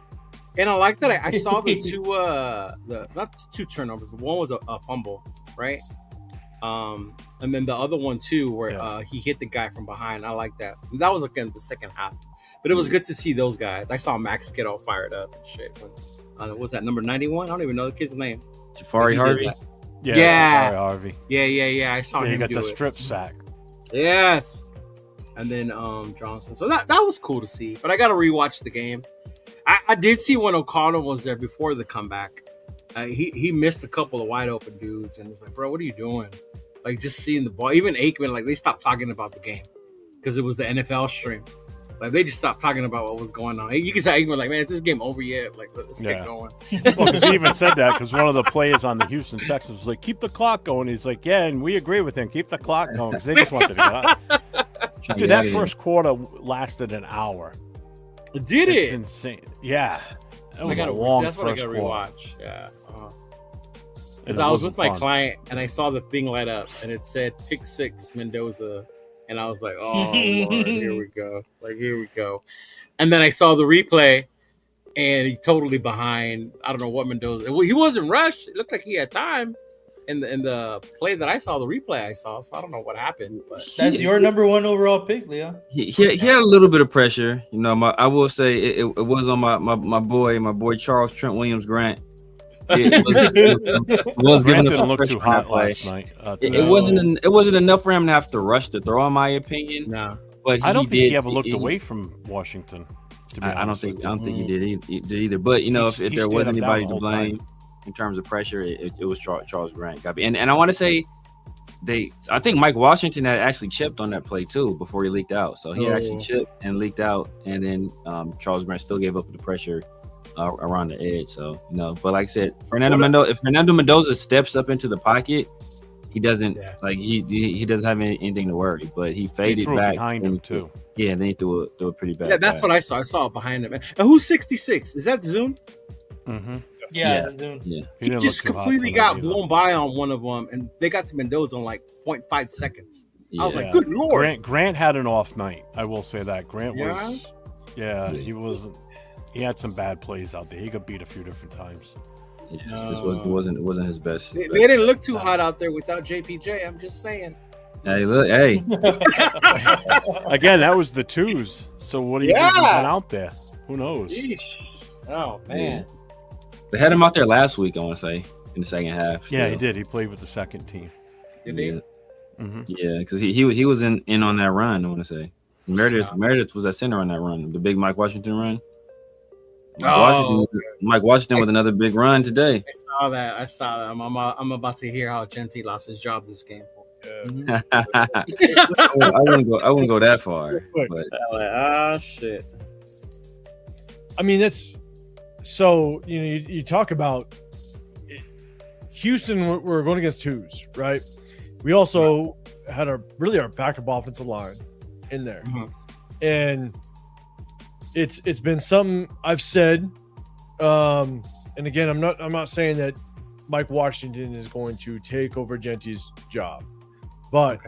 And I like that. I saw the not two turnovers, but one was a fumble, right? And then the other one too, where he hit the guy from behind. I like that. And that was again the second half, but it was good to see those guys. I saw Max get all fired up and shit. What was that, number 91? I don't even know the kid's name. Jafari Harvey. Yeah. Jafari Harvey. Yeah. I saw him. He got do the it. strip sack. Yes. And then Johnson. So that was cool to see. But I got to rewatch the game. I did see when O'Connell was there before the comeback. He missed a couple of wide open dudes, and it's like, bro, what are you doing? Like, just seeing the ball. Even Aikman, like, they stopped talking about the game because it was the NFL stream. Like, they just stopped talking about what was going on. You can say Aikman, like, man, is this game over yet? Like, let's get going. Well, because he even said that because one of the players on the Houston Texans was like, keep the clock going. He's like, yeah, and we agree with him. Keep the clock going because they just wanted to get out. Dude, that first quarter lasted an hour. Did it? It's insane. Yeah. That was a long that's what I first got to quarter. rewatch. Yeah. And Because I was with my client and I saw the thing light up and it said pick 6 Mendoza. And I was like, oh, Lord, here we go. Like, here we go. And then I saw the replay and he totally behind. I don't know what Mendoza. He wasn't rushed. It looked like he had time in the play that I saw, the replay I saw. So I don't know what happened. But That's your number 1 overall pick, Leo. He had a little bit of pressure. You know, I will say it was on my boy Charles Trent Williams Grant. It was Grant giving didn't him look too hot play. last night. It wasn't enough for him to have to rush the throw, in my opinion. No, but I don't think he ever looked away from Washington. To be I don't think he did either. But you know, if there was anybody to blame in terms of pressure, it was Charles Grant. And I want to say I think Mike Washington had actually chipped on that play too before he leaked out. So he actually chipped and leaked out, and then Charles Grant still gave up the pressure around the edge. So you know, but like I said, if Fernando Mendoza steps up into the pocket, he doesn't he doesn't have anything to worry. But he faded back behind him too. Yeah, and then he threw a pretty bad. Yeah, that's what I saw. I saw it behind him. And who's 66? Is that Zoom? Mm-hmm. Yeah, Zoom. Yeah, he just completely got blown by on one of them, and they got to Mendoza in like 0.5 seconds. Yeah. I was like, good Lord. Grant had an off night. I will say that. Grant was. Yeah, he had some bad plays out there. He got beat a few different times. This wasn't his best. They didn't look too hot out there without JPJ. I'm just saying. Hey, look, hey. Again, that was the twos. So what do you think been out there? Who knows? Yeesh. Oh man. They had him out there last week, I want to say, in the second half. Yeah, he did. He played with the second team. Did he? Mm-hmm. Yeah, because he was in on that run, I want to say. So Meredith was at center on that run, the big Mike Washington run. Mike Washington with another big run today. I saw that. I'm about to hear how Genty lost his job this game. I wouldn't go that far. But shit. I mean, that's so you talk about Houston. We're going against twos, right? We also had our backup offensive line in there, and it's been something I've said. And again, I'm not saying that Mike Washington is going to take over Genty's job, but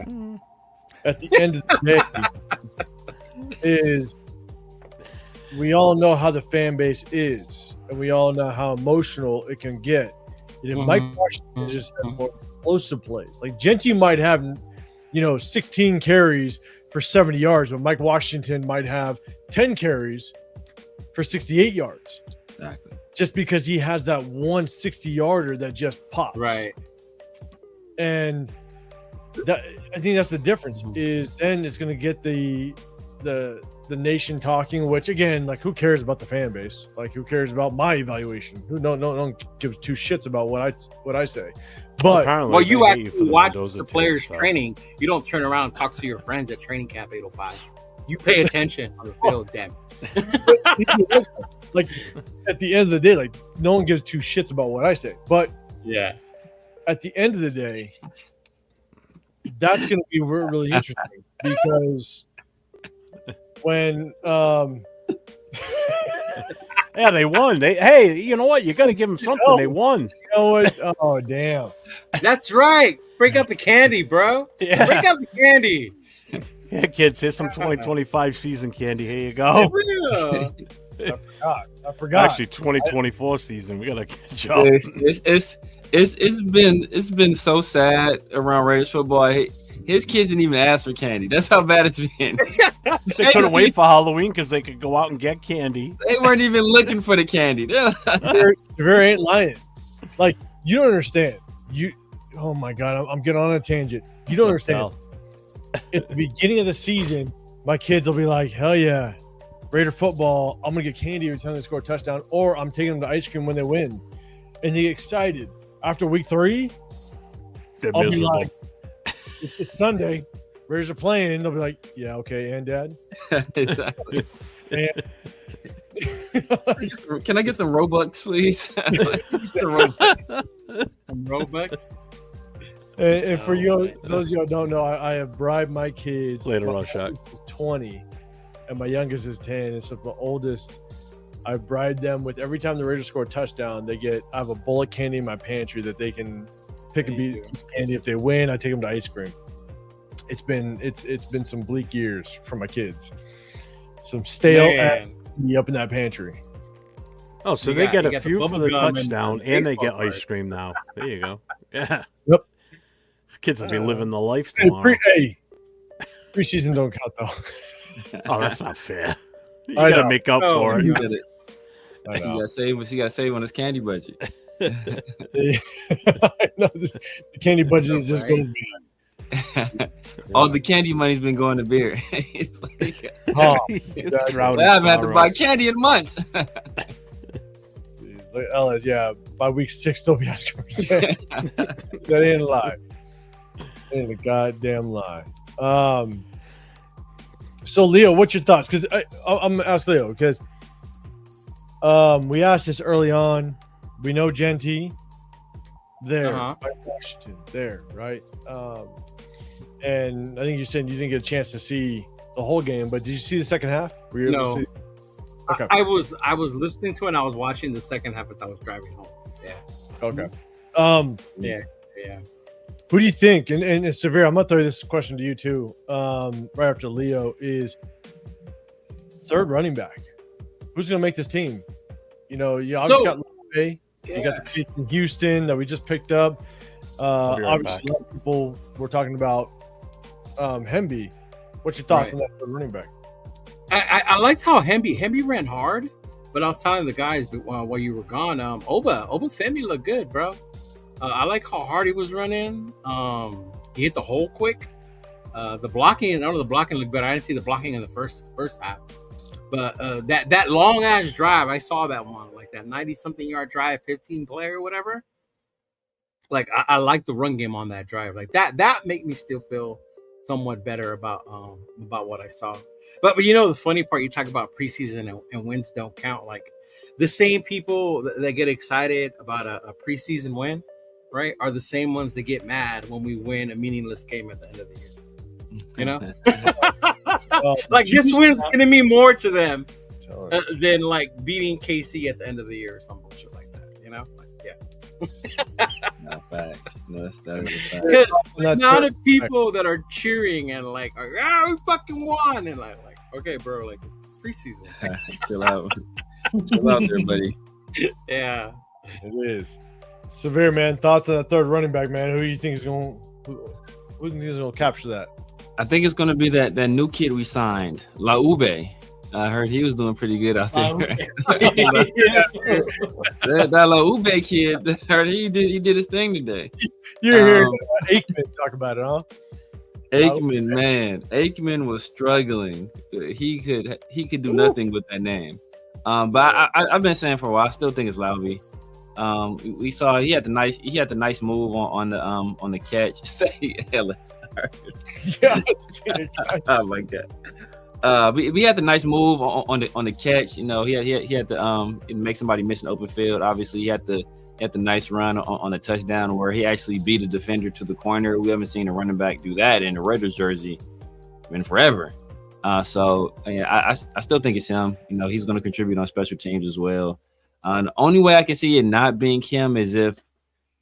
at the end of the day, is we all know how the fan base is, and we all know how emotional it can get. And if Mike Washington just has more explosive plays, like Genty might have, 16 carries for 70 yards, but Mike Washington might have 10 carries for 68 yards. Exactly. Just because he has that 160-yarder that just pops. Right. And I think that's the difference. Is then it's going to get the nation talking. Which again, like, who cares about the fan base? Like, who cares about my evaluation? Who no one gives two shits about what I say. But apparently, Well, you they hate actually for the watch Mendoza the tape, players so. training. You don't turn around and talk to your friends at training camp 805. You pay attention on the field, damn. like, at the end of the day, like, no one gives two shits about what I say. But Yeah. at the end of the day, that's going to be really interesting because when Yeah, they won. Hey, you know what? You got to give them something. They won. You know what? Oh, damn. That's right. Break out the candy, bro. Yeah. Break out the candy. Yeah, kids, here's some 2025 season candy. Here you go. Yeah. I forgot. Actually, 2024 season. We got to catch up. It's been so sad around Raiders football. His kids didn't even ask for candy. That's how bad it's been. They couldn't wait for Halloween because they could go out and get candy. They weren't even looking for the candy. Severe ain't lying. Like, you don't understand. Oh my God, I'm getting on a tangent. You don't understand. At the beginning of the season, my kids will be like, hell yeah, Raider football, I'm going to get candy every time they score a touchdown, or I'm taking them to ice cream when they win. And they get excited. After week 3, They're I'll miserable. be like, it's Sunday, Raiders are playing, and they'll be like, yeah, okay, and Dad? Exactly. And Can I get some Robux, please? Some Robux. And for you, those of you who don't know, I have bribed my kids. Later my on, Shaq. oldest is 20, and my youngest is 10. And so the oldest, I bribed them with every time the Raiders score a touchdown, I have a bowl of candy in my pantry that they can pick and beat candy. If they win, I take them to ice cream. It's been some bleak years for my kids. Some stale ass candy up in that pantry. Oh, so You they got- get you a got the few for bubble the gum touchdown, and and they get baseball ice card. cream now. There you go. Yeah. Yep. These kids will be living the life Hey, tomorrow. preseason don't count though. Oh, that's not fair. You I got to know. make up for You it. gotta, I you know. gotta save. You gotta save on his candy budget. I know the candy budget is just goes bad. All the candy money's been going to beer. It's like, Oh, Drought I and haven't had to buy sorrows. candy in months. Ellis, yeah, by week 6 they'll be asking for sale. That ain't a lie. Ain't a goddamn lie. So Leo, what's your thoughts? Because I'm gonna ask Leo because we asked this early on. We know Genty there, Mike Washington there, right? And I think you said you didn't get a chance to see the whole game, but did you see the second half? Were you able No. to see? Okay. I was listening to it and I was watching the second half as I was driving home. Yeah. Okay. Yeah. Who do you think? And Severe, I'm gonna throw this question to you too. Right after Leo is third running back. Who's gonna make this team? You know, you obviously got Bay. You got the kid from Houston that we just picked up. be right Obviously, back. a lot of people were talking about Hemby. What's your thoughts Right. on that third running back? I liked how Hemby ran hard, but I was telling the guys while you were gone, Oba Femi looked good, bro. I like how hard he was running. He hit the hole quick. The blocking, I don't know, the blocking looked better. I didn't see the blocking in the first half, but that long ass drive, I saw that one, like that 90-something yard drive, 15 play or whatever. Like I like the run game on that drive, like that made me still feel somewhat better about what I saw. But you know, the funny part, you talk about preseason and wins don't count. Like the same people that get excited about a preseason win, right, are the same ones that get mad when we win a meaningless game at the end of the year. You know, like this win's gonna mean more to them than like beating KC at the end of the year or some bullshit like that. You know, like, yeah. No fact. No, that is a fact. Because the amount of people that are cheering and like, we fucking won, and like, okay, bro, like it's preseason. Chill out. Chill out there, buddy. Yeah, it is. Severe, man. Thoughts on that third running back, man? Who do you think is going? Who do you think is going to capture that? I think it's going to be that new kid we signed, Laube. I heard he was doing pretty good out there. Yeah. that little Ube kid, I heard he did his thing today. You're hearing Aikman talk about it, huh? Aikman, man, Aikman was struggling. He could do nothing with that name. But I've been saying for a while, I still think it's Laube. We saw he had the nice move on the catch. Yes. Oh my god. We had the nice move on the catch. You know, he had to make somebody miss an open field. Obviously, he had the nice run on the touchdown where he actually beat a defender to the corner. We haven't seen a running back do that in a Raiders jersey in forever. So yeah, I still think it's him. You know, he's going to contribute on special teams as well. The only way I can see it not being him is if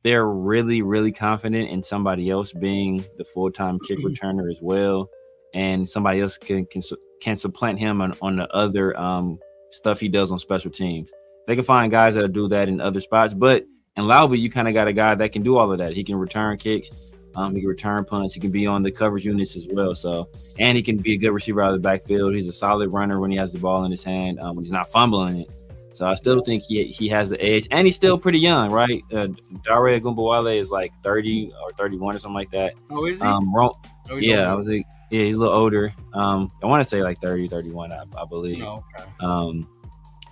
they're really, really confident in somebody else being the full-time kick returner as well, and somebody else can supplant him on the other stuff he does on special teams. They can find guys that'll do that in other spots, but in Laube, you kind of got a guy that can do all of that. He can return kicks, he can return punts, he can be on the coverage units as well. So, and he can be a good receiver out of the backfield. He's a solid runner when he has the ball in his hand, when he's not fumbling it. So I still think he has the edge, and he's still pretty young, right? Dare Ogunbowale is like 30 or 31 or something like that. Oh, is he? He's a little older. I want to say like 30, 31, I believe. Oh, okay.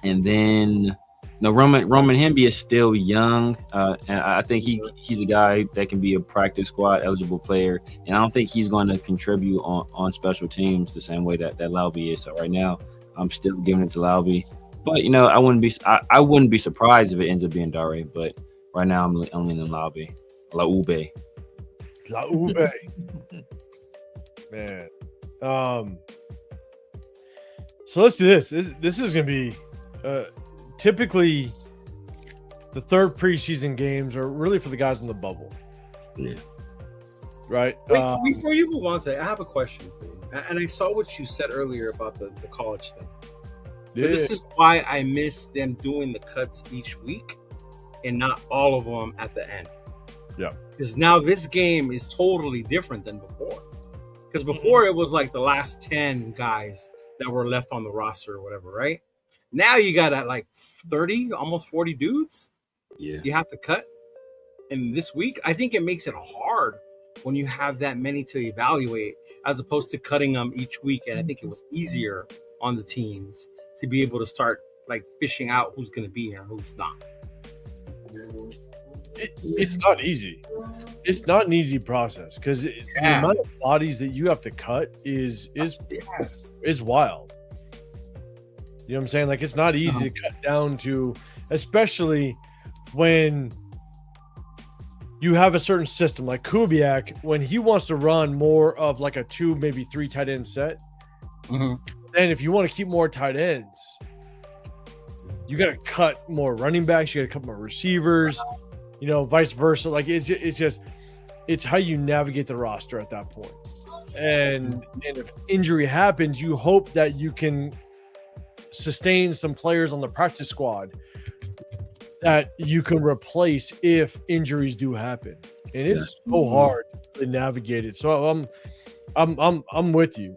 And then Roman Hemby is still young, and I think he's a guy that can be a practice squad eligible player, and I don't think he's going to contribute on special teams the same way that Laube is. So right now, I'm still giving it to Laube. But I wouldn't be surprised if it ends up being Dare. But right now, I'm leaning Laube. Man. So let's do this. This is going to be typically the third preseason games are really for the guys in the bubble. Yeah. Right. Wait, before you move on to that, I have a question for you. And I saw what you said earlier about the college thing. Yeah. This is why I miss them doing the cuts each week and not all of them at the end. Yeah. Because now this game is totally different than before. Because before it was like the last 10 guys that were left on the roster or whatever, right? Now you got like 30, almost 40 dudes. Yeah. You have to cut. And this week, I think it makes it hard when you have that many to evaluate as opposed to cutting them each week. And I think it was easier on the teams to be able to start like fishing out who's going to be here and who's not. It's not easy. It's not an easy process because the amount of bodies that you have to cut is wild. You know what I'm saying? Like, it's not easy to cut down to, especially when you have a certain system like Kubiak, when he wants to run more of like a 2, maybe 3 tight end set. And if you want to keep more tight ends, you got to cut more running backs. You got to cut more receivers, vice versa. Like it's how you navigate the roster at that point. And if injury happens, you hope that you can sustain some players on the practice squad that you can replace if injuries do happen. And it's so hard to navigate it. So I'm with you.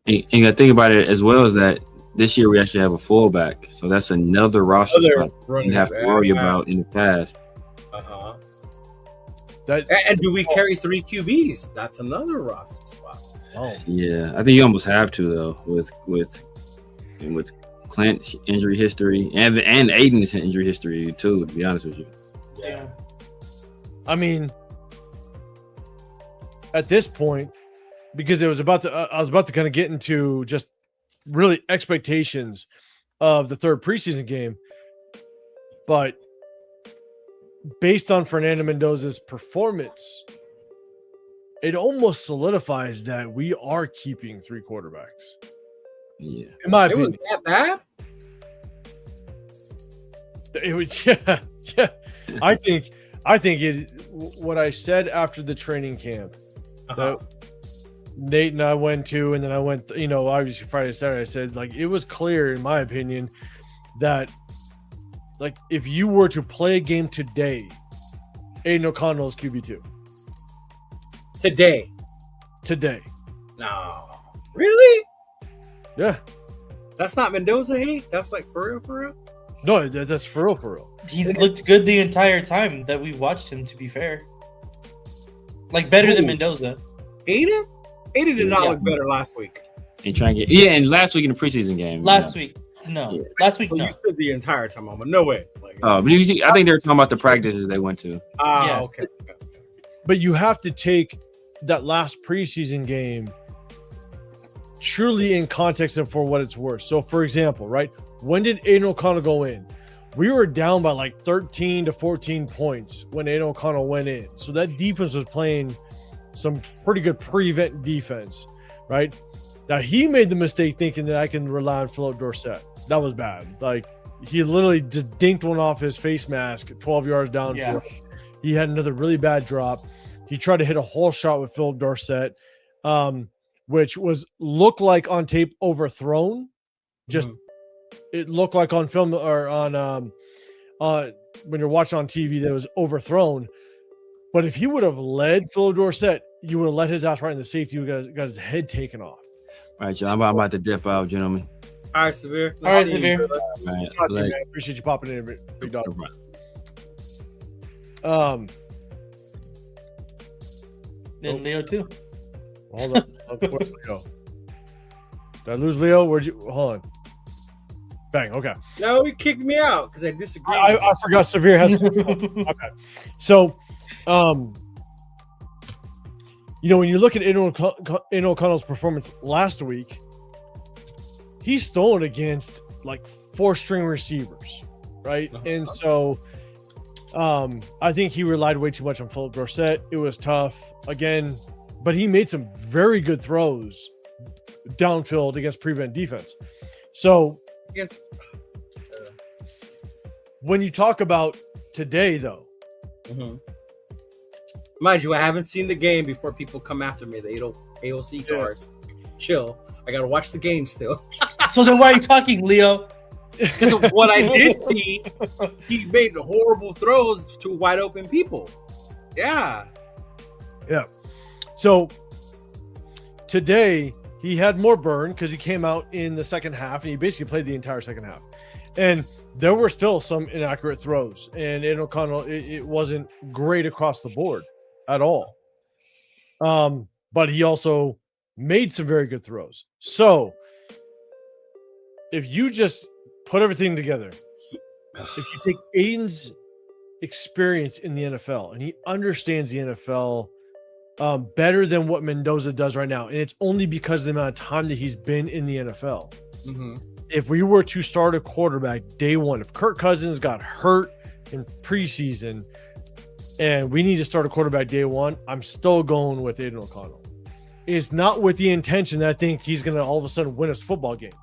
And you got to think about it as well as that this year we actually have a fullback. So that's another roster spot you have to worry about in the past. And do we carry 3 QBs? That's another roster spot. Oh. Yeah, I think you almost have to though with Clint's injury history and Aiden's injury history too. To be honest with you. Yeah. I mean, at this point, because I was about to kind of get into just really expectations of the third preseason game, but based on Fernando Mendoza's performance, it almost solidifies that we are keeping 3 quarterbacks. Yeah, in my It opinion, was that bad? it was. Yeah. I think it. What I said after the training camp that Nate and I went to, and then I went, obviously Friday, Saturday, I said, like, it was clear, in my opinion, that, like, if you were to play a game today, Aiden O'Connell is QB2. Today. Today. No. Really? Yeah. That's not Mendoza hate? That's like for real, for real? No, that's for real, for real. He's looked good the entire time that we've watched him, to be fair. Like, better than Mendoza. Aiden? Aiden did not look better last week. And try and get and last week in the preseason game. Last week, no. Yeah. Last week, So no. you said the entire time, I'm no way. Like, But you see, I think they were talking about the practices they went to. Ah, okay. But you have to take that last preseason game truly in context and for what it's worth. So, for example, right, when did Aiden O'Connell go in? We were down by like 13 to 14 points when Aiden O'Connell went in. So that defense was playing some pretty good prevent defense, right? Now, he made the mistake thinking that I can rely on Philip Dorsett. That was bad. Like, he literally just dinked one off his face mask 12 yards downfield. Yeah. He had another really bad drop. He tried to hit a whole shot with Philip Dorsett, which looked like on tape overthrown. Just it looked like on film or on when you're watching on TV that it was overthrown. But if he would have led Philip Dorsett, you would have let his ass right in the safety. You got his head taken off. All right, John, I'm about to dip out, gentlemen. All right, Severe. All right, Severe. All right, Talk to you, like- man. Appreciate you popping in, big dog. Then Leo, too. Hold on. Where's Leo? Did I lose Leo? Where'd you hold on? Bang. Okay. No, he kicked me out because I disagree. I forgot Severe has okay. So when you look at Aiden O'Connell's performance last week, he's thrown against like 4-string receivers, right? And so I think he relied way too much on Philip Dorsett. It was tough again, but he made some very good throws downfield against prevent defense. So when you talk about today, though, mind you, I haven't seen the game before people come after me. The AOC cards. Chill. I gotta watch the game still. So then why are you talking, Leo? Because of what I did see, he made horrible throws to wide open people. Yeah. Yeah. So today he had more burn because he came out in the second half and he basically played the entire second half. And there were still some inaccurate throws. And Aiden O'Connell, it wasn't great across the board at all. But he also made some very good throws. So if you just put everything together, if you take Aiden's experience in the NFL and he understands the NFL better than what Mendoza does right now, and it's only because of the amount of time that he's been in the NFL. If we were to start a quarterback day one, if Kirk Cousins got hurt in preseason and we need to start a quarterback day one, I'm still going with Aiden O'Connell. It's not with the intention that I think he's going to all of a sudden win us football games.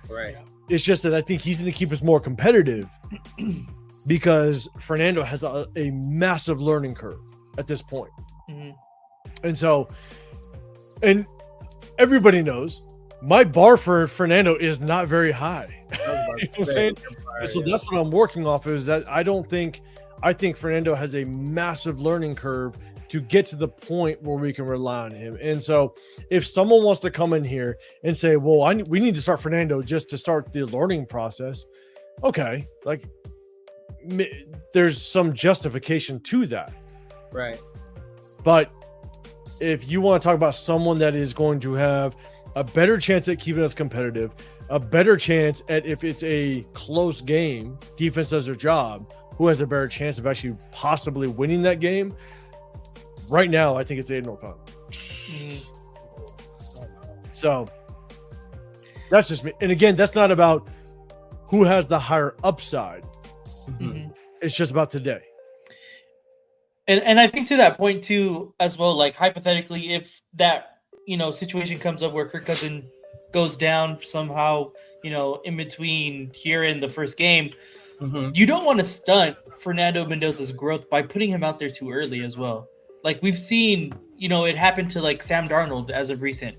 Right. It's just that I think he's going to keep us more competitive because Fernando has a massive learning curve at this point. And so, and everybody knows my bar for Fernando is not very high. You know what I'm saying? And so that's what I'm working off of, is that I think Fernando has a massive learning curve to get to the point where we can rely on him. And so if someone wants to come in here and say, well, we need to start Fernando just to start the learning process. Okay. Like there's some justification to that. Right. But if you want to talk about someone that is going to have a better chance at keeping us competitive, a better chance at, if it's a close game, defense does their job, who has a better chance of actually possibly winning that game? Right now, I think it's Aiden O'Connell. So that's just me. And again, that's not about who has the higher upside. It's just about today. And I think to that point too, as well, like hypothetically, if that, situation comes up where Kirk Cousins goes down somehow, in between here and the first game, you don't want to stunt Fernando Mendoza's growth by putting him out there too early as well. Like we've seen, it happened to like Sam Darnold as of recent.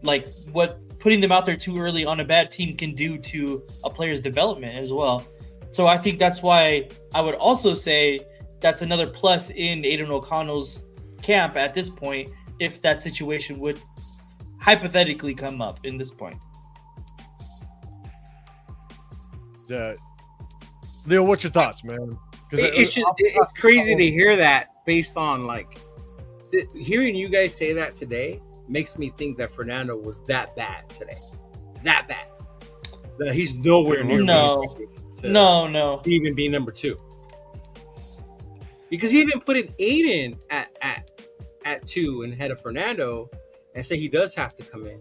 Like what putting them out there too early on a bad team can do to a player's development as well. So I think that's why I would also say that's another plus in Aiden O'Connell's camp at this point, if that situation would hypothetically come up in this point. Leo, what's your thoughts, man? It's crazy to hear that based on like hearing you guys say that today makes me think that Fernando was that bad today. That bad. That he's nowhere near to even be number 2. Because he even put in Aiden at 2 and ahead of Fernando and say he does have to come in.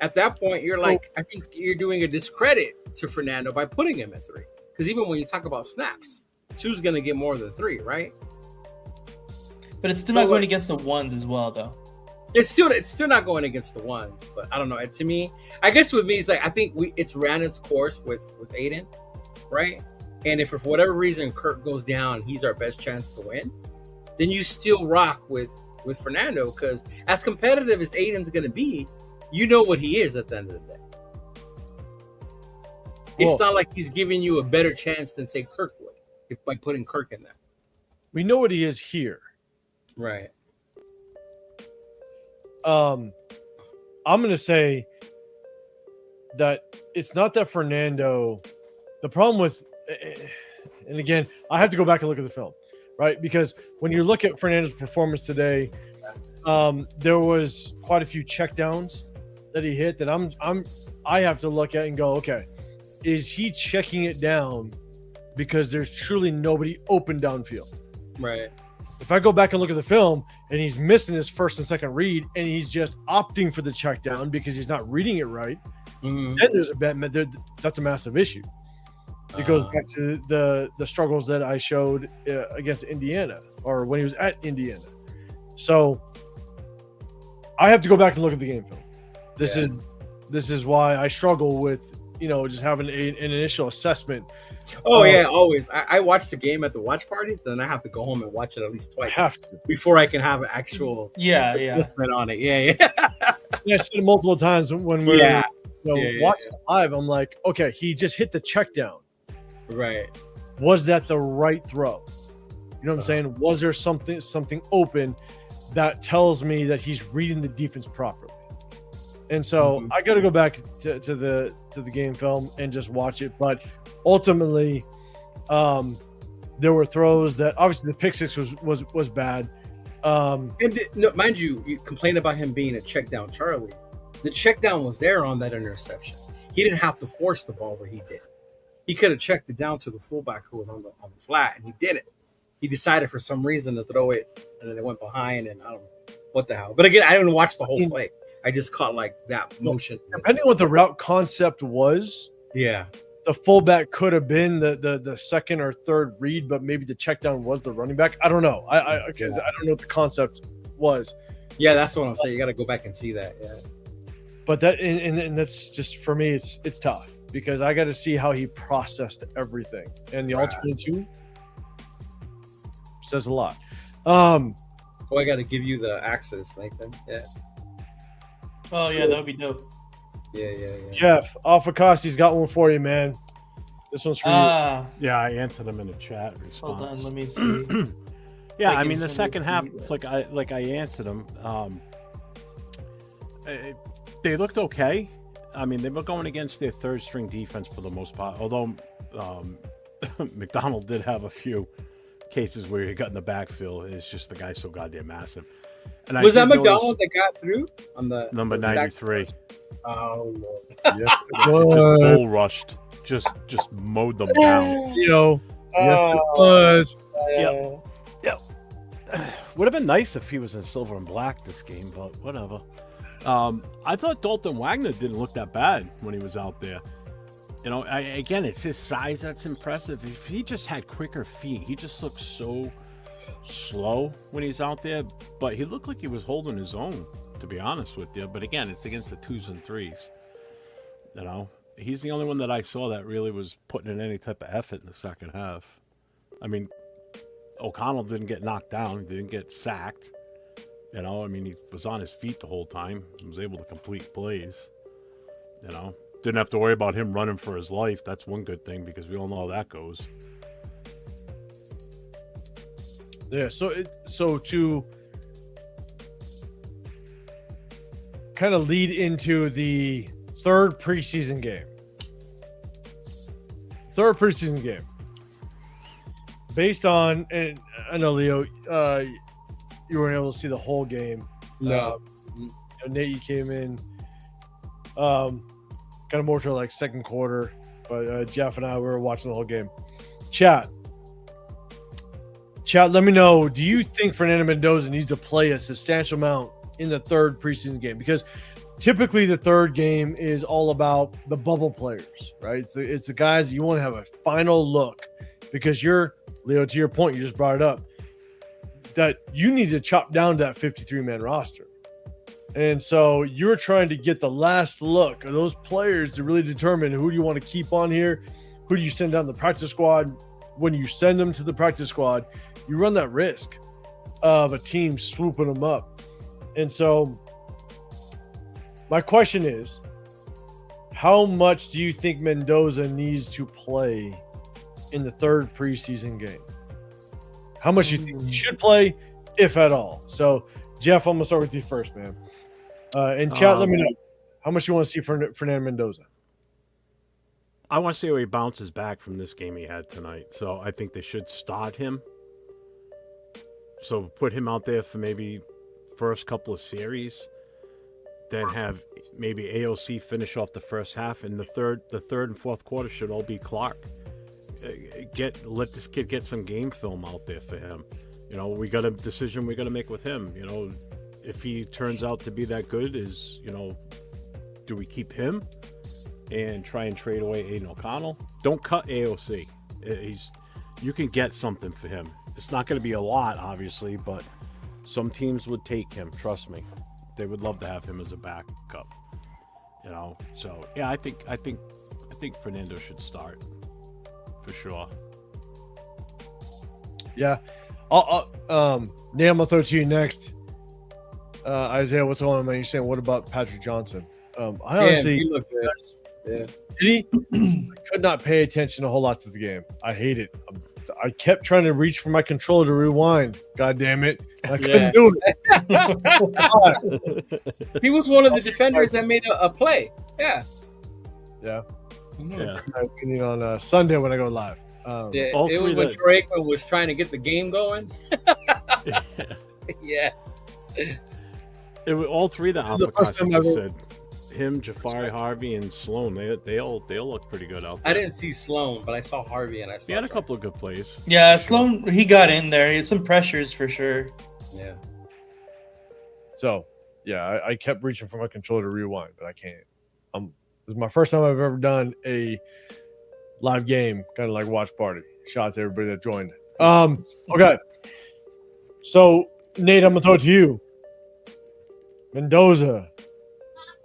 At that point, you're like, I think you're doing a discredit to Fernando by putting him at 3. Because even when you talk about snaps, 2's going to get more than 3, right? But it's still not going against the ones as well, though. It's still not going against the ones, but I don't know. To me, I guess with me, it's like I think it's ran its course with Aiden, right? And if for whatever reason Kirk goes down, he's our best chance to win. Then you still rock with Fernando because as competitive as Aiden's going to be, you know what he is at the end of the day. It's not like he's giving you a better chance than say Kirk would by putting Kirk in there. We know what he is here, right? I'm going to say that it's not that Fernando. The problem with, and again, I have to go back and look at the film, right? Because when you look at Fernando's performance today, there was quite a few checkdowns that he hit that I have to look at and go, okay, is he checking it down because there's truly nobody open downfield? Right. If I go back and look at the film and he's missing his first and second read and he's just opting for the check down because he's not reading it right, then there's that's a massive issue. It goes back to the struggles that I showed against Indiana or when he was at Indiana. So I have to go back and look at the game film. This is why I struggle with, just having an initial assessment. Oh, yeah, always. I watch the game at the watch parties, then I have to go home and watch it at least twice before I can have an actual assessment on it. Yeah. I said it multiple times when we're watching live. I'm like, okay, he just hit the check down. Right. Was that the right throw? You know what I'm saying? Was there something open that tells me that he's reading the defense properly? And so I got to go back to the game film and just watch it. But ultimately, there were throws that obviously the pick six was bad. Mind you, you complain about him being a check down Charlie. The check down was there on that interception. He didn't have to force the ball where he did. He could have checked it down to the fullback who was on the flat, and he didn't. He decided for some reason to throw it, and then it went behind, and I don't know what the hell. But again, I didn't watch the whole play. I just caught like that motion. Depending on what the route concept was, the fullback could have been the second or third read, but maybe the check down was the running back. I don't know. I don't know what the concept was. Yeah, that's what I'm saying. You got to go back and see that. Yeah. But that and that's just for me. It's tough because I got to see how he processed everything, and the alternate two says a lot. I got to give you the access, Nathan. Yeah. Oh yeah, that would be dope. Yeah. Jeff, Alpha Costi's got one for you, man. This one's for you. Yeah, I answered him in the chat response. Hold on, let me see. Yeah, I mean the second half, like I answered him. They looked okay. I mean, they were going against their third string defense for the most part. Although McDonald did have a few cases where he got in the backfield. It's just the guy's so goddamn massive. And was that McDonald that got through on the number 93? Oh Lord! Yes, bull rushed. Just mowed them down. Yes, it was. Yep. Would have been nice if he was in silver and black this game, but whatever. I thought Dalton Wagner didn't look that bad when he was out there. You know, again, it's his size that's impressive. If he just had quicker feet, he just looks so slow when he's out there. But he looked like he was holding his own, to be honest with you. But again, it's against the 2s and 3s. You know, he's the only one that I saw that really was putting in any type of effort in the second half. I mean, O'Connell didn't get knocked down, didn't get sacked. You know, I mean, he was on his feet the whole time. He was able to complete plays. You know, didn't have to worry about him running for his life. That's one good thing because we all know how that goes. Yeah, so to kind of lead into the third preseason game, third preseason game, based on, and I know Leo, you weren't able to see the whole game. No. Nate, you came in kind of more to like second quarter, but Jeff and I were watching the whole game. Chat, let me know. Do you think Fernando Mendoza needs to play a substantial amount in the third preseason game? Because typically the third game is all about the bubble players, right? It's the guys that you want to have a final look, because you're, Leo, to your point, you just brought it up, that you need to chop down to that 53-man roster. And so you're trying to get the last look of those players to really determine who do you want to keep on here, who do you send down the practice squad. When you send them to the practice squad, you run that risk of a team swooping them up. And so my question is, how much do you think Mendoza needs to play in the third preseason game? How much do you think he should play, if at all? So, Jeff, I'm going to start with you first, man. And chat, let me know how much you want to see Fernando Mendoza. I want to see how he bounces back from this game he had tonight. So I think they should start him. So put him out there for maybe first couple of series, then have maybe AOC finish off the first half, and the third and fourth quarter should all be Clark. Let this kid get some game film out there for him. You know, we got a decision we got to make with him. You know, if he turns out to be that good, do we keep him and try and trade away Aiden O'Connell? Don't cut AOC. You can get something for him. It's not going to be a lot, obviously, but some teams would take him. Trust me, they would love to have him as a backup. You know, so yeah, I think Fernando should start for sure. Yeah, Nate, I'm gonna throw it to you next. Isaiah, what's going on, man? You're saying, what about Patrick Johnson? I honestly, he looked good. Yeah. Did he? I could not pay attention a whole lot to the game. I hate it. I kept trying to reach for my controller to rewind. God damn it. I couldn't do it. He was one of the defenders that made a play. Yeah. Yeah. My opinion on Sunday when I go live. It was when Troy Aikman was trying to get the game going. Yeah. All three of the Alpha Classics said him, Jafari, Harvey, and Sloan. They all look pretty good out there. I didn't see Sloan, but I saw Harvey and I saw. He had a couple of good plays. Yeah, Sloan, he got in there. He had some pressures for sure. Yeah. So, yeah, I kept reaching for my controller to rewind, but I can't. This is my first time I've ever done a live game, kind of like watch party. Shout out to everybody that joined. Okay. So, Nate, I'm gonna throw it to you. Mendoza,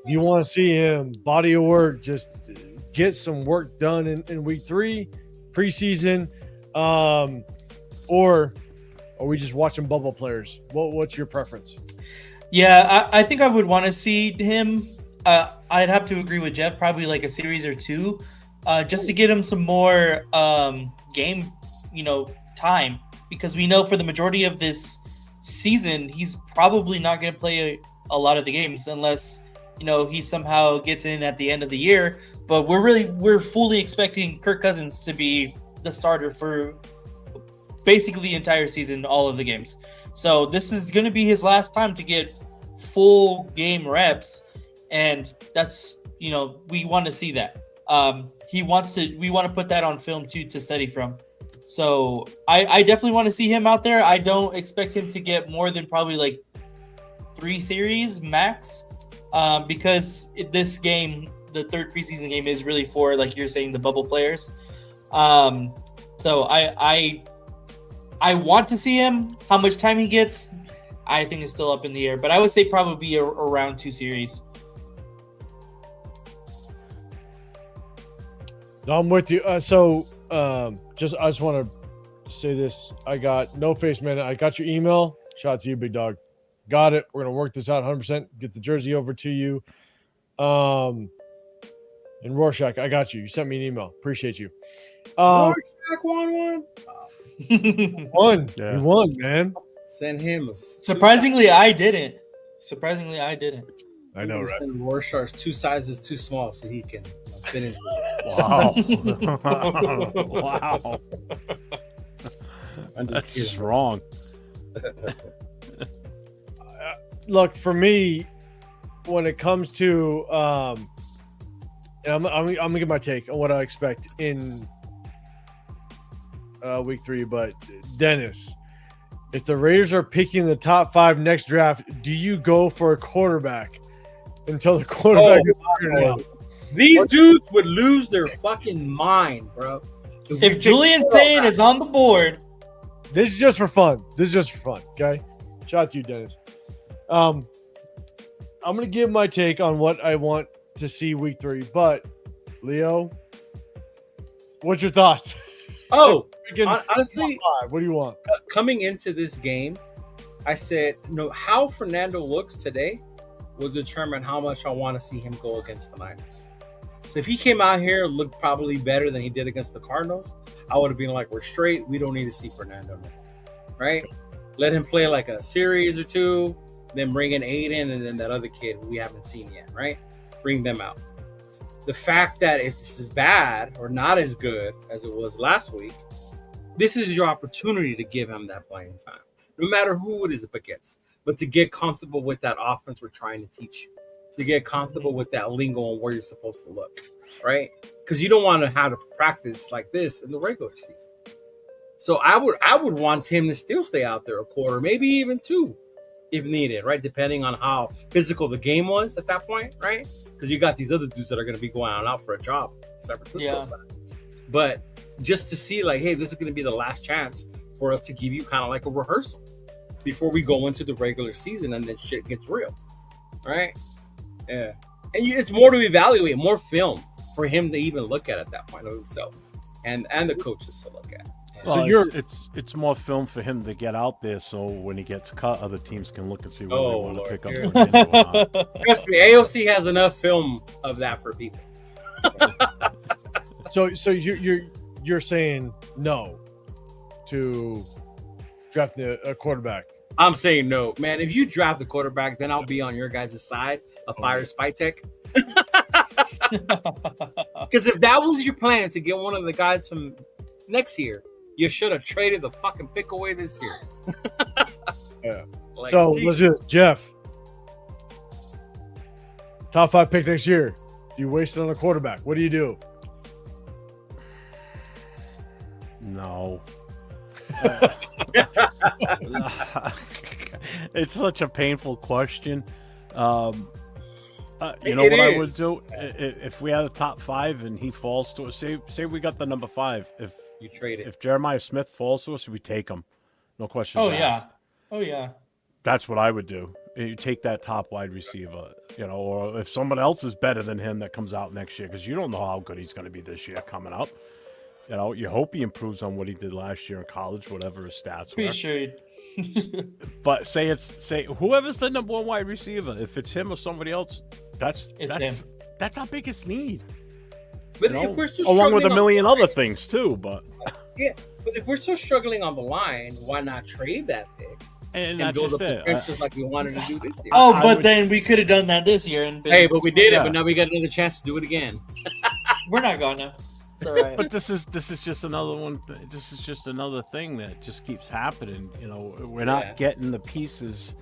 do you want to see him body of work, just get some work done in week 3 preseason, or are we just watching bubble players? What's your preference? Yeah, I think I would want to see him. I'd have to agree with Jeff, probably like a series or 2, just to get him some more game, time, because we know for the majority of this season he's probably not going to play a lot of the games unless he somehow gets in at the end of the year. But we're fully expecting Kirk Cousins to be the starter for basically the entire season, all of the games. So this is going to be his last time to get full game reps, and that's we want to see that. We want to put that on film too to study from. So I definitely want to see him out there. I don't expect him to get more than probably like 3 series max, because this game, the third preseason game, is really for, like you're saying, the bubble players. So I want to see him. How much time he gets, I think is still up in the air. But I would say probably around 2 series. No, I'm with you. I just want to say this. I got No Face Man. I got your email. Shout out to you, big dog. Got it. We're gonna work this out 100%. Get the jersey over to you. And Rorschach, I got you. You sent me an email. Appreciate you. Rorschach won. Won. Yeah. You won, man. Send him. Surprisingly, I didn't. I know, right? Rorschach's 2 sizes too small so he can fit into it. Wow. Wow. That's just wrong. Look, for me, when it comes to, and I'm gonna give my take on what I expect in week 3. But Dennis, if the Raiders are picking the top 5 next draft, do you go for a quarterback until the quarterback is figured out? These dudes would lose their fucking mind, bro. If Julian Sane is on the board, this is just for fun. Okay, shout out to you, Dennis. I'm gonna give my take on what I want to see week 3, but Leo, what's your thoughts? Oh, honestly, what do you want? Coming into this game, I said, how Fernando looks today will determine how much I want to see him go against the Niners. So if he came out here and looked probably better than he did against the Cardinals, I would have been like, we're straight. We don't need to see Fernando now, right? Let him play like a series or 2, then bring in Aiden and then that other kid who we haven't seen yet, right? Bring them out. The fact that if this is bad or not as good as it was last week, this is your opportunity to give him that playing time, no matter who it is up against, but to get comfortable with that offense we're trying to teach you, to get comfortable with that lingo and where you're supposed to look, right? Because you don't want to have to practice like this in the regular season. So I would want him to still stay out there a quarter, maybe even 2 if needed, right? Depending on how physical the game was at that point, right? Because you got these other dudes that are going to be going out for a job in San Francisco side. But just to see like, hey, this is going to be the last chance for us to give you kind of like a rehearsal before we go into the regular season and then shit gets real, right? Yeah. And it's more to evaluate, more film for him to even look at that point of himself and the coaches to look at. Well, it's more film for him to get out there, so when he gets cut, other teams can look and see what they want to pick up. Trust me, AOC has enough film of that for people. So you're saying no to drafting a quarterback? I'm saying no, man. If you draft a quarterback, then I'll be on your guys' side. A fire Spy Tech. Because if that was your plan to get one of the guys from next year, you should have traded the fucking pick away this year. Yeah. Like, so let's do it. Jeff, top 5 pick next year. You waste it on a quarterback. What do you do? No. It's such a painful question. You know what I would do if we had a top 5 and he falls to us? Say we got the number 5. If you trade it, if Jeremiah Smith falls to us, we take him. No questions asked. Oh yeah. That's what I would do. You take that top wide receiver, or if someone else is better than him that comes out next year, because you don't know how good he's going to be this year coming up. You hope he improves on what he did last year in college, whatever his stats were. Pretty sure. But say whoever's the number 1 wide receiver, if it's him or somebody else, that's our biggest need. But if we're still along with a million other things too, but if we're still struggling on the line, why not trade that pick and build up the trenches like we wanted to do this year? Then we could have done that this year. But we did it. But now we got another chance to do it again. We're not gonna. It's all right. But this is just another one. This is just another thing that just keeps happening. We're not getting the pieces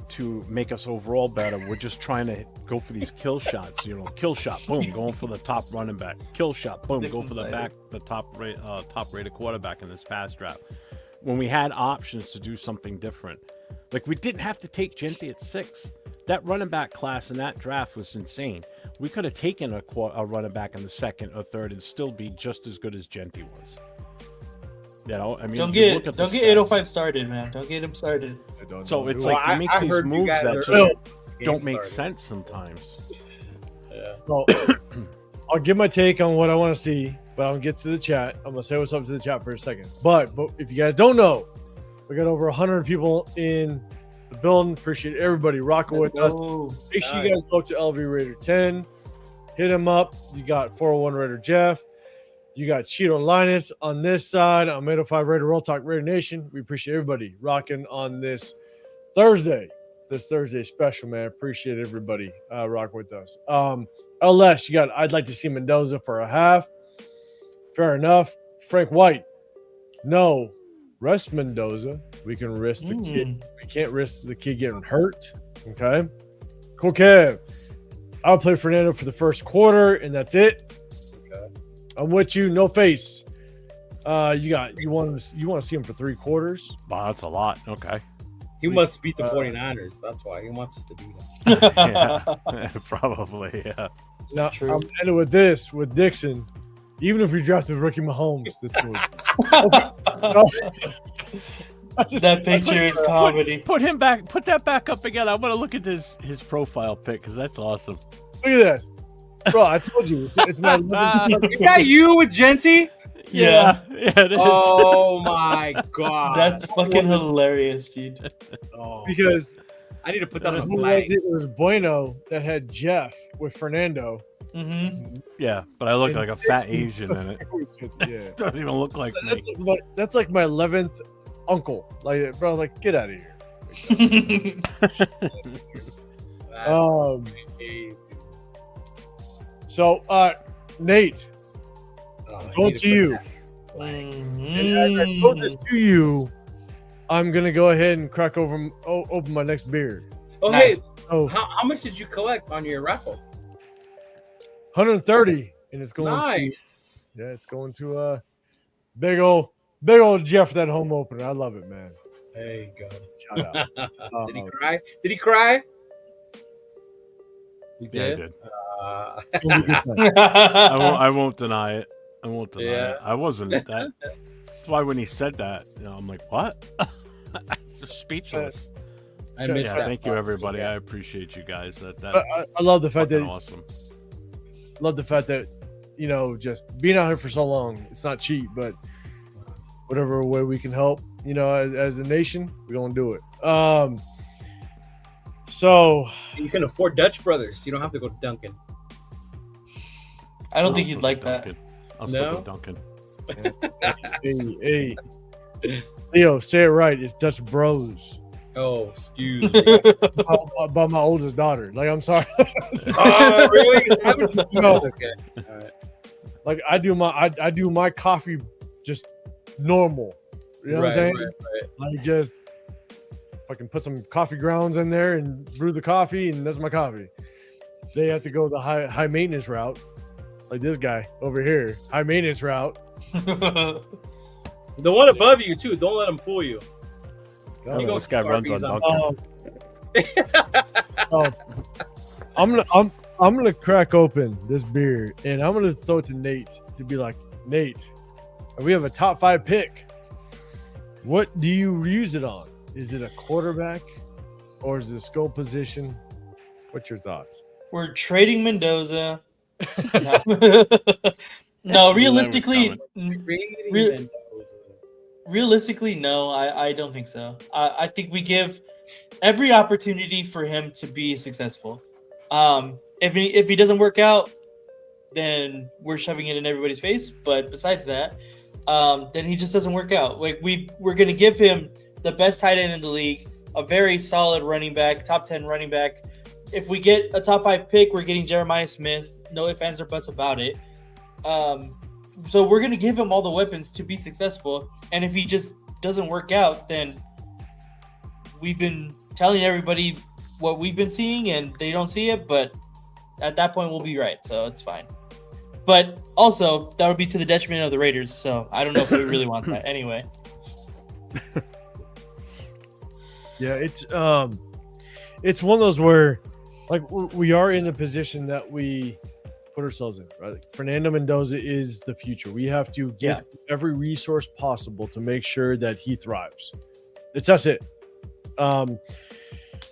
to make us overall better. We're just trying to go for these kill shots. Kill shot, boom, going for the top running back. Kill shot, boom, go for the top rated quarterback in this pass draft. When we had options to do something different, like we didn't have to take Gentry at 6. That running back class in that draft was insane. We could have taken a running back in the 2nd or 3rd and still be just as good as Gentry was. Don't get 805 started, man. Don't get him started. So it's like you make these moves that just don't make sense sometimes. Yeah. Well, I'll give my take on what I want to see, but I'll get to the chat. I'm gonna say what's up to the chat for a second. But if you guys don't know, we got over 100 people in the building. Appreciate everybody rocking with us. Make sure you guys go to LV Raider 10. Hit him up. You got 401 Raider Jeff. You got Cheeto Linus on this side. I'm 805 Raider Real Talk Raider Nation. We appreciate everybody rocking on this Thursday. this Thursday special, man. Appreciate everybody rocking with us. LS, I'd like to see Mendoza for a half. Fair enough. Frank White, no. Rest Mendoza. We can risk the kid. We can't risk the kid getting hurt. Okay. Cool, Kev. I'll play Fernando for the first quarter, and that's it. Okay. I'm with you. No face. You want to see him for 3 quarters? Wow, that's a lot. Okay. He must beat the 49ers. That's why he wants us to beat them. Yeah, probably. Yeah. Now, I'm ending with this with Dixon. Even if we drafted Ricky Mahomes this week. That picture is comedy. Put him back. Put that back up again. I want to look at his profile pic because that's awesome. Look at this, bro. I told you it's my. Is that you with Genty? Yeah, it is. Oh my god, that's fucking hilarious, dude. Oh, because I need to put that on a who flag. was it? It was Bueno that had Jeff with Fernando. Yeah, but I look like a fat Asian in it. Yeah, Don't even look like me. That's like my 11th uncle. Like, bro, like get out of here. So, Nate, going to you. And as I told this to you, I'm gonna go ahead and open my next beer. Oh, Nice. hey, how much did you collect on your raffle? 130, and it's going Nice. to it's going to big old Jeff, that home opener. I love it, man. There you go. Shout out. Did he cry? Did he cry? He Yeah, I did. did. It'll be a good time. I won't deny it. I won't deny Yeah. it. I wasn't that. That's why when he said that, I'm like, what? Just speechless. I missed that. Thank you, part. everybody. I appreciate you guys. I love the fact that awesome. Love the fact that just being out here for so long, it's not cheap, but whatever way we can help, as a nation, we're gonna do it. So You can afford Dutch Brothers. You don't have to go to Dunkin'. I don't think you'd like that. I'll still No? go Dunkin'. hey, Leo, say it right. It's Dutch Bros. Oh, excuse me. By my oldest daughter. Like, I'm sorry. Oh, really? No. Okay. All right. Like, I do my coffee just normal. You know what I'm saying? Right. Like, just fucking put some coffee grounds in there and brew the coffee, and that's my coffee. They have to go the high maintenance route, like this guy over here, high maintenance route. The one above you too. Don't let him fool you. Oh, this guy runs on Dunkin'. I'm gonna crack open this beer and I'm gonna throw it to Nate to be like, Nate, we have a top 5 pick. What do you use it on? Is it a quarterback or is it a skill position? What's your thoughts? We're trading Mendoza. No, realistically, realistically, no. I don't think so. I think we give every opportunity for him to be successful. If he doesn't work out, then we're shoving it in everybody's face. But besides that, then he just doesn't work out. Like we're gonna give him the best tight end in the league, a very solid running back, top 10 running back. If we get a top 5 pick, we're getting Jeremiah Smith. No ifs, ands, or buts about it. So we're gonna give him all the weapons to be successful. And if he just doesn't work out, then we've been telling everybody what we've been seeing, and they don't see it. But at that point, we'll be right. So it's fine. But also, that would be to the detriment of the Raiders. So I don't know if we really want that anyway. Yeah, it's one of those where, like, we are in a position that we put ourselves in, right? Like, Fernando Mendoza is the future. We have to get every resource possible to make sure that he thrives. That's it.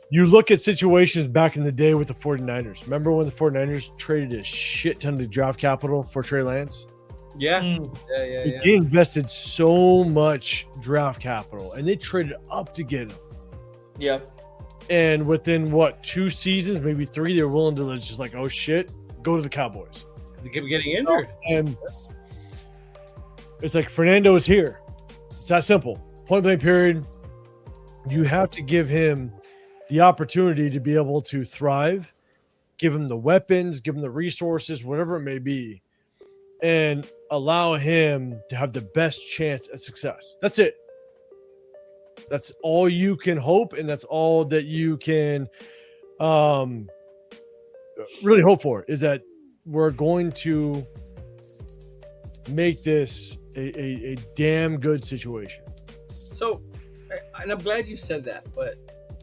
You look at situations back in the day with the 49ers. Remember when the 49ers traded a shit ton of draft capital for Trey Lance? Yeah. They invested so much draft capital, and they traded up to get him. Yeah. And within 2 seasons, maybe 3, they're willing to just like, oh shit, go to the Cowboys. They keep getting injured. And it's like Fernando is here. It's that simple. Point blank period. You have to give him the opportunity to be able to thrive, give him the weapons, give him the resources, whatever it may be, and allow him to have the best chance at success. That's it. That's all you can hope, and that's all that you can really hope for, is that we're going to make this a damn good situation. So, and I'm glad you said that, but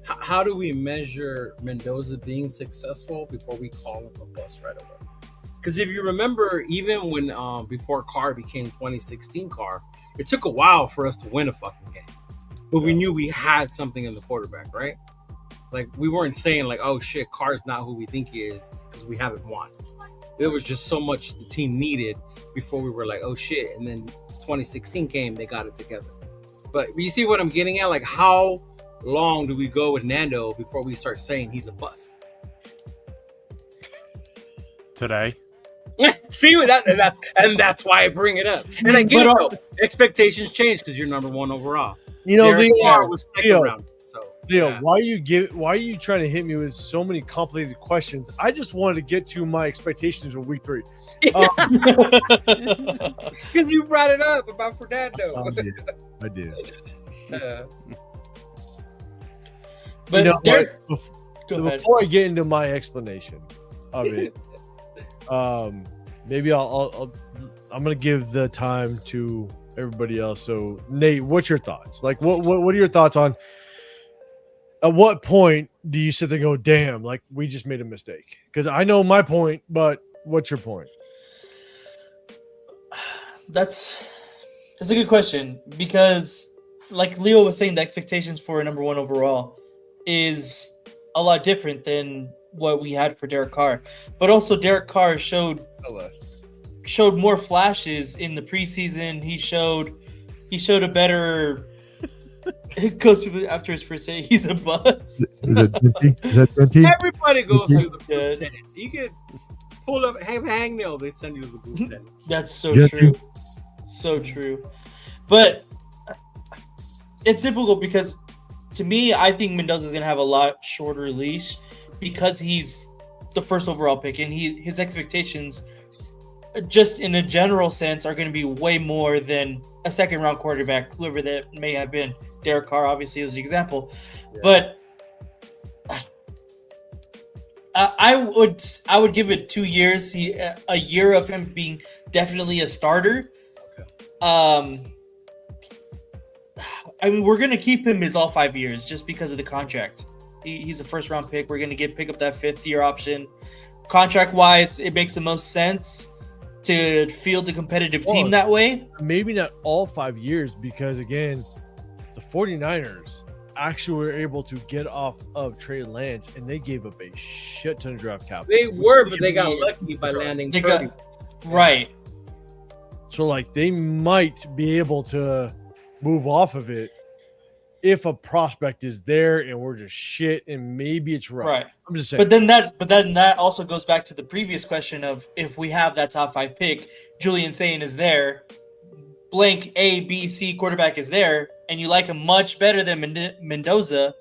how do we measure Mendoza being successful before we call him a bust right away? Because if you remember, even when before Carr became 2016 Carr, it took a while for us to win a fucking game. But we knew we had something in the quarterback, right? Like, we weren't saying like, oh shit, Carr's not who we think he is because we haven't won. There was just so much the team needed before we were like, oh shit. And then 2016 came, they got it together. But you see what I'm getting at? Like, how long do we go with Nando before we start saying he's a bust? Today. See that's why I bring it up. And I get it. Expectations change because you're number one overall. You know, Carr was second round. Leo, Yeah. why are you trying to hit me with so many complicated questions? I just wanted to get to my expectations of week 3. Because you brought it up about Fernando. I did. But you know Derek, what? Before I get into my explanation of it, maybe I'm gonna give the time to everybody else. So Nate, what's your thoughts? Like, what are your thoughts on? At what point do you sit there and go, damn, like we just made a mistake? Because I know my point, but what's your point? That's a good question, because like Leo was saying, the expectations for a number one overall is a lot different than what we had for Derek Carr. But also Derek Carr showed more flashes in the preseason. He showed a better it goes through after his first day. He's a bust. Is that Dinty? Everybody goes through the boot tent. You can pull up, have a hangnail. They send you to the boot tent. That's so true. So true. But it's difficult because, to me, I think Mendoza's going to have a lot shorter leash because he's the first overall pick, and his expectations, just in a general sense, are going to be way more than a second-round quarterback, whoever that may have been. Derek Carr, obviously, is the example. Yeah. But I would give it 2 years. A year of him being definitely a starter. Okay. I mean, we're gonna keep him his all 5 years just because of the contract. He's a first round pick. We're gonna pick up that 5th year option. Contract wise, it makes the most sense to field a competitive team that way. Maybe not all 5 years, because again, the 49ers actually were able to get off of Trey Lance, and they gave up a shit ton of draft capital. They were, but they got lucky by landing Purdy. Right. So, like, they might be able to move off of it if a prospect is there and we're just shit, and maybe it's right. I'm just saying. But then that also goes back to the previous question of, if we have that top 5 pick, Julian Sayin is there, blank A, B, C quarterback is there, and you like him much better than Mendoza,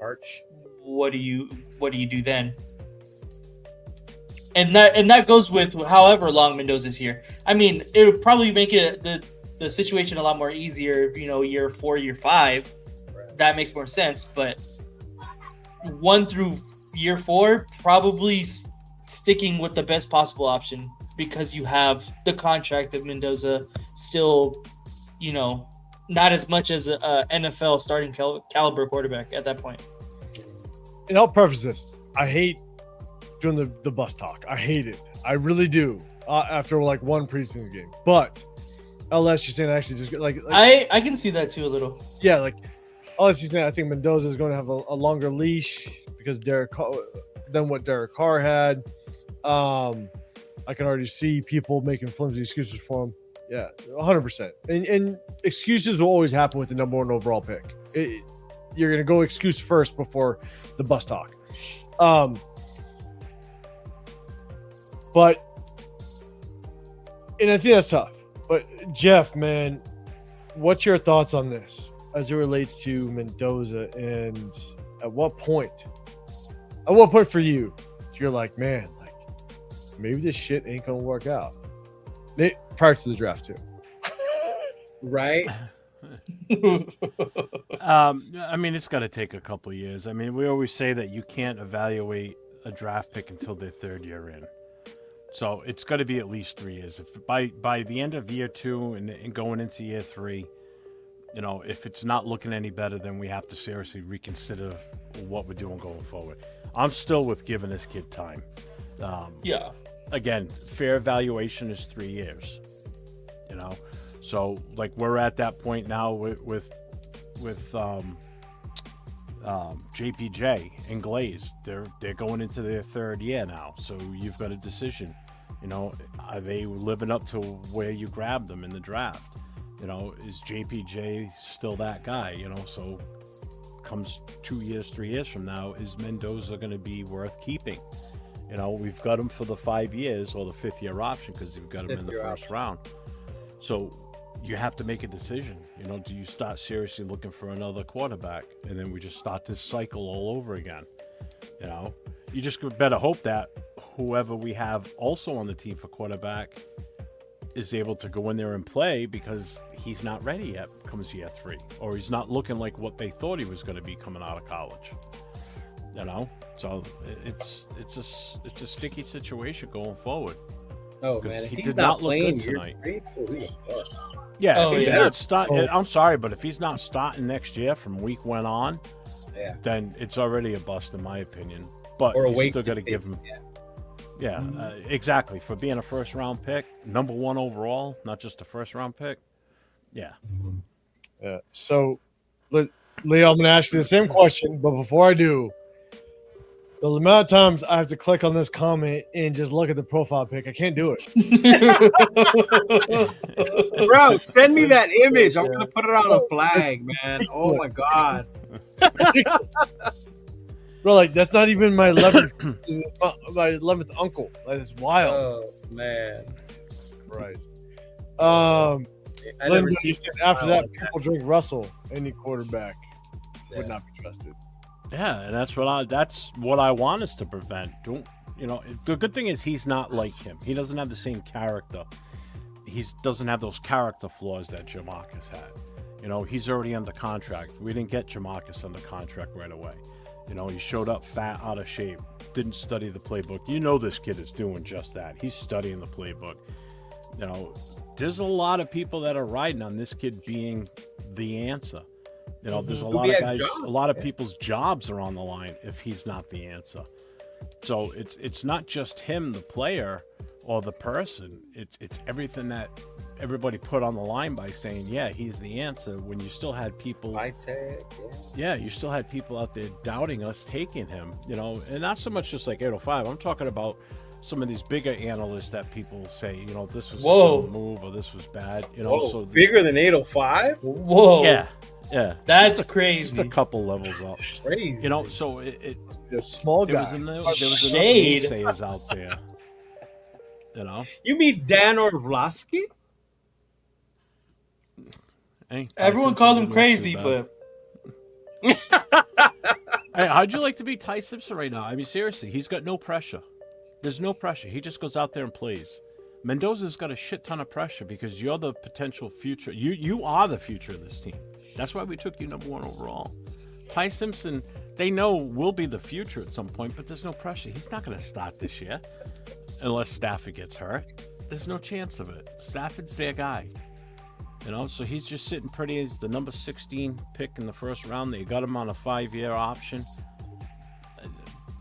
Arch. What do you do then? And that goes with however long Mendoza's here. I mean, it would probably make it the situation a lot more easier, year 4, year 5. Right. That makes more sense. But 1 through year 4, probably sticking with the best possible option, because you have the contract of Mendoza still, not as much as a NFL starting caliber quarterback at that point. And I'll preface this: I hate doing the bus talk. I hate it. I really do. After like one preseason game, but unless you're saying actually just like I can see that too a little. Yeah, like unless you're saying I think Mendoza is going to have a longer leash because than what Derek Carr had. I can already see people making flimsy excuses for him. Yeah, 100%. And excuses will always happen with the number 1 overall pick. You're going to go excuse first before the bus talk. But, and I think that's tough. But Jeff, man, what's your thoughts on this as it relates to Mendoza? And At what point for you, you're like, man, like maybe this shit ain't gonna work out? Prior to the draft too. Right. I mean, it's got to take a couple years. I mean, we always say that you can't evaluate a draft pick until their third year in. So it's got to be at least 3 years. If by the end of year 2 and going into year 3, you know, if it's not looking any better, then we have to seriously reconsider what we're doing going forward. I'm still with giving this kid time. Yeah. Again, fair evaluation is 3 years. You know, so like we're at that point now with JPJ and Glaze. They're going into their third year now. So you've got a decision. You know, are they living up to where you grabbed them in the draft? You know, is JPJ still that guy? You know, so comes 2 years, 3 years from now, is Mendoza going to be worth keeping? You know, we've got him for the 5 years or the 5th year option because we've got him in the first round. So you have to make a decision. You know, do you start seriously looking for another quarterback? And then we just start this cycle all over again. You know, you just better hope that whoever we have also on the team for quarterback is able to go in there and play, because he's not ready yet comes year 3, or he's not looking like what they thought he was going to be coming out of college. You know, so it's a sticky situation going forward. Oh man, if he he's did not not look playing good tonight. Yeah, if he's not starting, I'm sorry, but if he's not starting next year from week 1 on, then it's already a bust in my opinion. But Or a you waste still got to of give him. Exactly. For being a first round pick, number 1 overall, not just a first round pick. Yeah. Yeah. So, Leo, I'm going to ask you the same question, but before I do, the amount of times I have to click on this comment and just look at the profile pic, I can't do it. Bro, send me that image. I'm gonna put it on a flag, man. Oh my god. Bro, like that's not even my 11th uncle. That is wild. Oh man. Christ. I never Linda, seen after that, people drink Russell. Any quarterback would not be trusted. Yeah, and that's what I want us to prevent. Don't, you know, the good thing is he's not like him. He doesn't have the same character. He doesn't have those character flaws that Jamarcus had. You know, he's already under contract. We didn't get Jamarcus under contract right away. You know, he showed up fat, out of shape, didn't study the playbook. You know this kid is doing just that. He's studying the playbook. You know, there's a lot of people that are riding on this kid being the answer. You know, there's a lot of guys, a lot of people's jobs are on the line if he's not the answer. So it's not just him, the player or the person. It's everything that everybody put on the line by saying, yeah, he's the answer, when you still had people. Yeah, you still had people out there doubting us taking him. You know, and not so much just like 805. I'm talking about some of these bigger analysts that people say, you know, this was a good move or this was bad. You know, so bigger than 805? Whoa. Yeah, that's crazy. Just a couple levels up. Crazy. You know, so it a small guy. There was enough naysayers out there. You know, you mean Dan Orlovsky? Everyone called him crazy, but hey, how'd you like to be Ty Simpson right now? I mean, seriously, he's got no pressure. There's no pressure. He just goes out there and plays. Mendoza's got a shit ton of pressure because you're the potential future. You are the future of this team. That's why we took you number 1 overall. Ty Simpson, they know will be the future at some point, but there's no pressure. He's not going to start this year unless Stafford gets hurt. There's no chance of it. Stafford's their guy. You know, so he's just sitting pretty as the number 16 pick in the first round. They got him on a 5-year option.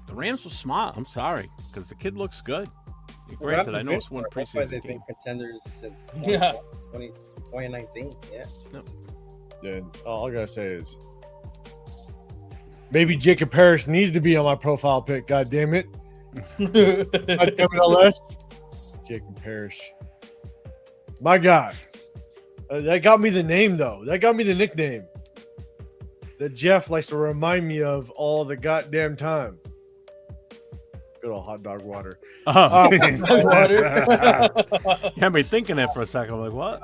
The Rams were smart. I'm sorry, because the kid looks good. Granted, I know it's one preseason. That's why they've been contenders since 2019. Yeah. Dude, all I gotta say is, maybe Jacob Parrish needs to be on my profile pic. God damn it! God damn it, LS. Jacob Parrish, my God, that got me the name though. That got me the nickname that Jeff likes to remind me of all the goddamn time. Good old hot dog water. Hot dog water. Had me thinking that for a second. I'm like, what?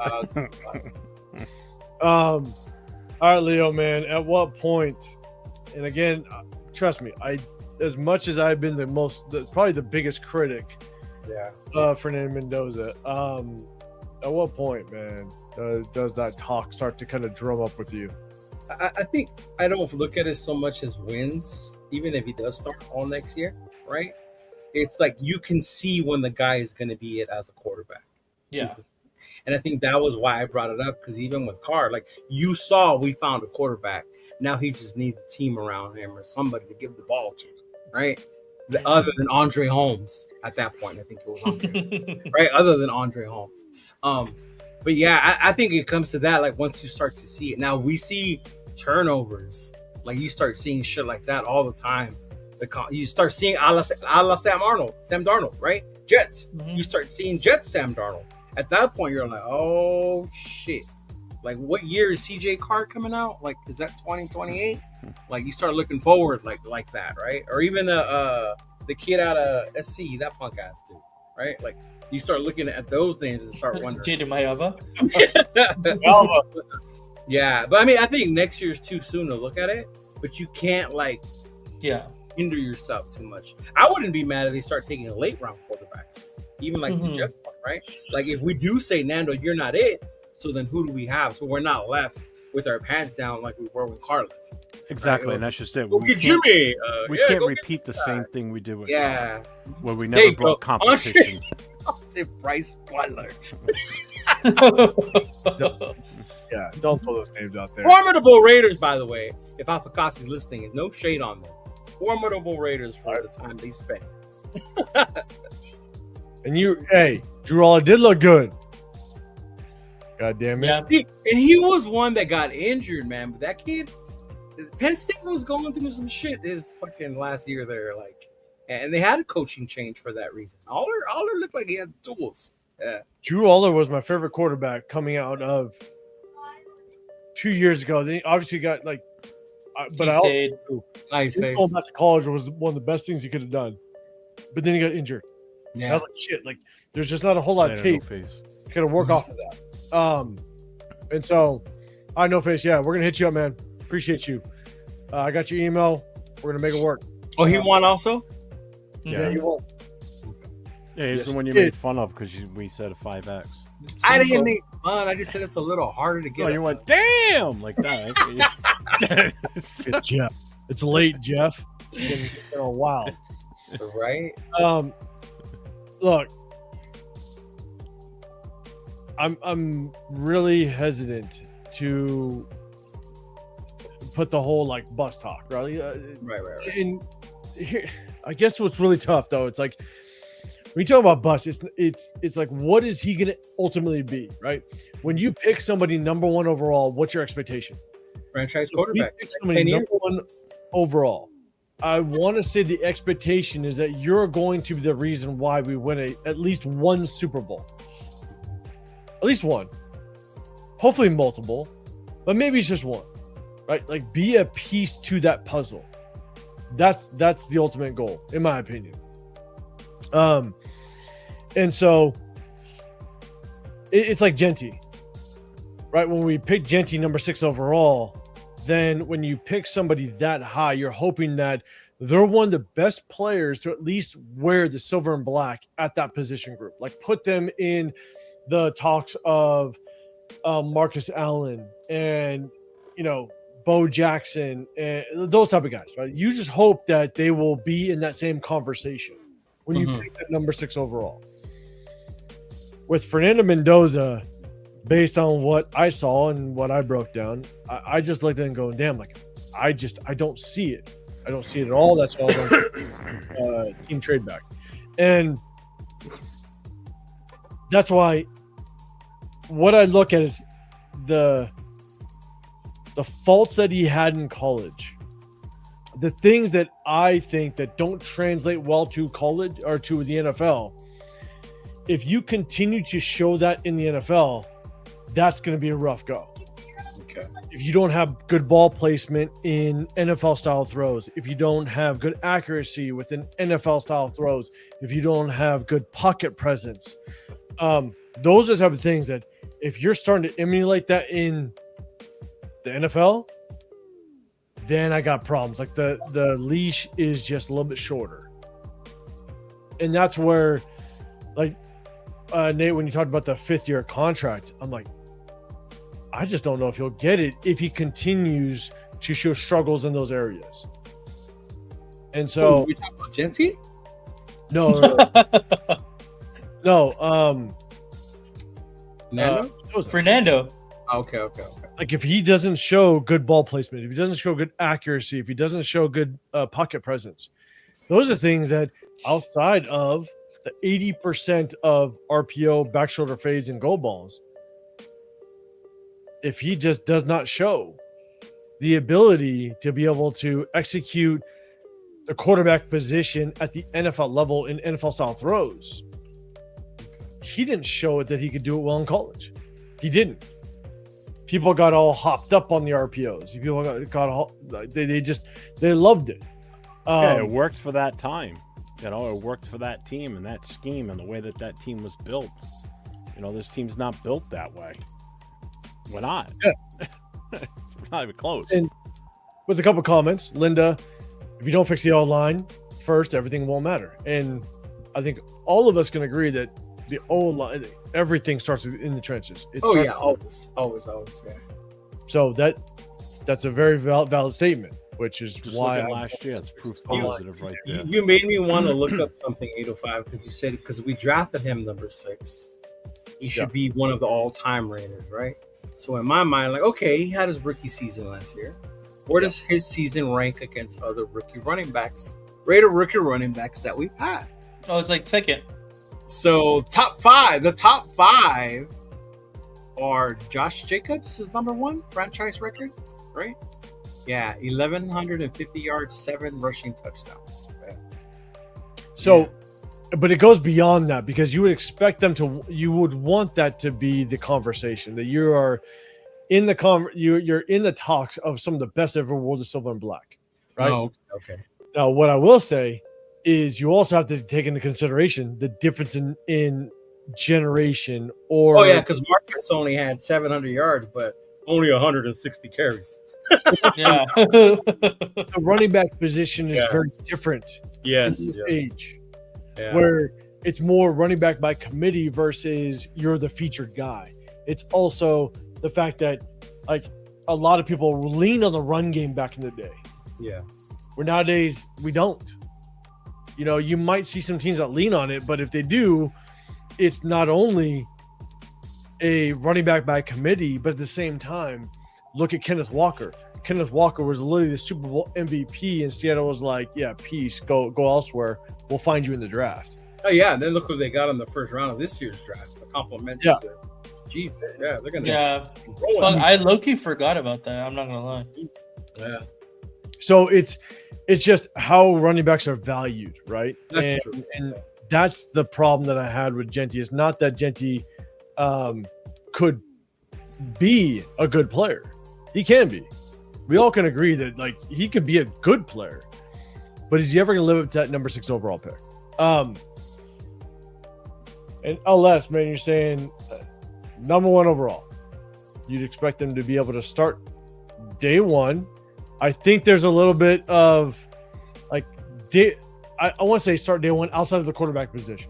All right, Leo, man. At what point? And again, trust me, as much as I've been probably the biggest critic of Fernando Mendoza, at what point, man, does that talk start to kind of drum up with you? I think I don't look at it so much as wins, even if he does start all next year, right? It's like you can see when the guy is going to be it as a quarterback. Yeah. And I think that was why I brought it up, because even with Carr, like you saw, we found a quarterback. Now he just needs a team around him or somebody to give the ball to, right? Other than Andre Holmes at that point, I think it was Andre Holmes, right? Other than Andre Holmes. But yeah, I think it comes to that. Like once you start to see it, now we see turnovers. Like you start seeing shit like that all the time. You start seeing a la Sam Darnold, right? Jets. Mm-hmm. You start seeing Jets Sam Darnold. At that point, you're like, oh shit. Like what year is CJ Carr coming out? Like, is that 2028? Like you start looking forward like that, right? Or even the kid out of SC, that punk ass dude, right? Like you start looking at those names and start wondering. Jaden Mayava. Yeah, but I mean, I think next year's too soon to look at it. But you can't hinder yourself too much. I wouldn't be mad if they start taking late round quarterbacks, even like the Jets one, right? Like if we do say Nando, you're not it. So then who do we have? So we're not left with our pants down like we were when Carr left. Exactly, right? and that's just it. Go get Jimmy. We can't repeat the same thing we did with Carr, where we There you never brought go. competition. Say Bryce Butler. Yeah, don't throw those names out there. Formidable Raiders, by the way. If Afakasi's listening, no shade on them. Formidable Raiders for the time they spent. And Drew Aller did look good. God damn it. Yeah, see, and he was one that got injured, man. But that kid, Penn State was going through some shit his fucking last year there, like, and they had a coaching change for that reason. Aller looked like he had the tools. Yeah. Drew Aller was my favorite quarterback coming out of 2 years ago. Then he obviously got but He I stayed. also Nice face. going back to college was one of the best things he could have done. But then he got injured. Yeah. And I was like, shit, like there's just not a whole lot of Yeah, tape. no face. Got to work off of that. And so I No Face, yeah, we're gonna hit you up, man. Appreciate you. I got your email. We're gonna make it work. Oh, he won also? Yeah, you won. Yeah, he's Yes, the one you he made did. fun of because we said a 5X. I didn't make fun. I just said it's a little harder to get. Oh, you went, damn, like that. Good, Jeff. It's late, Jeff. It's been a while. Right? Look, I'm really hesitant to put the whole like bus talk, right? Right. And here, I guess what's really tough though, it's like when you talk about bus, it's like what is he gonna ultimately be, right? When you pick somebody number one overall, what's your expectation? Franchise If you quarterback. pick somebody 10 years. number one overall, I want to say the expectation is that you're going to be the reason why we win at least one Super Bowl. At least one. Hopefully multiple, but maybe it's just one. Right? Like be a piece to that puzzle. That's the ultimate goal, in my opinion. And so it's like Genty. Right? When we picked Genty number 6 overall, then when you pick somebody that high, you're hoping that they're one of the best players to at least wear the silver and black at that position group. Like put them in the talks of Marcus Allen and, Bo Jackson and those type of guys, right? You just hope that they will be in that same conversation when you pick that number 6 overall. With Fernando Mendoza, based on what I saw and what I broke down, I just looked at it and going, damn, like I don't see it. I don't see it at all. That's why I was on Team Trade Back. And that's why what I look at is the faults that he had in college, the things that I think that don't translate well to college or to the NFL. If you continue to show that in the NFL, that's going to be a rough go. Okay. If you don't have good ball placement in NFL style throws, if you don't have good accuracy within NFL style throws, if you don't have good pocket presence, those are the type of things that if you're starting to emulate that in the NFL, then I got problems. Like the leash is just a little bit shorter. And that's where, like, Nate, when you talked about the 5th-year contract, I'm like, I just don't know if he'll get it if he continues to show struggles in those areas. And so, we talking about Genty? No. Fernando. Okay. Like, if he doesn't show good ball placement, if he doesn't show good accuracy, if he doesn't show good pocket presence, those are things that outside of the 80% of RPO, back shoulder fades, and goal balls, if he just does not show the ability to be able to execute the quarterback position at the NFL level in NFL style throws, he didn't show it that he could do it well in college. He didn't. People got all hopped up on the RPOs. People they loved it. Yeah, it worked for that time. You know, it worked for that team and that scheme and the way that team was built. You know, this team's not built that way. We're not. Yeah. We're not even close. And with a couple comments, Linda, if you don't fix the O-line first, everything won't matter. And I think all of us can agree that the O-line, everything starts in the trenches. Always, yeah. So that's a very valid statement, which is Just why last year it's proof positive right there. You made me want to look up something 805 because you said because we drafted him number 6, he should be one of the all-time Raiders, right? So in my mind, like, okay, he had his rookie season last year. Where does his season rank against other rookie running backs, Raider rookie running backs that we've had? Oh, it's like 2nd. So the top five are Josh Jacobs is number 1 franchise record, right? Yeah, 1,150 yards, 7 rushing touchdowns. Yeah. So, but it goes beyond that because you would expect them to. You would want that to be the conversation that you are in the you're in the talks of some of the best ever world of silver and black, right? Oh, okay. Now, what I will say is you also have to take into consideration the difference in generation. Or because Marcus only had 700 yards, but only 160 carries. Yeah, the running back position is very different. Yes, in this age, where it's more running back by committee versus you're the featured guy. It's also the fact that like a lot of people lean on the run game back in the day. Yeah, where nowadays we don't. You know, you might see some teams that lean on it, but if they do, it's not only a running back by committee, but at the same time, look at Kenneth Walker. Kenneth Walker was literally the Super Bowl MVP, and Seattle was like, "Yeah, peace, go elsewhere. We'll find you in the draft." Oh yeah, and then look who they got in the first round of this year's draft. A compliment. Yeah. Jeez, yeah, they're gonna. Yeah, I low-key forgot about that. I'm not gonna lie. Yeah. So it's just how running backs are valued, right? That's true. And that's the problem that I had with Genty. It's not that Genty could be a good player. He can be. We all can agree that like he could be a good player, but is he ever going to live up to that number 6 overall pick? And LS, man, you're saying number 1 overall. You'd expect them to be able to start day 1. I think there's a little bit of like I want to say start day 1 outside of the quarterback position.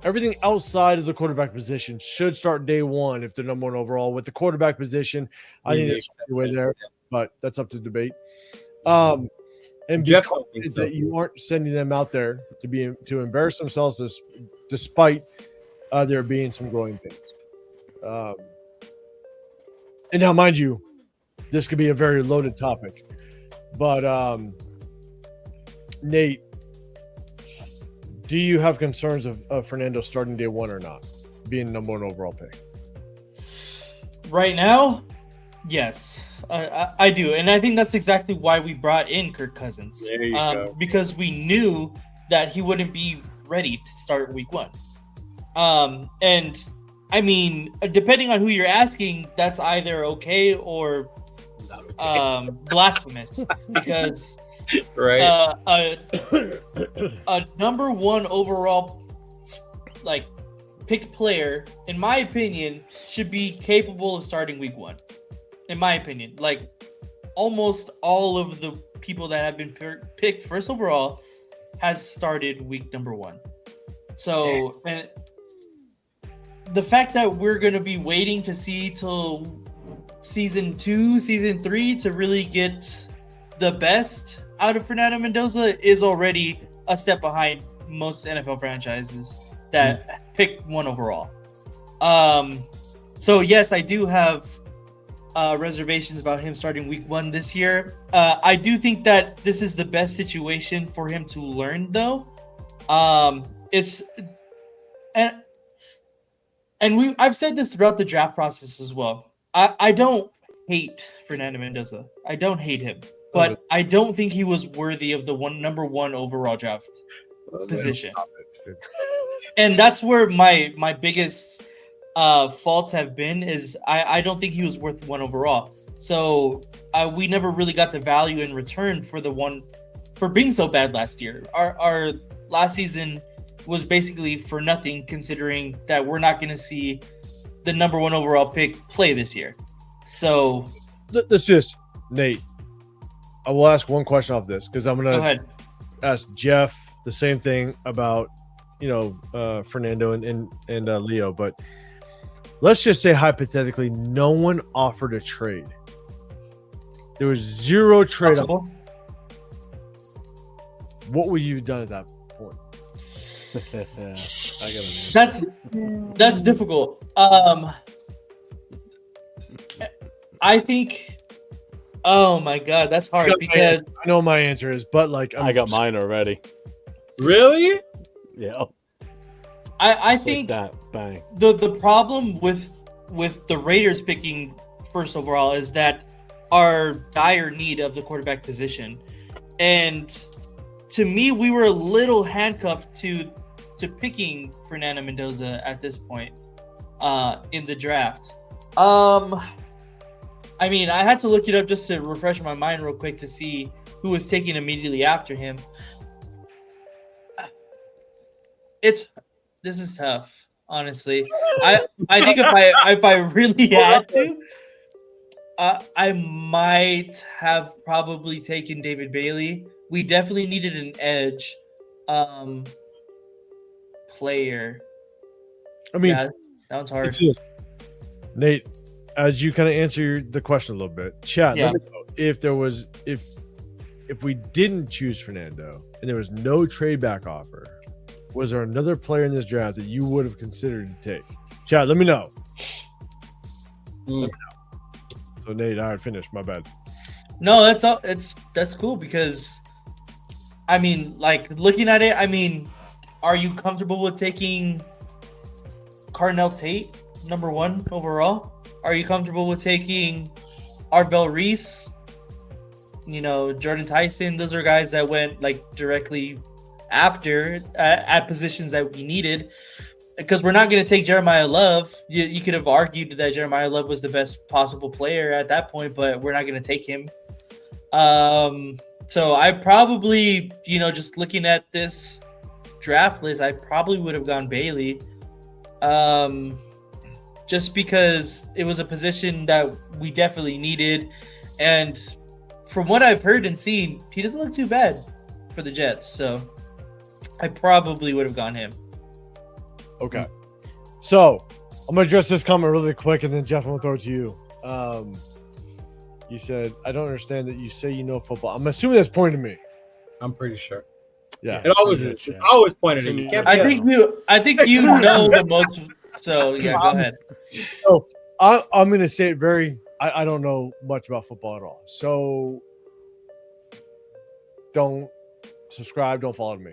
Everything outside of the quarterback position should start day 1 if they're number 1 overall. With the quarterback position, I think there's a way there, but that's up to debate. And Jeff because that you aren't sending them out there to embarrass themselves despite there being some growing pains. And now, mind you, this could be a very loaded topic, but Nate, do you have concerns of Fernando starting day 1 or not, being number 1 overall pick? Right now, yes, I do. And I think that's exactly why we brought in Kirk Cousins. There you go. Because we knew that he wouldn't be ready to start week 1. And I mean, depending on who you're asking, that's either okay or blasphemous because right. A number 1 overall like picked player, in my opinion, should be capable of starting week 1. In my opinion, like almost all of the people that have been picked first overall has started week number 1. So, and the fact that we're going to be waiting to see till season 2, season 3 to really get the best out of Fernando Mendoza is already a step behind most NFL franchises that picked 1 overall. So yes, I do have reservations about him starting week 1 this year. I do think that this is the best situation for him to learn, though. I've said this throughout the draft process as well. I don't hate Fernando Mendoza. I don't hate him, but I don't think he was worthy of the number 1 overall draft position. And that's where my biggest faults have been is I don't think he was worth 1 overall. So we never really got the value in return for being so bad last year. Our last season was basically for nothing, considering that we're not going to see the number 1 overall pick play this year. So let's just, Nate, I will ask one question off this because I'm going to ask Jeff the same thing about, Fernando and Leo, but let's just say hypothetically, no one offered a trade. There was 0 trade. What would you have done at that point? That's difficult. I think. Oh my God, that's hard because I know my answer is, but I got mine already. Really? Yeah. I think that bang. The problem with the Raiders picking first overall is that our dire need of the quarterback position, and to me, we were a little handcuffed to picking Fernando Mendoza at this point in the draft. I mean, I had to look it up just to refresh my mind real quick to see who was taken immediately after him. This is tough, honestly. I think if I really had to, I might have probably taken David Bailey. We definitely needed an edge player. I mean, yeah, that one's hard. Nate, as you kind of answer the question a little bit, chat. Yeah. Let me know if we didn't choose Fernando and there was no trade back offer, was there another player in this draft that you would have considered to take? Chat, let me know. Let me know. So Nate, all right, finish. My bad. No, that's cool because, I mean, like looking at it, I mean, are you comfortable with taking Carnell Tate number 1 overall? Are you comfortable with taking Arvell Reese? Jordan Tyson. Those are guys that went directly after at positions that we needed. Because we're not going to take Jeremiah Love. You could have argued that Jeremiah Love was the best possible player at that point, but we're not going to take him. So I probably, just looking at this draft list, I probably would have gone Bailey. Just because it was a position that we definitely needed. And from what I've heard and seen, he doesn't look too bad for the Jets. So I probably would have gone him. Okay. So I'm going to address this comment really quick, and then Jeff, I'm going to throw it to you. You said, I don't understand that you say you know football. I'm assuming that's pointing to me. I'm pretty sure. Yeah. It always is. It's always pointed at you. I think you know the most. So yeah, go ahead. So I'm going to say it I don't know much about football at all. So don't subscribe, don't follow me.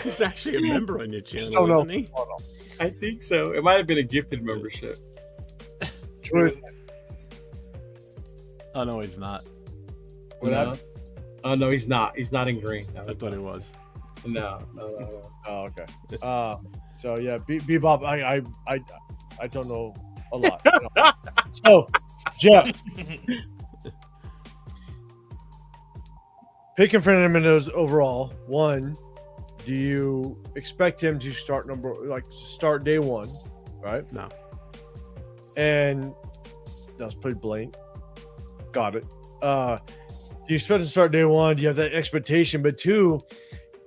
He's actually a member on your channel, So no. isn't he? I think so. It might have been a gifted membership. True. Oh no, he's not. What happened? Oh no, he's not. He's not in green. I thought he was. No. Oh, okay. So yeah, Bebop. I don't know a lot. So, Jeff, picking Fernando Mendoza overall. 1, do you expect him to start day 1? Right? No. And That's pretty blatant. Got it. Do you expect to start day one? Do you have that expectation? But two,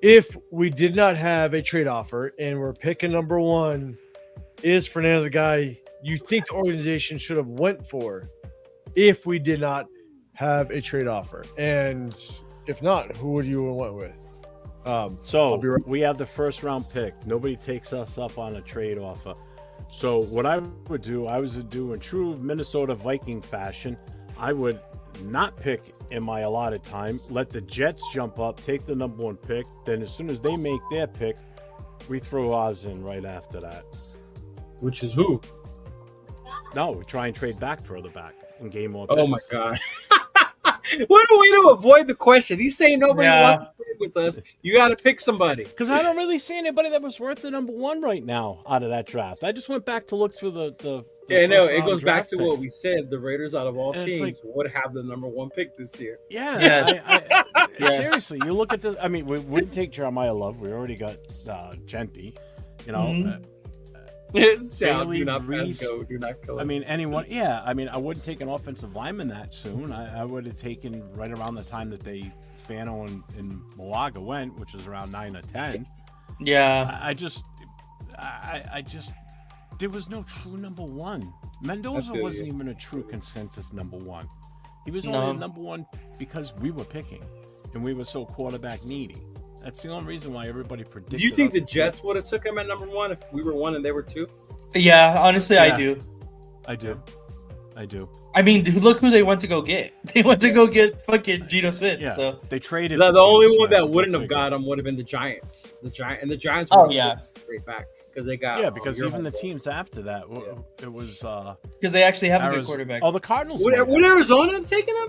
if we did not have a trade offer and we're picking number one, is Fernando the guy you think the organization should have went for if we did not have a trade offer? And if not, who would you have went with? We have the first round pick. Nobody takes us up on a trade offer. So what I would do in true Minnesota Viking fashion, I would not pick in my allotted time, let the Jets jump up, take the number one pick. Then as soon as they make their pick, we throw ours in right after that. Which is who? No, we try and trade back further back and gain more picks. Oh my God. What a way to avoid the question. He's saying nobody wants to play with us. You got to pick somebody. Because I don't really see anybody that was worth the number one right now out of that draft. I just went back to look through the yeah, no, it first-round goes back draft to picks. what we said. The Raiders, out of all And it's teams, like- would have the number one pick this year. Yeah, Yes. Seriously, you look at the. I mean, we wouldn't take Jeremiah Love. We already got Genti. You know, Sal, Bailey, do not pass Reese. go. Do not kill I him. mean, anyone. Yeah, I mean, I wouldn't take an offensive lineman that soon. I would have taken right around the time that Fano and Malaga went, which is around 9 or 10. Yeah. I just, there was no true number one. Mendoza feel wasn't you. even a true consensus number one. He was No. only a number one because we were picking, and we were so quarterback needy. That's the only reason why everybody predicted. Do you think us the to Jets would have took him at number one if we were one and they were two? Yeah, honestly, I Yeah. do. I do. I mean, look who they went to go get. They went to go get fucking Geno Smith. Yeah, So they traded. The for only Geno one Smith, that go wouldn't have figure. got him would have been the Giants. The Giants. Oh, would've yeah. put straight back because they got. Yeah, because your even the homeboy. teams after that, it was because they actually have a good quarterback. Oh, the Cardinals. Would, might have. would Arizona have taken him?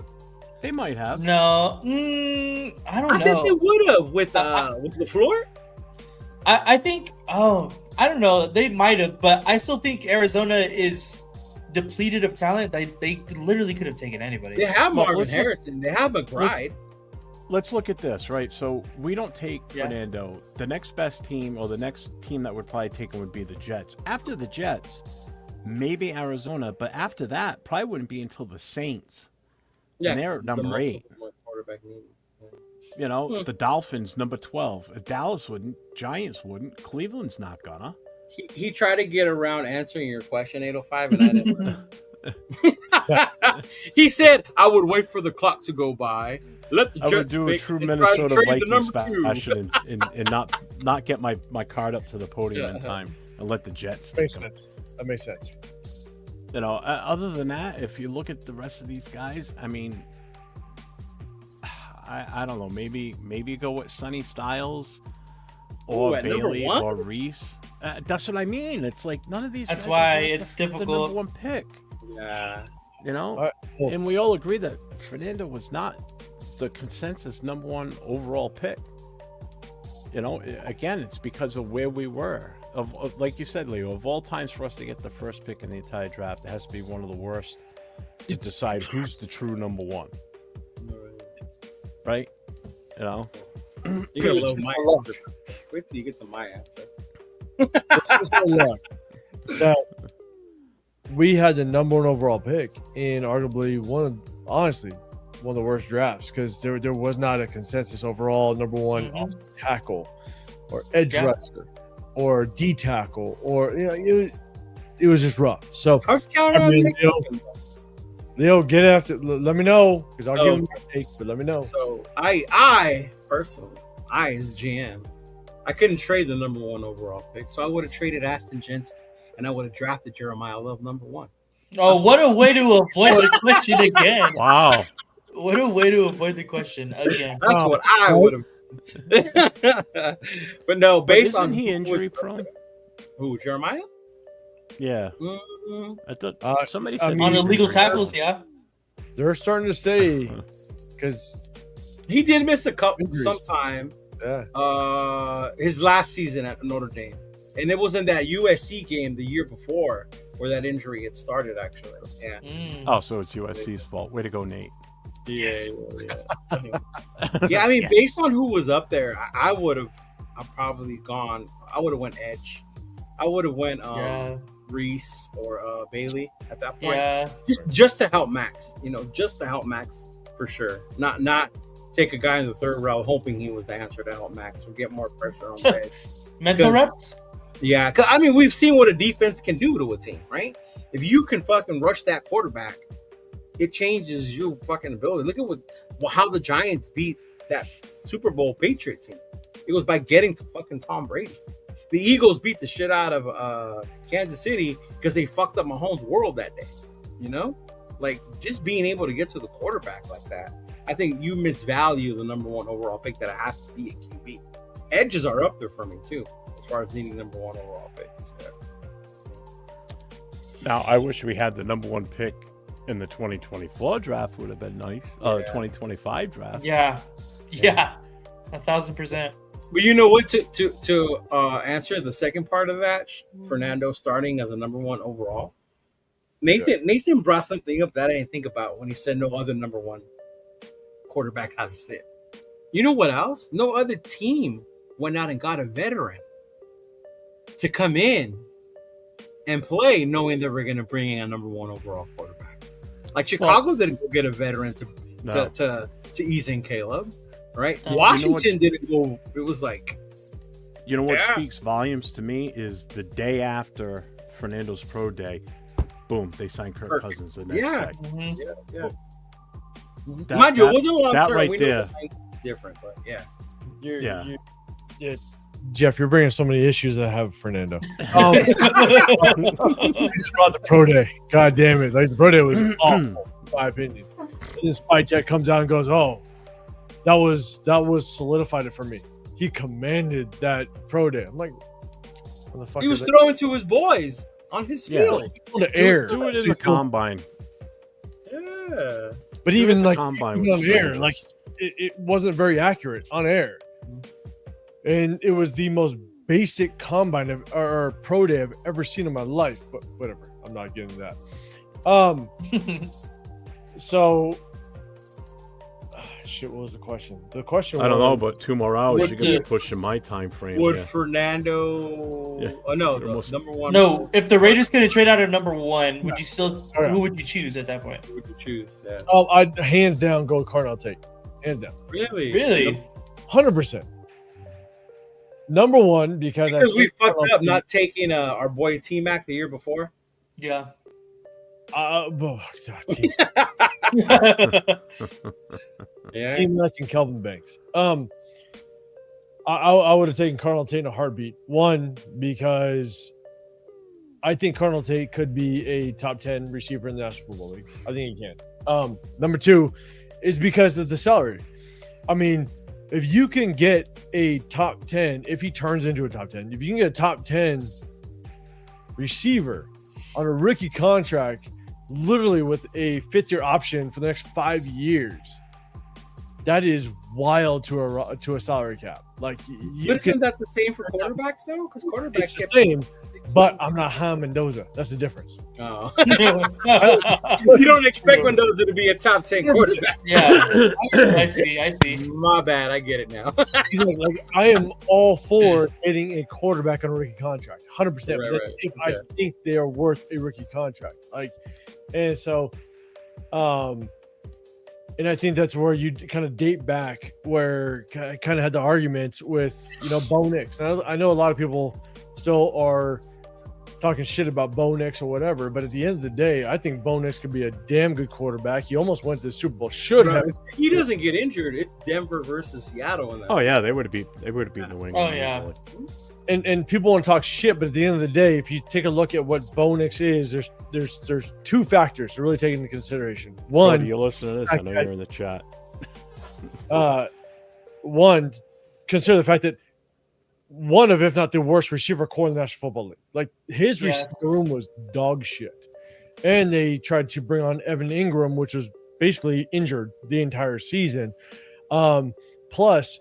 They might have. No, I don't know. I think they would have with LaFleur. I think. Oh, I don't know. They might have, but I still think Arizona is depleted of talent. They literally could have taken anybody. They have Well, Marvin let's look- Harrison. They have McBride. Let's look at this, right? So we don't take Yeah. Fernando. The next best team, or the next team that would probably take him, would be the Jets. After the Jets, maybe Arizona, but after that, probably wouldn't be until the Saints. And they're at number 8. Quarterback need. You know, the Dolphins, number 12. If Dallas wouldn't, Giants wouldn't. Cleveland's not gonna. He tried to get around answering your question, 805, and I didn't. He said, "I would wait for the clock to go by. Let the I Jets would do a pick true and try to Minnesota trade the Vikings number two." fashion and not get my card up to the podium in time and let the Jets take Makes them. sense. That makes sense. You know, other than that, if you look at the rest of these guys, I mean, I don't know. Maybe go with Sonny Styles or Ooh, at number Bailey one? or Reese. That's what I mean. It's like none of these. That's guys why are worth it's the difficult. number one pick. Yeah. You know, All right, cool. and we all agree that Fernando was not the consensus number one overall pick. You know, again, it's because of where we were. Of like you said, Leo, of all times for us to get the first pick in the entire draft, it has to be one of the worst to decide who's the true number one. Right? You know? You gotta It's love just my a luck. answer. Wait till you get to my answer. It's just a luck that we had the number one overall pick in arguably one of the worst drafts because there was not a consensus overall number one offensive tackle or edge Yeah. rusher or D tackle or it was just rough. So How'd you count on taking him? Leo, get after. Let me know because I'll So- give him my take, but let me know. So I personally, as GM, I couldn't trade the number one overall pick, so I would have traded Aston Gent, and I would have drafted Jeremiah Love number one. Oh, what a way to avoid the question again. Wow. What a way to avoid the question again. That's what I would have. But no, But based isn't on he who injury was- prone? Who, Jeremiah? Yeah. Mm, I thought somebody I said mean, On he was illegal injury prone. tackles, yeah. They're starting to say because he did miss a couple Injuries. sometime. yeah. His last season at Notre Dame, and it was in that USC game the year before where that injury had started. Actually, yeah. Oh, so it's USC's fault. Way to go, Nate. Yeah. Yeah, I mean, based on who was up there, I would have. I probably gone. I would have went edge. I would have went Yeah. Reese or Bailey at that point. Yeah. Just to help Max, just to help Max for sure. Not take a guy in the third round hoping he was the answer to help Max. We'll get more pressure on the head. Mental reps? Yeah, 'cause, I mean, we've seen what a defense can do to a team, right? If you can fucking rush that quarterback, it changes your fucking ability. Look at how the Giants beat that Super Bowl Patriot team. It was by getting to fucking Tom Brady. The Eagles beat the shit out of Kansas City because they fucked up Mahomes' world that day. Like just being able to get to the quarterback like that. I think you misvalue the number one overall pick that it has to be a QB. Edges are up there for me too, as far as needing number one overall picks. Yeah. Now, I wish we had the number one pick in the 2024 draft. Would have been nice. 2025 draft. Yeah. 1,000%. But you know what? To answer the second part of that, Fernando starting as a number one overall. Nathan brought something up that I didn't think about when he said no other number one quarterback had to sit. You know what else? No other team went out and got a veteran to come in and play, knowing that we're going to bring in a number one overall quarterback. Like Chicago didn't go get a veteran to ease in Caleb, right? Washington didn't go. It was like, what speaks volumes to me is the day after Fernando's pro day, boom, they signed Kirk Cousins the next day. Mm-hmm. Yeah. Mind you, it wasn't long term. Right we there. Different, but yeah. Jeff, you're bringing so many issues that have Fernando. Just about the pro day. God damn it. Like the pro day was awful, in my opinion. And then Spike Jack comes out and goes, "Oh, that was solidified it for me." He commanded that pro day. I'm like, what the fuck? He was throwing to his boys on his field. The air. Do it in the combine. Yeah. But even like combine even on air, like it wasn't very accurate on air. And it was the most basic combine or pro day I've ever seen in my life. But whatever, I'm not getting that. So, shit. What was the question? The question. I don't know, but 2 more hours. You're gonna be pushing my time frame. Would Fernando? Yeah. Oh no, number one. No, if the Raiders could have traded out of number one, would you still? Who would you choose at that point? Who would you choose? Yeah. Oh, I'd hands down go Cardinal take. Hands down. Really? 100%. Number one because we fucked up not taking our boy T-Mac the year before. Yeah. T-Mac and Kelvin Banks. I would have taken Cardinal Tate in a heartbeat. One, because I think Cardinal Tate could be a top 10 receiver in the National Football League. I think he can. Number two is because of the salary. I mean, if you can get a top 10, if he turns into a top 10, if you can get a top 10 receiver on a rookie contract, literally with a fifth-year option for the next 5 years, that is wild to a salary cap. Like, isn't that the same for quarterbacks though? Because quarterbacks it's the same, but I'm not high on Mendoza. That's the difference. Oh, you don't expect Mendoza to be a top 10 quarterback. Yeah, I see. My bad. I get it now. He's like I am all for getting a quarterback on a rookie contract, 100%. Right, That's right. if I think they are worth a rookie contract. And so, and I think that's where you kind of date back where I kind of had the arguments with, Bo Nix. And I know a lot of people still are talking shit about Bo Nix or whatever, but at the end of the day, I think Bo Nix could be a damn good quarterback. He almost went to the Super Bowl. Should have. If he doesn't get injured, it's Denver versus Seattle in that. Oh yeah, they would have beaten the New England. Oh yeah. And people want to talk shit, but at the end of the day, if you take a look at what Bo Nix is, there's two factors to really take into consideration. One, Cody, you listen to this. I know you're in the chat. One, consider the fact that one of, if not the worst receiver core in the National Football League. Like his receiver room was dog shit, and they tried to bring on Evan Ingram, which was basically injured the entire season. Plus.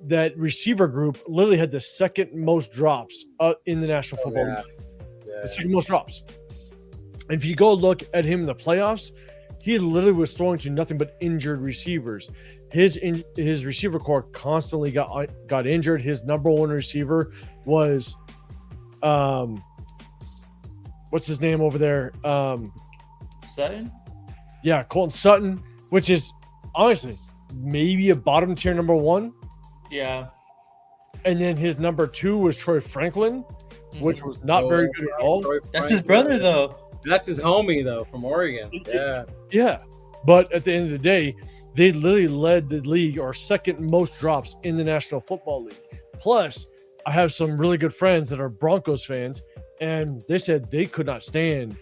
That receiver group literally had the second most drops in the National Football League. The second most drops. And if you go look at him in the playoffs, he literally was throwing to nothing but injured receivers. His receiver core constantly got injured. His number one receiver was what's his name over there? Sutton? Yeah, Colton Sutton, which is honestly maybe a bottom tier number 1. Yeah. And then his number 2 was Troy Franklin, which was not very good at all. That's his brother, though. That's his homie, though, from Oregon. Yeah. Yeah. But at the end of the day, they literally led the league or second most drops in the National Football League. Plus, I have some really good friends that are Broncos fans, and they said they could not stand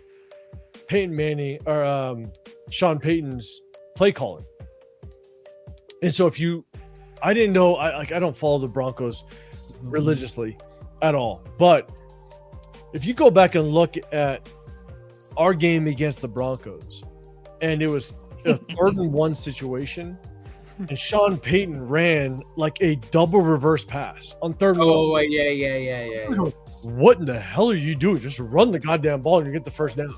Peyton Manning or Sean Payton's play calling. And so I didn't know, I don't follow the Broncos religiously at all. But if you go back and look at our game against the Broncos, and it was a 3rd and 1 situation, and Sean Payton ran like a double reverse pass on 3rd and 1. Oh, yeah. What in the hell are you doing? Just run the goddamn ball and you get the first down.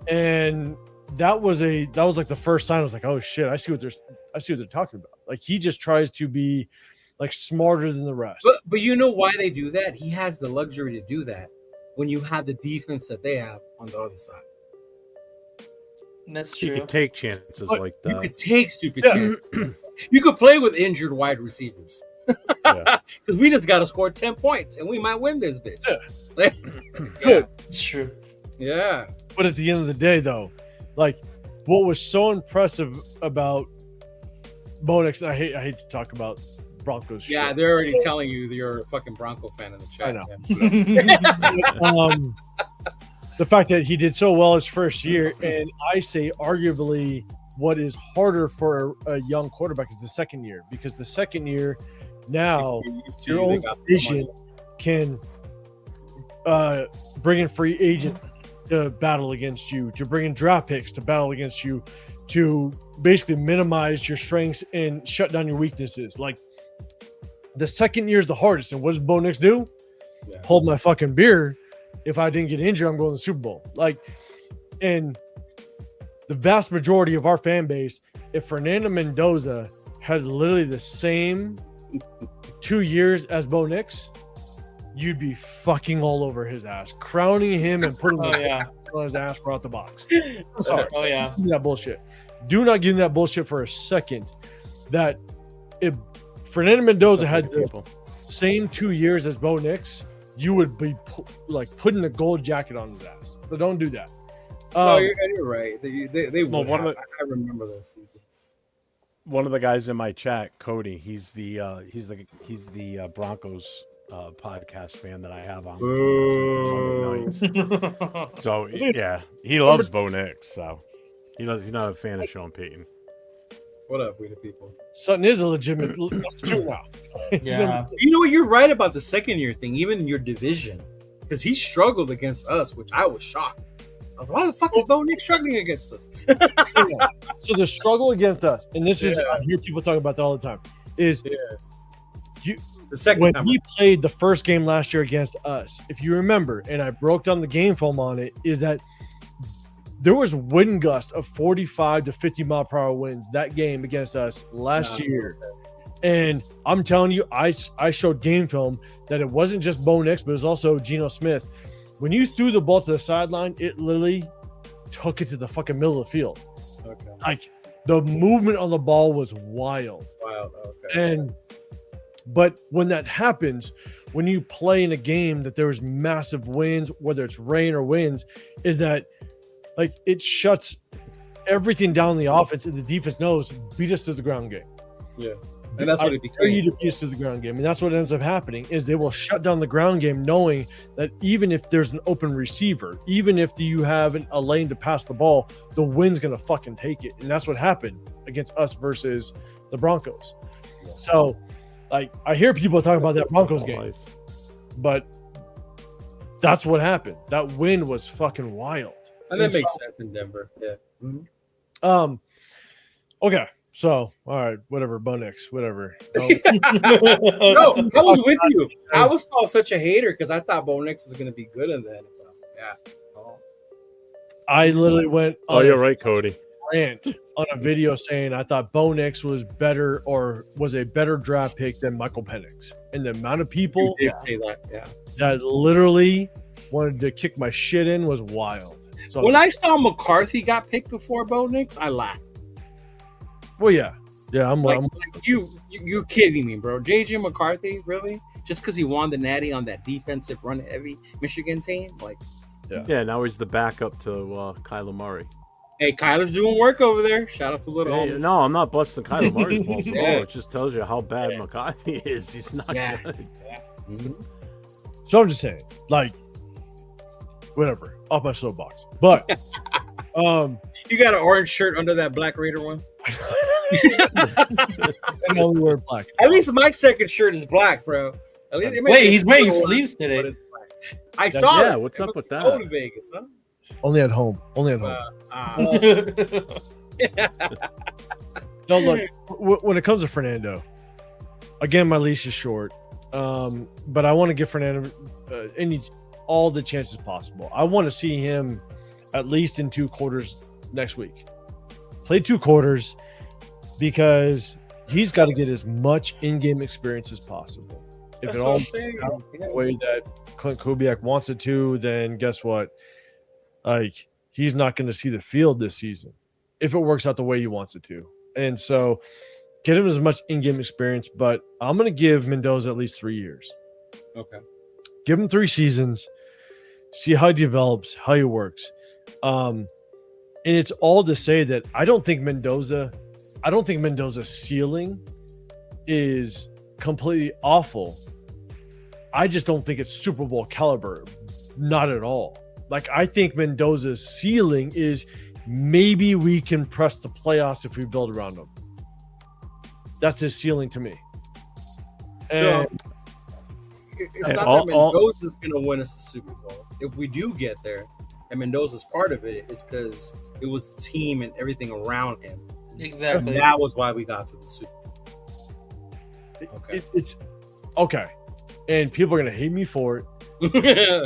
And that was like the first sign. I was like, oh shit, I see what they're talking about. Like, he just tries to be like smarter than the rest. But you know why they do that? He has the luxury to do that when you have the defense that they have on the other side. That's true. You could take chances like that. You could take stupid chances. You could play with injured wide receivers. Because we just got to score 10 points and we might win this bitch. Good. It's true. Yeah. But at the end of the day, though, like, what was so impressive about Bo Nix, and I hate to talk about Broncos. Yeah, shit. they're already telling you that you're a fucking Bronco fan in the chat. I know. The fact that he did so well his first year, and I say arguably what is harder for a young quarterback is the second year, because the second year now your own division can bring in free agents to battle against you, to bring in draft picks to battle against you, to basically minimize your strengths and shut down your weaknesses. Like, the second year is the hardest. And what does Bo Nix do? Yeah. Hold my fucking beer. If I didn't get injured, I'm going to the Super Bowl. Like, and the vast majority of our fan base, if Fernando Mendoza had literally the same 2 years as Bo Nix, you'd be fucking all over his ass, crowning him and putting on his ass right out the box. I'm sorry. Oh, yeah. Give me that bullshit. Do not give me that bullshit for a second. That if Fernando Mendoza had the same 2 years as Bo Nix, you would be putting a gold jacket on his ass. So don't do that. No, you're right. They would. I remember those seasons. One of the guys in my chat, Cody, he's the Broncos podcast fan that I have on Monday nights. So yeah, he loves Bo Nix. So he's not a fan of Sean Payton. What up, we the people? Sutton is a legitimate now. Yeah. You know what? You're right about the second year thing, even in your division, because he struggled against us, which I was shocked. I was like, why the fuck is Bo Nix struggling against us? So the struggle against us, and this is, I hear people talk about that all the time, is the second when time he played the first game last year against us, if you remember, and I broke down the game film on it, is that there was wind gusts of 45 to 50 mile per hour winds that game against us last year. And I'm telling you, I showed game film that it wasn't just Bo Nix, but it was also Geno Smith. When you threw the ball to the sideline, it literally took it to the fucking middle of the field. Okay. Like, the movement on the ball was wild. Okay. But when that happens, when you play in a game that there's massive winds, whether it's rain or winds, is that like it shuts everything down in the offense, and the defense knows beat us to the ground game. Yeah. And that's what it became. You to beat us to the ground game. And that's what ends up happening is they will shut down the ground game knowing that even if there's an open receiver, even if you have a lane to pass the ball, the wind's going to fucking take it. And that's what happened against us versus the Broncos. Yeah. So, like, I hear people talking about that Broncos game, but that's what happened. That wind was fucking wild. And that makes sense in Denver. Yeah. Mm-hmm. Okay. So, all right, whatever, Bo Nix, whatever. No, I was with you. I was called such a hater because I thought Bo Nix was going to be good in the NFL. Yeah. I literally went on you're right, Cody. Rant on a video saying I thought Bo Nix was better or was a better draft pick than Michael Penix. And the amount of people you did say that, yeah. that literally wanted to kick my shit in was wild. So When I saw McCarthy got picked before Bo Nix, I laughed. well, yeah, I'm Like you're kidding me, bro. JJ McCarthy, really? Just because he won the Natty on that defensive run-heavy Michigan team? Like, Yeah, now he's the backup to Kyler Murray. hey, Kyler's doing work over there. Shout out to Little Hey, Homies. no, I'm not busting Kyler Murray's balls at all. Yeah. It just tells you how bad McCarthy is. He's not Yeah. good. Mhm. So I'm just saying, like, whatever, off my soapbox. But You got an orange shirt under that Black Raider one? I only wear black. At least my second shirt is black, bro. At least, Wait, he's wearing sleeves today. I saw Yeah, it. what's It up was with that? cold in Vegas, huh? Only at home. Only at home. No, look. When it comes to Fernando, again, my leash is short. But I want to give Fernando all the chances possible. I want to see him at least in 2 quarters next week. Play 2 quarters because he's got to get as much in-game experience as possible. If That's it what all I'm saying. goes the way that Clint Kubiak wants it to, then guess what? Like, he's not going to see the field this season if it works out the way he wants it to. And so get him as much in-game experience, but I'm going to give Mendoza at least 3 years. Okay. Give him 3 seasons, see how he develops, how he works. And it's all to say that I don't think Mendoza's ceiling is completely awful. I just don't think it's Super Bowl caliber. Not at all. Like, I think Mendoza's ceiling is maybe we can press the playoffs if we build around him. That's his ceiling to me. And It's not that Mendoza's going to win us the Super Bowl. If we do get there, and Mendoza's part of it, it's because it was the team and everything around him. Exactly. And that was why we got to the Super Bowl. Okay. It's okay. And people are going to hate me for it. Hey,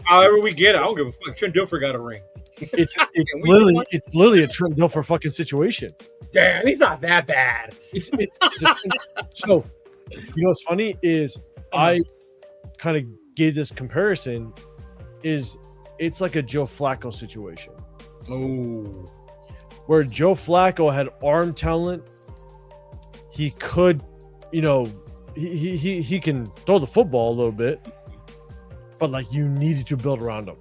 however we get it, I don't give a fuck. Trent Dilfer got a ring. It's literally a Trent Dilfer fucking situation. Damn, he's not that bad. So, you know what's funny is I kind of gave this comparison. It's like a Joe Flacco situation. Oh, where Joe Flacco had arm talent, he could, he can throw the football a little bit, but like you needed to build around him.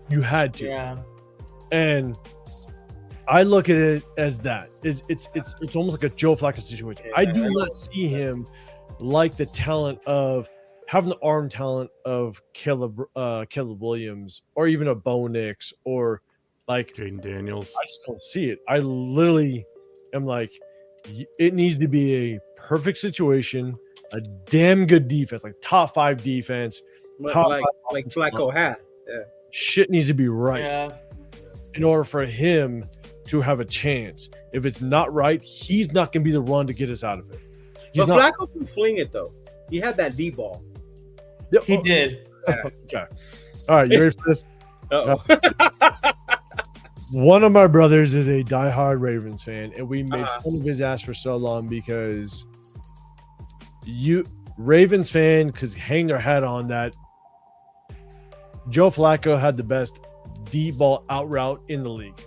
You had to. Yeah. And I look at it as that. It's almost like a Joe Flacco situation. I do not see him like the talent of having the arm talent of Caleb Williams or even a Bo Nix or like Jaden Daniels. I just don't see it. I literally am like, it needs to be a perfect situation, a damn good defense, like top 5 defense. like Flacco had. Yeah. Shit needs to be right. Yeah. In order for him to have a chance. If it's not right, he's not going to be the one to get us out of it. But Flacco can fling it, though. He had that D ball. Yep. He did. Okay. All right. You ready for this? Uh-oh. One of my brothers is a diehard Ravens fan, and we made fun of his ass for so long because Ravens fan could hang their hat on that Joe Flacco had the best deep ball out route in the league.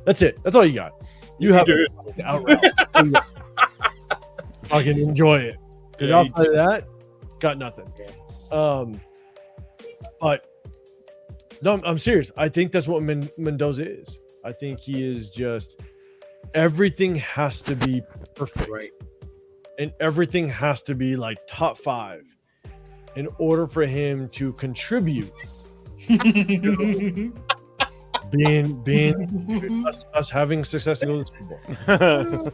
That's it. That's all you got. You have an out route. Fucking enjoy it. Because outside of that, got nothing. But no, I'm serious. I think that's what Mendoza is. I think he is just everything has to be perfect. Right. And everything has to be like top 5 in order for him to contribute. being us having success in the Super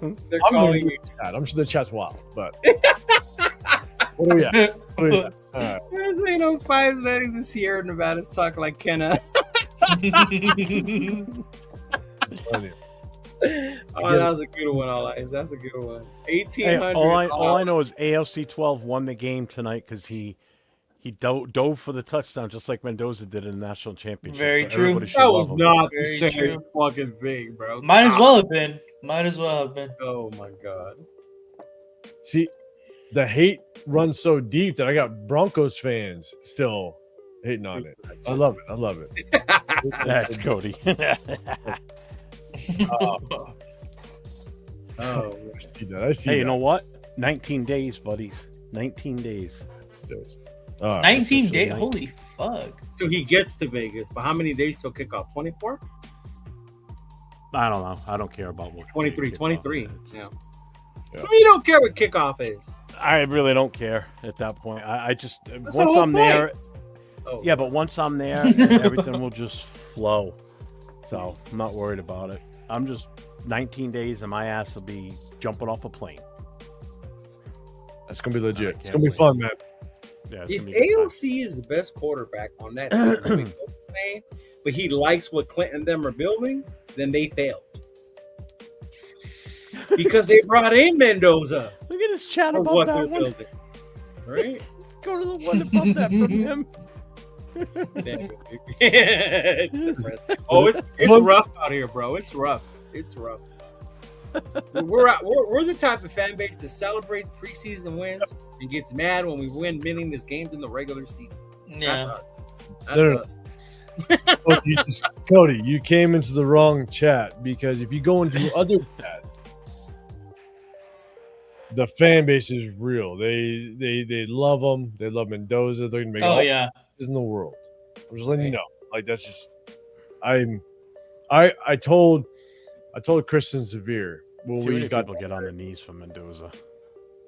Bowl. They're calling you. I'm sure the chat's wild, but what are we at? All right. There's ain't no 5 letting the Sierra Nevadas talk like Kenna. Oh, that was a good one, all eyes. That's a good one. 1800. Hey, all I know is ALC 12 won the game tonight because he dove for the touchdown just like Mendoza did in the national championship. Very true. That was not the Very same true. fucking thing, bro. Might as well have been. Might as well have been. Oh my god. See, the hate runs so deep that I got Broncos fans still hating on it. I love it. I love it. That's Cody. I see that. I see Hey, that. you know what? 19 days, buddies. 19 days. 19 days. Holy fuck. So he gets to Vegas, but how many days till kickoff? 24? I don't know. I don't care about what. 23. 23. Yeah. Yeah. You don't care what kickoff is. I really don't care at that point. I just the once whole I'm there. point. Oh. Yeah, but once I'm there, everything will just flow. So I'm not worried about it. I'm just 19 days, and my ass will be jumping off a plane. That's gonna be legit. It's gonna be fun, man. Yeah, If AOC is the best quarterback on that team, but he likes what Clinton and them are building, then they failed. Because they brought in Mendoza. Look at his chat for about what that they're one. building. Right? Go to the one above that from him. Oh, it's rough out here, bro. It's rough. It's rough. We're the type of fan base that celebrates preseason wins and gets mad when we win meaningless games in the regular season. Yeah. That's us. That's us. Cody, you came into the wrong chat, because if you go into other chats, the fan base is real. They love them. They love Mendoza. They're gonna make all the senses in the world. I'm just letting you know. Like, that's just I told Kristen Severe when Too we many got people get on the knees for Mendoza.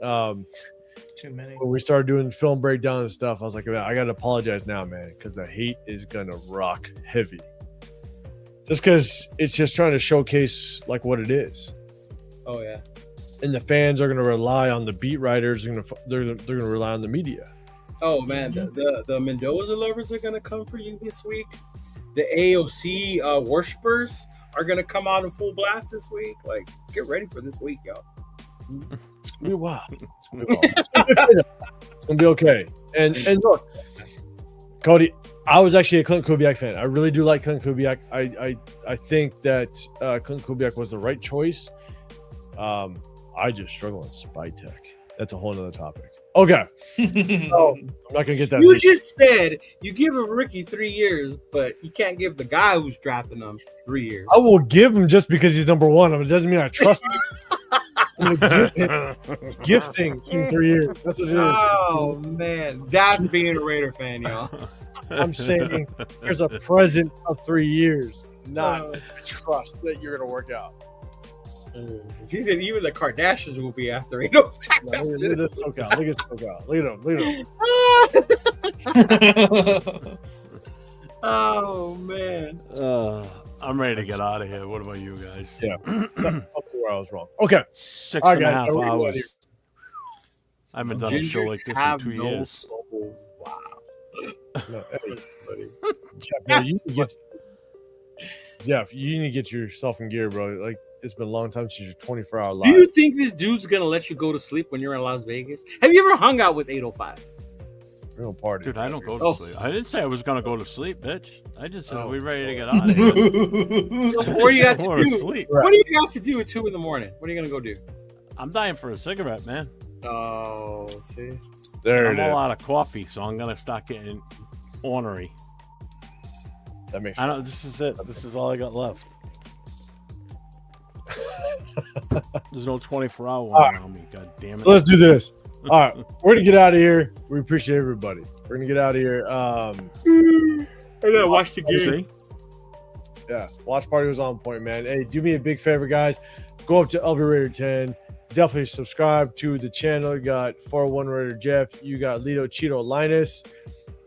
Too many. When we started doing film breakdown and stuff, I was like, I gotta apologize now, man, because the hate is gonna rock heavy. Just because it's just trying to showcase like what it is. Oh yeah. And the fans are gonna rely on the beat writers. They're gonna rely on the media. Oh man, the Mendoza lovers are gonna come for you this week. The AOC worshipers are gonna come out in full blast this week. Like, get ready for this week, y'all. It's gonna be wild. It's gonna be wild. It's gonna be okay. And look, Cody, I was actually a Clint Kubiak fan. I really do like Clint Kubiak. I think that Clint Kubiak was the right choice. I just struggle on spy tech. That's a whole other topic. Okay. So, I'm not gonna get that. You just said you give a rookie 3 years, but you can't give the guy who's drafting them 3 years. I will give him just because he's number one. It doesn't mean I trust him. I'm gonna give him. It's gifting in 3 years. That's what it is. Oh man, that's being a Raider fan, y'all. I'm saying there's a present of 3 years, not trust that you're gonna work out. She said even the Kardashians will be after it. Look at this SoCal. Look at SoCal. Look at him. Oh man. I'm ready to get out of here. What about you guys? Yeah. Where I was wrong. Okay. 6.5 hours. I haven't done a show like this in 2 years. Soul. Wow. No, hey, Jeff, you need to get yourself in gear, bro. Like, it's been a long time since your 24-hour live. Do you think this dude's gonna let you go to sleep when you're in Las Vegas? Have you ever hung out with 805? We don't party. Dude, I don't go to sleep. I didn't say I was gonna go to sleep, bitch. I just said we're ready to get out of here. What do you got to do? Sleep. What do you got to do at 2 a.m? What are you gonna go do? I'm dying for a cigarette, man. Oh, see, there it is. I'm all out of coffee, so I'm gonna start getting ornery. That makes sense. sense. I don't. This is it. This is all I got left. There's no 24-hour one on me. God damn it. So let's do this. All right, we're gonna get out of here. We appreciate everybody. We're gonna get out of here. I gotta watch the game. Yeah, watch party was on point, man. Hey, do me a big favor, guys. Go up to LV Raider 10. Definitely subscribe to the channel. You got 401 Raider Jeff. You got Lito Cheeto Linus.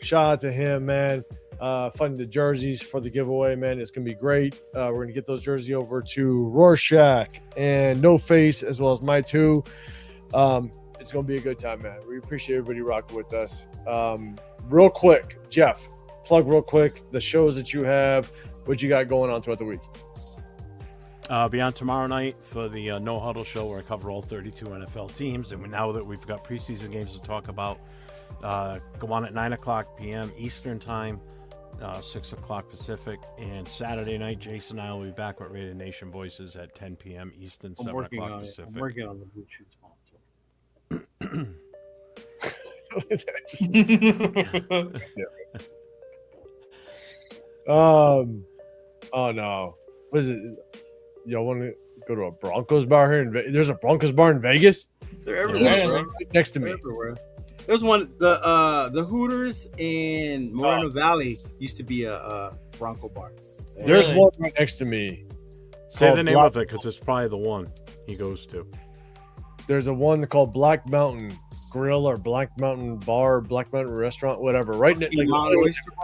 Shout out to him, man. Funding the jerseys for the giveaway, man. It's gonna be great. We're gonna get those jerseys over to Rorschach and No Face, as well as my two. It's gonna be a good time, man. We appreciate everybody rocking with us. Real quick, Jeff, plug real quick the shows that you have, what you got going on throughout the week. Be on tomorrow night for the No Huddle show, where I cover all 32 NFL teams. And now that we've got preseason games to talk about, go on at 9:00 p.m. Eastern time, 6:00 Pacific. And Saturday night, Jason and I will be back with Raider Nation Voices at 10 p.m. Eastern, 7:00 Pacific. I'm working on the Blue Chew sponsor. Oh no, what is it? Y'all want to go to a Broncos bar here? There's a Broncos bar in Vegas. They're everywhere, bro. Next to me. They're everywhere. There's one. The Hooters in Moreno Valley used to be a Bronco bar. There's one right next to me. Say the name of it because it's probably the one he goes to. There's a one called Black Mountain Grill or Black Mountain Bar, Black Mountain Restaurant, whatever. Right, like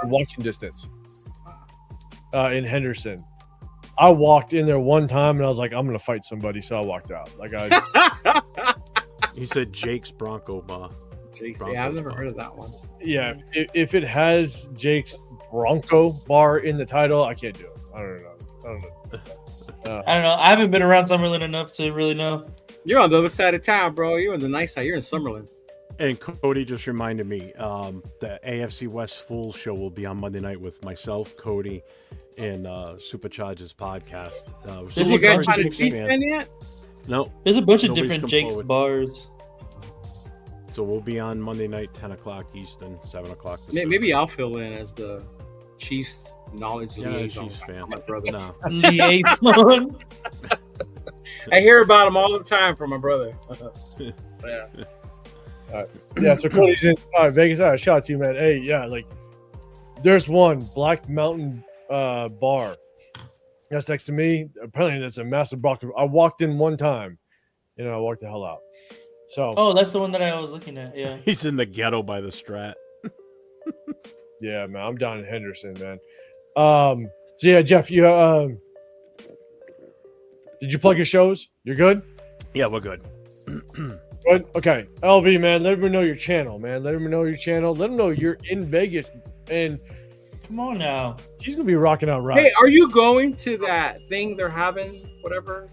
walking distance. In Henderson. I walked in there one time and I was like, I'm gonna fight somebody, so I walked out. Like He said Jake's Bronco Bar. Yeah, I've never heard of that one. Yeah, if it has Jake's Bronco Bar in the title, I can't do it. I don't know. I don't know. I haven't been around Summerlin enough to really know. You're on the other side of town, bro. You're on the nice side. You're in Summerlin. And Cody just reminded me, the AFC West Fool Show will be on Monday night with myself, Cody, and Superchargers podcast. Is you guys trying to Chiefs fan yet? No. There's a bunch of different Jake's bars. So we'll be on Monday night, 10 o'clock Eastern, 7 o'clock. Maybe I'll fill in as the Chiefs knowledge liaison. Chiefs fan. My brother. No. Liaison. I hear about him all the time from my brother. Yeah. Yeah, so Cody's in Vegas. All right, shout out to you, man. Hey, yeah, like there's one Black Mountain bar that's next to me. Apparently, that's a massive block. I walked in one time, I walked the hell out. So, oh, that's the one that I was looking at. Yeah, he's in the ghetto by the Strat. Yeah, man, I'm down in Henderson, man. So yeah, Jeff, you did you plug your shows? You're good? Yeah, we're good. Good. Okay, LV, man, let me know your channel, man. Let me know your channel. Let them know you're in Vegas, and come on now, she's gonna be rocking out right. Hey, are you going to that thing they're having, whatever,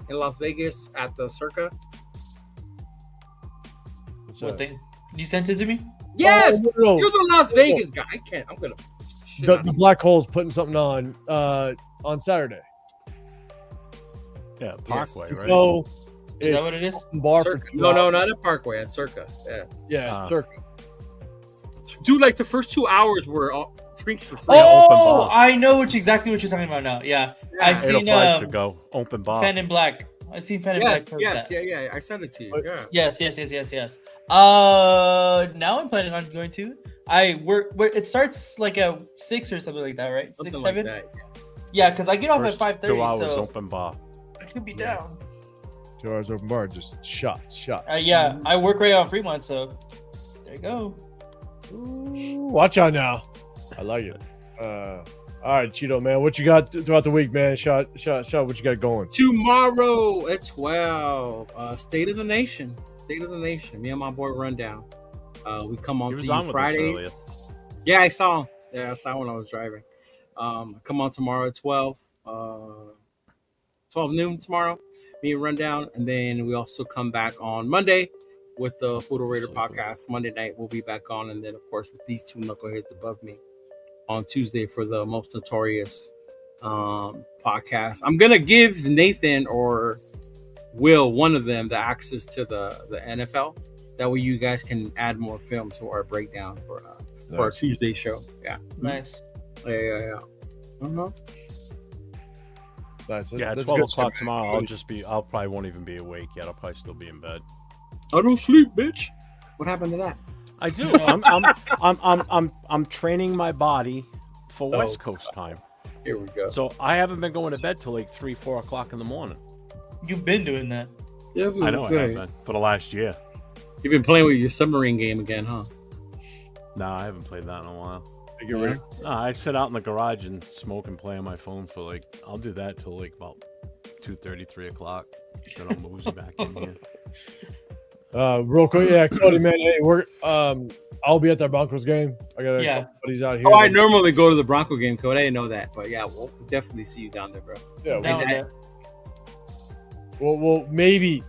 in Las Vegas at the Circa? What thing? You sent it to me? Yes, no. You're the Las Vegas guy. I can't. I'm gonna. The Black Hole's putting something on Saturday. Yeah, Parkway, right? So is that what it is? Bar Circa. for No, not at Parkway. At Circa. Yeah, Circa. Dude, like the first 2 hours were all drinks for free. Oh, I know exactly what you're talking about now. Yeah. I've seen should go open bar. Fan in Black. I've seen Fan in Black. Yeah. I sent it to you. Yeah. Yes. Now I'm planning on going to. It starts like at 6 or something like that, right? Something 6, like 7. that. Yeah, because I get off First at 5:30. 2 hours so open bar. I could be down. 2 hours open bar, just shots. Yeah, I work right on Fremont, so there you go. Ooh, watch out now. I like it. All right, Cheeto, man, what you got throughout the week, man? Shot. What you got going? Tomorrow at 12, State of the Nation. Me and my boy Rundown. We come on to you Fridays. Yeah, I saw him. Yeah, I saw him when I was driving. Come on tomorrow at 12 noon tomorrow. Me and Rundown, and then we also come back on Monday with the Photo Raider podcast. Monday night we'll be back on, and then of course with these two knuckleheads above me on Tuesday for the most notorious podcast. I'm gonna give Nathan or Will, one of them, the access to the NFL. That way you guys can add more film to our breakdown for our Tuesday show. Yeah. Nice. Yeah. Nice. Yeah, That's 12 good o'clock stuff. tomorrow. I'll probably won't even be awake yet. I'll probably still be in bed. I don't sleep, bitch. What happened to that? I do. I'm training my body for West Coast time. Here we go. So I haven't been going to bed till like 3-4 o'clock in the morning. You've been doing that. Yeah, I know I have been for the last year. You've been playing with your submarine game again, huh? No, I haven't played that in a while. Yeah. No, I sit out in the garage and smoke and play on my phone for I'll do that till about 2:30, 3 o'clock. Then I'll move back in here. Real quick, yeah, Cody, man, hey, I'll be at that Broncos game. I got a couple buddies out here. Oh, I normally go to the Bronco game, Cody. I didn't know that, but yeah, we'll definitely see you down there, bro. Yeah, well, maybe,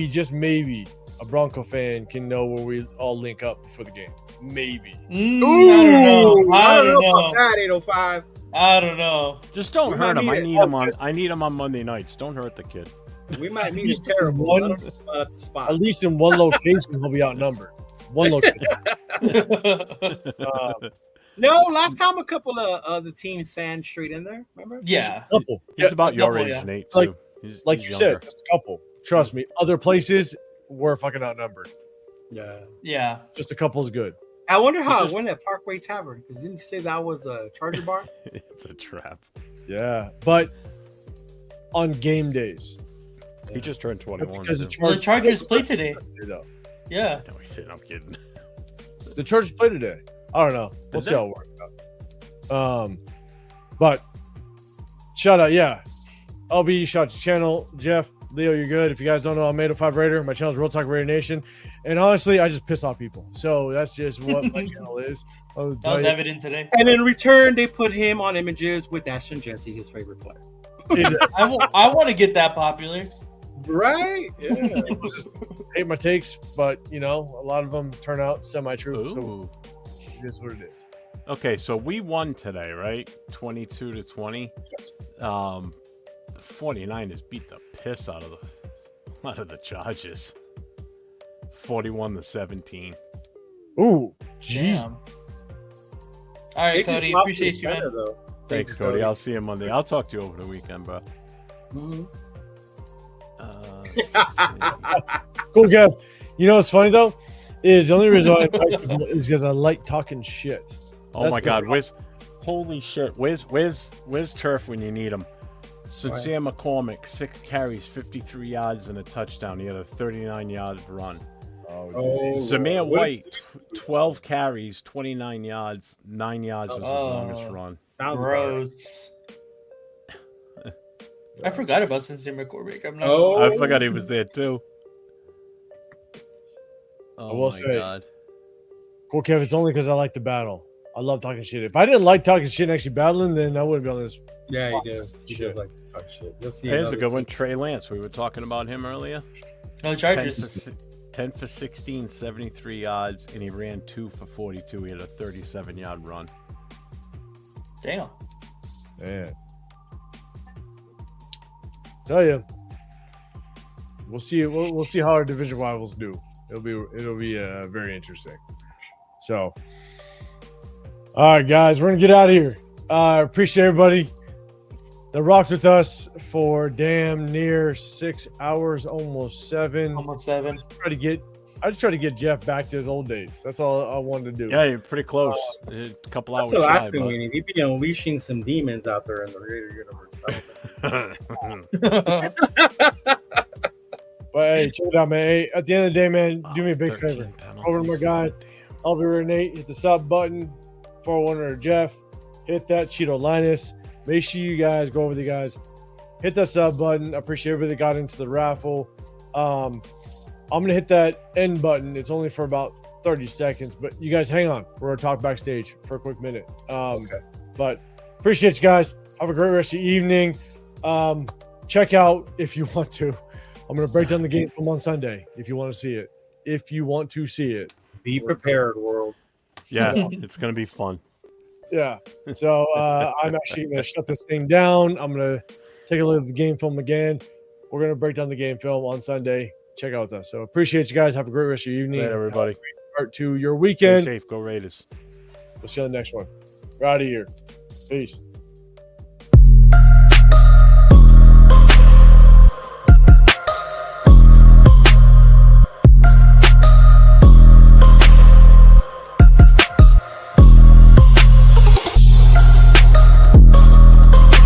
just maybe, a Bronco fan can know where we all link up for the game. Maybe. I don't know. I don't know about that, 805. I don't know. Just don't hurt him. I need him on Monday nights. Don't hurt the kid. We might meet a terrible at least in one location, he'll be outnumbered. One location. No, last time a couple of the team's fans straight in there. Remember? Yeah. A couple. He's about your double, age, yeah. Nate. Too. Like he's you younger. said, just a couple. Trust me. Other places were fucking outnumbered. Yeah. Yeah. Just a couple is good. I wonder how it went at Parkway Tavern, because didn't you say that was a Charger bar? It's a trap. Yeah, but on game days. He just turned 21. Because the Chargers play today. Yeah. No, he didn't. I'm kidding. The Chargers play today. I don't know. We'll see how it works out. But shout out, yeah. LB, shout out to channel. Jeff, Leo, you're good. If you guys don't know, I'm 805 Raider. My channel is Real Talk Raider Nation. And honestly, I just piss off people. So that's just what my channel is. That was evident today. And in return, they put him on images with Ashton Jesse, his favorite player. I want to get that popular. Right? Yeah. People just hate my takes, but you know, a lot of them turn out semi-true. So it is what it is. Okay, so we won today, right? 22-20. Yes. The 49ers beat the piss out of the Chargers. 41-17. Ooh, jeez. All right, Cody. Appreciate you, man. Thanks, Cody. I'll see you Monday. I'll talk to you over the weekend, bro. Mm-hmm. Cool, Gav. You know what's funny though? Is the only reason why I invite people is because I like talking shit. Oh my God, holy shit. Where's Turf when you need him? Sincere McCormick, 6 carries, 53 yards, and a touchdown. He had a 39-yard run. Zamir White, 12 carries, 29 yards, 9 yards was his longest run. Sounds gross. I forgot about Sincere McCormick. I forgot he was there too. I will say, cool, Kev. It's only because I like the battle. I love talking shit. If I didn't like talking shit and actually battling, then I wouldn't be on this. Yeah, he does. He does like to talk shit. You'll see. Here's a good one. Trey Lance. We were talking about him earlier. No Chargers. 10 for 16, 73 yards, and he ran 2 for 42. He had a 37-yard run. Damn. Man. Tell you, we'll see. We'll see how our division rivals do. It'll be very interesting. So, all right, guys, we're gonna get out of here. Appreciate everybody that rocked with us for damn near 6 hours, almost 7. Almost 7. I just try to get Jeff back to his old days. That's all I wanted to do. Yeah, you're pretty close. A couple hours. That's the last thing we need. He'd be unleashing some demons out there in the Raider universe. But hey, check it out, man. Hey, at the end of the day, man, do me a big favor. Over to my guys. I'll be Renee. Hit the sub button. 401 Jeff. Hit that Cheeto Linus. Make sure you guys go over the guys. Hit that sub button. I appreciate everybody that got into the raffle. I'm gonna hit that end button. It's only for about 30 seconds, but you guys hang on. We're gonna talk backstage for a quick minute. But appreciate you guys. Have a great rest of your evening. Check out if you want to. I'm gonna break down the game film on Sunday if you want to see it. If you want to see it, be prepared, world. Yeah, it's gonna be fun. Yeah. So I'm actually gonna shut this thing down. I'm gonna take a look at the game film again. We're gonna break down the game film on Sunday. Check out with us. So appreciate you guys. Have a great rest of your evening. Later, everybody. Start to your weekend. Stay safe. Go Raiders. We'll see you on the next one. We're out of here. Peace.